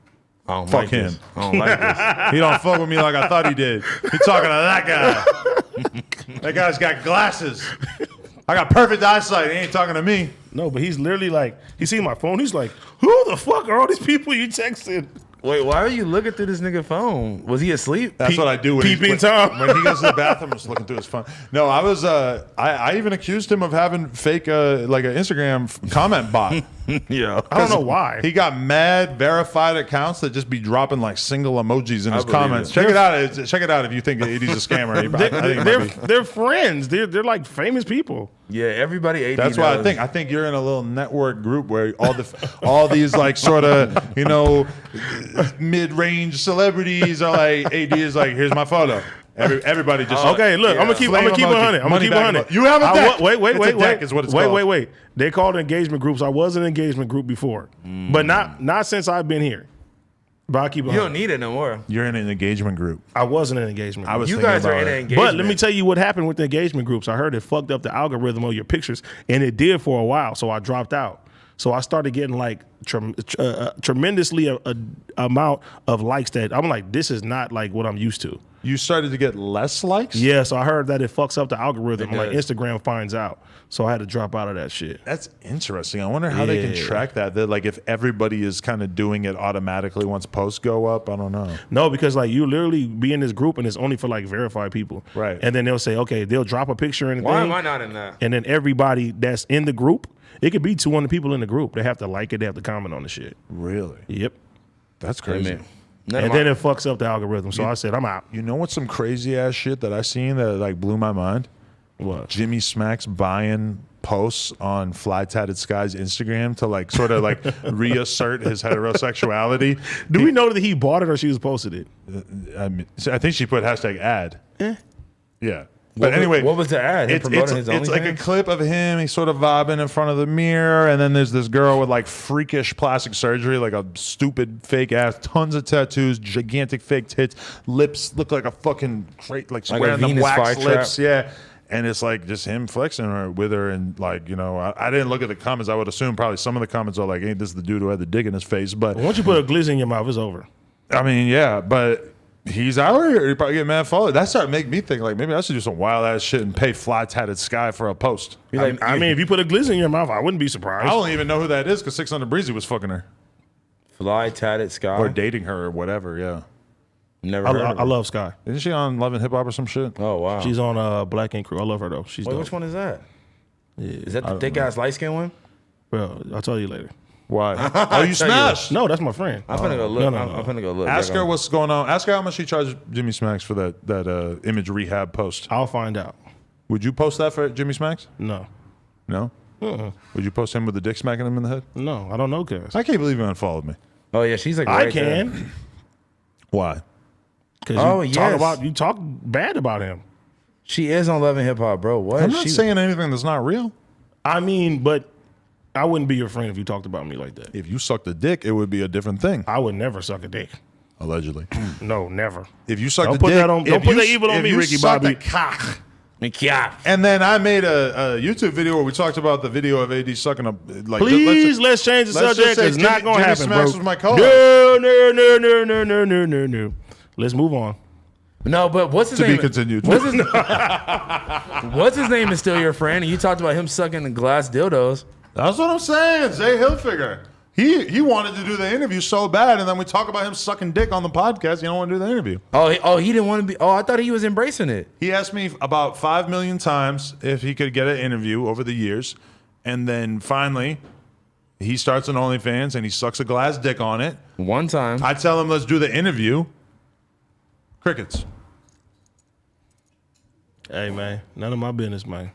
[SPEAKER 2] I don't
[SPEAKER 1] fuck
[SPEAKER 2] like
[SPEAKER 1] him.
[SPEAKER 2] this. I don't like this.
[SPEAKER 1] He don't fuck with me like I thought he did. He talking to that guy. That guy's got glasses. I got perfect eyesight. He ain't talking to me.
[SPEAKER 3] No, but he's literally like, he seen my phone. He's like, who the fuck are all these people you texting?
[SPEAKER 2] Wait, why are you looking through this nigga phone? Was he asleep?
[SPEAKER 1] That's what I do when,
[SPEAKER 3] peeping
[SPEAKER 1] when,
[SPEAKER 3] Tom.
[SPEAKER 1] when he goes to the bathroom. Just looking through his phone. No, I was. I even accused him of having fake like an Instagram comment bot.
[SPEAKER 2] Yeah.
[SPEAKER 3] I don't know why.
[SPEAKER 1] He got mad verified accounts that just be dropping like single emojis in his
[SPEAKER 2] believe
[SPEAKER 1] comments.
[SPEAKER 2] it.
[SPEAKER 1] Check it out. Check it out if you think AD's a scammer. I think it might be.
[SPEAKER 3] They're friends. They're like famous people.
[SPEAKER 2] Yeah, everybody AD
[SPEAKER 1] That's why
[SPEAKER 2] knows.
[SPEAKER 1] I think you're in a little network group where all these like sort of mid-range celebrities are like AD is like here's my photo. Everybody just
[SPEAKER 3] Okay, look, I'm gonna keep
[SPEAKER 1] Flame
[SPEAKER 3] 100. I'm gonna
[SPEAKER 1] Money
[SPEAKER 3] keep
[SPEAKER 1] back
[SPEAKER 3] 100.
[SPEAKER 1] You have a deck.
[SPEAKER 3] Wait,
[SPEAKER 1] It's a deck is what it's called.
[SPEAKER 3] Wait. They called engagement groups. I was in an engagement group before, but not since I've been here. But I'll keep it
[SPEAKER 2] You
[SPEAKER 3] 100.
[SPEAKER 2] don't need it no more.
[SPEAKER 1] You're in an engagement group.
[SPEAKER 3] I was in an engagement.
[SPEAKER 1] I
[SPEAKER 3] group.
[SPEAKER 1] was
[SPEAKER 2] You
[SPEAKER 1] thinking
[SPEAKER 2] guys are
[SPEAKER 1] about
[SPEAKER 2] in an
[SPEAKER 1] it.
[SPEAKER 2] engagement.
[SPEAKER 3] But let me tell you what happened with the engagement groups. I heard it fucked up the algorithm of your pictures, and it did for a while. So I dropped out. So I started getting like tremendously amount of likes that I'm like, this is not like what I'm used to.
[SPEAKER 1] You started to get less likes?
[SPEAKER 3] Yeah, so I heard that it fucks up the algorithm.
[SPEAKER 2] It
[SPEAKER 3] Like
[SPEAKER 2] does.
[SPEAKER 3] Instagram finds out. So I had to drop out of that shit.
[SPEAKER 1] That's interesting. I wonder how they can
[SPEAKER 3] Yeah.
[SPEAKER 1] track that. That like if everybody is kind of doing it automatically once posts go up. I don't know.
[SPEAKER 3] No, because like you literally be in this group and it's only for like verified people.
[SPEAKER 1] Right.
[SPEAKER 3] And then they'll say, okay, they'll drop a picture in the
[SPEAKER 2] Why
[SPEAKER 3] thing.
[SPEAKER 2] am I not in that?
[SPEAKER 3] And then everybody that's in the group, it could be 200 people in the group. They have to like it. They have to comment on the shit.
[SPEAKER 1] Really?
[SPEAKER 3] Yep.
[SPEAKER 1] That's crazy.
[SPEAKER 2] Amen.
[SPEAKER 3] And then it fucks up the algorithm. So I said, I'm out.
[SPEAKER 1] You know what's some crazy ass shit that I seen that like blew my mind?
[SPEAKER 3] What?
[SPEAKER 1] Jimmy Smacks buying posts on Fly Tatted Sky's Instagram to like sort of like reassert his heterosexuality.
[SPEAKER 3] Do we know that he bought it or she was posted it?
[SPEAKER 1] I mean, so I think she put hashtag ad. Yeah. But anyway,
[SPEAKER 2] what was the ad? Him promoting his
[SPEAKER 1] it's like a
[SPEAKER 2] OnlyFans?
[SPEAKER 1] clip of him. He's sort of vibing in front of the mirror, and then there's this girl with like freakish plastic surgery, like a stupid fake ass, tons of tattoos, gigantic fake tits, lips look like a fucking crate, like
[SPEAKER 2] Like a
[SPEAKER 1] wearing them
[SPEAKER 2] Venus
[SPEAKER 1] wax
[SPEAKER 2] flytrap.
[SPEAKER 1] lips, yeah. And it's like just him flexing her with her, and like I didn't look at the comments. I would assume probably some of the comments are like, "Ain't this the dude who had the dick in his face?" But
[SPEAKER 3] Once you put a glizzy in your mouth, it's over.
[SPEAKER 1] I mean, yeah, but. He's out here. He probably get mad followers. That started making me think like maybe I should do some wild ass shit and pay Fly Tatted Sky for a post.
[SPEAKER 3] I mean, if you put a glizzy in your mouth, I wouldn't be
[SPEAKER 1] I
[SPEAKER 3] surprised.
[SPEAKER 1] don't even know who that is because 600 Breezy was fucking her
[SPEAKER 2] Fly Tatted Sky.
[SPEAKER 1] or dating her or whatever. Yeah,
[SPEAKER 2] Never heard of
[SPEAKER 3] I
[SPEAKER 2] her.
[SPEAKER 3] love Sky.
[SPEAKER 1] isn't she on Love and Hip Hop or some shit?
[SPEAKER 2] Oh wow.
[SPEAKER 3] She's on Black Ink Crew. I love her though. She's
[SPEAKER 2] Wait,
[SPEAKER 3] dope.
[SPEAKER 2] which one is that?
[SPEAKER 3] Yeah,
[SPEAKER 2] Is that the thick ass light skin one?
[SPEAKER 3] Well, I'll tell you later.
[SPEAKER 1] Why? Oh, you smashed.
[SPEAKER 3] No, that's my friend.
[SPEAKER 2] I'm finna go look.
[SPEAKER 3] No, no,
[SPEAKER 2] I'm
[SPEAKER 3] no.
[SPEAKER 2] finna go look.
[SPEAKER 1] Ask
[SPEAKER 2] Back
[SPEAKER 1] her
[SPEAKER 2] on-
[SPEAKER 1] what's going on. Ask her how much she charged Jimmy Smacks for that image rehab post.
[SPEAKER 3] I'll find out.
[SPEAKER 1] Would you post that for Jimmy Smacks?
[SPEAKER 3] No.
[SPEAKER 1] No. Would you post him with the dick smacking him in the head?
[SPEAKER 3] No, I don't know, cuz.
[SPEAKER 1] I can't believe you unfollowed me.
[SPEAKER 2] Oh yeah, she's like.
[SPEAKER 3] I
[SPEAKER 2] right there.
[SPEAKER 3] can.
[SPEAKER 1] Why?
[SPEAKER 3] Because
[SPEAKER 2] Oh,
[SPEAKER 3] you
[SPEAKER 2] yes.
[SPEAKER 3] talk bad about him.
[SPEAKER 2] She is on Love and Hip Hop, bro. What?
[SPEAKER 1] I'm not
[SPEAKER 2] She-
[SPEAKER 1] saying anything that's not real.
[SPEAKER 3] I mean, but I wouldn't be your friend if you talked about me like that.
[SPEAKER 1] If you sucked a dick, it would be a different thing.
[SPEAKER 3] I would never suck a dick.
[SPEAKER 1] Allegedly.
[SPEAKER 3] No, never.
[SPEAKER 1] If you sucked
[SPEAKER 3] Don't
[SPEAKER 1] a
[SPEAKER 3] put
[SPEAKER 1] dick,
[SPEAKER 3] that on- don't
[SPEAKER 1] if
[SPEAKER 3] put
[SPEAKER 1] you-
[SPEAKER 3] that evil on
[SPEAKER 1] if
[SPEAKER 3] me,
[SPEAKER 1] you
[SPEAKER 3] Ricky
[SPEAKER 1] sucked
[SPEAKER 3] Bobby.
[SPEAKER 1] a cock,
[SPEAKER 2] Yeah.
[SPEAKER 1] and then I made a YouTube video where we talked about the video of AD sucking a like.
[SPEAKER 3] Please, let's change the
[SPEAKER 1] let's just
[SPEAKER 3] subject.
[SPEAKER 1] say
[SPEAKER 3] It's not
[SPEAKER 1] Jimmy-
[SPEAKER 3] going to
[SPEAKER 1] Jimmy
[SPEAKER 3] happen,
[SPEAKER 1] Smacks
[SPEAKER 3] bro.
[SPEAKER 1] was my co-host.
[SPEAKER 3] No. Let's move on.
[SPEAKER 2] No, but what's his
[SPEAKER 1] To
[SPEAKER 2] name?
[SPEAKER 1] be continued.
[SPEAKER 2] What's his name is still your friend, and you talked about him sucking the glass dildos.
[SPEAKER 1] That's what I'm saying. Zay Hilfiger. He wanted to do the interview so bad, and then we talk about him sucking dick on the podcast. You don't want to do the interview.
[SPEAKER 2] He didn't want to be. Oh, I thought he was embracing it.
[SPEAKER 1] He asked me about 5 million times if he could get an interview over the years, and then finally he starts an OnlyFans and he sucks a glass dick on it.
[SPEAKER 2] One time.
[SPEAKER 1] I tell him let's do the interview. Crickets.
[SPEAKER 3] Hey, man. None of my business, man.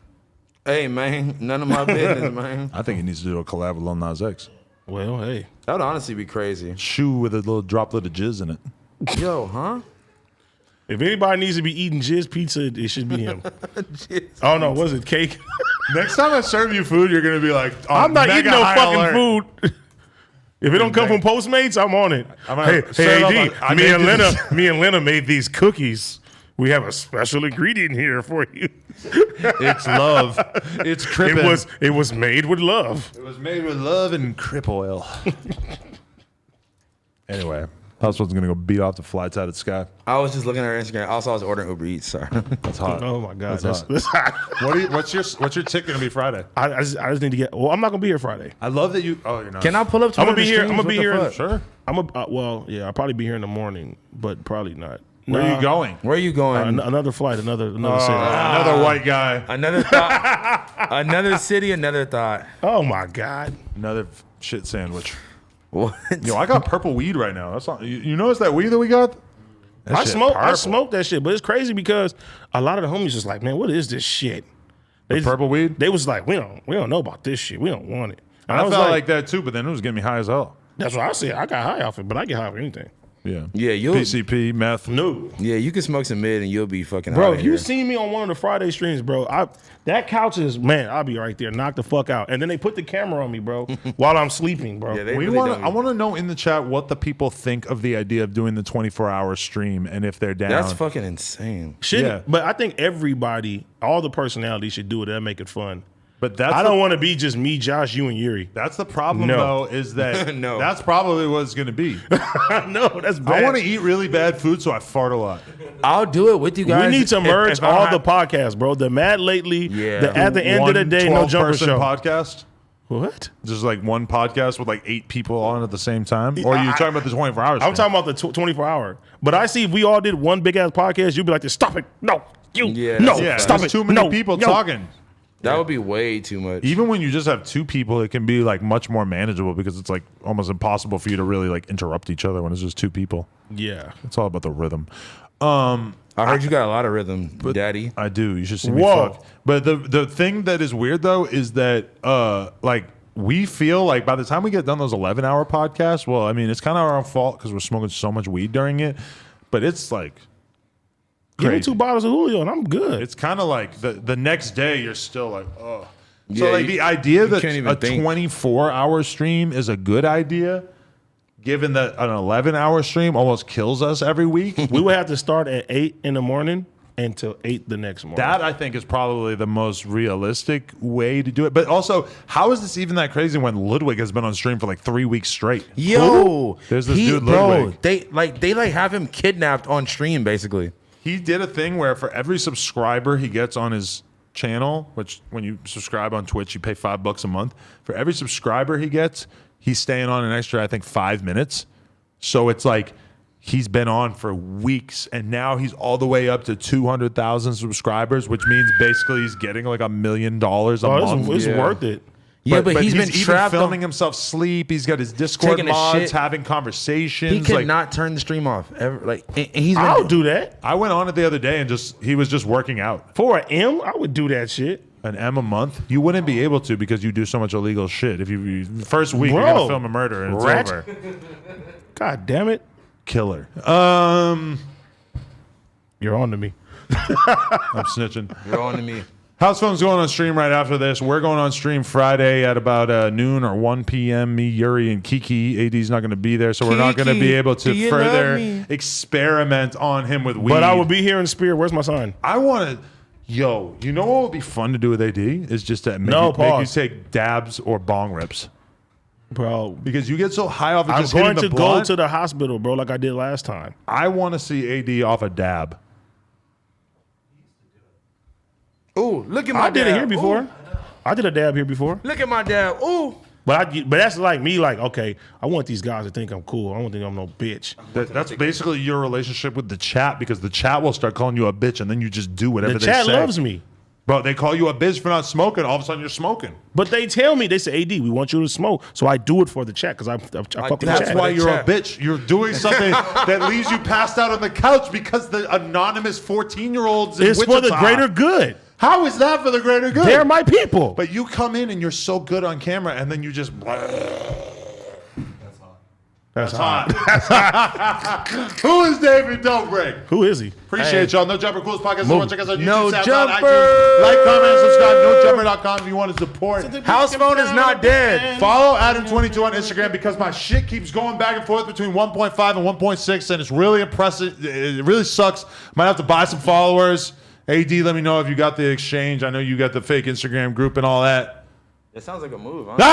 [SPEAKER 2] Hey man, none of my business, man.
[SPEAKER 1] I think he needs to do a collab with Lil Nas X.
[SPEAKER 3] Well, hey.
[SPEAKER 2] That would honestly be crazy.
[SPEAKER 1] Shoe with a little droplet of jizz in it.
[SPEAKER 2] Yo, huh?
[SPEAKER 3] If anybody needs to be eating jizz pizza, it should be him. Oh, no. Was it cake?
[SPEAKER 1] Next time I serve you food, you're gonna be like,
[SPEAKER 3] I'm not
[SPEAKER 1] mega
[SPEAKER 3] eating no
[SPEAKER 1] high
[SPEAKER 3] fucking
[SPEAKER 1] alert.
[SPEAKER 3] food. If it don't come from Postmates, I'm on it.
[SPEAKER 1] I'm gonna
[SPEAKER 3] Hey,
[SPEAKER 1] set up
[SPEAKER 3] AD,
[SPEAKER 1] I
[SPEAKER 3] me
[SPEAKER 1] made
[SPEAKER 3] and
[SPEAKER 1] this-
[SPEAKER 3] Lena made these cookies. We have a special ingredient here for you.
[SPEAKER 1] It's love. It's crippin'.
[SPEAKER 3] It was made with love.
[SPEAKER 1] It was made with love and crip oil. Anyway, Housephone's gonna go beat off the Fly Tatted Sky.
[SPEAKER 2] I was just looking at her Instagram. Also, I was ordering Uber Eats. Sorry.
[SPEAKER 1] That's hot.
[SPEAKER 3] Oh my god,
[SPEAKER 1] That's
[SPEAKER 3] that's
[SPEAKER 1] hot. What's your tick gonna be Friday?
[SPEAKER 3] I just need to get. Well, I'm not gonna be here Friday.
[SPEAKER 1] I love that you. Oh, you're not.
[SPEAKER 2] Can I pull up to
[SPEAKER 3] I'm
[SPEAKER 2] one
[SPEAKER 3] gonna
[SPEAKER 2] of
[SPEAKER 3] be
[SPEAKER 2] the
[SPEAKER 3] here. I'm
[SPEAKER 2] streams?
[SPEAKER 3] gonna be
[SPEAKER 2] What the
[SPEAKER 3] here.
[SPEAKER 2] fuck?
[SPEAKER 1] Sure.
[SPEAKER 3] Well, yeah, I'll probably be here in the morning, but probably not.
[SPEAKER 1] Where are you going?
[SPEAKER 2] Where are you going?
[SPEAKER 3] Another flight, another city.
[SPEAKER 1] Another white guy.
[SPEAKER 2] Another thought. Another city. Another thought.
[SPEAKER 3] Oh my god.
[SPEAKER 1] Another shit sandwich.
[SPEAKER 2] What?
[SPEAKER 1] Yo, I got purple weed right now. That's not, you notice that weed that we got? That
[SPEAKER 3] I
[SPEAKER 1] shit
[SPEAKER 3] smoke
[SPEAKER 1] purple.
[SPEAKER 3] that shit, but it's crazy because a lot of the homies just like, man, what is this shit? They
[SPEAKER 1] Purple weed?
[SPEAKER 3] They was like, we don't know about this shit. We don't want it. And
[SPEAKER 1] I
[SPEAKER 3] was
[SPEAKER 1] felt like that too, but then it was getting me high as hell.
[SPEAKER 3] that's what I said. I got high off it, but I get high off anything.
[SPEAKER 1] Yeah.
[SPEAKER 2] Yeah, you'll.
[SPEAKER 1] PCP, meth.
[SPEAKER 3] No.
[SPEAKER 2] Yeah, you can smoke some mid and you'll be fucking.
[SPEAKER 3] Bro,
[SPEAKER 2] outta
[SPEAKER 3] if you
[SPEAKER 2] here.
[SPEAKER 3] seen me on one of the Friday streams, bro, that couch is, man, I'll be right there, knock the fuck out. And then they put the camera on me, bro, while I'm sleeping, bro.
[SPEAKER 2] Yeah, they
[SPEAKER 1] We
[SPEAKER 2] really
[SPEAKER 1] want.
[SPEAKER 2] don't.
[SPEAKER 1] I want to know in the chat what the people think of the idea of doing the 24-hour stream and if they're down.
[SPEAKER 2] That's fucking insane.
[SPEAKER 3] Shouldn't-
[SPEAKER 1] Yeah.
[SPEAKER 3] But I think everybody, all the personalities should do it. That'll make it fun.
[SPEAKER 1] But that's
[SPEAKER 3] I don't want to be just me, Josh, you, and Yuri.
[SPEAKER 1] That's the problem,
[SPEAKER 3] No.
[SPEAKER 1] though, is that
[SPEAKER 2] No.
[SPEAKER 1] that's probably what it's going to be.
[SPEAKER 3] No, that's bad.
[SPEAKER 1] I want to eat really bad food, so I fart a lot.
[SPEAKER 2] I'll do it with you guys.
[SPEAKER 3] We need to
[SPEAKER 2] if-
[SPEAKER 3] merge
[SPEAKER 2] if I
[SPEAKER 3] all
[SPEAKER 2] have-
[SPEAKER 3] the podcasts, bro. The Mad Lately,
[SPEAKER 2] Yeah.
[SPEAKER 3] the At the End of the Day, No Jumper
[SPEAKER 1] 12-person
[SPEAKER 3] Show.
[SPEAKER 1] podcast.
[SPEAKER 3] What?
[SPEAKER 1] Just like one podcast with like 8 people on at the same time? Or are you talking about the 24 hours?
[SPEAKER 3] I'm talking about the 24 hour. But I see if we all did one big ass podcast, you'd be like, stop it. No, you.
[SPEAKER 2] Yeah,
[SPEAKER 3] no,
[SPEAKER 2] that's
[SPEAKER 1] Yeah,
[SPEAKER 3] stop
[SPEAKER 1] there's
[SPEAKER 3] it.
[SPEAKER 1] too many
[SPEAKER 3] No,
[SPEAKER 1] people
[SPEAKER 3] no.
[SPEAKER 1] talking.
[SPEAKER 2] That would be way too much.
[SPEAKER 1] Even when you just have 2 people, it can be like much more manageable because it's like almost impossible for you to really like interrupt each other when it's just 2 people.
[SPEAKER 3] Yeah.
[SPEAKER 1] It's all about the rhythm.
[SPEAKER 2] I heard you got a lot of rhythm, Daddy.
[SPEAKER 1] I do. You should see me
[SPEAKER 3] Whoa.
[SPEAKER 1] fuck. But the thing that is weird though is that like we feel like by the time we get done those 11-hour podcasts, well, I mean it's kind of our fault because we're smoking so much weed during it. But it's like
[SPEAKER 3] Give me
[SPEAKER 1] crazy.
[SPEAKER 3] 2 bottles of Julio and I'm good.
[SPEAKER 1] It's kind of like the next day you're still like, oh.
[SPEAKER 2] Yeah,
[SPEAKER 1] So like the idea that
[SPEAKER 2] can't even
[SPEAKER 1] a
[SPEAKER 2] think.
[SPEAKER 1] 24-hour stream is a good idea, given that an 11-hour stream almost kills us every week.
[SPEAKER 3] We would have to start at 8 in the morning until 8 the next morning.
[SPEAKER 1] That I think is probably the most realistic way to do it. But also, how is this even that crazy when Ludwig has been on stream for like 3 weeks straight?
[SPEAKER 2] Yo,
[SPEAKER 1] There's this dude,
[SPEAKER 2] bro.
[SPEAKER 1] Ludwig.
[SPEAKER 2] They have him kidnapped on stream, basically.
[SPEAKER 1] He did a thing where for every subscriber he gets on his channel, which when you subscribe on Twitch, you pay $5 a month. For every subscriber he gets, he's staying on an extra, I think, 5 minutes. So it's like he's been on for weeks, and now he's all the way up to 200,000 subscribers, which means basically he's getting like $1 million a month.
[SPEAKER 3] It's worth it.
[SPEAKER 2] Yeah, but he's been
[SPEAKER 1] even
[SPEAKER 2] trapped
[SPEAKER 1] filming
[SPEAKER 2] on,
[SPEAKER 1] himself sleep. He's got his Discord
[SPEAKER 2] Taking a
[SPEAKER 1] mods,
[SPEAKER 2] shit.
[SPEAKER 1] having conversations.
[SPEAKER 2] he could
[SPEAKER 1] like,
[SPEAKER 2] not turn the stream off ever. Like, and he's been
[SPEAKER 3] I'll do that.
[SPEAKER 1] I went on it the other day and he was just working out.
[SPEAKER 3] For an M, I would do that shit.
[SPEAKER 1] An M a month, you wouldn't be able to because you do so much illegal shit. If you first week
[SPEAKER 3] Bro,
[SPEAKER 1] you're gonna film a murder and it's
[SPEAKER 3] rat.
[SPEAKER 1] over.
[SPEAKER 3] God damn it.
[SPEAKER 1] Killer.
[SPEAKER 3] You're on to me.
[SPEAKER 1] I'm snitching.
[SPEAKER 2] You're on to me.
[SPEAKER 1] Housephone's going on stream right after this. We're going on stream Friday at about noon or 1 p.m. Me, Yuri, and Kiki. AD's not going to be there, so we're not going to
[SPEAKER 2] Kiki,
[SPEAKER 1] be able
[SPEAKER 2] do
[SPEAKER 1] to
[SPEAKER 2] you
[SPEAKER 1] further
[SPEAKER 2] love me?
[SPEAKER 1] experiment on him with weed.
[SPEAKER 3] But I will be here in spirit. Where's my sign?
[SPEAKER 1] I want to. Yo, you know what would be fun to do with AD is just to make,
[SPEAKER 3] No,
[SPEAKER 1] you, make you
[SPEAKER 3] pause.
[SPEAKER 1] take dabs or bong rips
[SPEAKER 3] Bro,
[SPEAKER 1] because you get so high off of
[SPEAKER 3] I'm
[SPEAKER 1] just
[SPEAKER 3] going
[SPEAKER 1] hitting
[SPEAKER 3] to
[SPEAKER 1] the
[SPEAKER 3] go
[SPEAKER 1] blunt.
[SPEAKER 3] to the hospital, bro, like I did last time.
[SPEAKER 1] I want to see AD off a dab.
[SPEAKER 2] Ooh, look at my
[SPEAKER 3] I did it
[SPEAKER 2] dad.
[SPEAKER 3] here before.
[SPEAKER 2] Ooh,
[SPEAKER 3] I did a dab here before.
[SPEAKER 2] look at my dad. Ooh.
[SPEAKER 3] But that's like me, like, okay, I want these guys to think I'm cool. I don't think I'm no bitch.
[SPEAKER 1] That's basically your relationship with the chat because the chat will start calling you a bitch and then you just do whatever
[SPEAKER 3] The
[SPEAKER 1] they
[SPEAKER 3] chat
[SPEAKER 1] say.
[SPEAKER 3] loves me.
[SPEAKER 1] Bro, they call you a bitch for not smoking. All of a sudden, you're smoking.
[SPEAKER 3] But they tell me, they say, AD, we want you to smoke. So I do it for the chat because I fuck with the
[SPEAKER 1] That's
[SPEAKER 3] chat.
[SPEAKER 1] why
[SPEAKER 2] the
[SPEAKER 1] you're
[SPEAKER 2] chat.
[SPEAKER 1] a bitch. You're doing something that leaves you passed out on the couch because the anonymous 14-year-olds in
[SPEAKER 3] It's for the
[SPEAKER 1] Wichita-
[SPEAKER 3] greater good.
[SPEAKER 1] How is that for the greater good?
[SPEAKER 3] They're my people.
[SPEAKER 1] But you come in and you're so good on camera, and then you just.
[SPEAKER 3] That's hot.
[SPEAKER 1] Who is David Dobrik?
[SPEAKER 3] Who is he?
[SPEAKER 1] Appreciate y'all. No Jumper Coolest Podcast. Someone check us out on YouTube,
[SPEAKER 2] No
[SPEAKER 1] SoundCloud,
[SPEAKER 2] Jumper.
[SPEAKER 1] iTunes. Like, comment, and subscribe. NoJumper.com if you want to support.
[SPEAKER 2] Housephone is not dead.
[SPEAKER 1] Follow Adam22 on Instagram because my shit keeps going back and forth between 1.5 and 1.6, and it's really impressive. It really sucks. Might have to buy some followers. AD, let me know if you got the exchange. I know you got the fake Instagram group and all that.
[SPEAKER 2] It sounds like a move, huh?
[SPEAKER 1] Ah!